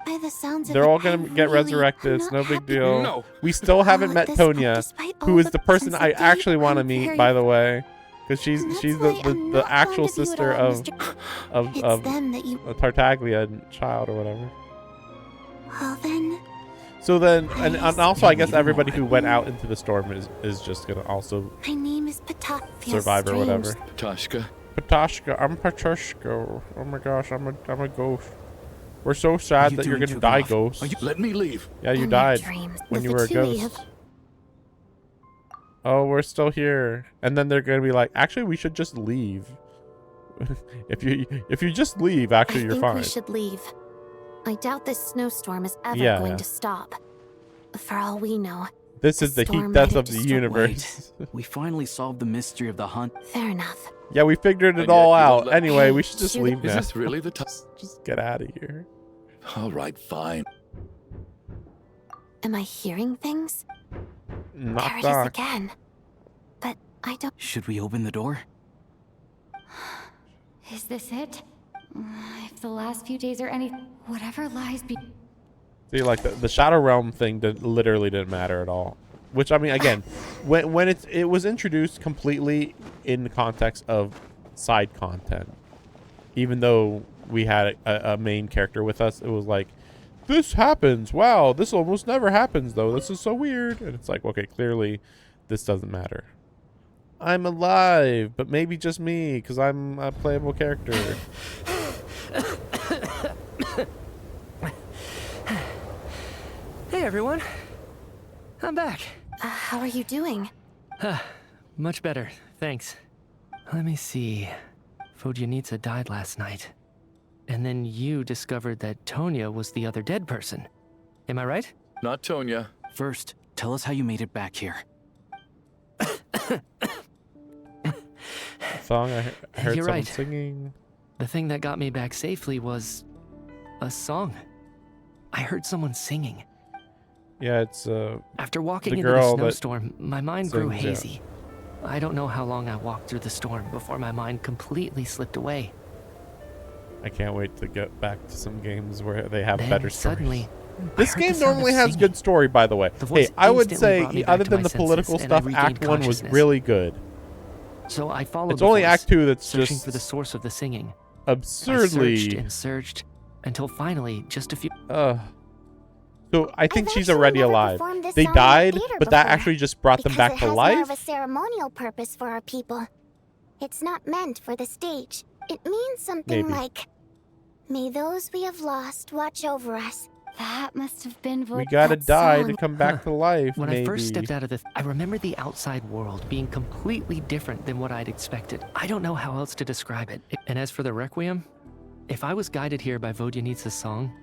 Speaker 7: by the sounds of
Speaker 1: They're
Speaker 7: it,
Speaker 1: all gonna get resurrected. It's no big deal.
Speaker 20: No.
Speaker 1: We still haven't met
Speaker 7: this
Speaker 1: Tonya,
Speaker 7: despite
Speaker 1: who
Speaker 7: all
Speaker 1: is
Speaker 7: the
Speaker 1: the person I
Speaker 7: sensitivity,
Speaker 1: actually want to
Speaker 7: I'm
Speaker 1: meet,
Speaker 7: very-
Speaker 1: by the way, because she's the actual
Speaker 7: fond of you at
Speaker 1: sister
Speaker 7: all,
Speaker 1: of
Speaker 7: Mr. It's them that you...
Speaker 1: Tartaglia child or whatever.
Speaker 7: Well then,
Speaker 1: So then, and also I guess everybody who went out into the storm is just gonna also
Speaker 7: my name is Pata.
Speaker 1: survive or whatever.
Speaker 20: Patoshka.
Speaker 1: Patoshka, I'm Patoshka. Oh my gosh, I'm a ghost. We're so sad that you're gonna die, ghost.
Speaker 20: Let me leave.
Speaker 1: Yeah, you
Speaker 7: In your
Speaker 1: died
Speaker 7: dreams,
Speaker 1: when
Speaker 7: the
Speaker 1: you were a
Speaker 7: two of you
Speaker 1: ghost. oh, we're still here. And then they're gonna be like, actually, we should just leave. if you just leave, actually, you're fine.
Speaker 12: I think we should leave. I doubt this snowstorm is ever going to stop. For all we know,
Speaker 1: this is the heat death of the universe.
Speaker 4: We finally solved the mystery of the hunt.
Speaker 12: Fair enough.
Speaker 1: Yeah, we figured it all out. Anyway, we should just leave now.
Speaker 20: Is this really the time?
Speaker 1: Just get out of here.
Speaker 20: All right, fine.
Speaker 12: Am I hearing things?
Speaker 1: Knock,
Speaker 12: there it
Speaker 1: knock.
Speaker 12: is again. But I don't...
Speaker 4: Should we open the door?
Speaker 6: Is this it? If the last few days are any... Whatever lies be...
Speaker 1: See, like the Shadow Realm thing literally didn't matter at all. Which, I mean, again, when it was introduced completely in the context of side content, even though we had a main character with us, it was like, this happens. Wow, this almost never happens, though. This is so weird. And it's like, okay, clearly this doesn't matter. I'm alive, but maybe just me, because I'm a playable character.
Speaker 8: Hey, everyone. I'm back.
Speaker 12: How are you doing?
Speaker 8: Much better, thanks. Let me see. Vodyanitsa died last night. And then you discovered that Tonya was the other dead person. Am I right?
Speaker 20: Not Tonya.
Speaker 4: First, tell us how you made it back here.
Speaker 1: Song, I heard
Speaker 8: You're
Speaker 1: someone
Speaker 8: right.
Speaker 1: singing.
Speaker 8: The thing that got me back safely was a song. I heard someone singing.
Speaker 1: Yeah, it's
Speaker 8: After walking
Speaker 1: the
Speaker 8: into the
Speaker 1: girl that
Speaker 8: snowstorm, my mind grew
Speaker 1: sings, yeah.
Speaker 8: hazy. I don't know how long I walked through the storm before my mind completely slipped away.
Speaker 1: I can't wait to get back to some games where they have
Speaker 8: Then
Speaker 1: better stories.
Speaker 8: suddenly,
Speaker 1: This
Speaker 8: I heard
Speaker 1: game
Speaker 8: the sound of
Speaker 1: normally has
Speaker 8: singing.
Speaker 1: good story, by the way.
Speaker 8: The
Speaker 1: Hey,
Speaker 8: voice
Speaker 1: I would
Speaker 8: instantly
Speaker 1: say,
Speaker 8: brought me back
Speaker 1: other
Speaker 8: to
Speaker 1: than
Speaker 8: my
Speaker 1: the political
Speaker 8: senses, and I
Speaker 1: stuff,
Speaker 8: regained
Speaker 1: Act 1 was
Speaker 8: consciousness.
Speaker 1: really good.
Speaker 8: So I followed
Speaker 1: It's
Speaker 8: the
Speaker 1: only
Speaker 8: voice,
Speaker 1: Act 2 that's
Speaker 8: searching
Speaker 1: just
Speaker 8: for the source of the singing.
Speaker 1: absurdly...
Speaker 8: I searched and searched until finally, just a few.
Speaker 1: So I think she's
Speaker 7: actually
Speaker 1: already
Speaker 7: never
Speaker 1: alive.
Speaker 7: performed this
Speaker 1: They
Speaker 7: song in
Speaker 1: died,
Speaker 7: theater
Speaker 1: but that
Speaker 7: before,
Speaker 1: actually just brought them
Speaker 7: because
Speaker 1: back
Speaker 7: it
Speaker 1: to
Speaker 7: has more of
Speaker 1: life.
Speaker 7: a ceremonial purpose for our people. It's not meant for the stage. It means something
Speaker 1: Maybe.
Speaker 7: like, "May those we have lost watch over us."
Speaker 6: That must have been
Speaker 1: We gotta
Speaker 6: that
Speaker 1: die
Speaker 6: song.
Speaker 1: to come back to life,
Speaker 8: When
Speaker 1: maybe.
Speaker 8: I first stepped out of I remember the outside world being completely different than what I'd expected. I don't know how else to describe it. And as for the Requiem, if I was guided here by Vodyanitsa's song,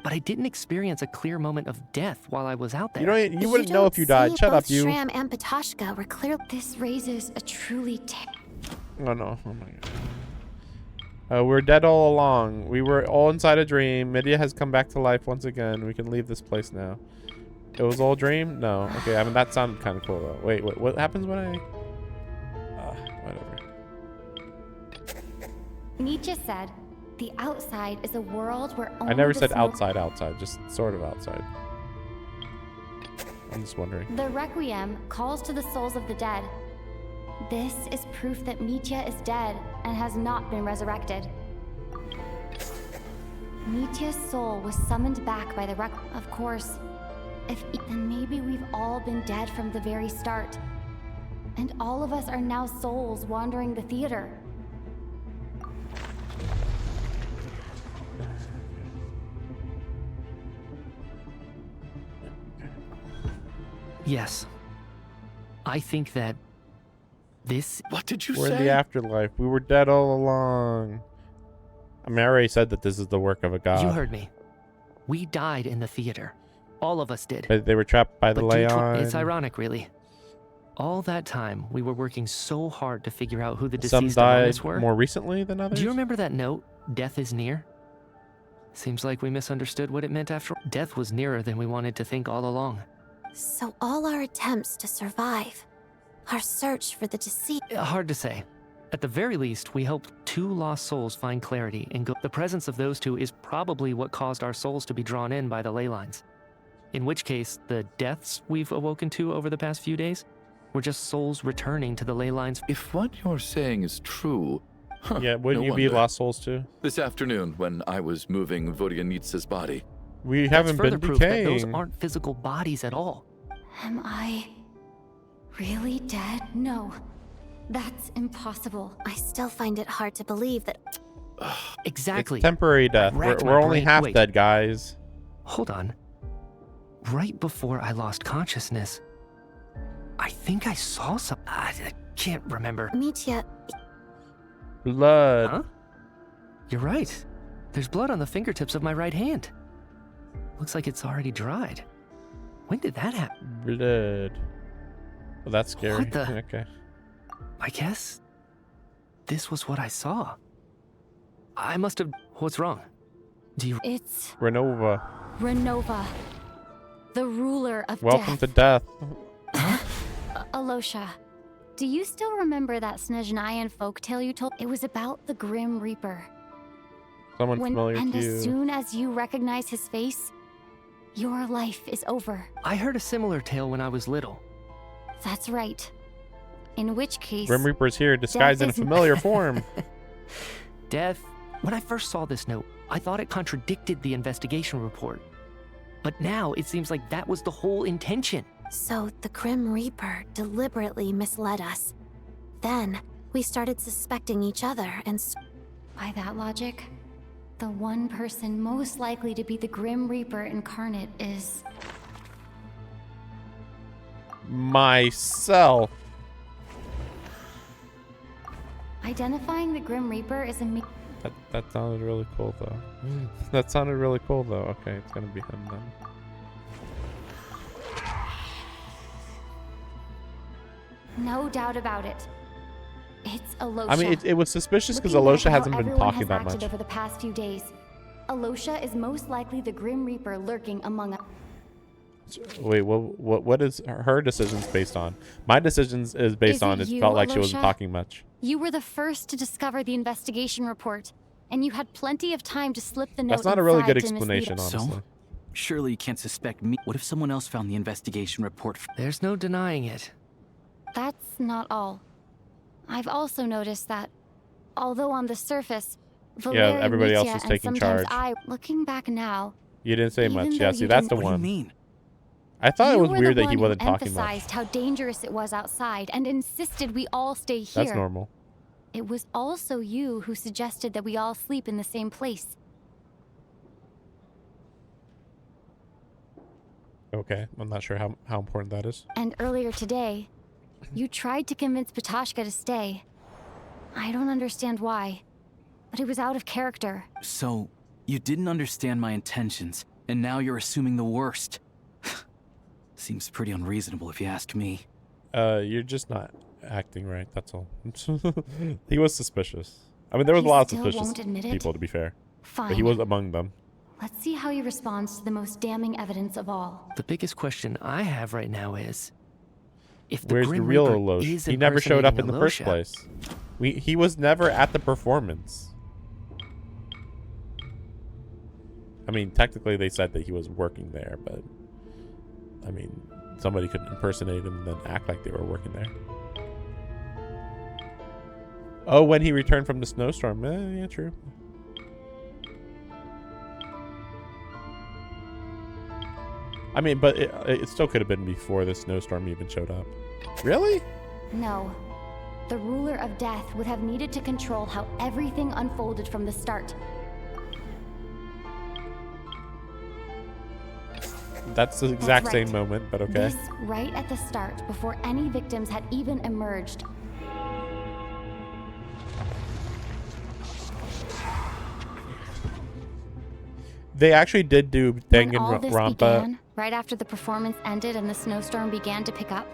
Speaker 8: but I didn't experience a clear moment of death while I was out there.
Speaker 1: You wouldn't know if you died. Shut up,
Speaker 12: Both
Speaker 1: you.
Speaker 12: Shram and Patoshka were clear.
Speaker 6: This raises a truly
Speaker 1: Oh no. Oh my god. We're dead all along. We were all inside a dream. Midia has come back to life once again. We can leave this place now. It was all a dream? No. Okay, I mean, that sounded kind of cool, though. Wait, what happens when I... whatever.
Speaker 6: Nietzsche said, the outside is a world where only
Speaker 1: I never
Speaker 6: the
Speaker 1: said
Speaker 6: smoke-
Speaker 1: outside, just sort of outside. I'm just wondering.
Speaker 6: The Requiem calls to the souls of the dead. This is proof that Mitya is dead and has not been resurrected. Mitya's soul was summoned back by the Of course, then maybe we've all been dead from the very start. And all of us are now souls wandering the theater.
Speaker 8: Yes. I think that this...
Speaker 20: What did you
Speaker 1: We're
Speaker 20: say?
Speaker 1: in the afterlife. We were dead all along. I mean, I already said that this is the work of a god.
Speaker 8: You heard me. We died in the theater. All of us did.
Speaker 1: But they were trapped by the
Speaker 8: But due to-
Speaker 1: Leon.
Speaker 8: It's ironic, really. All that time, we were working so hard to figure out who the
Speaker 1: Some
Speaker 8: deceased among
Speaker 1: died
Speaker 8: us were.
Speaker 1: more recently than others?
Speaker 8: Do you remember that note, "Death is near"? Seems like we misunderstood what it meant after all. Death was nearer than we wanted to think all along.
Speaker 12: So all our attempts to survive, our search for the deceased...
Speaker 8: Hard to say. At the very least, we helped two lost souls find clarity and go. The presence of those two is probably what caused our souls to be drawn in by the ley lines. In which case, the deaths we've awoken to over the past few days were just souls returning to the ley lines.
Speaker 20: If what you're saying is true...
Speaker 1: Yeah, wouldn't
Speaker 20: no
Speaker 1: you be
Speaker 20: wonder.
Speaker 1: lost souls too?
Speaker 20: This afternoon, when I was moving Vodyanitsa's body...
Speaker 1: We
Speaker 8: That's
Speaker 1: haven't
Speaker 8: further
Speaker 1: been
Speaker 8: proof that those
Speaker 1: decaying.
Speaker 8: aren't physical bodies at all.
Speaker 6: Am I really dead? No. That's impossible.
Speaker 12: I still find it hard to believe that...
Speaker 8: Exactly.
Speaker 1: It's temporary death.
Speaker 8: Racked my
Speaker 1: We're only
Speaker 8: brain.
Speaker 1: half
Speaker 8: Wait.
Speaker 1: dead, guys.
Speaker 8: Hold on. Right before I lost consciousness, I think I saw some. I can't remember.
Speaker 12: Mitya.
Speaker 1: Blood.
Speaker 8: Huh? You're right. There's blood on the fingertips of my right hand. Looks like it's already dried. When did that happen?
Speaker 1: Blood. Well, that's scary.
Speaker 8: What the?
Speaker 1: Okay.
Speaker 8: I guess this was what I saw. I must have. What's wrong? Do you?
Speaker 6: It's
Speaker 1: Renova.
Speaker 6: Renova, the ruler of
Speaker 1: Welcome
Speaker 6: death.
Speaker 1: to death.
Speaker 6: Alosha, do you still remember that Snezhnayan folktale you told? It was about the Grim Reaper.
Speaker 1: Someone familiar
Speaker 6: and
Speaker 1: to you.
Speaker 6: as soon as you recognize his face, your life is over.
Speaker 8: I heard a similar tale when I was little.
Speaker 6: That's right. In which case,
Speaker 1: Grim Reaper's here, disguised in a familiar form.
Speaker 8: Death. When I first saw this note, I thought it contradicted the investigation report. But now it seems like that was the whole intention.
Speaker 12: So the Grim Reaper deliberately misled us. Then we started suspecting each other and...
Speaker 6: By that logic, the one person most likely to be the Grim Reaper incarnate is...
Speaker 1: Myself.
Speaker 6: Identifying the Grim Reaper is a...
Speaker 1: That sounded really cool, though. That sounded really cool, though. Okay, it's gonna be him then.
Speaker 6: No doubt about it. It's Alosha.
Speaker 1: I mean, it was suspicious because
Speaker 6: Looking
Speaker 1: Alosha
Speaker 6: at how
Speaker 1: hasn't been
Speaker 6: everyone
Speaker 1: talking
Speaker 6: has
Speaker 1: that
Speaker 6: acted
Speaker 1: much.
Speaker 6: over the past few days. Alosha is most likely the Grim Reaper lurking among us.
Speaker 1: Wait, what is her decisions based on? My decisions is based
Speaker 6: Is
Speaker 1: on
Speaker 6: it
Speaker 1: it
Speaker 6: you,
Speaker 1: felt like she wasn't
Speaker 6: Alosha?
Speaker 1: talking much.
Speaker 6: You were the first to discover the investigation report, and you had plenty of time to slip the note
Speaker 1: That's not a really
Speaker 6: inside
Speaker 1: good
Speaker 6: to mislead
Speaker 1: explanation,
Speaker 6: us.
Speaker 1: honestly.
Speaker 4: So? Surely you can't suspect me. What if someone else found the investigation report?
Speaker 8: There's no denying it.
Speaker 6: That's not all. I've also noticed that, although on the surface, Valeria,
Speaker 1: everybody else
Speaker 6: Mitya,
Speaker 1: is
Speaker 6: and
Speaker 1: taking
Speaker 6: sometimes
Speaker 1: charge.
Speaker 6: looking back now,
Speaker 1: You didn't say
Speaker 6: Even
Speaker 1: much.
Speaker 6: though
Speaker 1: Yeah,
Speaker 6: you
Speaker 1: see, that's the
Speaker 6: didn't-
Speaker 1: one.
Speaker 6: What do you
Speaker 4: mean?
Speaker 1: I thought it
Speaker 6: you
Speaker 1: was
Speaker 6: were
Speaker 1: weird
Speaker 6: the
Speaker 1: that he
Speaker 6: one
Speaker 1: wasn't
Speaker 6: who
Speaker 1: talking much.
Speaker 6: emphasized how dangerous it was outside and insisted we all stay here.
Speaker 1: That's normal.
Speaker 6: It was also you who suggested that we all sleep in the same place.
Speaker 1: Okay, I'm not sure how important that is.
Speaker 6: And earlier today, you tried to convince Patashka to stay. I don't understand why, but it was out of character.
Speaker 4: So, you didn't understand my intentions, and now you're assuming the worst. Seems pretty unreasonable if you ask me.
Speaker 1: You're just not acting right, that's all. He was suspicious. I mean, there was a
Speaker 6: He
Speaker 1: lot of
Speaker 6: still
Speaker 1: suspicious
Speaker 6: won't admit it?
Speaker 1: people, to be fair. But he
Speaker 6: Fine.
Speaker 1: was among them.
Speaker 6: Let's see how he responds to the most damning evidence of all.
Speaker 8: The biggest question I have right now is, if the
Speaker 1: Where's the
Speaker 8: Grim
Speaker 1: real
Speaker 8: Reaper
Speaker 1: Alosha?
Speaker 8: is
Speaker 1: He never showed up in the first
Speaker 8: impersonating
Speaker 1: place. He was never at the performance. I mean, technically they said that he was working there, but I mean, somebody could impersonate him and then act like they were working there. Oh, when he returned from the snowstorm. Yeah, true. I mean, but it still could have been before the snowstorm even showed up. Really?
Speaker 6: No. The ruler of death would have needed to control how everything unfolded from the start.
Speaker 1: That's the exact
Speaker 6: right.
Speaker 1: same moment, but okay.
Speaker 6: This right at the start, before any victims had even emerged.
Speaker 1: They actually did do
Speaker 6: When all this
Speaker 1: Danganronpa.
Speaker 6: began, right after the performance ended and the snowstorm began to pick up,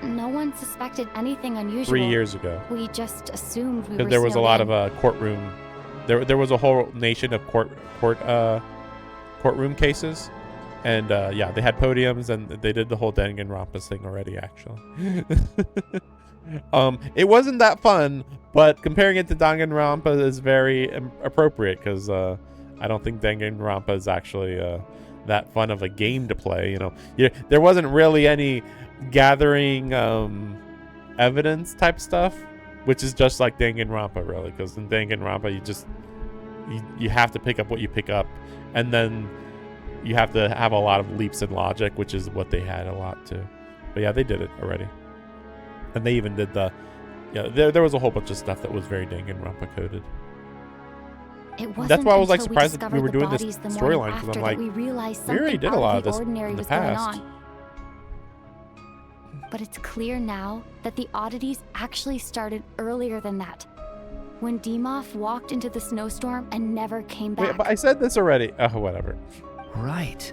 Speaker 6: no one suspected anything unusual.
Speaker 1: 3 years ago.
Speaker 6: We just assumed we were
Speaker 1: Because there was a
Speaker 6: snowed
Speaker 1: lot
Speaker 6: in.
Speaker 1: of courtroom. There was a whole nation of courtroom cases, and yeah, they had podiums and they did the whole Danganronpa thing already. Actually, it wasn't that fun, but comparing it to Danganronpa is very appropriate because I don't think Danganronpa is actually that fun of a game to play. You know, there wasn't really any gathering evidence type stuff, which is just like Danganronpa, really, because in Danganronpa you have to pick up what you pick up, and then you have to have a lot of leaps in logic, which is what they had a lot too. But yeah, they did it already, and they even did there was a whole bunch of stuff that was very Danganronpa coded. That's why I was like surprised that we were doing this storyline, because I'm like,
Speaker 6: we realized
Speaker 1: we already
Speaker 6: something
Speaker 1: did a
Speaker 6: out
Speaker 1: lot
Speaker 6: of
Speaker 1: of
Speaker 6: the
Speaker 1: this
Speaker 6: ordinary
Speaker 1: in the
Speaker 6: was going
Speaker 1: past.
Speaker 6: on. But it's clear now that the oddities actually started earlier than that. When Demoff walked into the snowstorm and never came back.
Speaker 1: Wait, but I said this already. Oh, whatever.
Speaker 8: Right.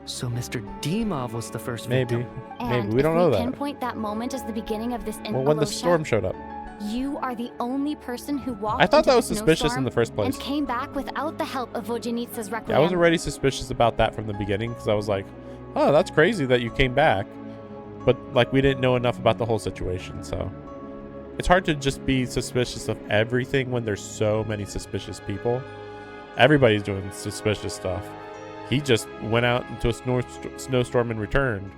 Speaker 8: So Mr. Demoff was the first
Speaker 1: Maybe.
Speaker 8: victim.
Speaker 1: Maybe. We don't know that.
Speaker 6: Pinpoint that moment as the beginning of this
Speaker 1: Well, when the storm showed up.
Speaker 6: You are the only person who walked
Speaker 1: I thought
Speaker 6: into
Speaker 1: that was
Speaker 6: the
Speaker 1: suspicious
Speaker 6: snowstorm
Speaker 1: in the first place.
Speaker 6: and came back without the help of Vojanitsa's Requiem.
Speaker 1: Yeah, I was already suspicious about that from the beginning because I was like, oh, that's crazy that you came back. But, like, we didn't know enough about the whole situation, so. It's hard to just be suspicious of everything when there's so many suspicious people. Everybody's doing suspicious stuff. He just went out into a snowstorm and returned.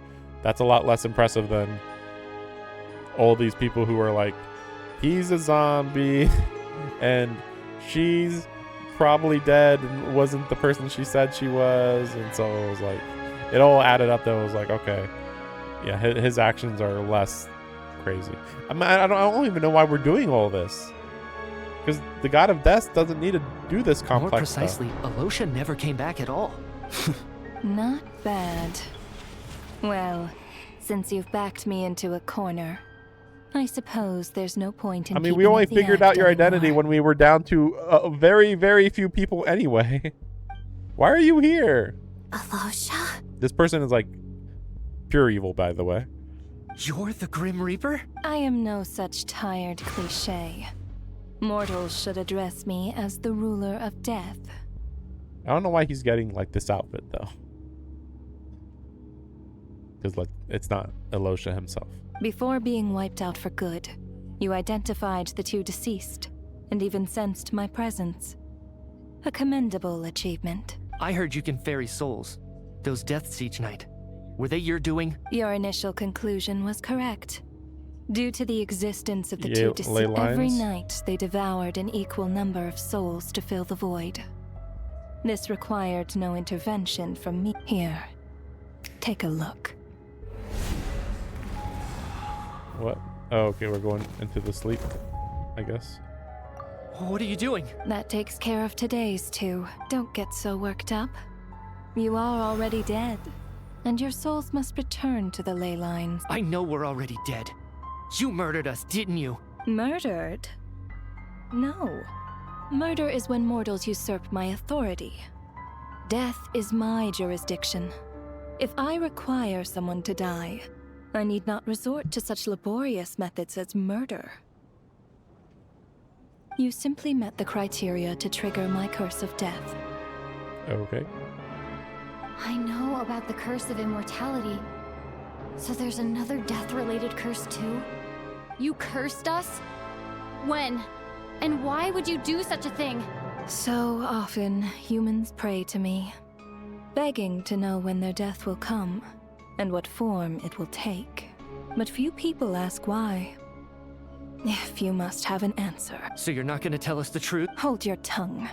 Speaker 1: That's a lot less impressive than all these people who are like, he's a zombie and she's probably dead and wasn't the person she said she was. And so it was like, it all added up that it was like, okay, yeah, his actions are less crazy. I don't even know why we're doing all this. Because the God of Death doesn't need to do this complex
Speaker 8: More precisely,
Speaker 1: stuff.
Speaker 8: Alosha never came back at all.
Speaker 16: Not bad. Well, since you've backed me into a corner, I suppose there's no point in
Speaker 1: we only figured out your identity when we were down to very, very few people anyway. Why are you here?
Speaker 12: Alosha?
Speaker 1: This person is like pure evil, by the way.
Speaker 8: You're the Grim Reaper?
Speaker 16: I am no such tired cliché. Mortals should address me as the ruler of death.
Speaker 1: I don't know why he's getting like this outfit though. Because like it's not Alosha himself.
Speaker 16: Before being wiped out for good, you identified the two deceased and even sensed my presence. A commendable achievement.
Speaker 8: I heard you can ferry souls. Those deaths each night. Were they your doing?
Speaker 16: Your initial conclusion was correct. Due to the existence of the
Speaker 1: Yeah,
Speaker 16: two deceased, every
Speaker 1: lines.
Speaker 16: night they devoured an equal number of souls to fill the void. This required no intervention from me. Here, take a look.
Speaker 1: What? Oh, okay, we're going into the sleep, I guess.
Speaker 8: What are you doing?
Speaker 16: That takes care of today's two. Don't get so worked up. You are already dead, and your souls must return to the ley lines.
Speaker 8: I know we're already dead. You murdered us, didn't you?
Speaker 16: Murdered? No. Murder is when mortals usurp my authority. Death is my jurisdiction. If I require someone to die, I need not resort to such laborious methods as murder. You simply met the criteria to trigger my curse of death.
Speaker 1: Okay.
Speaker 6: I know about the curse of immortality. So there's another death-related curse too? You cursed us? When? And why would you do such a thing?
Speaker 16: So often, humans pray to me, begging to know when their death will come, and what form it will take. But few people ask why. If you must have an answer.
Speaker 8: So you're not gonna tell us the truth?
Speaker 16: Hold your tongue.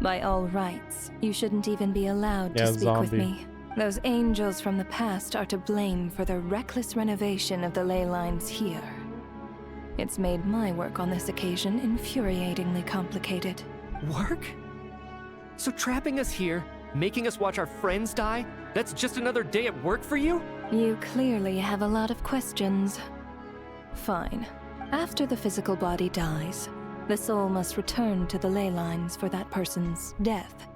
Speaker 16: By all rights, you shouldn't even be allowed to speak with me. Those angels from the past are to blame for the reckless renovation of the ley lines here. It's made my work on this occasion infuriatingly complicated.
Speaker 8: Work? So trapping us here, making us watch our friends die, that's just another day at work for you?
Speaker 16: You clearly have a lot of questions. Fine. After the physical body dies, the soul must return to the ley lines for that person's death.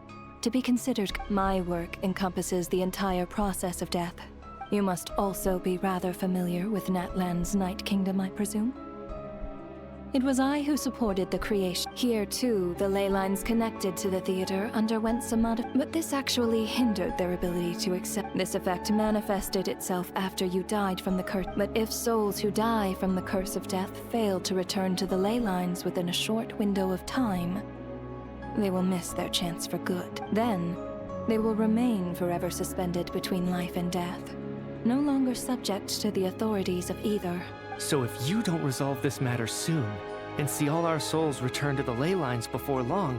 Speaker 16: To be considered, my work encompasses the entire process of death. You must also be rather familiar with Natlan's Night Kingdom, I presume? It was I who supported the creation. Here, too, the ley lines connected to the theater underwent some but this actually hindered their ability to accept. This effect manifested itself after you died from the curse. But if souls who die from the curse of death fail to return to the ley lines within a short window of time, they will miss their chance for good. Then, they will remain forever suspended between life and death, no longer subject to the authorities of either.
Speaker 8: So if you don't resolve this matter soon, and see all our souls return to the ley lines before long,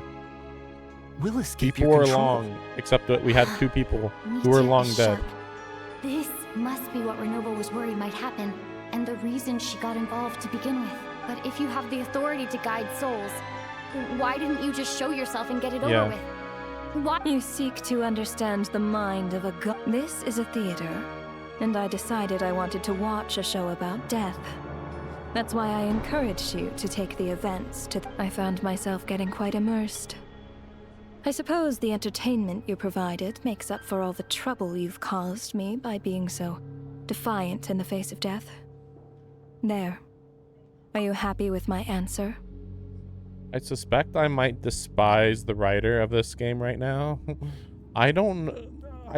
Speaker 8: we'll escape your control.
Speaker 1: Before long, except that we had two people who were long dead.
Speaker 6: This must be what Renova was worried might happen, and the reason she got involved to begin with. But if you have the authority to guide souls, why didn't you just show yourself and get it over with?
Speaker 16: Why? You seek to understand the mind of a god. This is a theater, and I decided I wanted to watch a show about death. That's why I encouraged you to take the events to... I found myself getting quite immersed. I suppose the entertainment you provided makes up for all the trouble you've caused me by being so defiant in the face of death. There. Are you happy with my answer?
Speaker 1: I suspect I might despise the writer of this game right now. I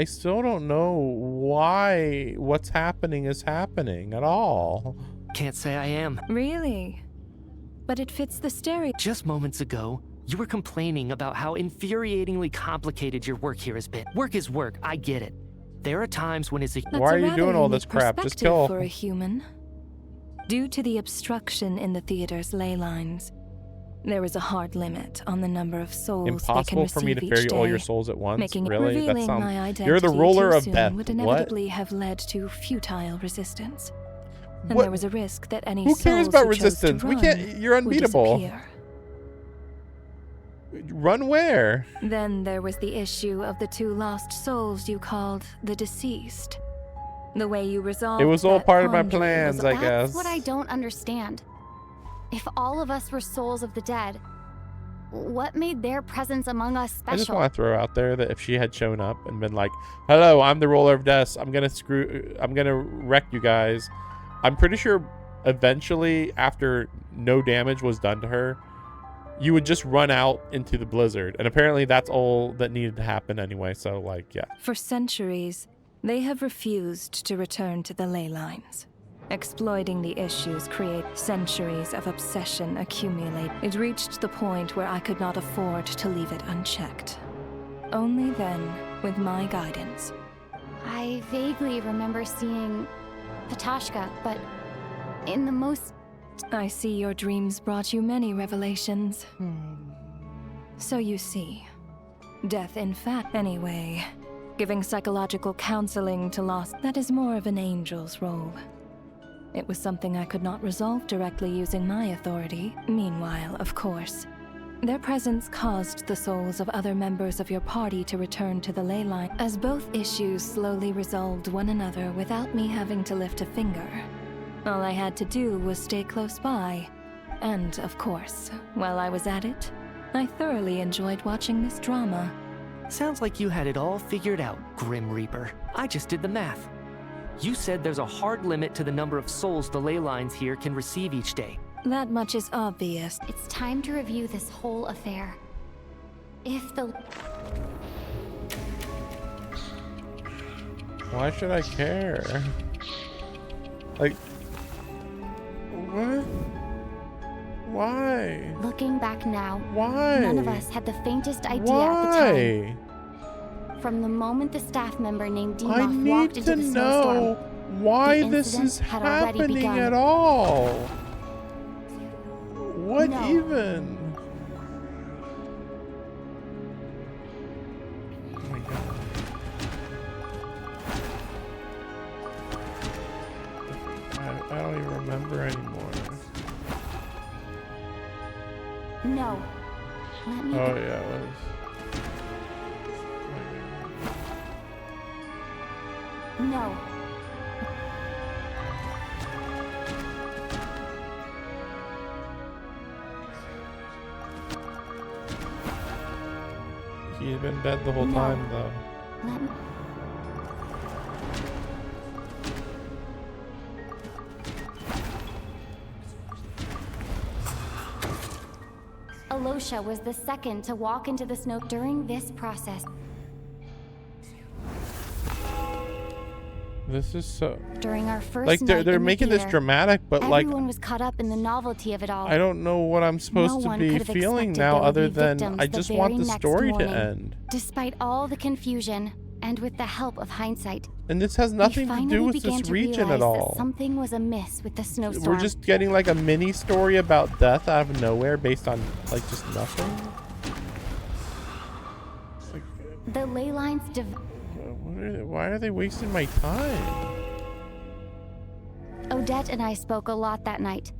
Speaker 1: still don't know why what's happening is happening at all.
Speaker 8: Can't say I am.
Speaker 16: Really? But it fits the stereotype.
Speaker 8: Just moments ago, you were complaining about how infuriatingly complicated your work here has been. Work is work, I get it. There are times when it's a...
Speaker 1: Why are you doing all this crap? Just kill.
Speaker 16: For a human. Due to the obstruction in the theater's ley lines, there is a hard limit on the number of souls
Speaker 1: Impossible
Speaker 16: they can receive
Speaker 1: for me to
Speaker 16: each
Speaker 1: ferry
Speaker 16: day.
Speaker 1: all your souls at once?
Speaker 16: Making
Speaker 1: Really?
Speaker 16: it revealing
Speaker 1: That sounds...
Speaker 16: my identity
Speaker 1: You're the ruler
Speaker 16: too
Speaker 1: of
Speaker 16: soon
Speaker 1: death.
Speaker 16: would
Speaker 1: What?
Speaker 16: inevitably have led to futile resistance. And
Speaker 1: What?
Speaker 16: there was a risk that any
Speaker 1: Who cares
Speaker 16: souls
Speaker 1: about
Speaker 16: who chose to
Speaker 1: resistance? We
Speaker 16: run
Speaker 1: can't... You're
Speaker 16: would
Speaker 1: unbeatable.
Speaker 16: disappear.
Speaker 1: Run where?
Speaker 16: Then there was the issue of the two lost souls you called the deceased. The way you resolved
Speaker 1: It was all
Speaker 16: that
Speaker 1: part of my
Speaker 16: quandary
Speaker 1: plans,
Speaker 16: was
Speaker 1: I
Speaker 16: a-
Speaker 1: guess.
Speaker 12: That's what I don't understand. If all of us were souls of the dead, what made their presence among us special?
Speaker 1: I just want to throw out there that if she had shown up and been like, "Hello, I'm the ruler of death. I'm gonna wreck you guys." I'm pretty sure eventually, after no damage was done to her, you would just run out into the blizzard. And apparently that's all that needed to happen anyway. So like, yeah.
Speaker 16: For centuries, they have refused to return to the ley lines. Exploiting the issues create centuries of obsession accumulate. It reached the point where I could not afford to leave it unchecked. Only then, with my guidance.
Speaker 12: I vaguely remember seeing Patashka, but in the most...
Speaker 16: I see your dreams brought you many revelations. So you see, death in fact. Anyway, giving psychological counseling to lost, that is more of an angel's role. It was something I could not resolve directly using my authority. Meanwhile, of course, their presence caused the souls of other members of your party to return to the ley line, as both issues slowly resolved one another without me having to lift a finger. All I had to do was stay close by. And, of course, while I was at it, I thoroughly enjoyed watching this drama.
Speaker 8: Sounds like you had it all figured out, Grim Reaper. I just did the math. You said there's a hard limit to the number of souls the ley lines here can receive each day.
Speaker 16: That much is obvious.
Speaker 12: It's time to review this whole affair. If the...
Speaker 1: Why should I care? Like... What? Why?
Speaker 12: Looking back now,
Speaker 1: why?
Speaker 12: None of us had the faintest idea at the time. From the moment the staff member named Demoth walked into the snowstorm,
Speaker 1: I need to know why
Speaker 12: the
Speaker 1: this is
Speaker 12: incident had already
Speaker 1: happening
Speaker 12: begun.
Speaker 1: at all. What
Speaker 12: No.
Speaker 1: even? Oh my god. I don't even remember anymore.
Speaker 12: No. Let me...
Speaker 1: Oh yeah, it was.
Speaker 12: No.
Speaker 1: He's been dead the whole
Speaker 12: No.
Speaker 1: time, though.
Speaker 12: Let me... Alosha was the second to walk into the snow during this process.
Speaker 1: This is so...
Speaker 12: During our first
Speaker 1: like, they're
Speaker 12: night in the
Speaker 1: making this
Speaker 12: theater,
Speaker 1: dramatic, but like...
Speaker 12: everyone was caught up in the novelty of it all.
Speaker 1: I don't know what I'm supposed
Speaker 12: No
Speaker 1: to
Speaker 12: one
Speaker 1: be
Speaker 12: could have
Speaker 1: feeling
Speaker 12: expected
Speaker 1: now
Speaker 12: there would
Speaker 1: other
Speaker 12: be
Speaker 1: than
Speaker 12: victims
Speaker 1: I
Speaker 12: the
Speaker 1: just want
Speaker 12: very
Speaker 1: the
Speaker 12: next
Speaker 1: story to
Speaker 12: morning.
Speaker 1: end.
Speaker 12: Despite all the confusion, and with the help of hindsight,
Speaker 1: And this has nothing to do with this region at all.
Speaker 12: that something was amiss with the snowstorm.
Speaker 1: We're just getting like a mini story about death out of nowhere based on like just nothing.
Speaker 12: The ley lines
Speaker 1: Why are they wasting my time?
Speaker 12: Odette and I spoke a lot that night.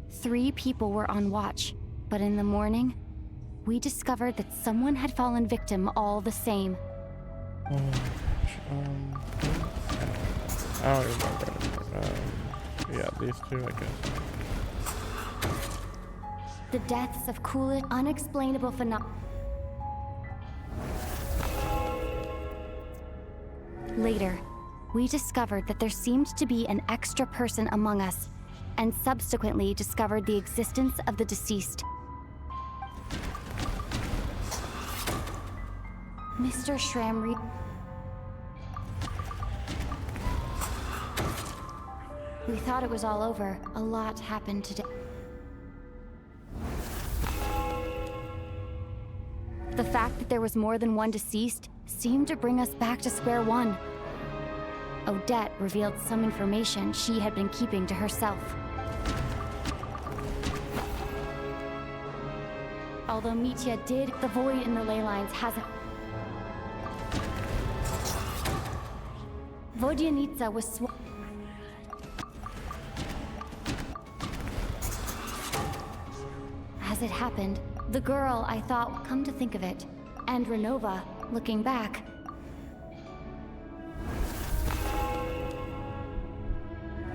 Speaker 12: 3 people were on watch, but in the morning, we discovered that someone had fallen victim all the same.
Speaker 1: I don't remember anymore. Yeah, these two, I guess.
Speaker 6: The deaths of coolest, unexplainable phenomena. Later, we discovered that there seemed to be an extra person among us, and subsequently discovered the existence of the deceased. Mr. Shramri. We thought it was all over. A lot happened today. The fact that there was more than one deceased seemed to bring us back to square one. Odette revealed some information she had been keeping to herself. Although Mitya did, the void in the ley lines hasn't. Vodyanitsa was As it happened, the girl I thought, come to think of it, and Renova, looking back,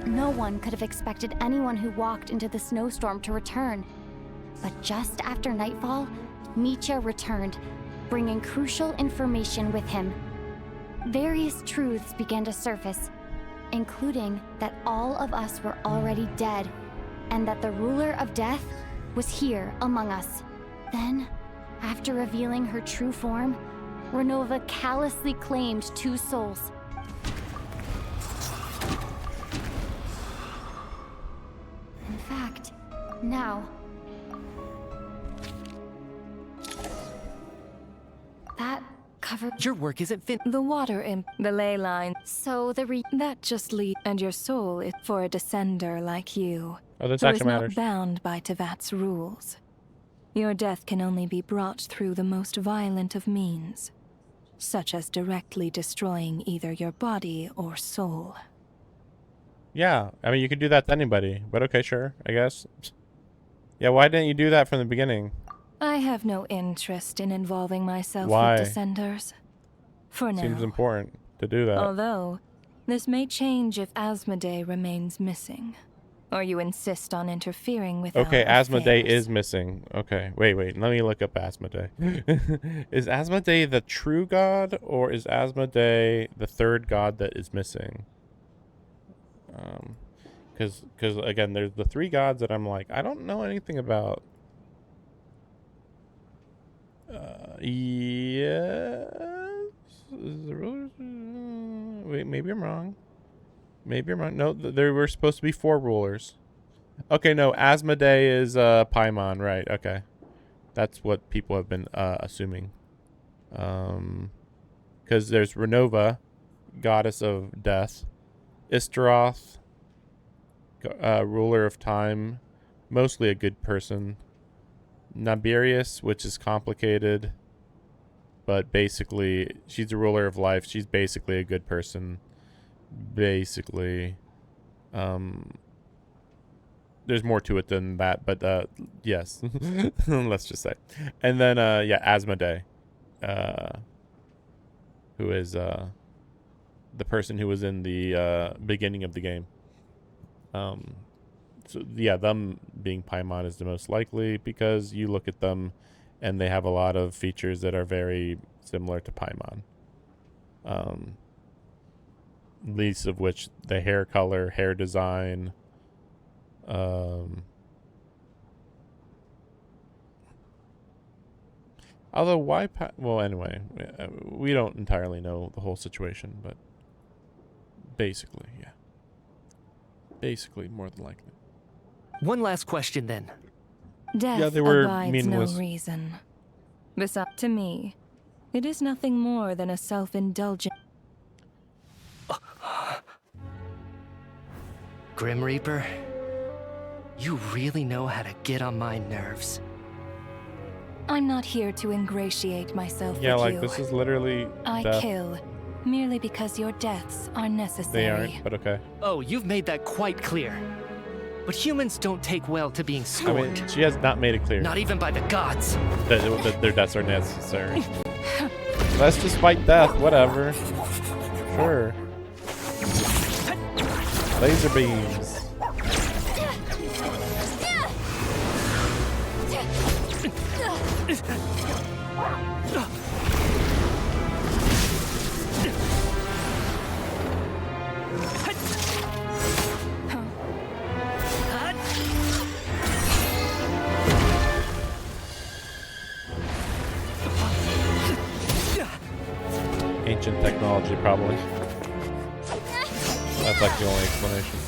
Speaker 6: no one could have expected anyone who walked into the snowstorm to return. But just after nightfall, Mitya returned, bringing crucial information with him. Various truths began to surface, including that all of us were already dead, and that the ruler of death was here among us. Then, after revealing her true form, Renova callously claimed 2 souls. In fact, now, that covered.
Speaker 8: Your work isn't fit.
Speaker 16: The water imp, the ley line.
Speaker 6: So
Speaker 16: that just lead, and your soul is for a descender like you,
Speaker 1: Oh, this
Speaker 16: who is
Speaker 1: actually matters.
Speaker 16: not bound by Tevat's rules. Your death can only be brought through the most violent of means, such as directly destroying either your body or soul.
Speaker 1: Yeah, I mean, you could do that to anybody, but okay, sure, I guess. Yeah, why didn't you do that from the beginning?
Speaker 16: I have no interest in involving myself
Speaker 1: Why?
Speaker 16: with descenders. For now.
Speaker 1: Seems important to do that.
Speaker 16: Although, this may change if Asmodee remains missing. Or you insist on interfering with
Speaker 1: Okay,
Speaker 16: our
Speaker 1: Asmodee
Speaker 16: affairs.
Speaker 1: is missing. Okay, wait, let me look up Asmodee. Is Asmodee the true god, or is Asmodee the third god that is missing? Because again, there's the 3 gods that I'm like, I don't know anything about. Yes. Is the rulers? Wait, maybe I'm wrong. Maybe I'm wrong. No, there were supposed to be 4 rulers. Okay, no, Asmodee is Paimon, right? Okay, that's what people have been assuming. Because there's Renova, goddess of death, Istaroth, ruler of time, mostly a good person. Naberius, which is complicated, but basically she's a ruler of life. She's basically a good person. Basically, there's more to it than that, but yes, let's just say. And then yeah, Asmodee, who is the person who was in the beginning of the game. So yeah, them being Paimon is the most likely, because you look at them and they have a lot of features that are very similar to Paimon. Least of which the hair color, hair design, although why well, anyway, we don't entirely know the whole situation, but basically, yeah. Basically, more than likely.
Speaker 8: One last question then.
Speaker 16: Death
Speaker 1: Yeah, they were
Speaker 16: abides
Speaker 1: meaningless.
Speaker 16: no reason. Besides, to me, it is nothing more than a self-indulgent.
Speaker 8: Grim Reaper, you really know how to get on my nerves.
Speaker 16: I'm not here to ingratiate myself
Speaker 1: Yeah,
Speaker 16: with
Speaker 1: like
Speaker 16: you.
Speaker 1: this is literally
Speaker 16: I
Speaker 1: death.
Speaker 16: kill merely because your deaths are necessary.
Speaker 1: They aren't, but okay.
Speaker 8: Oh, you've made that quite clear. But humans don't take well to being
Speaker 1: I
Speaker 8: scorned.
Speaker 1: mean, she has not made it clear
Speaker 8: Not even by the gods.
Speaker 1: that their deaths are necessary. Let's just fight death, whatever. Sure. Laser beams. Ancient technology, probably. That's like the only explanation.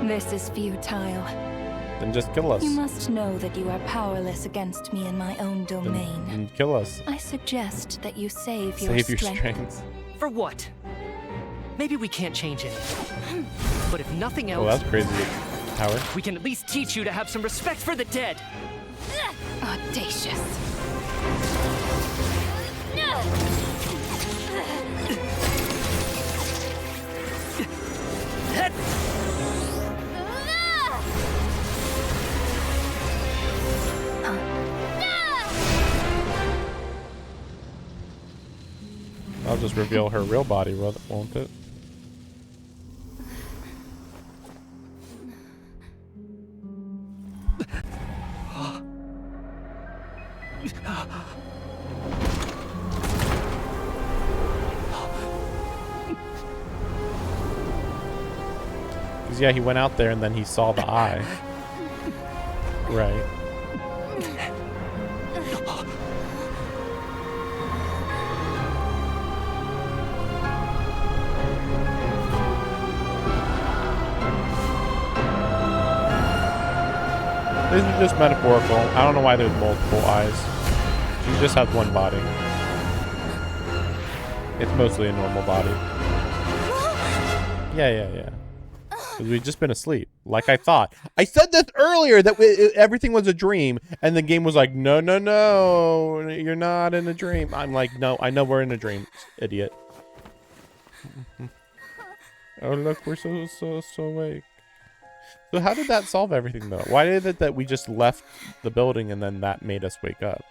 Speaker 16: This is futile.
Speaker 1: Then just kill us.
Speaker 16: You must know that you are powerless against me in my own domain.
Speaker 1: Then kill us.
Speaker 16: I suggest that you save your strength.
Speaker 8: For what? Maybe we can't change it. But if nothing else...
Speaker 1: Oh, that's crazy, Howard.
Speaker 8: We can at least teach you to have some respect for the dead.
Speaker 16: Audacious.
Speaker 1: I'll just reveal her real body, won't it? Because yeah, he went out there and then he saw the eye. Right. These are just metaphorical. I don't know why there's multiple eyes. She just has one body. It's mostly a normal body. Yeah. Because we've just been asleep, like I thought. I said this earlier that everything was a dream, and the game was like, no, you're not in a dream. I'm like, no, I know we're in a dream, idiot. Oh look, we're so awake. So how did that solve everything though? Why did it that we just left the building and then that made us wake up?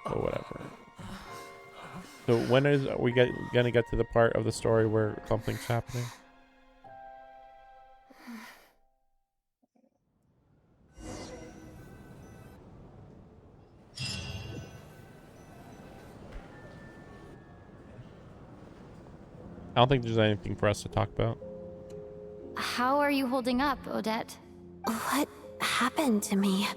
Speaker 1: Or whatever. So when are we gonna get to the part of the story where something's happening? I don't think there's anything for us to talk about.
Speaker 6: How are you holding up, Odette?
Speaker 12: What happened to me?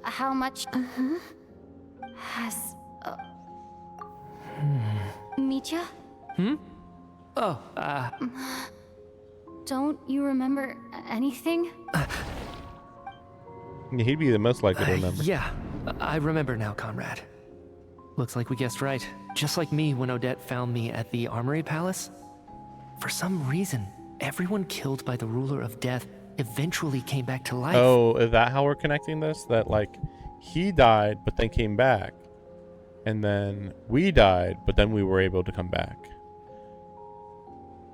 Speaker 6: How much has Mitya?
Speaker 8: Oh,
Speaker 6: Don't you remember anything?
Speaker 1: Yeah, he'd be the most likely to remember.
Speaker 8: Yeah, I remember now, comrade. Looks like we guessed right. Just like me when Odette found me at the Armory Palace. For some reason, everyone killed by the ruler of death eventually came back to life.
Speaker 1: Oh, is that how we're connecting this? That like he died but then came back, and then we died but then we were able to come back.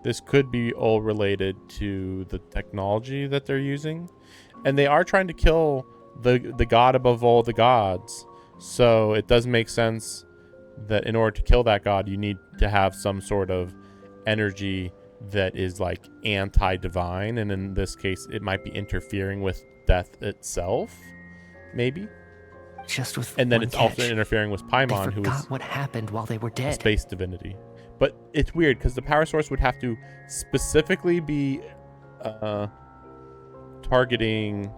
Speaker 1: This could be all related to the technology that they're using, and they are trying to kill the god above all the gods. So it does make sense that in order to kill that god, you need to have some sort of energy that is like anti-divine, and in this case it might be interfering with death itself, maybe.
Speaker 8: Just with
Speaker 1: and then
Speaker 8: one
Speaker 1: it's
Speaker 8: catch.
Speaker 1: also interfering with Paimon, who is
Speaker 8: what happened while they were dead.
Speaker 1: a space divinity. But it's weird because the power source would have to specifically be targeting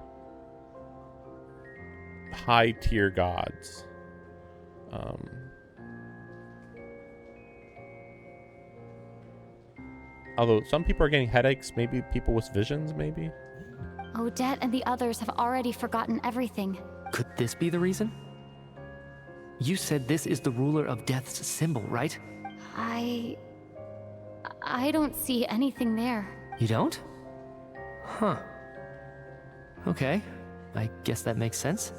Speaker 1: high tier gods. Although some people are getting headaches, maybe people with visions, maybe.
Speaker 6: Odette and the others have already forgotten everything.
Speaker 8: Could this be the reason? You said this is the ruler of death's symbol, right?
Speaker 6: I don't see anything there.
Speaker 8: You don't? Huh. Okay, I guess that makes sense.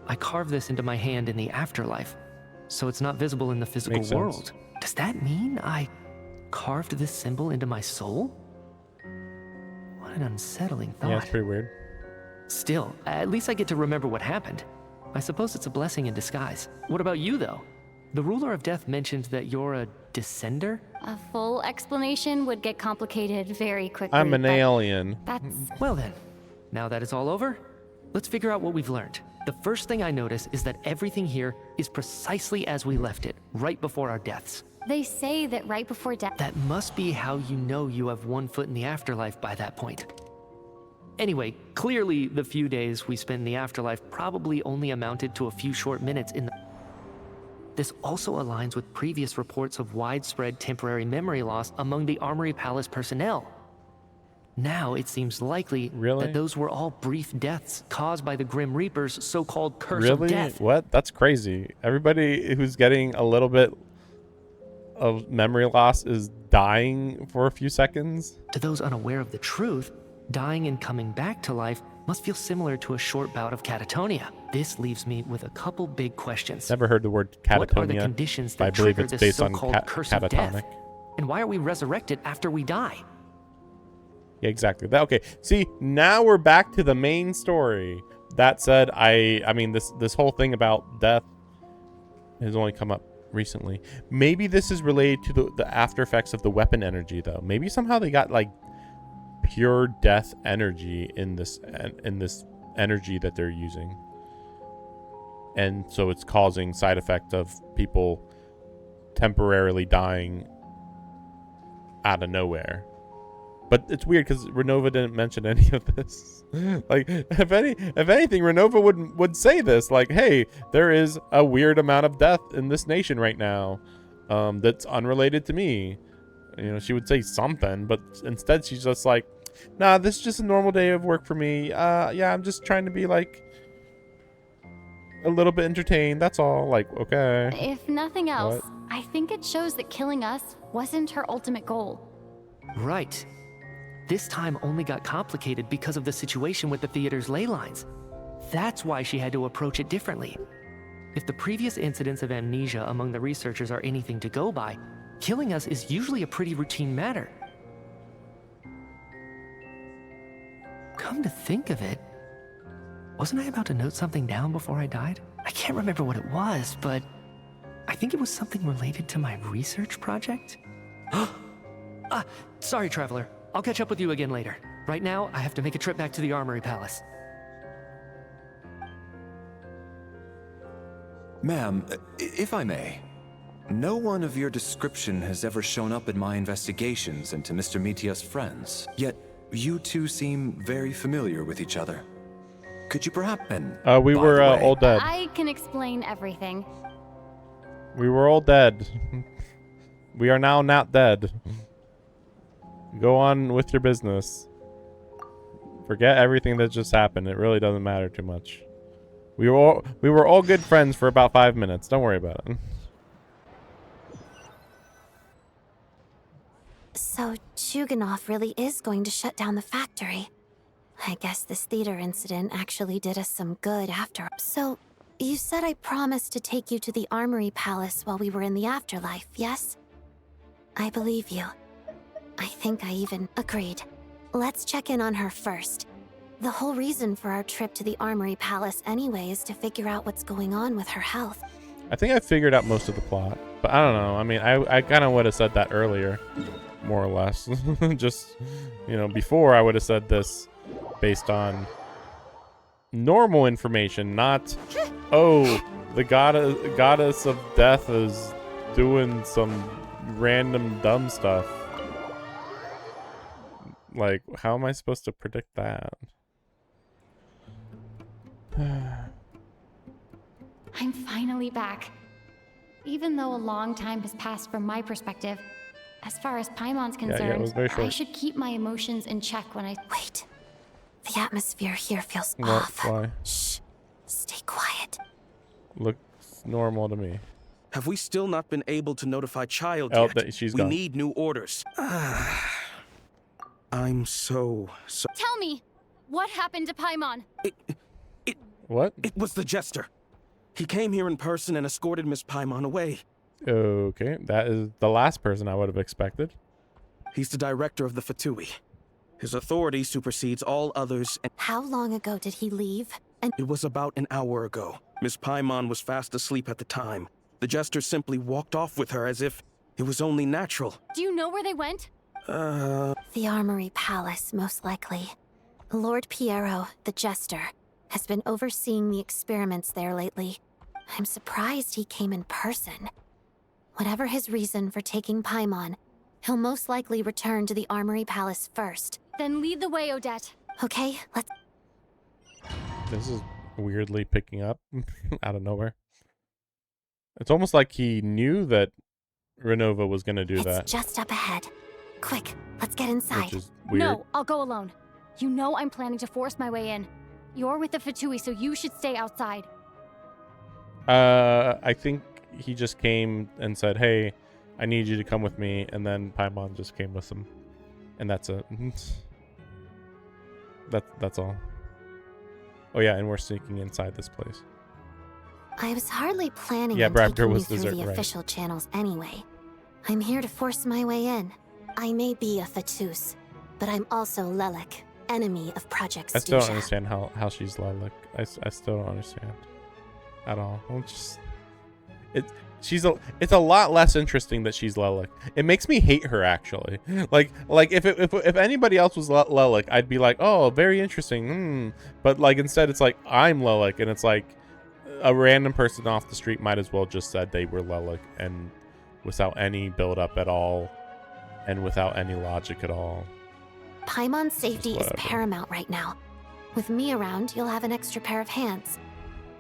Speaker 8: I carved this into my hand in the afterlife, so it's not visible in the physical
Speaker 1: Makes sense.
Speaker 8: world. Does that mean I carved this symbol into my soul? What an unsettling thought.
Speaker 1: Yeah, it's pretty weird.
Speaker 8: Still, at least I get to remember what happened. I suppose it's a blessing in disguise. What about you, though? The ruler of death mentioned that you're a descender?
Speaker 6: A full explanation would get complicated very quickly.
Speaker 1: I'm an
Speaker 6: but
Speaker 1: alien.
Speaker 6: That's...
Speaker 8: Well then, now that it's all over, let's figure out what we've learned. The first thing I notice is that everything here is precisely as we left it, right before our deaths.
Speaker 6: They say that right before death...
Speaker 8: That must be how you know you have one foot in the afterlife by that point. Anyway, clearly the few days we spend in the afterlife probably only amounted to a few short minutes in the... This also aligns with previous reports of widespread temporary memory loss among the Armory Palace personnel. Now it seems likely that those were all brief deaths caused by the Grim Reaper's so-called curse of death.
Speaker 1: What? That's crazy. Everybody who's getting a little bit of memory loss is dying for a few seconds.
Speaker 8: To those unaware of the truth, dying and coming back to life must feel similar to a short bout of catatonia. This leaves me with a couple big questions.
Speaker 1: Never heard the word catatonia.
Speaker 8: What are the conditions that trigger this so-called curse of death? And why are we resurrected after we die?
Speaker 1: Yeah, exactly. Okay, see, now we're back to the main story. That said, I mean, this whole thing about death has only come up recently. Maybe this is related to the after effects of the weapon energy, though. Maybe somehow they got like pure death energy in this energy that they're using, and so it's causing side effect of people temporarily dying out of nowhere. But it's weird because Renova didn't mention any of this. Like, if anything, Renova would say this, like, hey, there is a weird amount of death in this nation right now, that's unrelated to me. You know, she would say something, but instead she's just like, nah, this is just a normal day of work for me. Yeah, I'm just trying to be like a little bit entertained. That's all. Like, okay.
Speaker 6: If nothing else,
Speaker 1: What?
Speaker 6: I think it shows that killing us wasn't her ultimate goal.
Speaker 8: Right. This time only got complicated because of the situation with the theater's ley lines. That's why she had to approach it differently. If the previous incidents of amnesia among the researchers are anything to go by, killing us is usually a pretty routine matter. Come to think of it, wasn't I about to note something down before I died? I can't remember what it was, but I think it was something related to my research project. Sorry, Traveler. I'll catch up with you again later. Right now, I have to make a trip back to the Armory Palace.
Speaker 9: Ma'am, if I may, no one of your description has ever shown up in my investigations into Mr. Mitia's friends, yet you two seem very familiar with each other. Could you perhaps...
Speaker 1: We were all dead.
Speaker 6: I can explain everything.
Speaker 1: We were all dead. We are now not dead. Go on with your business. Forget everything that just happened. It really doesn't matter too much. We were all good friends for about 5 minutes. Don't worry about it.
Speaker 12: So Chuganov really is going to shut down the factory. I guess this theater incident actually did us some good after all. So, you said I promised to take you to the Armory Palace while we were in the afterlife, yes? I believe you. I think I even agreed. Let's check in on her first. The whole reason for our trip to the Armory Palace anyway is to figure out what's going on with her health.
Speaker 1: I think I figured out most of the plot, but I don't know. I mean, I kind of would have said that earlier, more or less. Just, you know, before I would have said this based on normal information, not, oh, the goddess of death is doing some random dumb stuff. Like, how am I supposed to predict that?
Speaker 6: I'm finally back. Even though a long time has passed from my perspective, as far as Paimon's concerned,
Speaker 1: it was very short.
Speaker 6: I should keep my emotions in check when I...
Speaker 12: Wait. The atmosphere here feels
Speaker 1: What?
Speaker 12: off.
Speaker 1: Why?
Speaker 12: Shh. Stay quiet.
Speaker 1: Looks normal to me.
Speaker 13: Have we still not been able to notify Child
Speaker 1: Oh,
Speaker 13: yet?
Speaker 1: she's
Speaker 13: we
Speaker 1: gone.
Speaker 13: need new orders. I'm so...
Speaker 6: Tell me, what happened to Paimon?
Speaker 1: What?
Speaker 13: It was the Jester. He came here in person and escorted Miss Paimon away.
Speaker 1: Okay, that is the last person I would have expected.
Speaker 13: He's the director of the Fatui. His authority supersedes all others, and
Speaker 12: How long ago did he leave? And
Speaker 13: it was about an hour ago. Miss Paimon was fast asleep at the time. The jester simply walked off with her as if it was only natural.
Speaker 6: Do you know where they went?
Speaker 12: The Armory Palace, most likely. Lord Piero, the jester, has been overseeing the experiments there lately. I'm surprised he came in person. Whatever his reason for taking Paimon, he'll most likely return to the Armory Palace first.
Speaker 6: Then lead the way, Odette.
Speaker 12: Okay, let's...
Speaker 1: This is weirdly picking up out of nowhere. It's almost like he knew that Renova was going to do that.
Speaker 12: It's just up ahead. Quick, let's get inside.
Speaker 1: Which is weird.
Speaker 6: No, I'll go alone. You know I'm planning to force my way in. You're with the Fatui, so you should stay outside.
Speaker 1: I think he just came and said, hey, I need you to come with me, and then Paimon just came with him. And that's it. That's all. Oh yeah, and we're sneaking inside this place.
Speaker 12: I was hardly planning
Speaker 1: Yeah,
Speaker 12: on
Speaker 1: Brabder
Speaker 12: taking
Speaker 1: was
Speaker 12: you through the
Speaker 1: right.
Speaker 12: official channels anyway. I'm here to force my way in. I may be a Fatus, but I'm also Lelek, enemy of Project
Speaker 1: I still don't
Speaker 12: Stusha.
Speaker 1: understand how she's Lilac. I still don't understand at all. I'm just... It's a lot less interesting that she's Lilac. It makes me hate her, actually. Like if anybody else was Lilac, I'd be like, oh, very interesting. But like instead, it's like I'm Lilac, and it's like a random person off the street might as well just said they were Lilac, and without any build up at all, and without any logic at all.
Speaker 12: Paimon's safety is
Speaker 1: whatever.
Speaker 12: paramount right now. With me around, you'll have an extra pair of hands.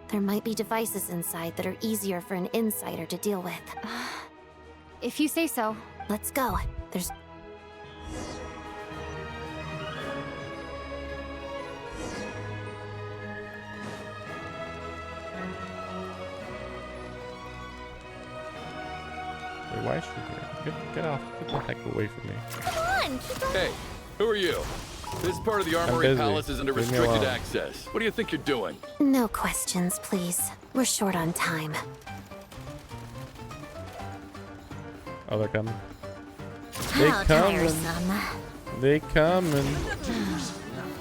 Speaker 12: There might be devices inside that are easier for an insider to deal with.
Speaker 6: If you say so.
Speaker 12: Let's go. There's...
Speaker 1: Wait, why is she here? Get off. Get the heck away from me.
Speaker 2: Come on, keep on.
Speaker 20: Hey, who are you? This part of the Armory
Speaker 1: busy.
Speaker 20: Palace is under
Speaker 1: Leave me
Speaker 20: restricted
Speaker 1: alone.
Speaker 20: access. What do you think you're doing?
Speaker 12: No questions, please. We're short on time.
Speaker 1: Oh, they're coming. They
Speaker 2: How
Speaker 1: coming.
Speaker 2: tiresome.
Speaker 1: They coming.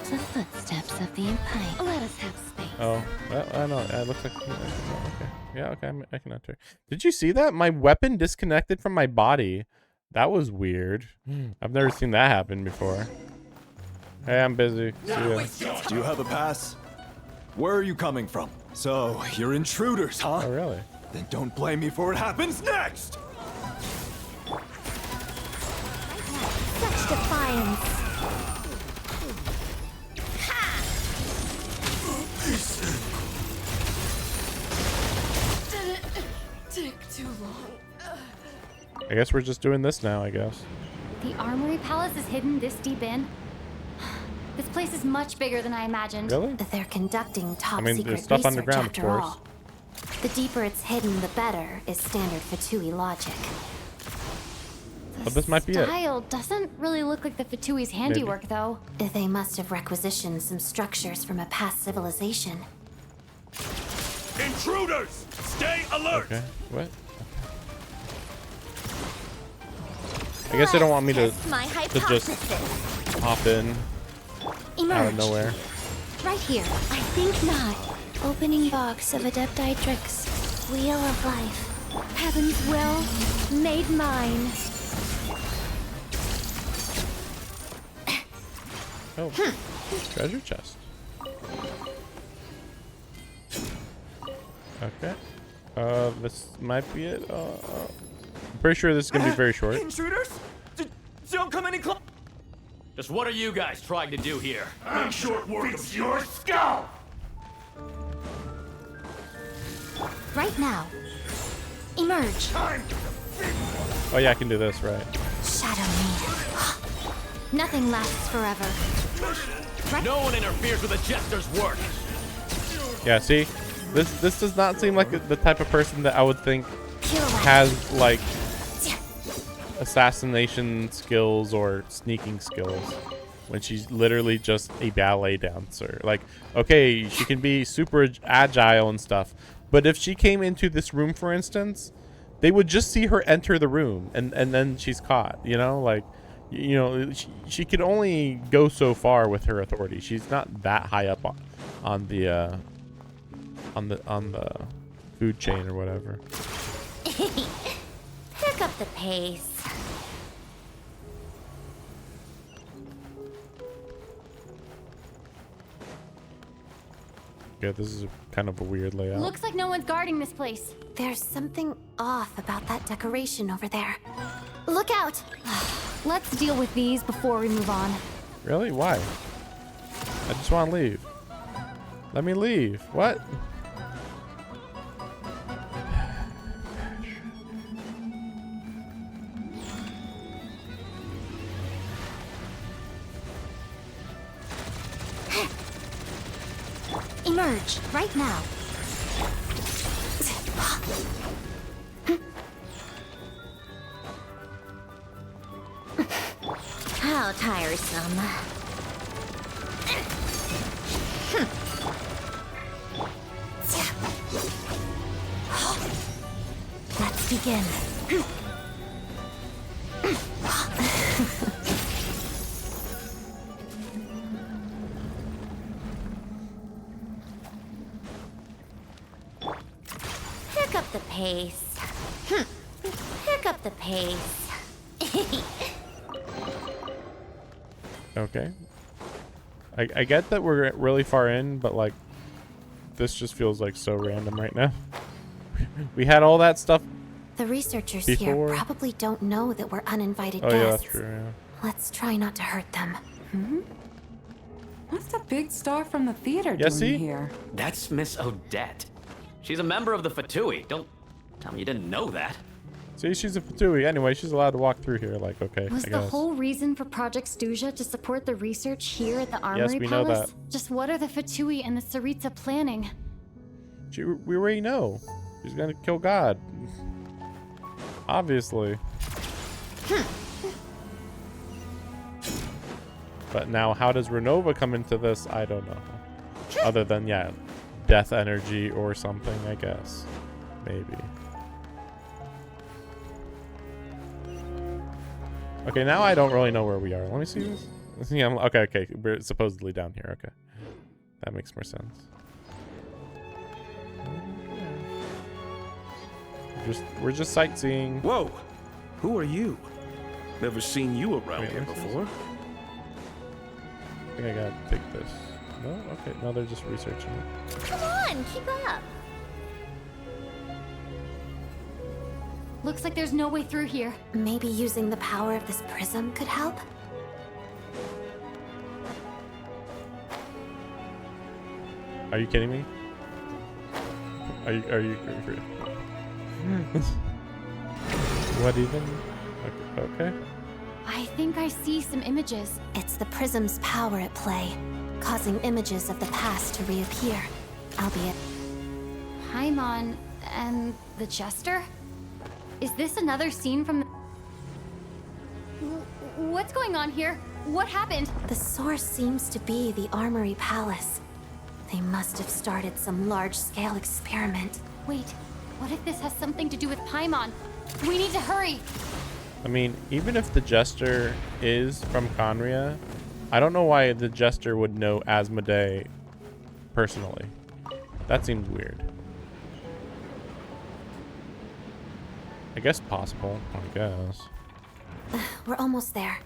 Speaker 12: The footsteps of the Empire.
Speaker 6: Let us have space.
Speaker 1: Oh, I know. It looks like. Okay. Yeah. Okay. I can enter. Did you see that? My weapon disconnected from my body. That was weird. I've never seen that happen before. Hey, I'm busy. See ya.
Speaker 10: Do you have a pass? Where are you coming from? So, you're intruders, huh?
Speaker 1: Oh, really?
Speaker 10: Then don't blame me for what happens next!
Speaker 2: Such defiance.
Speaker 11: Did it take too long?
Speaker 1: I guess we're just doing this now. I guess.
Speaker 6: The Armory Palace is hidden this deep in? This place is much bigger than I imagined.
Speaker 1: Really?
Speaker 12: They're conducting top
Speaker 1: I mean,
Speaker 12: secret
Speaker 1: there's stuff
Speaker 12: research
Speaker 1: underground, of
Speaker 12: after
Speaker 1: course.
Speaker 12: all. The deeper it's hidden, the better, is standard Fatui logic.
Speaker 1: But this might be it.
Speaker 6: Style doesn't really look like the Fatui's handiwork, though.
Speaker 12: They must have requisitioned some structures from a past civilization.
Speaker 10: Intruders! Stay alert!
Speaker 1: Okay. What? I guess they don't want me to
Speaker 2: Test my
Speaker 1: just
Speaker 2: hypothesis.
Speaker 1: hop in out
Speaker 12: Emerge.
Speaker 1: of nowhere.
Speaker 12: Right here. I think not. Opening box of Adepti Tricks. Wheel of Life.
Speaker 6: Heaven's will made mine.
Speaker 1: Oh, treasure chest. Okay. This might be it. I'm pretty sure this is gonna be very short.
Speaker 10: Intruders? Don't come any closer!
Speaker 17: Just what are you guys trying to do here?
Speaker 10: Make short work of your skull!
Speaker 6: Right now. Emerge.
Speaker 1: Oh yeah, I can do this, right?
Speaker 6: Shadow me. Nothing lasts forever.
Speaker 17: No one interferes with a jester's work.
Speaker 1: Yeah, see? This does not seem like the type of person that I would think has like assassination skills or sneaking skills when she's literally just a ballet dancer. Like, okay, she can be super agile and stuff, but if she came into this room, for instance, they would just see her enter the room and then she's caught, you know? Like, you know, she could only go so far with her authority. She's not that high up on the food chain or whatever.
Speaker 2: Pick up the pace.
Speaker 1: Yeah, this is kind of a weird layout.
Speaker 6: Looks like no one's guarding this place.
Speaker 12: There's something off about that decoration over there. Look out!
Speaker 6: Let's deal with these before we move on.
Speaker 1: Really? Why? I just want to leave. Let me leave. What?
Speaker 12: Emerge right now.
Speaker 2: How tiresome.
Speaker 12: Let's begin.
Speaker 2: Pick up the pace. Pick up the pace.
Speaker 1: Okay. I get that we're really far in, but like, this just feels like so random right now. We had all that stuff.
Speaker 12: The researchers
Speaker 1: before.
Speaker 12: here probably don't know that we're uninvited
Speaker 1: Oh
Speaker 12: guests.
Speaker 1: yeah, that's true. Yeah.
Speaker 12: Let's try not to hurt them.
Speaker 14: What's the big star from the theater
Speaker 1: Yeah,
Speaker 14: doing
Speaker 1: see?
Speaker 14: here?
Speaker 19: That's Miss Odette. She's a member of the Fatui. Don't tell me you didn't know that.
Speaker 1: See, she's a Fatui. Anyway, she's allowed to walk through here. Like, okay,
Speaker 6: Was
Speaker 1: I
Speaker 6: the
Speaker 1: guess.
Speaker 6: whole reason for Project Stuja to support the research here at the Armory
Speaker 1: we know
Speaker 6: Palace?
Speaker 1: that.
Speaker 6: Just what are the Fatui and the Saritsa planning?
Speaker 1: We already know. She's gonna kill God. Obviously. But now, how does Renova come into this? I don't know. Other than, yeah, death energy or something, I guess. Maybe. Okay, now I don't really know where we are. Let me see this. Yeah, okay. We're supposedly down here. Okay. That makes more sense. We're just sightseeing.
Speaker 13: Whoa! Who are you? Never seen you around here before.
Speaker 1: I think I gotta take this. No? Okay, no, they're just researching it.
Speaker 2: Come on, keep up.
Speaker 6: Looks like there's no way through here.
Speaker 12: Maybe using the power of this prism could help?
Speaker 1: Are you kidding me? Are you what even? Okay.
Speaker 6: I think I see some images.
Speaker 12: It's the prism's power at play, causing images of the past to reappear, albeit...
Speaker 6: Paimon and the Jester? Is this another scene from the... What's going on here? What happened?
Speaker 12: The source seems to be the Armory Palace. They must have started some large-scale experiment.
Speaker 6: Wait, what if this has something to do with Paimon? We need to hurry!
Speaker 1: I mean, even if the Jester is from Conria, I don't know why the Jester would know Asmodee personally. That seems weird. I guess possible, I guess.
Speaker 12: We're almost there.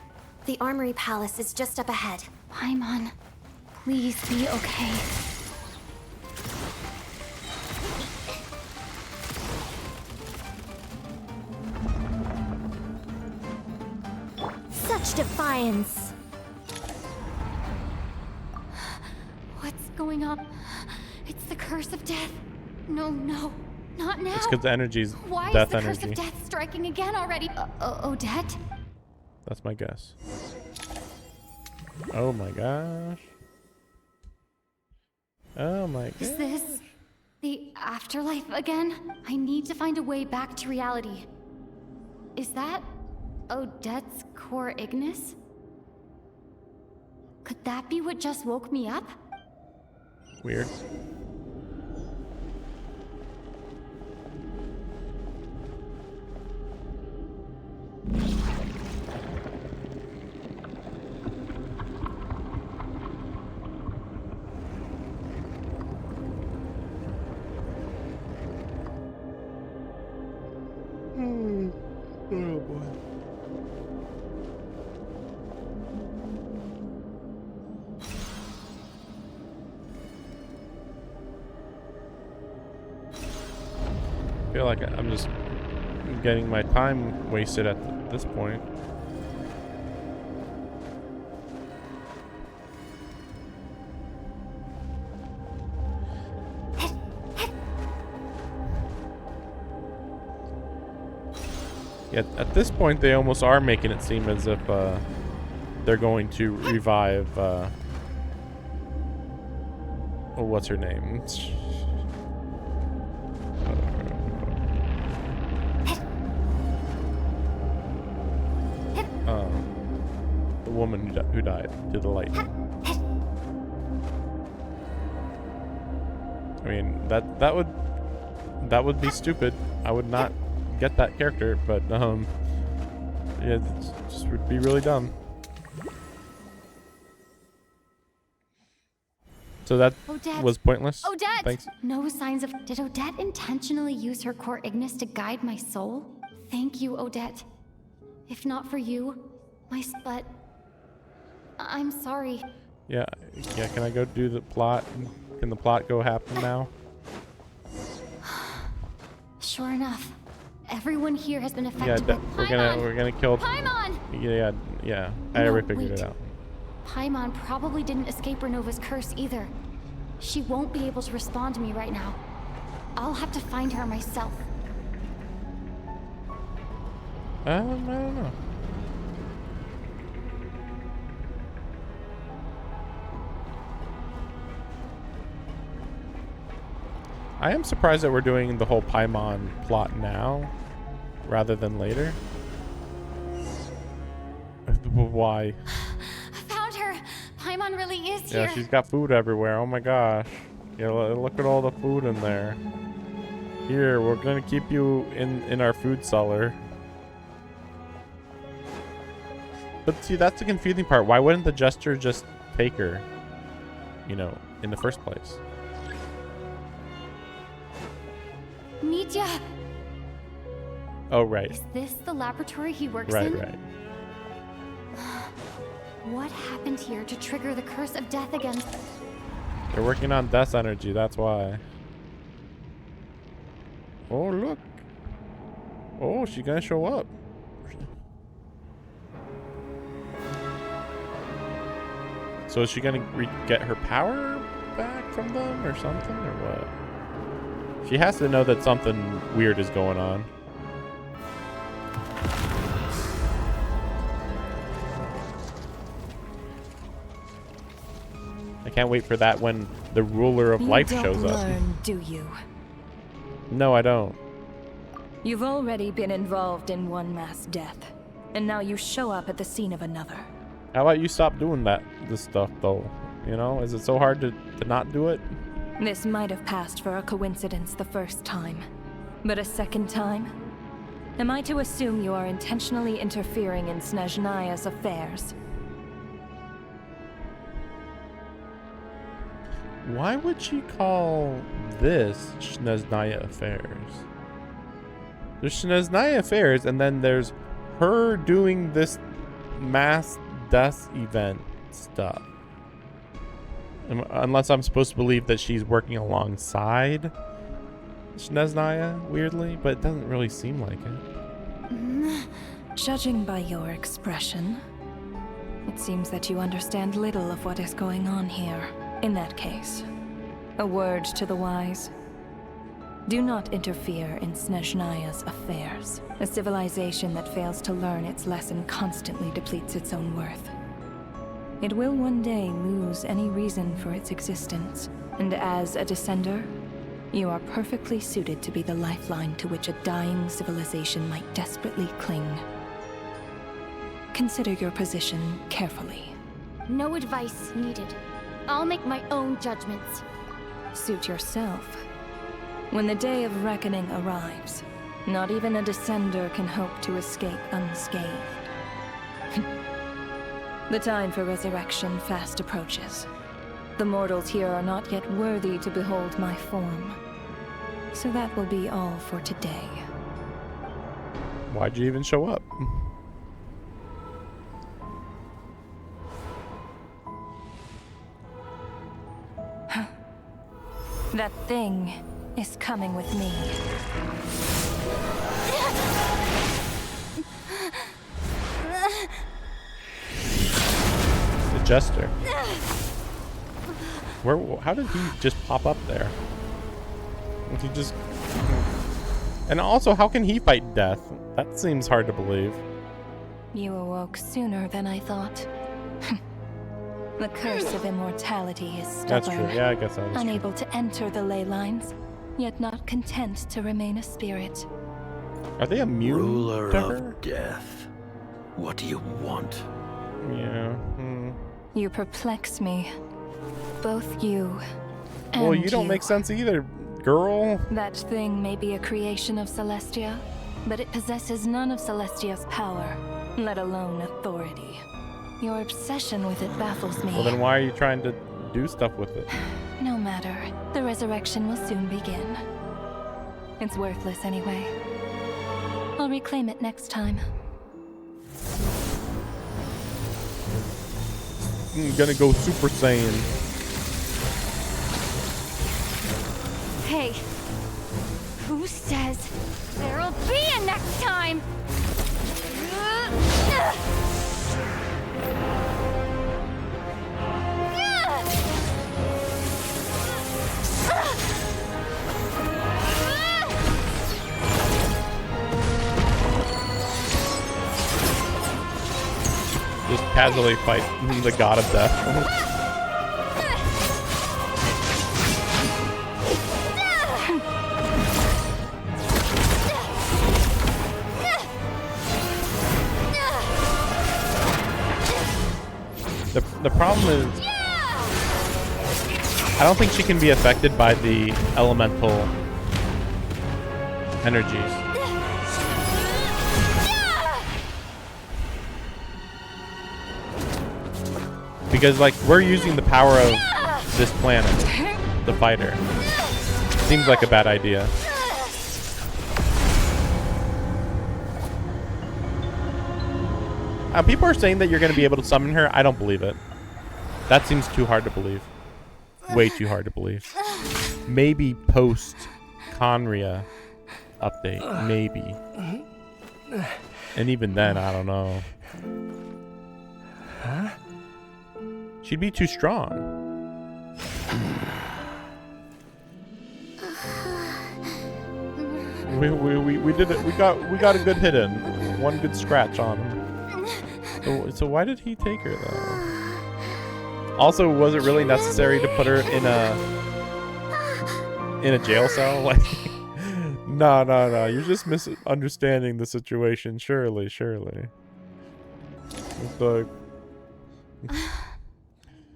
Speaker 12: The Armory Palace is just up ahead.
Speaker 6: Paimon, please be okay.
Speaker 2: Such defiance.
Speaker 6: What's going on? It's the curse of death. No, not now.
Speaker 1: It's because the energy's
Speaker 6: Why
Speaker 1: death
Speaker 6: is the
Speaker 1: energy.
Speaker 6: curse of death striking again already? Odette?
Speaker 1: That's my guess. Oh my gosh. Oh my god.
Speaker 6: Is this the afterlife again? I need to find a way back to reality. Is that Odette's core Ignis? Could that be what just woke me up?
Speaker 1: Weird. Oh boy. I feel like I'm just getting my time wasted at this point. Yeah, at this point they almost are making it seem as if they're going to revive oh, what's her name? The woman who died to the lightning. I mean, that would be stupid. I would not get that character, but yeah, it just would be really dumb. So that
Speaker 6: Odette.
Speaker 1: was pointless.
Speaker 6: Odette!
Speaker 1: Thanks.
Speaker 6: No signs of... Did Odette intentionally use her core Ignis to guide my soul? Thank you, Odette. If not for you, but... I'm sorry.
Speaker 1: Yeah, can I go do the plot? Can the plot go happen now?
Speaker 6: Sure enough. Everyone here has been affected by
Speaker 1: we're gonna kill
Speaker 6: Paimon!
Speaker 1: Yeah. I already figured it out.
Speaker 6: Paimon probably didn't escape Renova's curse either. She won't be able to respond to me right now. I'll have to find her myself.
Speaker 1: I don't know. I am surprised that we're doing the whole Paimon plot now, rather than later. Why?
Speaker 6: I found her! Paimon really is here!
Speaker 1: Yeah, she's got food everywhere. Oh my gosh. Yeah, look at all the food in there. Here, we're gonna keep you in our food cellar. But see, that's the confusing part. Why wouldn't the Jester just take her, you know, in the first place?
Speaker 6: Nitya!
Speaker 1: Oh, right.
Speaker 6: Is this the laboratory he works in?
Speaker 1: Right.
Speaker 6: What happened here to trigger the curse of death again?
Speaker 1: They're working on Death's energy, that's why. Oh, look. Oh, she's gonna show up. So is she gonna get her power back from them or something, or what? She has to know that something weird is going on. I can't wait for that when the ruler of life shows up.
Speaker 16: You don't learn, do you?
Speaker 1: No, I don't.
Speaker 16: You've already been involved in one mass death, and now you show up at the scene of another.
Speaker 1: How about you stop doing this stuff, though? You know, is it so hard to not do it?
Speaker 16: This might have passed for a coincidence the first time, but a second time? Am I to assume you are intentionally interfering in Snezhnaya's affairs?
Speaker 1: Why would she call this Snezhnaya Affairs? There's Snezhnaya Affairs, and then there's her doing this mass death event stuff. Unless I'm supposed to believe that she's working alongside Snezhnaya, weirdly, but it doesn't really seem like it.
Speaker 16: Judging by your expression, it seems that you understand little of what is going on here. In that case, a word to the wise. Do not interfere in Snezhnaya's affairs. A civilization that fails to learn its lesson constantly depletes its own worth. It will one day lose any reason for its existence, and as a descender, you are perfectly suited to be the lifeline to which a dying civilization might desperately cling. Consider your position carefully.
Speaker 6: No advice needed. I'll make my own judgments.
Speaker 16: Suit yourself. When the day of reckoning arrives, not even a descender can hope to escape unscathed. The time for resurrection fast approaches. The mortals here are not yet worthy to behold my form. So that will be all for today.
Speaker 1: Why'd you even show up?
Speaker 16: That thing is coming with me.
Speaker 1: The Jester. How did he just pop up there? He just... And also, how can he fight death? That seems hard to believe.
Speaker 16: You awoke sooner than I thought. The curse of immortality is stubborn.
Speaker 1: That's true. Yeah, I guess that is true.
Speaker 16: Unable to enter the ley lines, yet not content to remain a spirit.
Speaker 1: Are they immune
Speaker 5: Ruler
Speaker 1: to her?
Speaker 5: of death. What do you want?
Speaker 1: Yeah.
Speaker 16: You perplex me. Both you and
Speaker 1: Well, you don't make sense either, girl.
Speaker 16: That thing may be a creation of Celestia, but it possesses none of Celestia's power, let alone authority. Your obsession with it baffles me.
Speaker 1: Well, then why are you trying to do stuff with it?
Speaker 16: No matter. The resurrection will soon begin. It's worthless anyway. I'll reclaim it next time.
Speaker 1: I'm gonna go Super Saiyan.
Speaker 6: Hey, who says there'll be a next time?
Speaker 1: Just casually fight the god of death. The problem is, I don't think she can be affected by the elemental energies. Because, like, we're using the power of this planet to fight her. Seems like a bad idea. People are saying that you're going to be able to summon her. I don't believe it. That seems too hard to believe. Way too hard to believe. Maybe post Conria update. Maybe. And even then, I don't know.
Speaker 8: Huh?
Speaker 1: She'd be too strong. We did it. We got a good hit in. One good scratch on him. So why did he take her though? Also, was it really necessary to put her in a jail cell? Like, no. You're just misunderstanding the situation. Surely. It's like,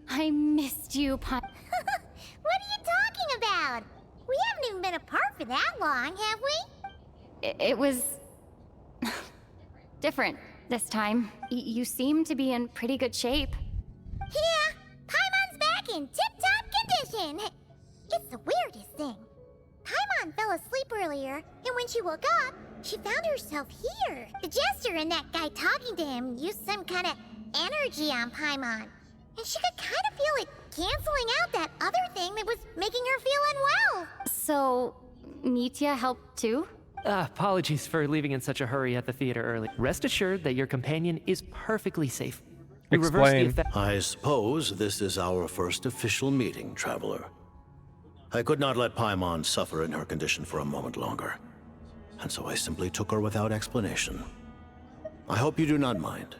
Speaker 6: I missed you,
Speaker 2: What are you talking about? We haven't even been apart for that long, have we?
Speaker 6: It was different this time. You seem to be in pretty good shape.
Speaker 2: Yeah, Paimon's back in tip-top condition. It's the weirdest thing. Paimon fell asleep earlier, and when she woke up, she found herself here. The Jester and that guy talking to him used some kind of energy on Paimon. And she could kind of feel it canceling out that other thing that was making her feel unwell.
Speaker 6: So, Mitya helped too?
Speaker 8: Apologies for leaving in such a hurry at the theater early. Rest assured that your companion is perfectly safe. We reversed the effect.
Speaker 5: I suppose this is our first official meeting, Traveler. I could not let Paimon suffer in her condition for a moment longer, and so I simply took her without explanation. I hope you do not mind.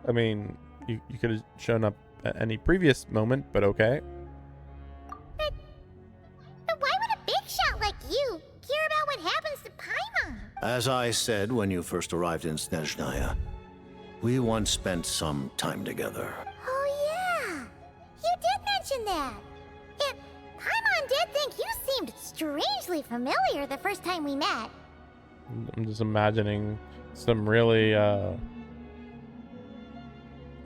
Speaker 1: I mean, you could have shown up at any previous moment, but okay.
Speaker 2: But why would a big shot like you care about what happens to Paimon?
Speaker 5: As I said when you first arrived in Snezhnaya, we once spent some time together.
Speaker 2: Oh yeah, you did mention that. And Paimon did think you seemed strangely familiar the first time we met.
Speaker 1: I'm just imagining some really, I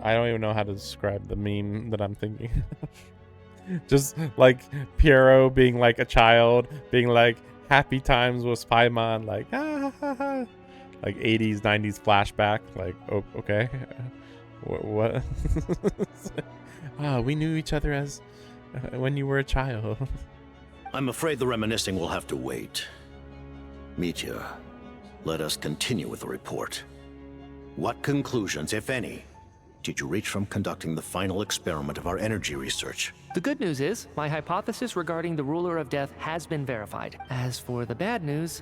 Speaker 1: don't even know how to describe the meme that I'm thinking of. Just like Piero being like a child, being like, happy times with Paimon, like like 80s, 90s flashback. Like, oh, okay, what? We knew each other as when you were a child.
Speaker 5: I'm afraid the reminiscing will have to wait. Mitya, let us continue with the report. What conclusions, if any, did you reach from conducting the final experiment of our energy research?
Speaker 8: The good news is, my hypothesis regarding the Ruler of Death has been verified. As for the bad news,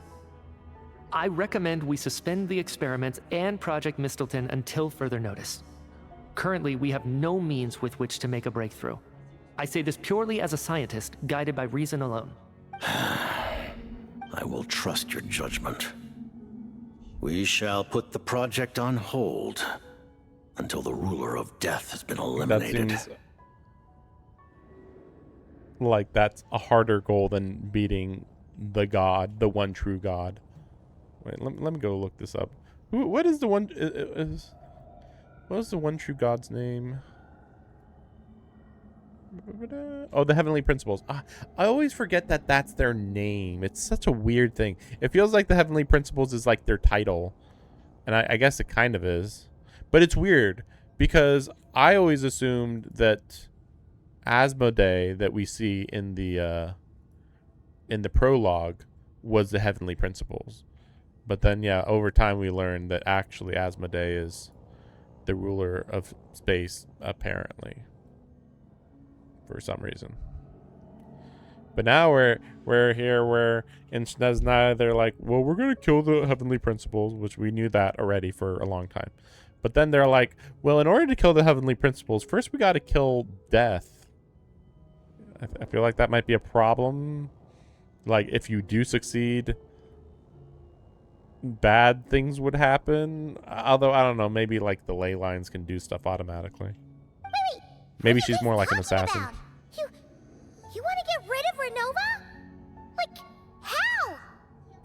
Speaker 8: I recommend we suspend the experiments and Project Mistelton until further notice. Currently, we have no means with which to make a breakthrough. I say this purely as a scientist, guided by reason alone.
Speaker 5: I will trust your judgment. We shall put the project on hold until the Ruler of Death has been eliminated.
Speaker 1: That seems like that's a harder goal than beating the god, the one true god. Wait, let me go look this up. What is the one? What is the one true god's name? Oh, the Heavenly Principles. I always forget that that's their name. It's such a weird thing. It feels like the Heavenly Principles is like their title. And I guess it kind of is. But it's weird because I always assumed that Asmodee that we see in the prologue was the Heavenly Principles. But then, yeah, over time we learned that actually Asmodee is the ruler of space, apparently. For some reason. But now we're here where in Snezhnaya they're like, well, we're gonna kill the Heavenly Principles, which we knew that already for a long time. But then they're like, well, in order to kill the Heavenly Principles, first we gotta kill Death. I feel like that might be a problem. Like, if you do succeed, bad things would happen. Although, I don't know, maybe like the ley lines can do stuff automatically. Maybe she's more like an assassin.
Speaker 2: You want to get rid of Renova? Like, how?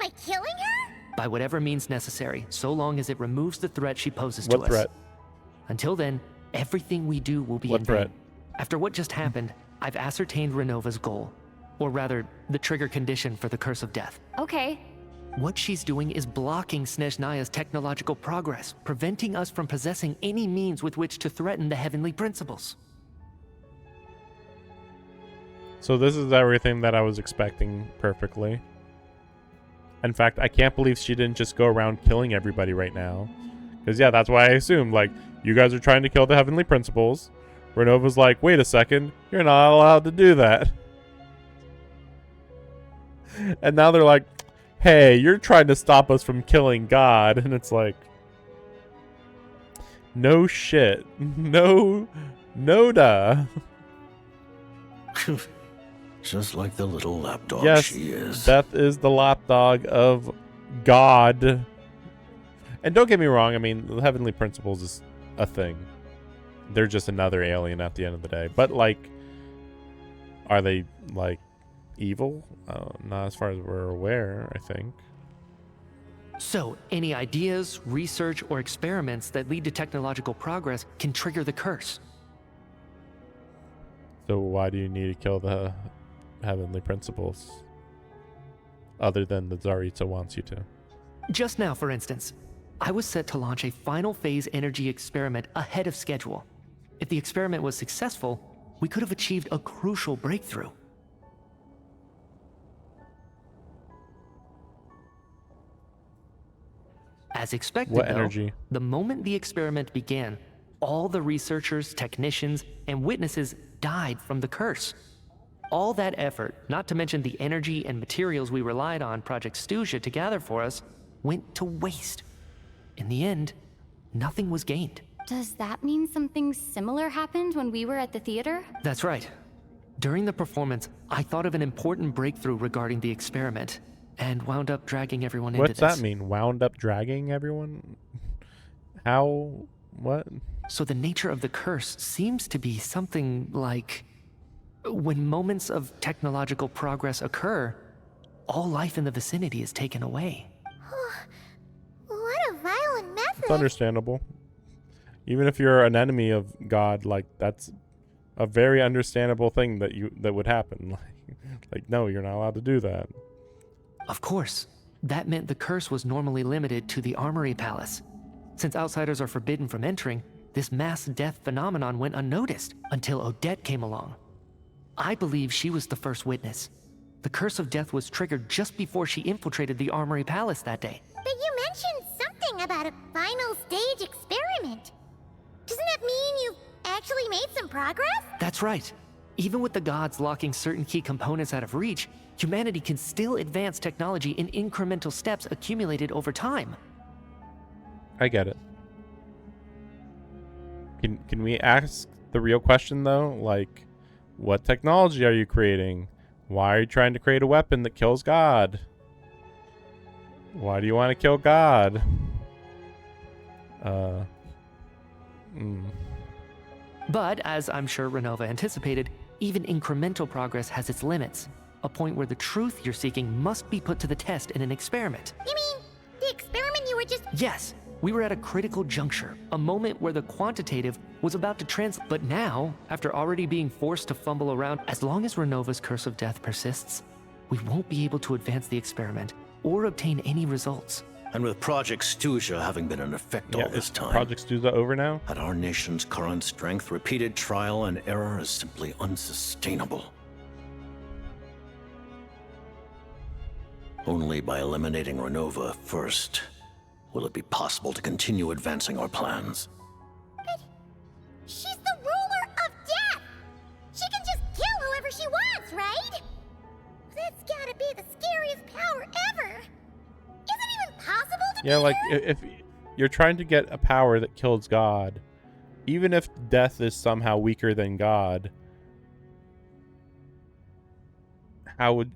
Speaker 2: By killing her?
Speaker 8: By whatever means necessary, so long as it removes the threat she poses to us.
Speaker 1: What threat?
Speaker 8: Until then, everything we do will be
Speaker 1: What
Speaker 8: in
Speaker 1: threat?
Speaker 8: vain. After what just happened, I've ascertained Renova's goal. Or rather, the trigger condition for the Curse of Death.
Speaker 6: Okay.
Speaker 8: What she's doing is blocking Snezhnaya's technological progress, preventing us from possessing any means with which to threaten the Heavenly Principles.
Speaker 1: So this is everything that I was expecting perfectly. In fact, I can't believe she didn't just go around killing everybody right now. Because, yeah, that's why I assumed, like, you guys are trying to kill the Heavenly Principles. Renova's like, wait a second, you're not allowed to do that. And now they're like, hey, you're trying to stop us from killing God. And it's like, no shit. No duh.
Speaker 5: Just like the little lapdog
Speaker 1: yes,
Speaker 5: she is.
Speaker 1: Death is the lapdog of God. And don't get me wrong, I mean, the Heavenly Principles is a thing. They're just another alien at the end of the day. But, like, are they, like, evil? Not as far as we're aware, I think.
Speaker 8: So, any ideas, research, or experiments that lead to technological progress can trigger the curse.
Speaker 1: So why do you need to kill the Heavenly Principles? Other than the Tsaritsa wants you to.
Speaker 8: Just now, for instance, I was set to launch a final phase energy experiment ahead of schedule. If the experiment was successful, we could have achieved a crucial breakthrough. As expected,
Speaker 1: What
Speaker 8: though,
Speaker 1: energy?
Speaker 8: the moment the experiment began, all the researchers, technicians, and witnesses died from the curse. All that effort, not to mention the energy and materials we relied on Project Stuja to gather for us, went to waste. In the end, nothing was gained.
Speaker 6: Does that mean something similar happened when we were at the theater?
Speaker 8: That's right. During the performance, I thought of an important breakthrough regarding the experiment, and wound up dragging everyone into this.
Speaker 1: What's that mean? Wound up dragging everyone? How? What?
Speaker 8: So the nature of the curse seems to be something like, when moments of technological progress occur, all life in the vicinity is taken away.
Speaker 2: What a violent method.
Speaker 1: It's understandable. Even if you're an enemy of God, like, that's a very understandable thing that would happen. Like, no, you're not allowed to do that.
Speaker 8: Of course, that meant the curse was normally limited to the Armory Palace. Since outsiders are forbidden from entering, this mass death phenomenon went unnoticed until Odette came along. I believe she was the first witness. The curse of death was triggered just before she infiltrated the Armory Palace that day.
Speaker 2: But you mentioned something about a final stage experiment. Doesn't that mean you've actually made some progress?
Speaker 8: That's right. Even with the gods locking certain key components out of reach, humanity can still advance technology in incremental steps accumulated over time.
Speaker 1: I get it. Can we ask the real question though? Like, what technology are you creating? Why are you trying to create a weapon that kills God? Why do you want to kill God?
Speaker 8: But, as I'm sure Renova anticipated, even incremental progress has its limits. A point where the truth you're seeking must be put to the test in an experiment.
Speaker 2: You mean the experiment you were just...
Speaker 8: Yes, we were at a critical juncture, a moment where the quantitative was about to translate. But now, after already being forced to fumble around, as long as Renova's curse of death persists, we won't be able to advance the experiment or obtain any results.
Speaker 5: And with Project Stuja having been in effect all this time,
Speaker 1: Project Stuja over now?
Speaker 5: At our nation's current strength, repeated trial and error is simply unsustainable. Only by eliminating Renova first will it be possible to continue advancing our plans.
Speaker 2: But she's the ruler of death! She can just kill whoever she wants, right? That's gotta be the scariest power ever! Is it even possible to
Speaker 1: Yeah, like, if you're trying to get a power that kills God, even if death is somehow weaker than God, how would,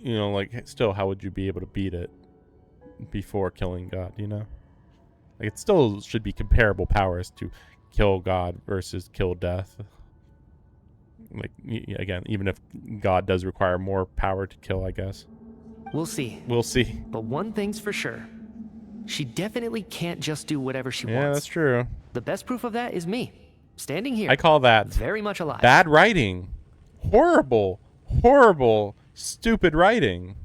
Speaker 1: you know, like, still, how would you be able to beat it before killing God, you know? Like, it still should be comparable powers to kill God versus kill death. Like, again, even if God does require more power to kill, I guess.
Speaker 8: We'll see.
Speaker 1: We'll see.
Speaker 8: But one thing's for sure. She definitely can't just do whatever she wants.
Speaker 1: Yeah, that's true.
Speaker 8: The best proof of that is me, standing here.
Speaker 1: I call that
Speaker 8: very much alive.
Speaker 1: Bad writing. Horrible, horrible, stupid writing.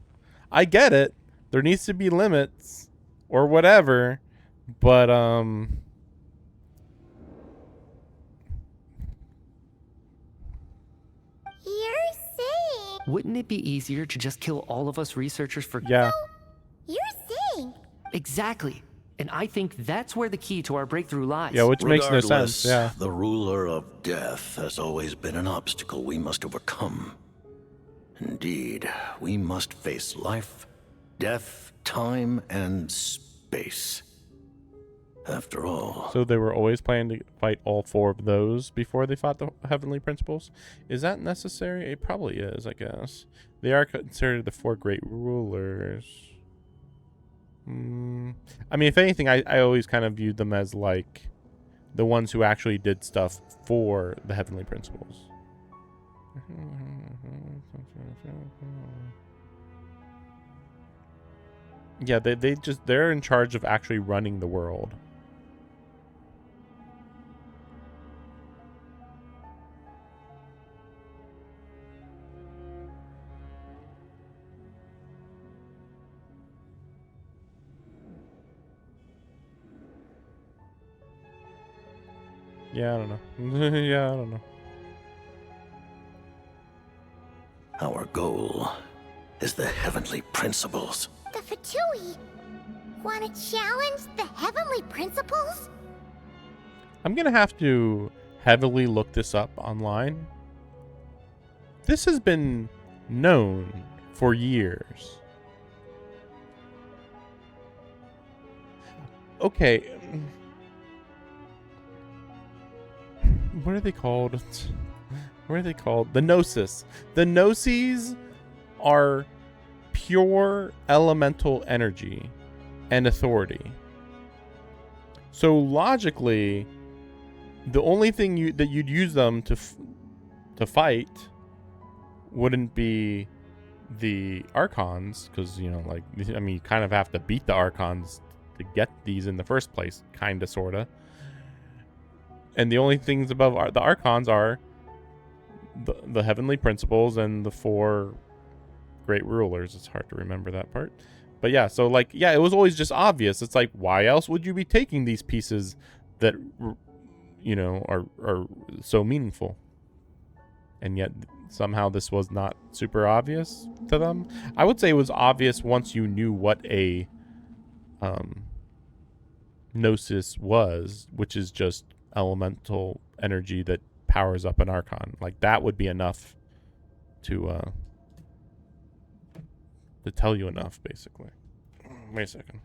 Speaker 1: I get it. There needs to be limits or whatever, but
Speaker 2: You're saying...
Speaker 8: Wouldn't it be easier to just kill all of us researchers for...
Speaker 1: Yeah.
Speaker 2: You're saying...
Speaker 8: Exactly. And I think that's where the key to our breakthrough lies.
Speaker 1: Yeah, which makes no sense. Yeah.
Speaker 5: The ruler of death has always been an obstacle we must overcome. Indeed, we must face life, death, time, and space. After all...
Speaker 1: So they were always planning to fight all four of those before they fought the Heavenly Principles? Is that necessary? It probably is, I guess. They are considered the four great rulers. I mean, if anything, I always kind of viewed them as, like, the ones who actually did stuff for the Heavenly Principles. Yeah, they're in charge of actually running the world. Yeah, I don't know. Yeah, I don't know.
Speaker 5: Our goal is the Heavenly Principles.
Speaker 2: The Fatui want to challenge the Heavenly Principles?
Speaker 1: I'm going to have to heavily look this up online. This has been known for years. Okay. What are they called? What are they called? The Gnosis. The Gnosis are pure elemental energy and authority. So logically, the only thing that you'd use them to fight wouldn't be the Archons, because, you know, like, I mean, you kind of have to beat the Archons to get these in the first place, kind of, sort of. And the only things above the Archons are the Heavenly Principles and the four great rulers. It's hard to remember that part. But yeah, so like, yeah, it was always just obvious. It's like, why else would you be taking these pieces that, you know, are so meaningful? And yet somehow this was not super obvious to them. I would say it was obvious once you knew what a gnosis was, which is just elemental energy that powers up an archon. Like, that would be enough to tell you enough, basically. Wait a second.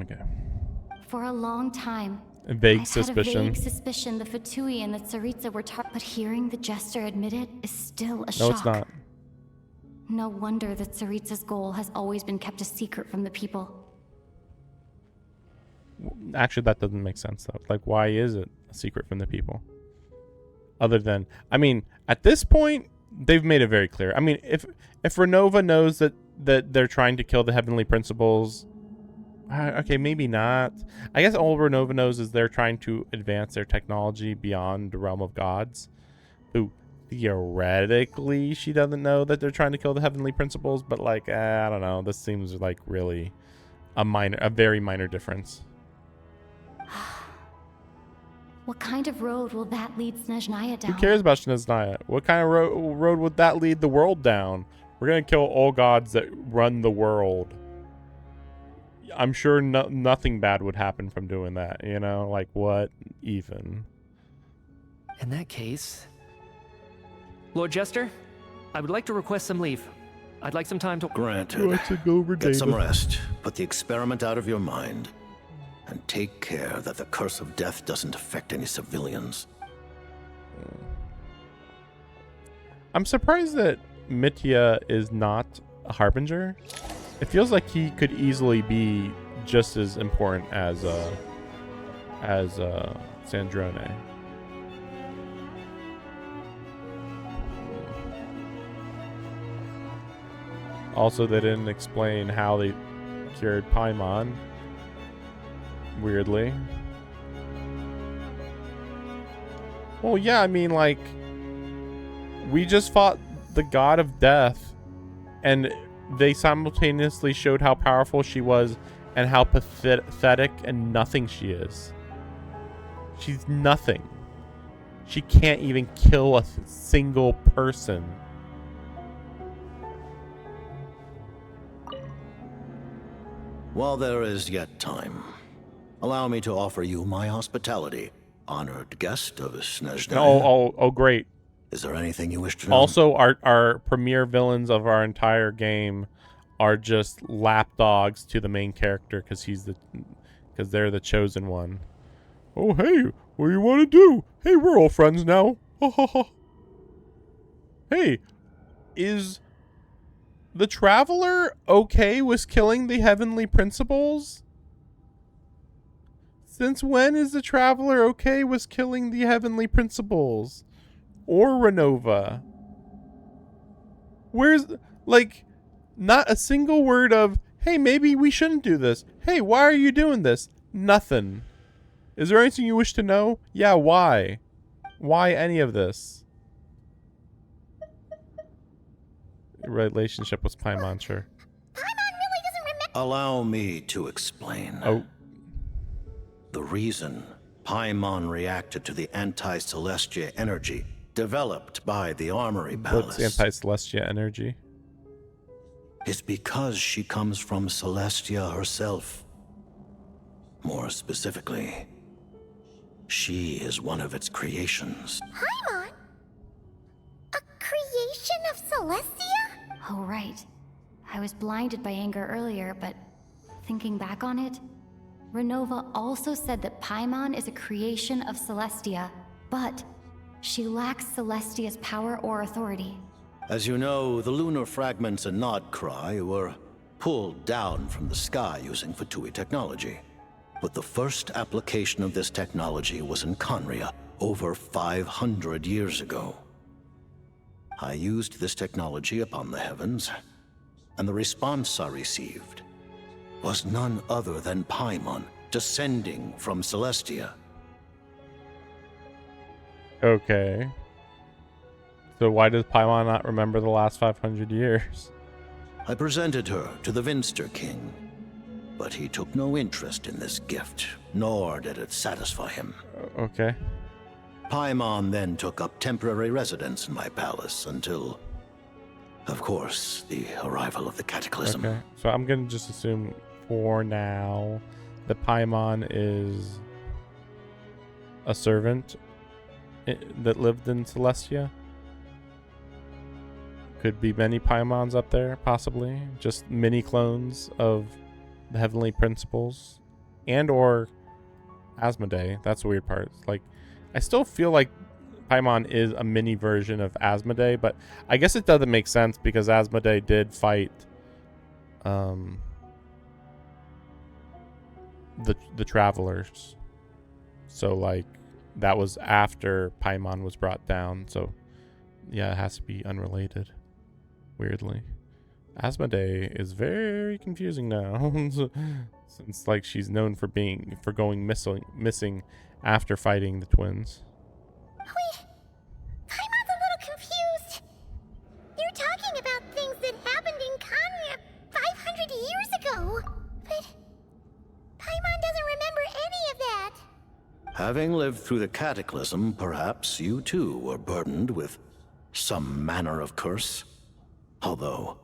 Speaker 1: Okay.
Speaker 6: For a long time,
Speaker 1: A vague
Speaker 6: I've
Speaker 1: suspicion.
Speaker 6: had a vague suspicion the Fatui and the Tsaritsa were but hearing the Jester admit it is still a shock.
Speaker 1: No, it's not.
Speaker 6: No wonder that Tsaritsa's goal has always been kept a secret from the people.
Speaker 1: Actually, that doesn't make sense, though. Like, why is it a secret from the people? Other than, I mean, at this point, they've made it very clear. I mean, if Renova knows that they're trying to kill the Heavenly Principles, okay, maybe not. I guess all Renova knows is they're trying to advance their technology beyond the realm of gods. Who, theoretically, she doesn't know that they're trying to kill the Heavenly Principles, but like, I don't know. This seems like really a very minor difference.
Speaker 6: What kind of road will that lead Snezhnaya down?
Speaker 1: Who cares about Snezhnaya? What kind of road would that lead the world down? We're gonna kill all gods that run the world. I'm sure nothing bad would happen from doing that, you know? Like, what even?
Speaker 8: In that case... Lord Jester, I would like to request some leave. I'd like some time to...
Speaker 5: Granted. Get some rest. Put the experiment out of your mind. And take care that the curse of death doesn't affect any civilians.
Speaker 1: I'm surprised that Mitya is not a Harbinger. It feels like he could easily be just as important as Sandrone. Also, they didn't explain how they cured Paimon. Weirdly. Well, yeah, I mean, like, we just fought the god of death, and they simultaneously showed how powerful she was and how pathetic and nothing she is. She's nothing. She can't even kill a single person.
Speaker 5: While there is yet time, allow me to offer you my hospitality, honored guest of Snezhnaya.
Speaker 1: Oh, great.
Speaker 5: Is there anything you wish to know?
Speaker 1: Also, our premier villains of our entire game are just lapdogs to the main character because they're the chosen one. Oh, hey, what do you want to do? Hey, we're all friends now. Hey, is the Traveler okay with killing the Heavenly Principles? Since when is the Traveler okay with killing the Heavenly Principles? Or Renova? Where's, like, not a single word of, hey, maybe we shouldn't do this. Hey, why are you doing this? Nothing. Is there anything you wish to know? Yeah, why? Why any of this? Relationship with Paimon, sure.
Speaker 5: Allow me to explain.
Speaker 1: Oh.
Speaker 5: The reason Paimon reacted to the anti-Celestia energy developed by the Armory Palace.
Speaker 1: What's anti-Celestia energy?
Speaker 5: Is because she comes from Celestia herself. More specifically, she is one of its creations.
Speaker 7: Paimon? A creation of Celestia?
Speaker 6: Oh, right. I was blinded by anger earlier, but thinking back on it, Renova also said that Paimon is a creation of Celestia, but she lacks Celestia's power or authority.
Speaker 5: As you know, the lunar fragments in Nodcry were pulled down from the sky using Fatui technology. But the first application of this technology was in Conria over 500 years ago. I used this technology upon the heavens, and the response I received was none other than Paimon descending from Celestia.
Speaker 1: Okay. So why does Paimon not remember the last 500 years?
Speaker 5: I presented her to the Vinster King, but he took no interest in this gift, nor did it satisfy him.
Speaker 1: Okay.
Speaker 5: Paimon then took up temporary residence in my palace until, of course, the arrival of the Cataclysm.
Speaker 1: Okay. So I'm going to just assume for now that Paimon is a servant that lived in Celestia. Could be many Paimons up there, possibly. Just mini clones of the Heavenly Principles. And or Asmodee. That's the weird part. Like, I still feel like Paimon is a mini version of Asmodee, but I guess it doesn't make sense because Asmodee did fight the Travelers. So, like, that was after Paimon was brought down. So, yeah, it has to be unrelated. Weirdly. Asmodee is very confusing now. Since, like, she's known for going missing after fighting the twins.
Speaker 7: Wait, Paimon's a little confused. You're talking about things that happened in Kanya 500 years ago, but Paimon doesn't remember any of that.
Speaker 5: Having lived through the Cataclysm, perhaps you too were burdened with some manner of curse. Although,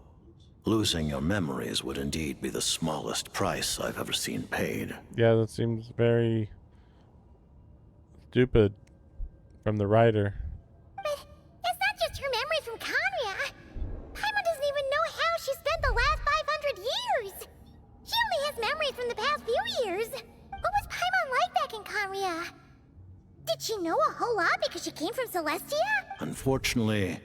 Speaker 5: losing your memories would indeed be the smallest price I've ever seen paid.
Speaker 1: Yeah, that seems very stupid from the writer.
Speaker 7: But it's not just her memories from Kanya. Paimon doesn't even know how she spent the last 500 years. She only has memories from the past few years. What was Paimon like back in Kanya? Did she know a whole lot because she came from Celestia?
Speaker 5: Unfortunately,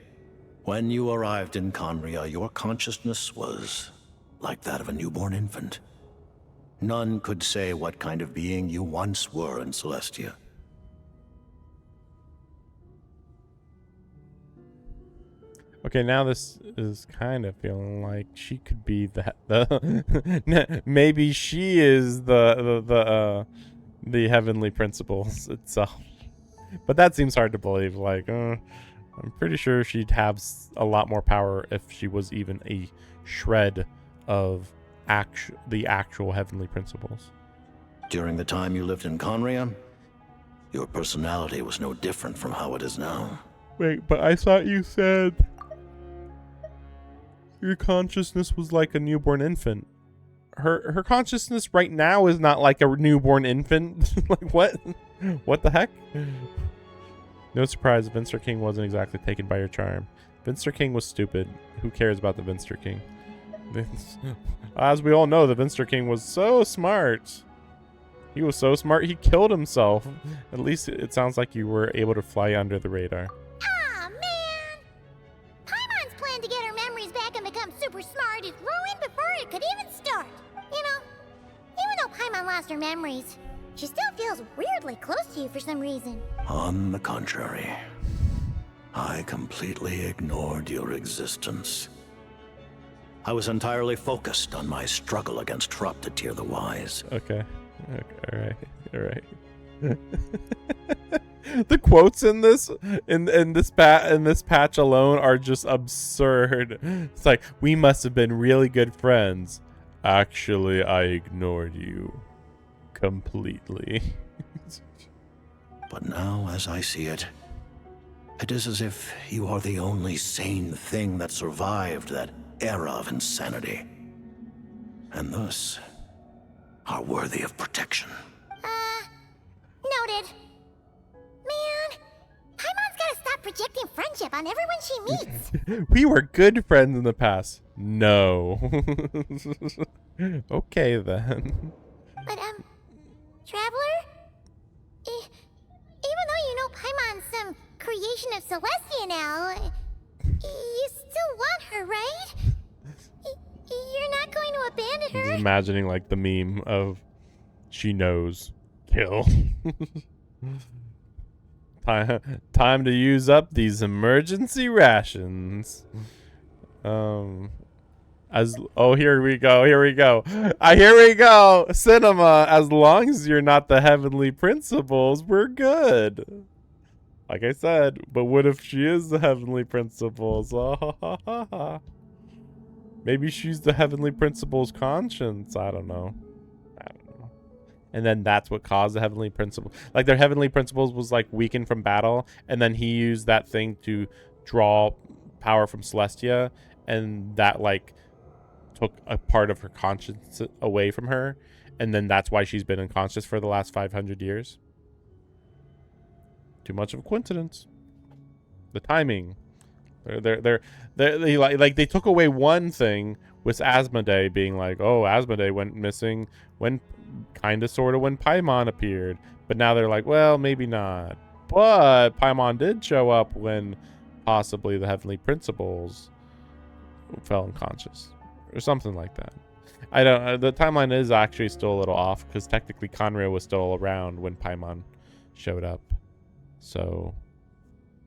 Speaker 5: when you arrived in Conria, your consciousness was like that of a newborn infant. None could say what kind of being you once were in Celestia.
Speaker 1: Okay, now this is kind of feeling like she could be the maybe she is the Heavenly Principles itself. But that seems hard to believe. Like, I'm pretty sure she'd have a lot more power if she was even a shred of the actual Heavenly Principles.
Speaker 5: During the time you lived in Conria, your personality was no different from how it is now.
Speaker 1: Wait, but I thought you said your consciousness was like a newborn infant. Her consciousness right now is not like a newborn infant. Like, what? What the heck? No surprise, Vinster King wasn't exactly taken by your charm. Vinster King was stupid. Who cares about the Vinster King? As we all know, the Vinster King was so smart. He was so smart, he killed himself. At least it sounds like you were able to fly under the radar.
Speaker 7: Aw, man! Paimon's plan to get her memories back and become super smart is ruined before it could even start. You know, even though Paimon lost her memories, she still feels weirdly close to you for some reason.
Speaker 5: On the contrary, I completely ignored your existence. I was entirely focused on my struggle against Troptatir the Wise.
Speaker 1: Okay, all right. The quotes in this patch alone are just absurd. It's like, we must have been really good friends. Actually, I ignored you completely.
Speaker 5: But now, as I see it, it is as if you are the only sane thing that survived that era of insanity, and thus are worthy of protection.
Speaker 7: Noted. Man, Paimon's gotta stop projecting friendship on everyone she meets.
Speaker 1: We were good friends in the past. No. Okay, then.
Speaker 7: But, Traveler? Even though you know Paimon's some creation of Celestia now, you still want her, right? You're not going to abandon her?
Speaker 1: Just imagining, like, the meme of she knows. Kill. Time to use up these emergency rations. Here we go. Here we go. Cinema. As long as you're not the heavenly principles, we're good. Like I said, but what if she is the heavenly principles? Maybe she's the heavenly principles' conscience. I don't know. And then that's what caused the heavenly principle. Like their heavenly principles was like weakened from battle, and then he used that thing to draw power from Celestia, and that like took a part of her conscience away from her, and then that's why she's been unconscious for the last 500 years. Too much of a coincidence. The timing. They took away one thing with Asmodee being like, oh, Asmodee went missing when kind of sort of when Paimon appeared, but now they're like, well, maybe not, but Paimon did show up when possibly the heavenly principles fell unconscious or something like that. I don't the timeline is actually still a little off because technically Conrio was still around when Paimon showed up, so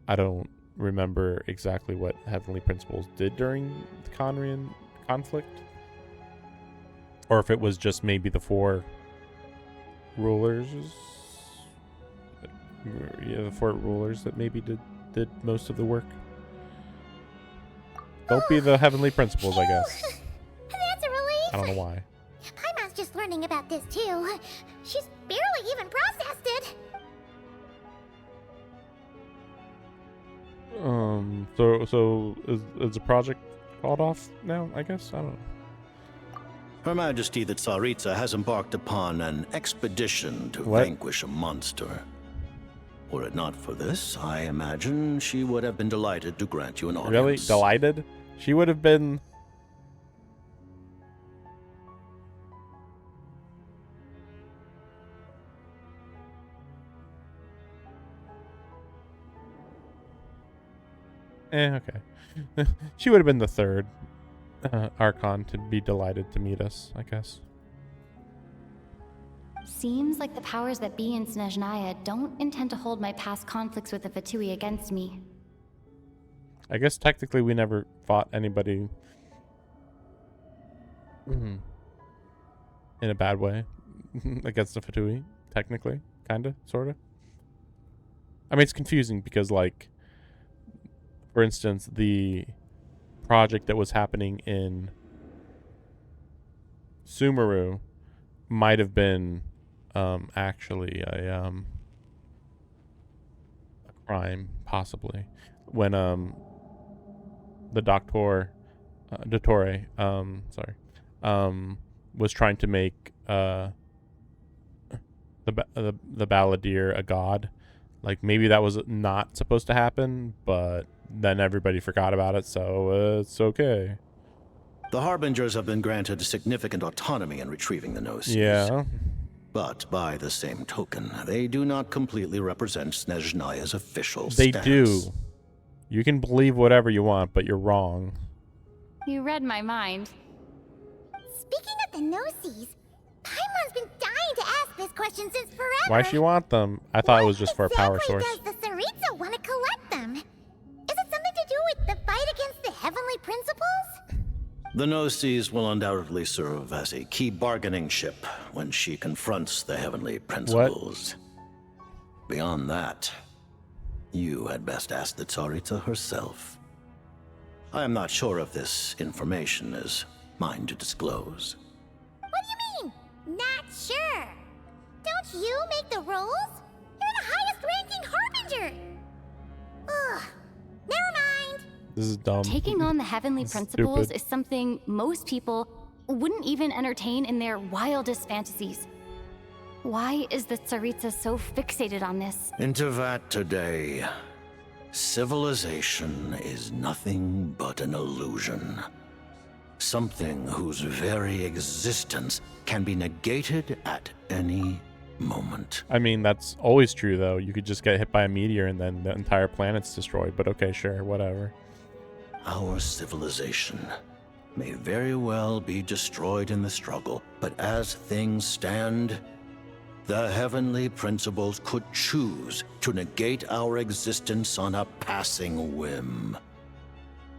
Speaker 1: I don't remember exactly what heavenly principles did during the Conrian conflict, or if it was just maybe the 4 rulers. Yeah, the 4 rulers that maybe did most of the work. Don't be the heavenly principles, I guess.
Speaker 7: That's a relief.
Speaker 1: I don't know why.
Speaker 7: Paimon's just learning about this too. She's barely even processed it.
Speaker 1: So is the project called off now, I guess? I don't know.
Speaker 5: Her Majesty the Tsaritsa has embarked upon an expedition to vanquish a monster. Were it not for this, I imagine she would have been delighted to grant you an audience.
Speaker 1: Really? Delighted? She would have been... okay. She would have been the 3rd Archon to be delighted to meet us, I guess.
Speaker 6: Seems like the powers that be in Snezhnaya don't intend to hold my past conflicts with the Fatui against me.
Speaker 1: I guess technically we never fought anybody in a bad way against the Fatui, technically, kinda, sorta. I mean, it's confusing because, like, for instance, the project that was happening in Sumeru might have been actually a crime, possibly, when the Dottore was trying to make the Balladeer a god. Like, maybe that was not supposed to happen, but then everybody forgot about it, so it's okay.
Speaker 5: The Harbingers have been granted significant autonomy in retrieving the Gnosis.
Speaker 1: Yeah.
Speaker 5: But by the same token, they do not completely represent Snezhnaya's official
Speaker 1: They
Speaker 5: stance.
Speaker 1: do. You can believe whatever you want, but you're wrong.
Speaker 6: You read my mind.
Speaker 7: Speaking of the Gnosis, Paimon's been dying to ask this question since forever.
Speaker 1: Why she want them? I thought it was just for a power source.
Speaker 7: Does the Tsaritsa want to collect them? Is it something to do with the fight against the heavenly principles?
Speaker 5: The Gnosis will undoubtedly serve as a key bargaining chip when she confronts the heavenly principles. What? Beyond that, you had best ask the Tsaritsa herself. I am not sure if this information is mine to disclose.
Speaker 7: What do you mean, not sure? Don't you make the rules? You're the highest-ranking Harbinger! Ugh, never mind.
Speaker 1: This is dumb.
Speaker 6: Taking on the heavenly principles is something most people wouldn't even entertain in their wildest fantasies. Why is the Tsaritsa so fixated on this?
Speaker 5: Intervat today. Civilization is nothing but an illusion. Something whose very existence can be negated at any moment.
Speaker 1: I mean, that's always true, though. You could just get hit by a meteor and then the entire planet's destroyed, but okay, sure, whatever.
Speaker 5: Our civilization may very well be destroyed in the struggle, but as things stand, The heavenly principles could choose to negate our existence on a passing whim.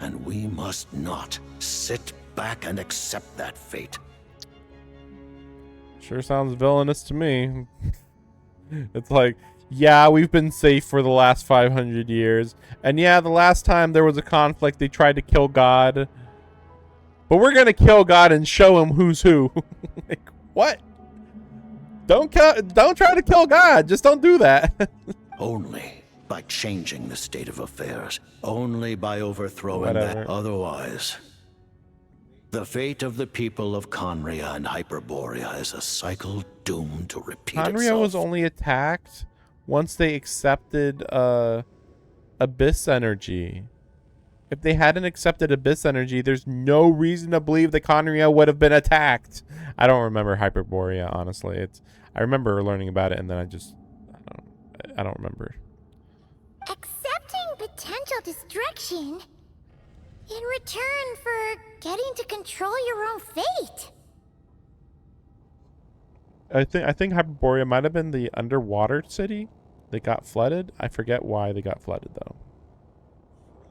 Speaker 5: And we must not sit back and accept that fate.
Speaker 1: Sure sounds villainous to me. It's like, yeah, we've been safe for the last 500 years. And yeah, the last time there was a conflict, they tried to kill God. But we're going to kill God and show him who's who. Like, what? Don't try to kill God. Just don't do that.
Speaker 5: Only by changing the state of affairs. Only by overthrowing that. Otherwise, the fate of the people of Conria and Hyperborea is a cycle doomed to repeat itself.
Speaker 1: Conria was only attacked once they accepted Abyss Energy. If they hadn't accepted Abyss Energy, there's no reason to believe that Conria would have been attacked. I don't remember Hyperborea, honestly. I remember learning about it, and then I don't remember.
Speaker 2: Accepting potential destruction in return for getting to control your own fate.
Speaker 1: I think Hyperborea might have been the underwater city that got flooded. I forget why they got flooded, though.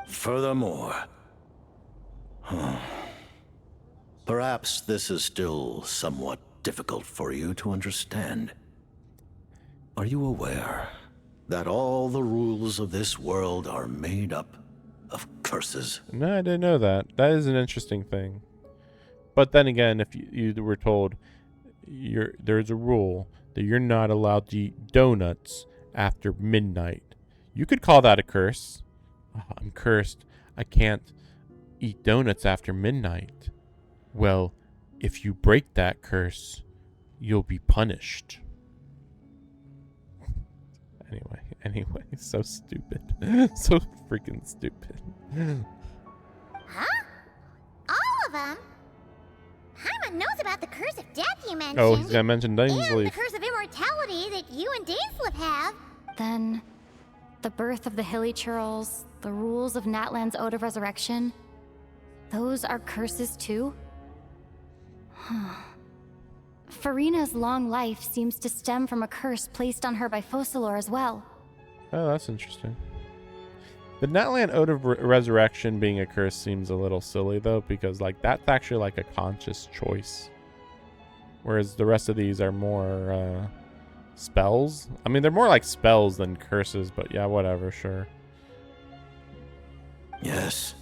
Speaker 5: Furthermore, perhaps this is still somewhat difficult for you to understand. Are you aware that all the rules of this world are made up of curses?
Speaker 1: No, I didn't know that. That is an interesting thing. But then again, if you were told there's a rule that you're not allowed to eat donuts after midnight, you could call that a curse. Oh, I'm cursed. I can't eat donuts after midnight. Well, if you break that curse, you'll be punished. Anyway, so stupid. So freaking stupid.
Speaker 2: Huh? All of them? Paimon knows about the curse of death you mentioned.
Speaker 1: Oh, he's gonna mention Dane's
Speaker 2: and
Speaker 1: Leaf.
Speaker 2: the curse of immortality that you and Daneslip have.
Speaker 6: Then, the birth of the Hilly Churls, the rules of Natlan's Ode of Resurrection, those are curses too? Farina's long life seems to stem from a curse placed on her by Focalor as well.
Speaker 1: Oh, that's interesting. The Natlan Ode of Resurrection being a curse seems a little silly, though, because like that's actually like a conscious choice. Whereas the rest of these are more spells. I mean, they're more like spells than curses, but yeah, whatever, sure.
Speaker 5: Yes.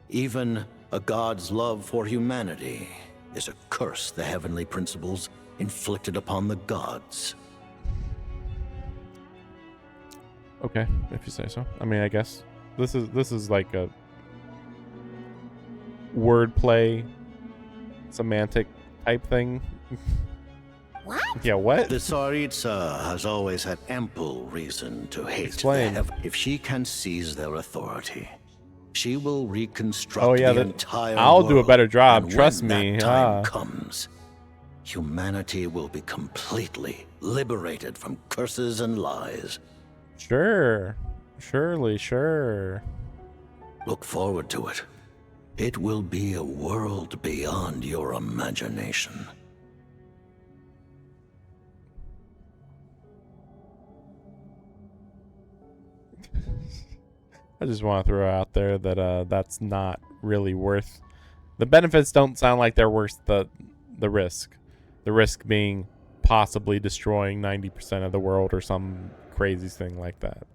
Speaker 5: Even a god's love for humanity is a curse the heavenly principles inflicted upon the gods.
Speaker 1: Okay, if you say so. I mean, I guess this is like a wordplay, semantic type thing.
Speaker 2: What?
Speaker 1: Yeah, what?
Speaker 5: The Tsaritsa has always had ample reason to hate
Speaker 1: Explain.
Speaker 5: If she can seize their authority, she will reconstruct
Speaker 1: Oh yeah,
Speaker 5: the entire
Speaker 1: I'll
Speaker 5: world.
Speaker 1: do a better job.
Speaker 5: And
Speaker 1: Trust
Speaker 5: when
Speaker 1: me.
Speaker 5: That time comes, humanity will be completely liberated from curses and lies.
Speaker 1: Sure. Surely, sure.
Speaker 5: Look forward to it. It will be a world beyond your imagination.
Speaker 1: I just want to throw out there that that's not really worth. The benefits don't sound like they're worth the risk. The risk being possibly destroying 90% of the world or some crazy thing like that.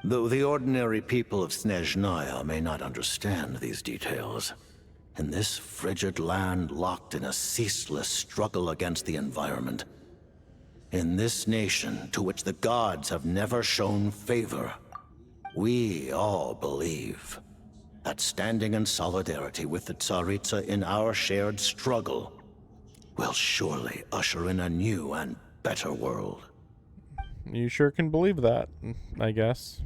Speaker 5: Though the ordinary people of Snezhnaya may not understand these details, in this frigid land locked in a ceaseless struggle against the environment, in this nation to which the gods have never shown favor, we all believe that standing in solidarity with the Tsaritsa in our shared struggle will surely usher in a new and better world.
Speaker 1: You sure can believe that, I guess.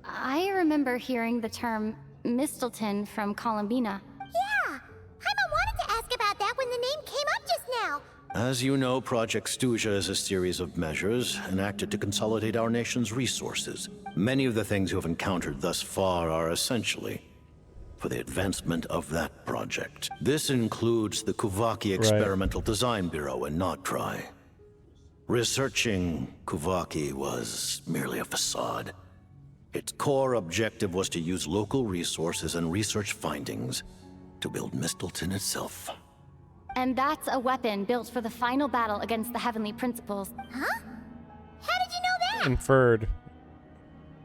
Speaker 6: I remember hearing the term Mistelton from Columbina.
Speaker 2: Yeah, Paimon wanted to ask about that when the name came up just now.
Speaker 5: As you know, Project Stuja is a series of measures enacted to consolidate our nation's resources. Many of the things you have encountered thus far are essentially for the advancement of that project. This includes the Kuvaki Experimental Design Bureau in Notdry. Researching Kuvaki was merely a facade. Its core objective was to use local resources and research findings to build Mistleton itself.
Speaker 6: And that's a weapon built for the final battle against the Heavenly Principles.
Speaker 2: Huh? How did you know that?
Speaker 1: Inferred.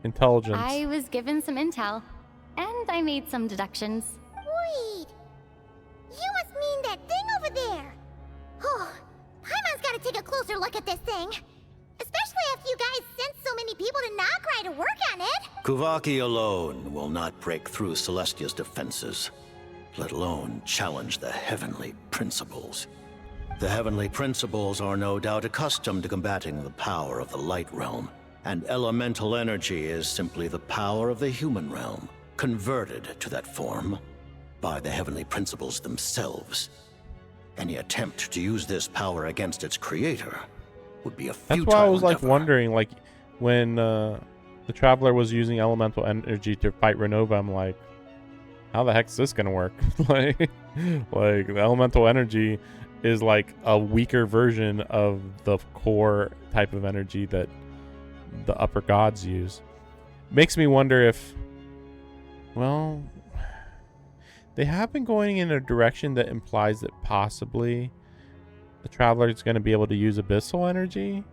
Speaker 1: Intelligence.
Speaker 6: I was given some intel, and I made some deductions.
Speaker 2: Wait. You must mean that thing over there. Oh, Paimon's gotta take a closer look at this thing. Especially after you guys sent so many people to Notdry to work on it.
Speaker 5: Kuvaki alone will not break through Celestia's defenses, let alone challenge the Heavenly Principles. The Heavenly Principles are no doubt accustomed to combating the power of the Light Realm, and elemental energy is simply the power of the human realm, converted to that form by the Heavenly Principles themselves. Any attempt to use this power against its creator would be a futile
Speaker 1: That's why I was like
Speaker 5: endeavor.
Speaker 1: wondering, like when the Traveler was using elemental energy to fight Renova, I'm like, how the heck's this gonna work? like the elemental energy is like a weaker version of the core type of energy that the upper gods use. Makes me wonder if, well, they have been going in a direction that implies that possibly the Traveler is going to be able to use abyssal energy,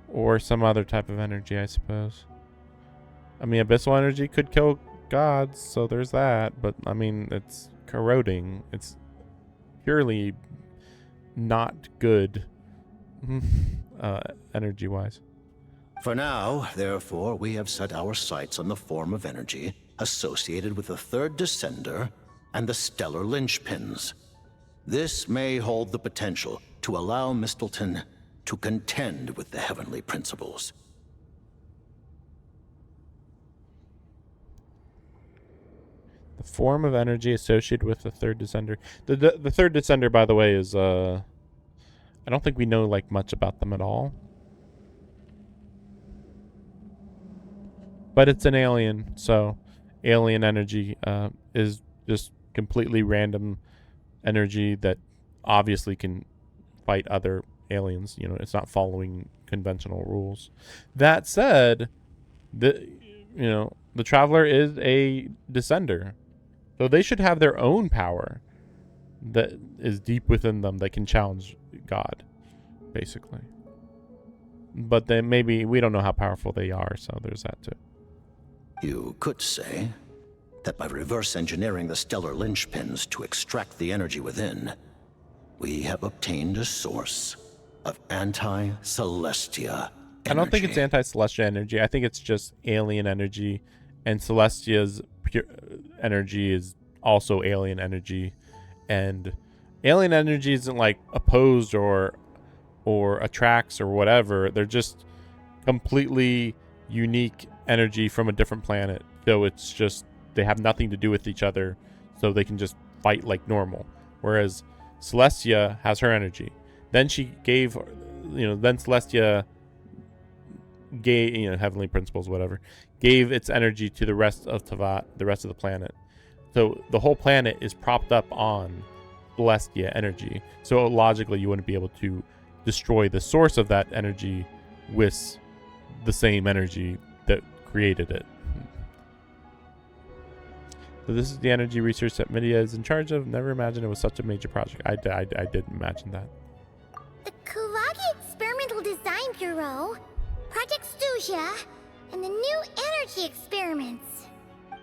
Speaker 1: or some other type of energy, I suppose. I mean, abyssal energy could kill gods, so there's that. But I mean, it's corroding. It's purely not good, energy-wise.
Speaker 5: For now, therefore, we have set our sights on the form of energy associated with the third descender and the stellar linchpins. This may hold the potential to allow Mistleton to contend with the Heavenly Principles.
Speaker 1: The form of energy associated with the third descender. The third descender, by the way, is I don't think we know like much about them at all. But it's an alien, so alien energy is just completely random energy that obviously can fight other aliens. You know, it's not following conventional rules. That said, the Traveler is a descender, so they should have their own power that is deep within them that can challenge God, basically. But then maybe we don't know how powerful they are, so there's that too.
Speaker 5: You could say that by reverse engineering the stellar linchpins to extract the energy within, we have obtained a source of anti-Celestia energy.
Speaker 1: I don't think it's anti-Celestia energy. I think it's just alien energy, and Celestia's pure energy is also alien energy. And alien energy isn't like opposed or attracts or whatever. They're just completely unique energy from a different planet. So it's just they have nothing to do with each other, so they can just fight like normal. Whereas Celestia has her energy. Then she gave, then Celestia gave, Heavenly Principles, whatever, gave its energy to the rest of Teyvat, the rest of the planet. So the whole planet is propped up on Celestia energy. So logically, you wouldn't be able to destroy the source of that energy with the same energy that created it. So this is the energy research that Midia is in charge of. Never imagined it was such a major project. I didn't imagine that.
Speaker 2: The Kuvaki Experimental Design Bureau, Project Stusia, and the new energy experiments.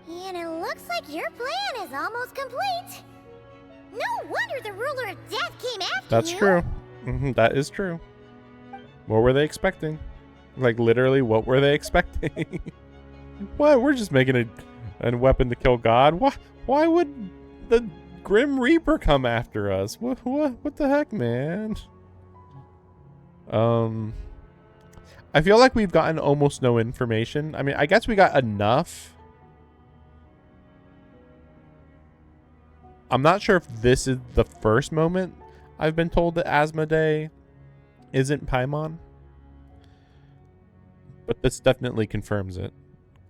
Speaker 2: And it looks like your plan is almost complete. No wonder the ruler of death came after
Speaker 1: That's
Speaker 2: you.
Speaker 1: true. That is true. What were they expecting? Like, literally, what were they expecting? What? We're just making a weapon to kill God? Why would the Grim Reaper come after us? What the heck, man? I feel like we've gotten almost no information. I mean, I guess we got enough. I'm not sure if this is the first moment I've been told that Asmodee isn't Paimon. But this definitely confirms it.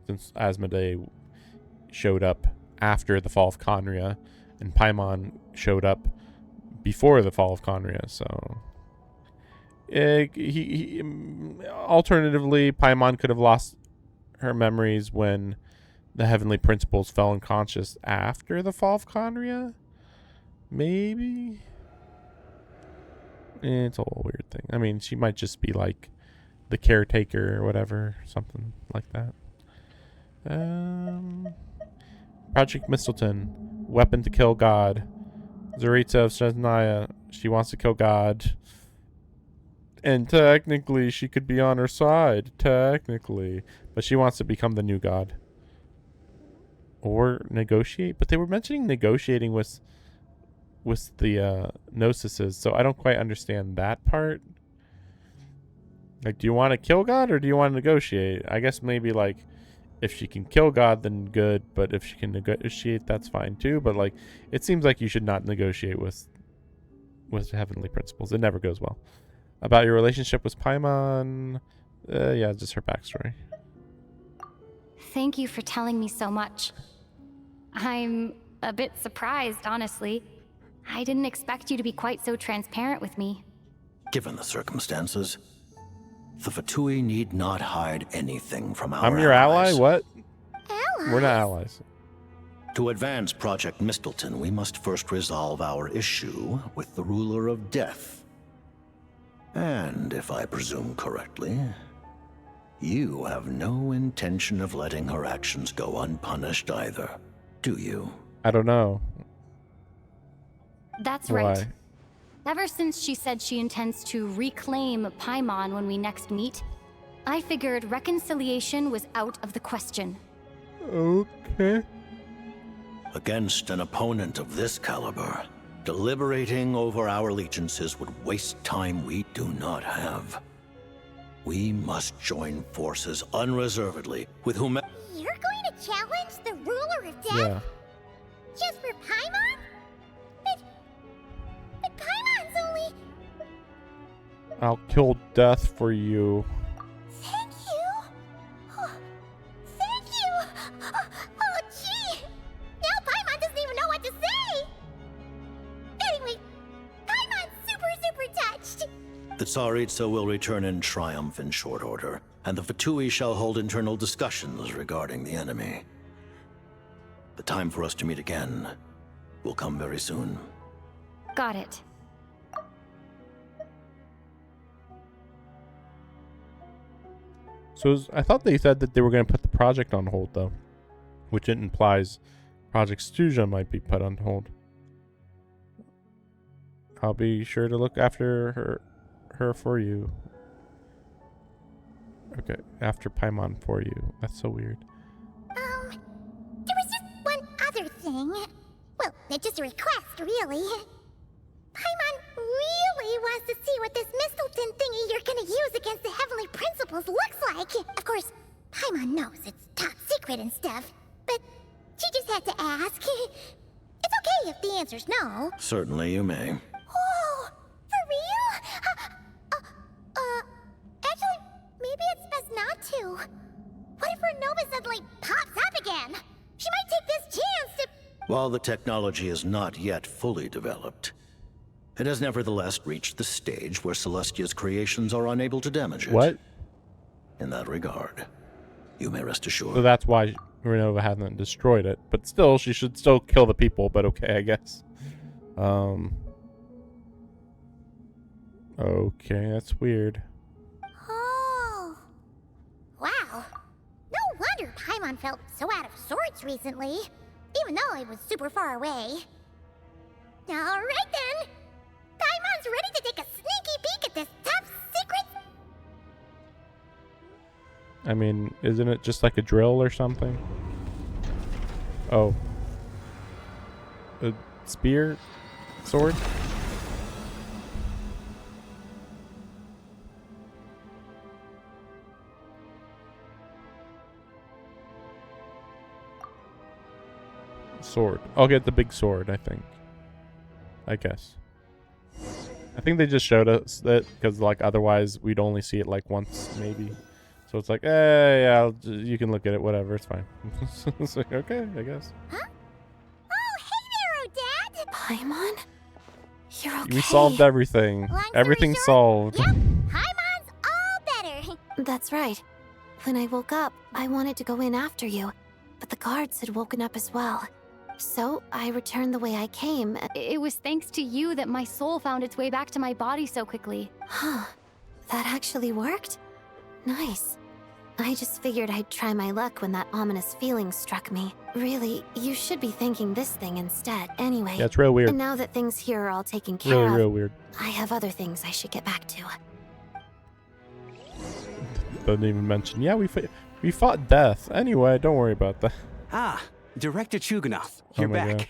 Speaker 1: since Asmodee showed up after the fall of Conria, and Paimon showed up before the fall of Conria. So, alternatively, Paimon could have lost her memories when the Heavenly Principles fell unconscious after the fall of Conria. Maybe. It's a whole weird thing. I mean, she might just be like the caretaker or whatever, something like that. Project Mistleton, weapon to kill God. Zaritza of Snezhnaya, she wants to kill God. And technically, she could be on her side. Technically. But she wants to become the new God. Or negotiate. But they were mentioning negotiating with the Gnosises, so I don't quite understand that part. Like, do you want to kill God or do you want to negotiate? I guess maybe, like, if she can kill God, then good, but if she can negotiate, that's fine too. But, like, it seems like you should not negotiate with Heavenly Principles. It never goes well. About your relationship with Paimon, yeah, just her backstory.
Speaker 6: Thank you for telling me so much. I'm a bit surprised, honestly. I didn't expect you to be quite so transparent with me.
Speaker 5: Given the circumstances, the Fatui need not hide anything from our
Speaker 1: I'm your ally? What?
Speaker 7: Allies?
Speaker 1: We're not allies.
Speaker 5: To advance Project Mistleton, we must first resolve our issue with the ruler of death. And if I presume correctly, you have no intention of letting her actions go unpunished either, do you?
Speaker 1: I don't know.
Speaker 6: That's
Speaker 1: Why?
Speaker 6: right. Ever since she said she intends to reclaim Paimon when we next meet, I figured reconciliation was out of the question.
Speaker 1: Okay.
Speaker 5: Against an opponent of this caliber, deliberating over our allegiances would waste time we do not have. We must join forces unreservedly with whomever.
Speaker 7: You're going to challenge the ruler of death?
Speaker 1: Yeah.
Speaker 7: Just for Paimon? But Paimon's only...
Speaker 1: I'll kill death for you.
Speaker 7: Thank you. Oh, thank you. Oh, gee. Now Paimon doesn't even know what to say. Anyway, Paimon's super touched.
Speaker 5: The Tsaritsa will return in triumph in short order, and the Fatui shall hold internal discussions regarding the enemy. The time for us to meet again will come very soon.
Speaker 6: Got it.
Speaker 1: So I thought they said that they were going to put the project on hold, though, which it implies Project Stuja might be put on hold. I'll be sure to look after her for you. Okay, after Paimon for you. That's so weird.
Speaker 7: There was just one other thing. Well, it's just a request, really. Paimon really wants to see what this Mistleton thingy you're gonna use against the Heavenly Principles looks like. Of course, Paimon knows it's top secret and stuff, but she just had to ask. It's okay if the answer's no.
Speaker 5: Certainly you may.
Speaker 7: Oh, for real? Actually, maybe it's best not to. What if her Nova suddenly pops up again? She might take this chance to...
Speaker 5: While the technology is not yet fully developed, it has nevertheless reached the stage where Celestia's creations are unable to damage it.
Speaker 1: What?
Speaker 5: In that regard, you may rest assured.
Speaker 1: So that's why Renova hasn't destroyed it. But still, she should still kill the people, but okay, I guess. Okay, that's weird.
Speaker 7: Oh. Wow. No wonder Paimon felt so out of sorts recently, even though it was super far away. Alright then. Paimon's ready to take a sneaky peek at this top secret.
Speaker 1: I mean, isn't it just like a drill or something? Oh. A spear? Sword? Sword. I'll get the big sword, I think. I guess. I think they just showed us that because, like, otherwise we'd only see it like once, maybe. So it's like, hey, yeah, you can look at it, whatever, it's fine. It's like, okay, I guess.
Speaker 7: Huh? Oh, hey there, Odette!
Speaker 12: Paimon? You're okay.
Speaker 1: We solved everything. Everything's solved.
Speaker 7: Yep, Paimon's all better.
Speaker 12: That's right. When I woke up, I wanted to go in after you, but the guards had woken up as well. So I returned the way I came.
Speaker 6: It was thanks to you that my soul found its way back to my body so quickly.
Speaker 12: Huh. That actually worked? Nice. I just figured I'd try my luck when that ominous feeling struck me. Really, you should be thanking this thing instead. Anyway.
Speaker 1: Yeah, it's real weird.
Speaker 12: And now that things here are all taken care of,
Speaker 1: real weird.
Speaker 12: I have other things I should get back to.
Speaker 1: Doesn't even mention. Yeah, we fought death. Anyway, don't worry about that.
Speaker 21: Ah, Director Chuganov, you're
Speaker 1: my
Speaker 21: back.
Speaker 1: gosh.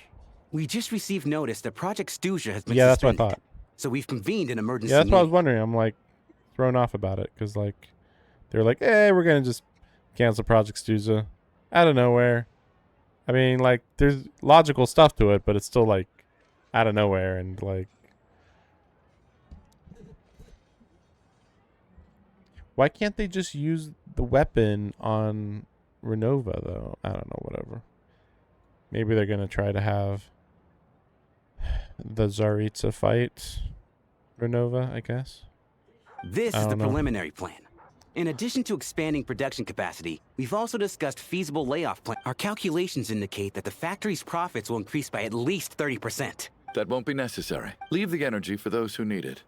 Speaker 21: We just received notice that Project Stuja has been
Speaker 1: Yeah, that's what I
Speaker 21: suspended.
Speaker 1: thought.
Speaker 21: So we've convened an emergency
Speaker 1: Yeah, that's what I was
Speaker 21: meeting.
Speaker 1: wondering. I'm like thrown off about it because like they're like, hey, we're gonna just cancel Project Stuza out of nowhere. I mean, like there's logical stuff to it, but it's still like out of nowhere and like. Why can't they just use the weapon on Renova though? I don't know, whatever. Maybe they're gonna try to have the Tsaritsa fight Renova, I guess.
Speaker 21: This
Speaker 1: I
Speaker 21: is the
Speaker 1: don't know.
Speaker 21: preliminary plan. In addition to expanding production capacity, we've also discussed feasible layoff plan. Our calculations indicate that the factory's profits will increase by at least 30%.
Speaker 20: That won't be necessary. Leave the energy for those who need it.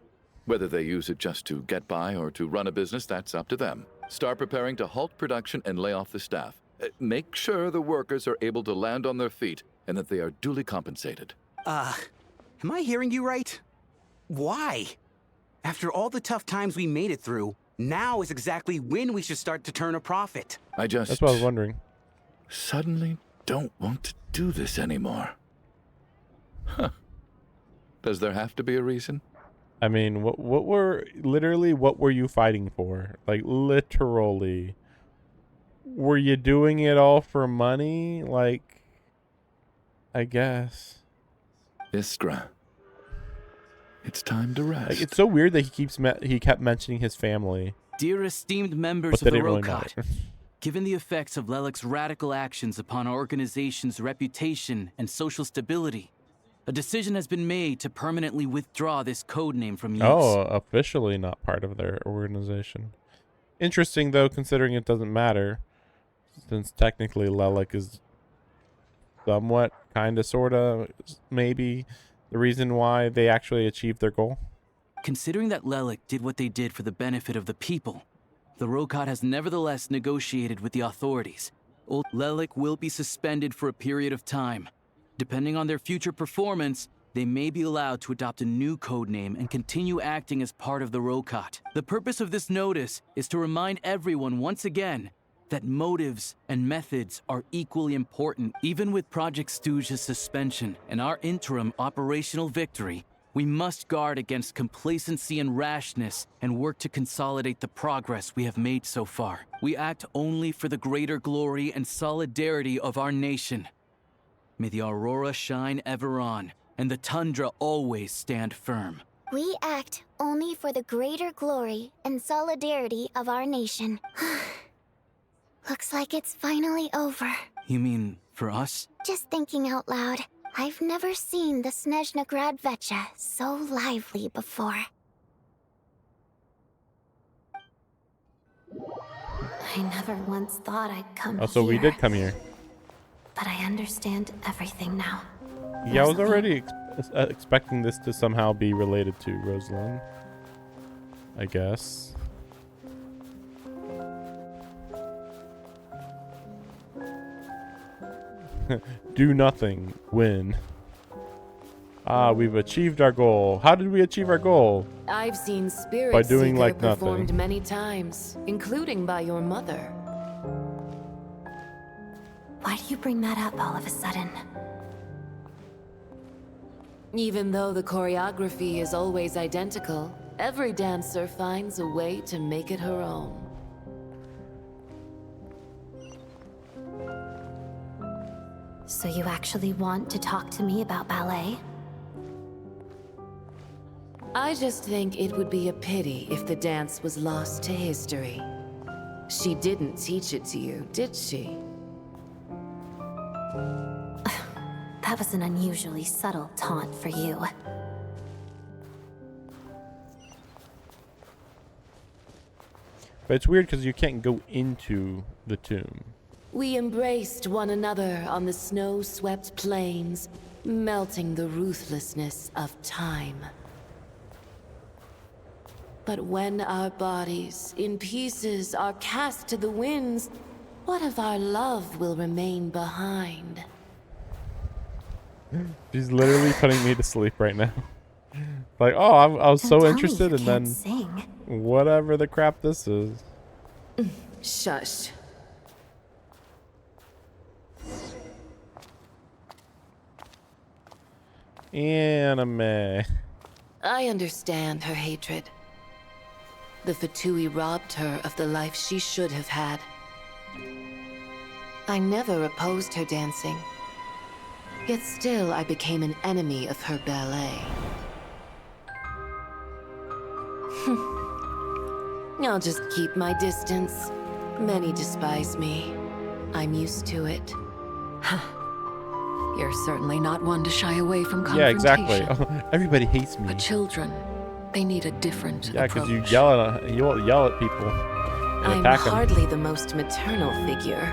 Speaker 20: Whether they use it just to get by or to run a business, that's up to them. Start preparing to halt production and lay off the staff. Make sure the workers are able to land on their feet and that they are duly compensated.
Speaker 21: Am I hearing you right? Why? After all the tough times we made it through, now is exactly when we should start to turn a profit.
Speaker 1: That's what I was wondering.
Speaker 20: Suddenly don't want to do this anymore. Huh. Does there have to be a reason?
Speaker 1: I mean, what were you fighting for? Like literally, were you doing it all for money? Like, I guess.
Speaker 20: Iskra, it's time to rest.
Speaker 1: Like, it's so weird that he kept mentioning his family.
Speaker 4: Dear esteemed members
Speaker 1: But
Speaker 4: of
Speaker 1: they
Speaker 4: the
Speaker 1: didn't really
Speaker 4: Rokat,
Speaker 1: matter.
Speaker 4: given the effects of Lelik's radical actions upon our organization's reputation and social stability, a decision has been made to permanently withdraw this codename from use.
Speaker 1: Oh, officially not part of their organization. Interesting, though, considering it doesn't matter, since technically Lelik is somewhat, kinda, sorta, maybe the reason why they actually achieved their goal.
Speaker 4: Considering that Lelik did what they did for the benefit of the people, the Rokat has nevertheless negotiated with the authorities. Old Lelik will be suspended for a period of time. Depending on their future performance, they may be allowed to adopt a new codename and continue acting as part of the Rokat. The purpose of this notice is to remind everyone once again that motives and methods are equally important. Even with Project Stuja's suspension and our interim operational victory, we must guard against complacency and rashness and work to consolidate the progress we have made so far. We act only for the greater glory and solidarity of our nation. May the aurora shine ever on, and the tundra always stand firm.
Speaker 7: We act only for the greater glory and solidarity of our nation. Looks like it's finally over.
Speaker 4: You mean for us?
Speaker 7: Just thinking out loud, I've never seen the Snezhna Grad Vecha so lively before.
Speaker 12: I never once thought I'd come
Speaker 1: Oh, so
Speaker 12: here.
Speaker 1: we did come here.
Speaker 12: But I understand everything now.
Speaker 1: Yeah, I was already expecting this to somehow be related to Rosalind, I guess. Do nothing, win. Ah, we've achieved our goal. How did we achieve our goal?
Speaker 15: I've seen spirits
Speaker 1: By doing
Speaker 15: see
Speaker 1: like
Speaker 15: there
Speaker 1: nothing.
Speaker 15: performed many times, including by your mother.
Speaker 12: Why do you bring that up all of a sudden?
Speaker 15: Even though the choreography is always identical, every dancer finds a way to make it her own.
Speaker 12: So you actually want to talk to me about ballet?
Speaker 15: I just think it would be a pity if the dance was lost to history. She didn't teach it to you, did she?
Speaker 12: That was an unusually subtle taunt for you.
Speaker 1: But it's weird because you can't go into the tomb.
Speaker 15: We embraced one another on the snow-swept plains, melting the ruthlessness of time. But when our bodies, in pieces, are cast to the winds, what of our love will remain behind?
Speaker 1: She's literally putting me to sleep right now. Like, oh, I was so interested, and then whatever the crap this is.
Speaker 15: Shush.
Speaker 1: Anime.
Speaker 15: I understand her hatred. The Fatui robbed her of the life she should have had. I never opposed her dancing. Yet still I became an enemy of her ballet. I'll just keep my distance. Many despise me. I'm used to it.
Speaker 11: You're certainly not one to shy away from
Speaker 1: Yeah,
Speaker 11: confrontation.
Speaker 1: exactly. Everybody hates me.
Speaker 11: But children, they need a different
Speaker 1: Yeah,
Speaker 11: approach.
Speaker 1: because you yell at people.
Speaker 15: I'm
Speaker 1: Attack 'em.
Speaker 15: hardly the most maternal figure.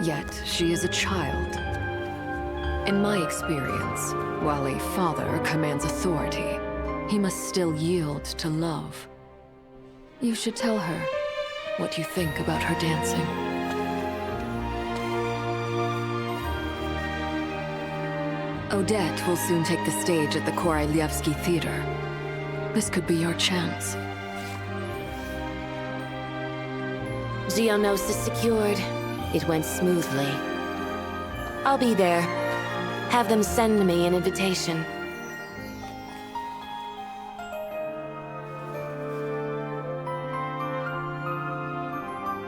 Speaker 11: Yet, she is a child. In my experience, while a father commands authority, he must still yield to love. You should tell her what you think about her dancing. Odette will soon take the stage at the Koralyevsky Theater. This could be your chance.
Speaker 15: Geonosis secured. It went smoothly. I'll be there. Have them send me an invitation.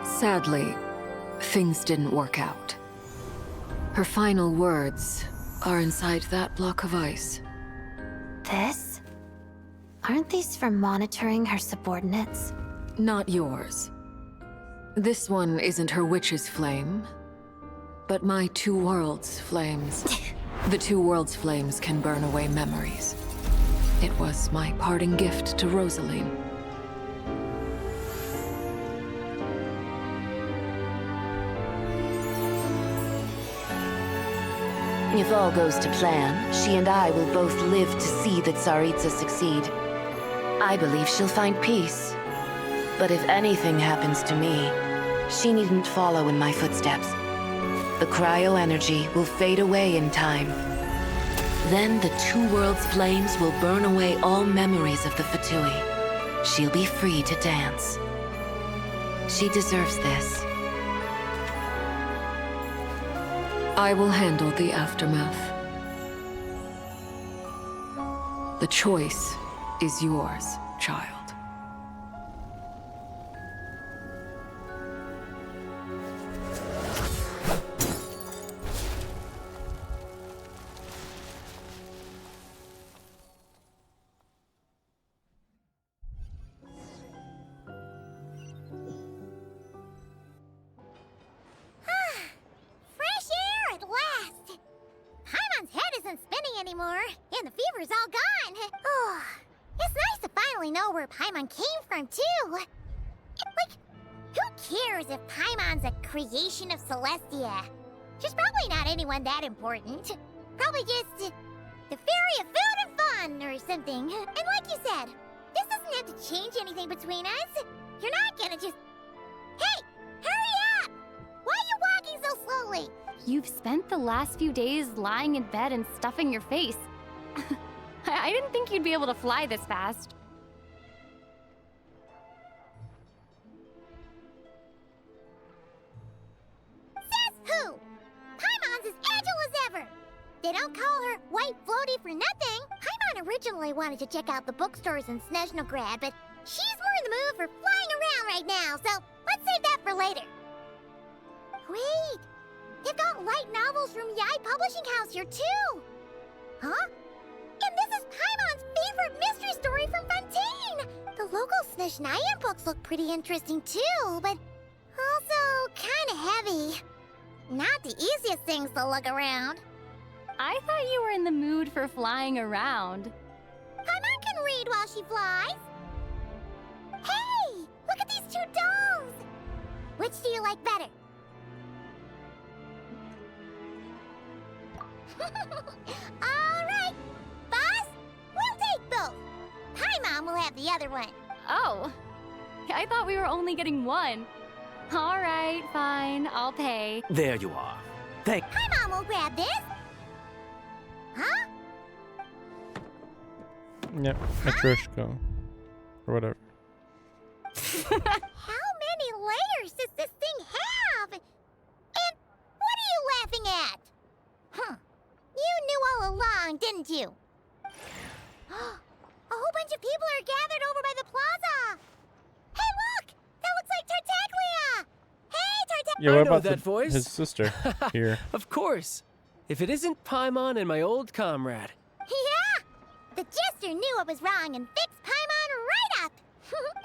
Speaker 11: Sadly, things didn't work out. Her final words are inside that block of ice.
Speaker 12: This? Aren't these for monitoring her subordinates?
Speaker 11: Not yours. This one isn't her witch's flame, but my two worlds' flames. The two worlds' flames can burn away memories. It was my parting gift to Rosaline.
Speaker 15: If all goes to plan, she and I will both live to see the Tsaritsa succeed. I believe she'll find peace. But if anything happens to me, she needn't follow in my footsteps. The cryo-energy will fade away in time. Then the two worlds' flames will burn away all memories of the Fatui. She'll be free to dance. She deserves this.
Speaker 11: I will handle the aftermath. The choice is yours, child.
Speaker 2: Fresh air at last! Paimon's head isn't spinning anymore, and the fever's all gone. Oh, it's nice to finally know where Paimon came from, too. Like, who cares if Paimon's a creation of Celestia? She's probably not anyone that important. Probably just the fairy of food and fun or something. And like you said, this doesn't have to change anything between us. You're not gonna just... Hey, hurry up! Why are you walking so slowly?
Speaker 6: You've spent the last few days lying in bed and stuffing your face. I didn't think you'd be able to fly this fast.
Speaker 2: Says who? Paimon's as agile as ever. They don't call her White Floaty for nothing. Paimon originally wanted to check out the bookstores in Snezhnograd, but she's more in the mood for flying around right now, so let's save that for later. Wait, they've got light novels from Yai Publishing House here too. Huh? And this is Paimon's favorite mystery story from Fontaine! The local Snishnayan books look pretty interesting too, but also kinda heavy. Not the easiest things to look around.
Speaker 6: I thought you were in the mood for flying around.
Speaker 2: Paimon can read while she flies. Hey! Look at these two dolls! Which do you like better? Alright! Boss, we'll take both. Paimon will have the other one.
Speaker 6: Oh, I thought we were only getting one. All right, fine, I'll pay.
Speaker 13: There you are. Thank.
Speaker 2: Paimon will grab this. Huh?
Speaker 1: Yep, Matryoshka. Or whatever.
Speaker 2: How many layers does this thing have? And what are you laughing at? Huh. You knew all along, didn't you? A whole bunch of people are gathered over by the plaza. Hey, look! That looks like Tartaglia! Hey, Tartaglia!
Speaker 1: Yeah, what
Speaker 18: I know
Speaker 1: about
Speaker 18: that voice.
Speaker 1: his sister here?
Speaker 18: Of course. If it isn't Paimon and my old comrade.
Speaker 2: Yeah! The Jester knew I was wrong and fixed Paimon right up!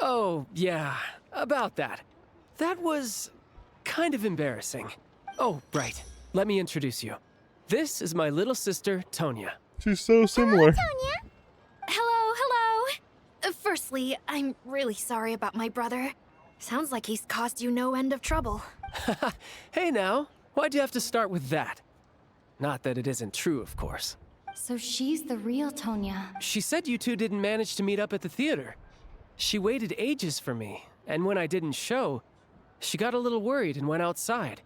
Speaker 18: Oh, yeah, about that. That was kind of embarrassing. Oh, right. Let me introduce you. This is my little sister, Tonya.
Speaker 1: She's so similar.
Speaker 22: Hello, hello. Firstly, I'm really sorry about my brother. Sounds like he's caused you no end of trouble.
Speaker 18: Hey now, why'd you have to start with that? Not that it isn't true, of course.
Speaker 6: So she's the real Tonya.
Speaker 18: She said you two didn't manage to meet up at the theater. She waited ages for me, and when I didn't show, she got a little worried and went outside.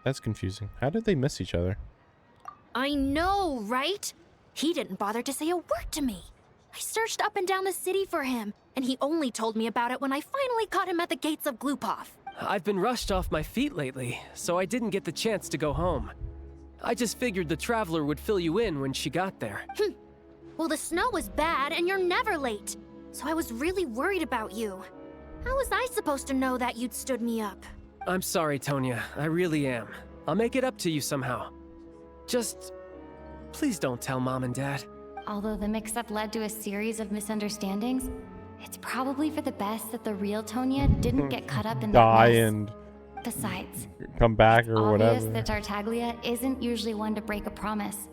Speaker 1: That's confusing. How did they miss each other?
Speaker 22: I know, right? He didn't bother to say a word to me. I searched up and down the city for him, and he only told me about it when I finally caught him at the gates of Glupov.
Speaker 18: I've been rushed off my feet lately, so I didn't get the chance to go home. I just figured the Traveler would fill you in when she got there.
Speaker 22: Well, the snow was bad, and you're never late. So I was really worried about you. How was I supposed to know that you'd stood me up?
Speaker 18: I'm sorry, Tonya. I really am. I'll make it up to you somehow. Just... please don't tell Mom and Dad.
Speaker 6: Although the mix-up led to a series of misunderstandings, it's probably for the best that the real Tonya didn't get caught up in that
Speaker 1: Die
Speaker 6: mess.
Speaker 1: and
Speaker 6: Besides,
Speaker 1: come back or
Speaker 6: obvious
Speaker 1: whatever.
Speaker 6: that Tartaglia isn't usually one to break a promise.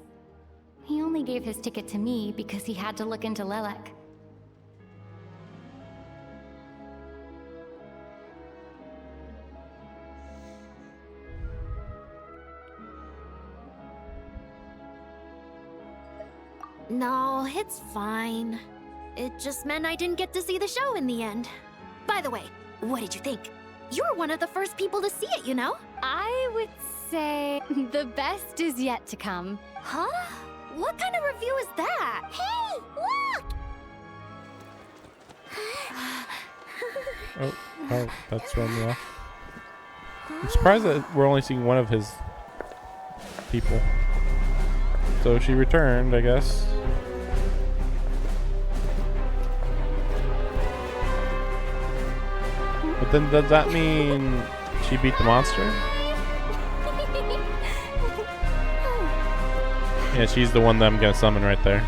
Speaker 6: He only gave his ticket to me because he had to look into Lelek.
Speaker 22: No, it's fine. It just meant I didn't get to see the show in the end. By the way, what did you think? You were one of the first people to see it, you know?
Speaker 6: I would say the best is yet to come.
Speaker 22: Huh? What kind of review is that?
Speaker 2: Hey, look!
Speaker 1: Oh, that's thrown me off. I'm surprised that we're only seeing one of his people. So she returned, I guess. But then does that mean she beat the monster? Yeah, she's the one that I'm gonna summon right there.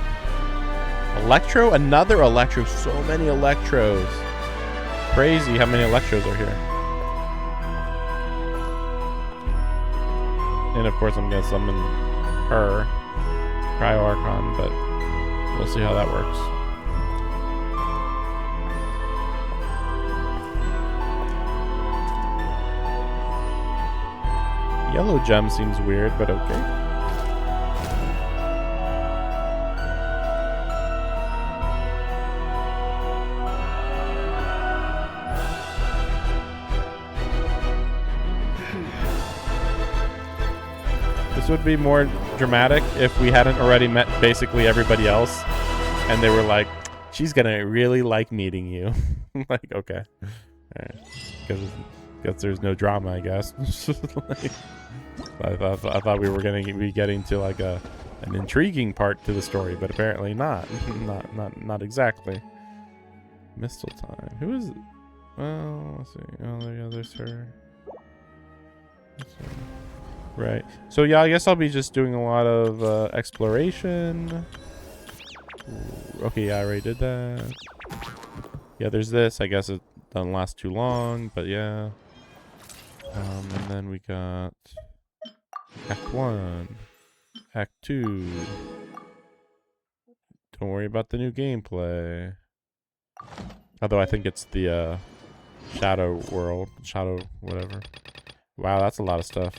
Speaker 1: Electro? Another Electro. So many Electros. Crazy how many Electros are here. And of course I'm gonna summon her. Cryo Archon, but we'll see how that works. Yellow gem seems weird, but okay. This would be more dramatic if we hadn't already met basically everybody else and they were like, she's gonna really like meeting you. Like, okay. Alright. Because there's no drama, I guess. Like, I thought we were gonna be getting to like an intriguing part to the story, but apparently not. not exactly. Mistletoe. Who is it? Well, let's see. Oh, yeah, there's her. Let's see. Right. So yeah, I guess I'll be just doing a lot of exploration. Okay, yeah, I already did that. Yeah, there's this. I guess it doesn't last too long, but yeah. And then we got Act 1, Act 2. Don't worry about the new gameplay. Although I think it's the Shadow World, Shadow whatever. Wow, that's a lot of stuff.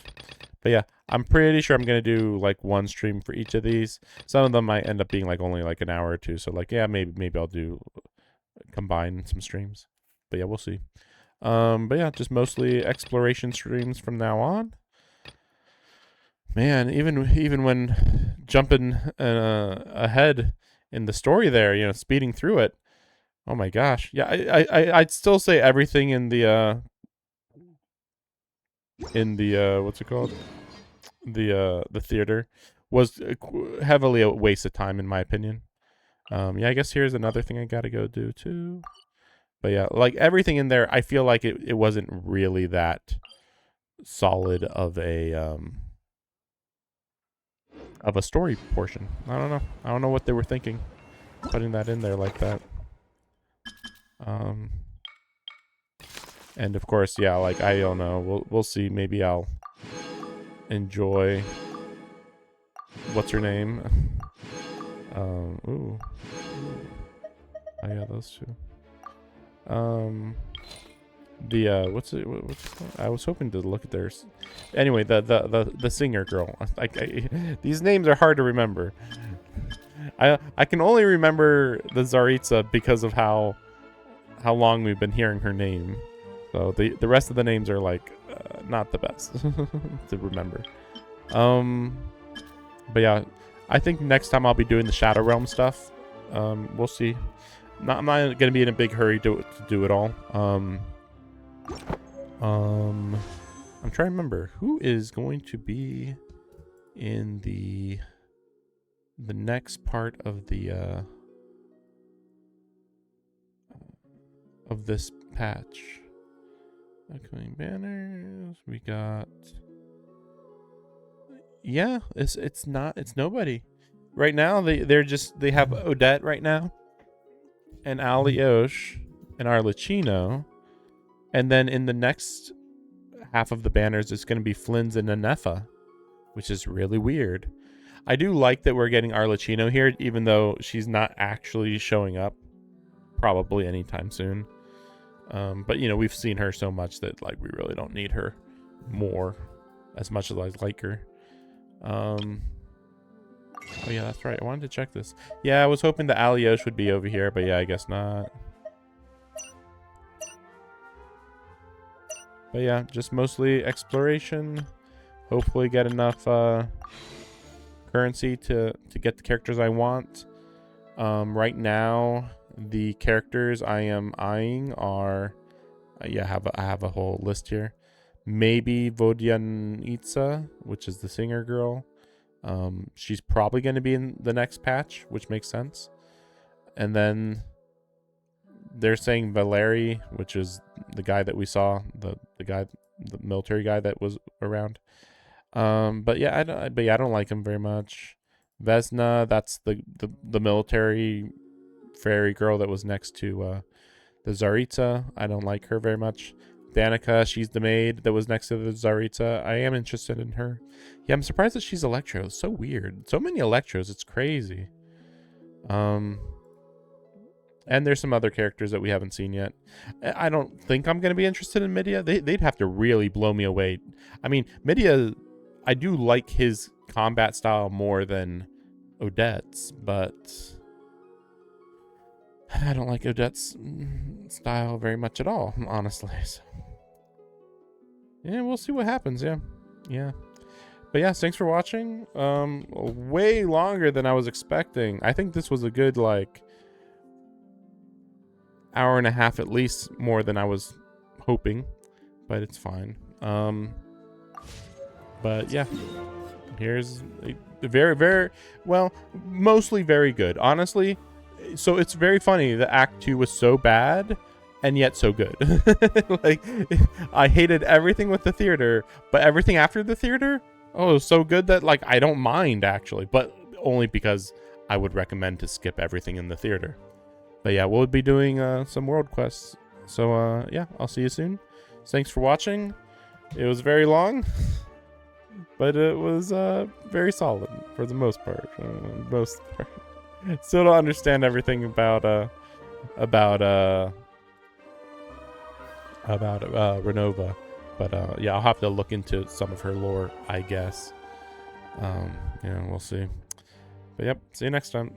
Speaker 1: But yeah, I'm pretty sure I'm gonna do like one stream for each of these. Some of them might end up being like only like an hour or two. So like, yeah, maybe I'll do combine some streams. But yeah, we'll see. But yeah, just mostly exploration streams from now on. Man, even when jumping ahead in the story there, you know, speeding through it. Oh my gosh, yeah, I'd still say everything in the what's it called, the theater was heavily a waste of time in my opinion. Yeah, I guess here's another thing I gotta go do too. But yeah, like everything in there, I feel like it wasn't really that solid of a story portion. I don't know what they were thinking putting that in there like that. And of course, yeah, like I don't know, we'll see. Maybe I'll enjoy what's her name. Ooh. Oh yeah, those two. What's it called? I was hoping to look at theirs. Anyway, the singer girl. These names are hard to remember. I can only remember the Tsaritsa because of how long we've been hearing her name. So the rest of the names are like not the best to remember. But yeah, I think next time I'll be doing the Shadow Realm stuff. We'll see. I'm not gonna be in a big hurry to do it all. I'm trying to remember who is going to be in the next part of the of this patch. Upcoming banners. We got. Yeah, it's nobody. Right now they have Odette right now, and Aliosh and Arlecchino, and then in the next half of the banners it's going to be Flynn's and Anefa, which is really weird. I do like that we're getting Arlecchino here, even though she's not actually showing up probably anytime soon. But you know, we've seen her so much that like we really don't need her more, as much as I like her. Oh yeah, that's right. I wanted to check this. Yeah, I was hoping the Aliosh would be over here, but yeah, I guess not. But yeah, just mostly exploration. Hopefully get enough currency to get the characters I want. Right now, the characters I am eyeing are, yeah, I have a whole list here. Maybe Vodyanitsa, which is the singer girl. She's probably going to be in the next patch, which makes sense. And then they're saying Valeri, which is the guy that we saw, the military guy that was around. But yeah, I don't like him very much. Vesna, that's the military fairy girl that was next to the Tsaritsa. I don't like her very much. Danica, she's the maid that was next to the Tsaritsa. I am interested in her. Yeah, I'm surprised that she's Electro. It's so weird. So many Electros. It's crazy. And there's some other characters that we haven't seen yet. I don't think I'm going to be interested in Midia. They'd have to really blow me away. I mean, Midia, I do like his combat style more than Odette's, but I don't like Odette's style very much at all, honestly. So, yeah, we'll see what happens. Yeah. But yeah, thanks for watching. Way longer than I was expecting. I think this was a good like hour and a half at least, more than I was hoping, but it's fine. But yeah, here's a very well, mostly very good, honestly. So it's very funny that Act 2 was so bad and yet so good. Like, I hated everything with the theater, but everything after the theater, Oh, it was so good that like I don't mind actually, but only because I would recommend to skip everything in the theater. But yeah, we'll be doing some world quests. So yeah, I'll see you soon. Thanks for watching. It was very long, but it was very solid for the most part. Still don't understand everything about Renova, but yeah, I'll have to look into some of her lore, I guess. Yeah, we'll see. But yep, see you next time.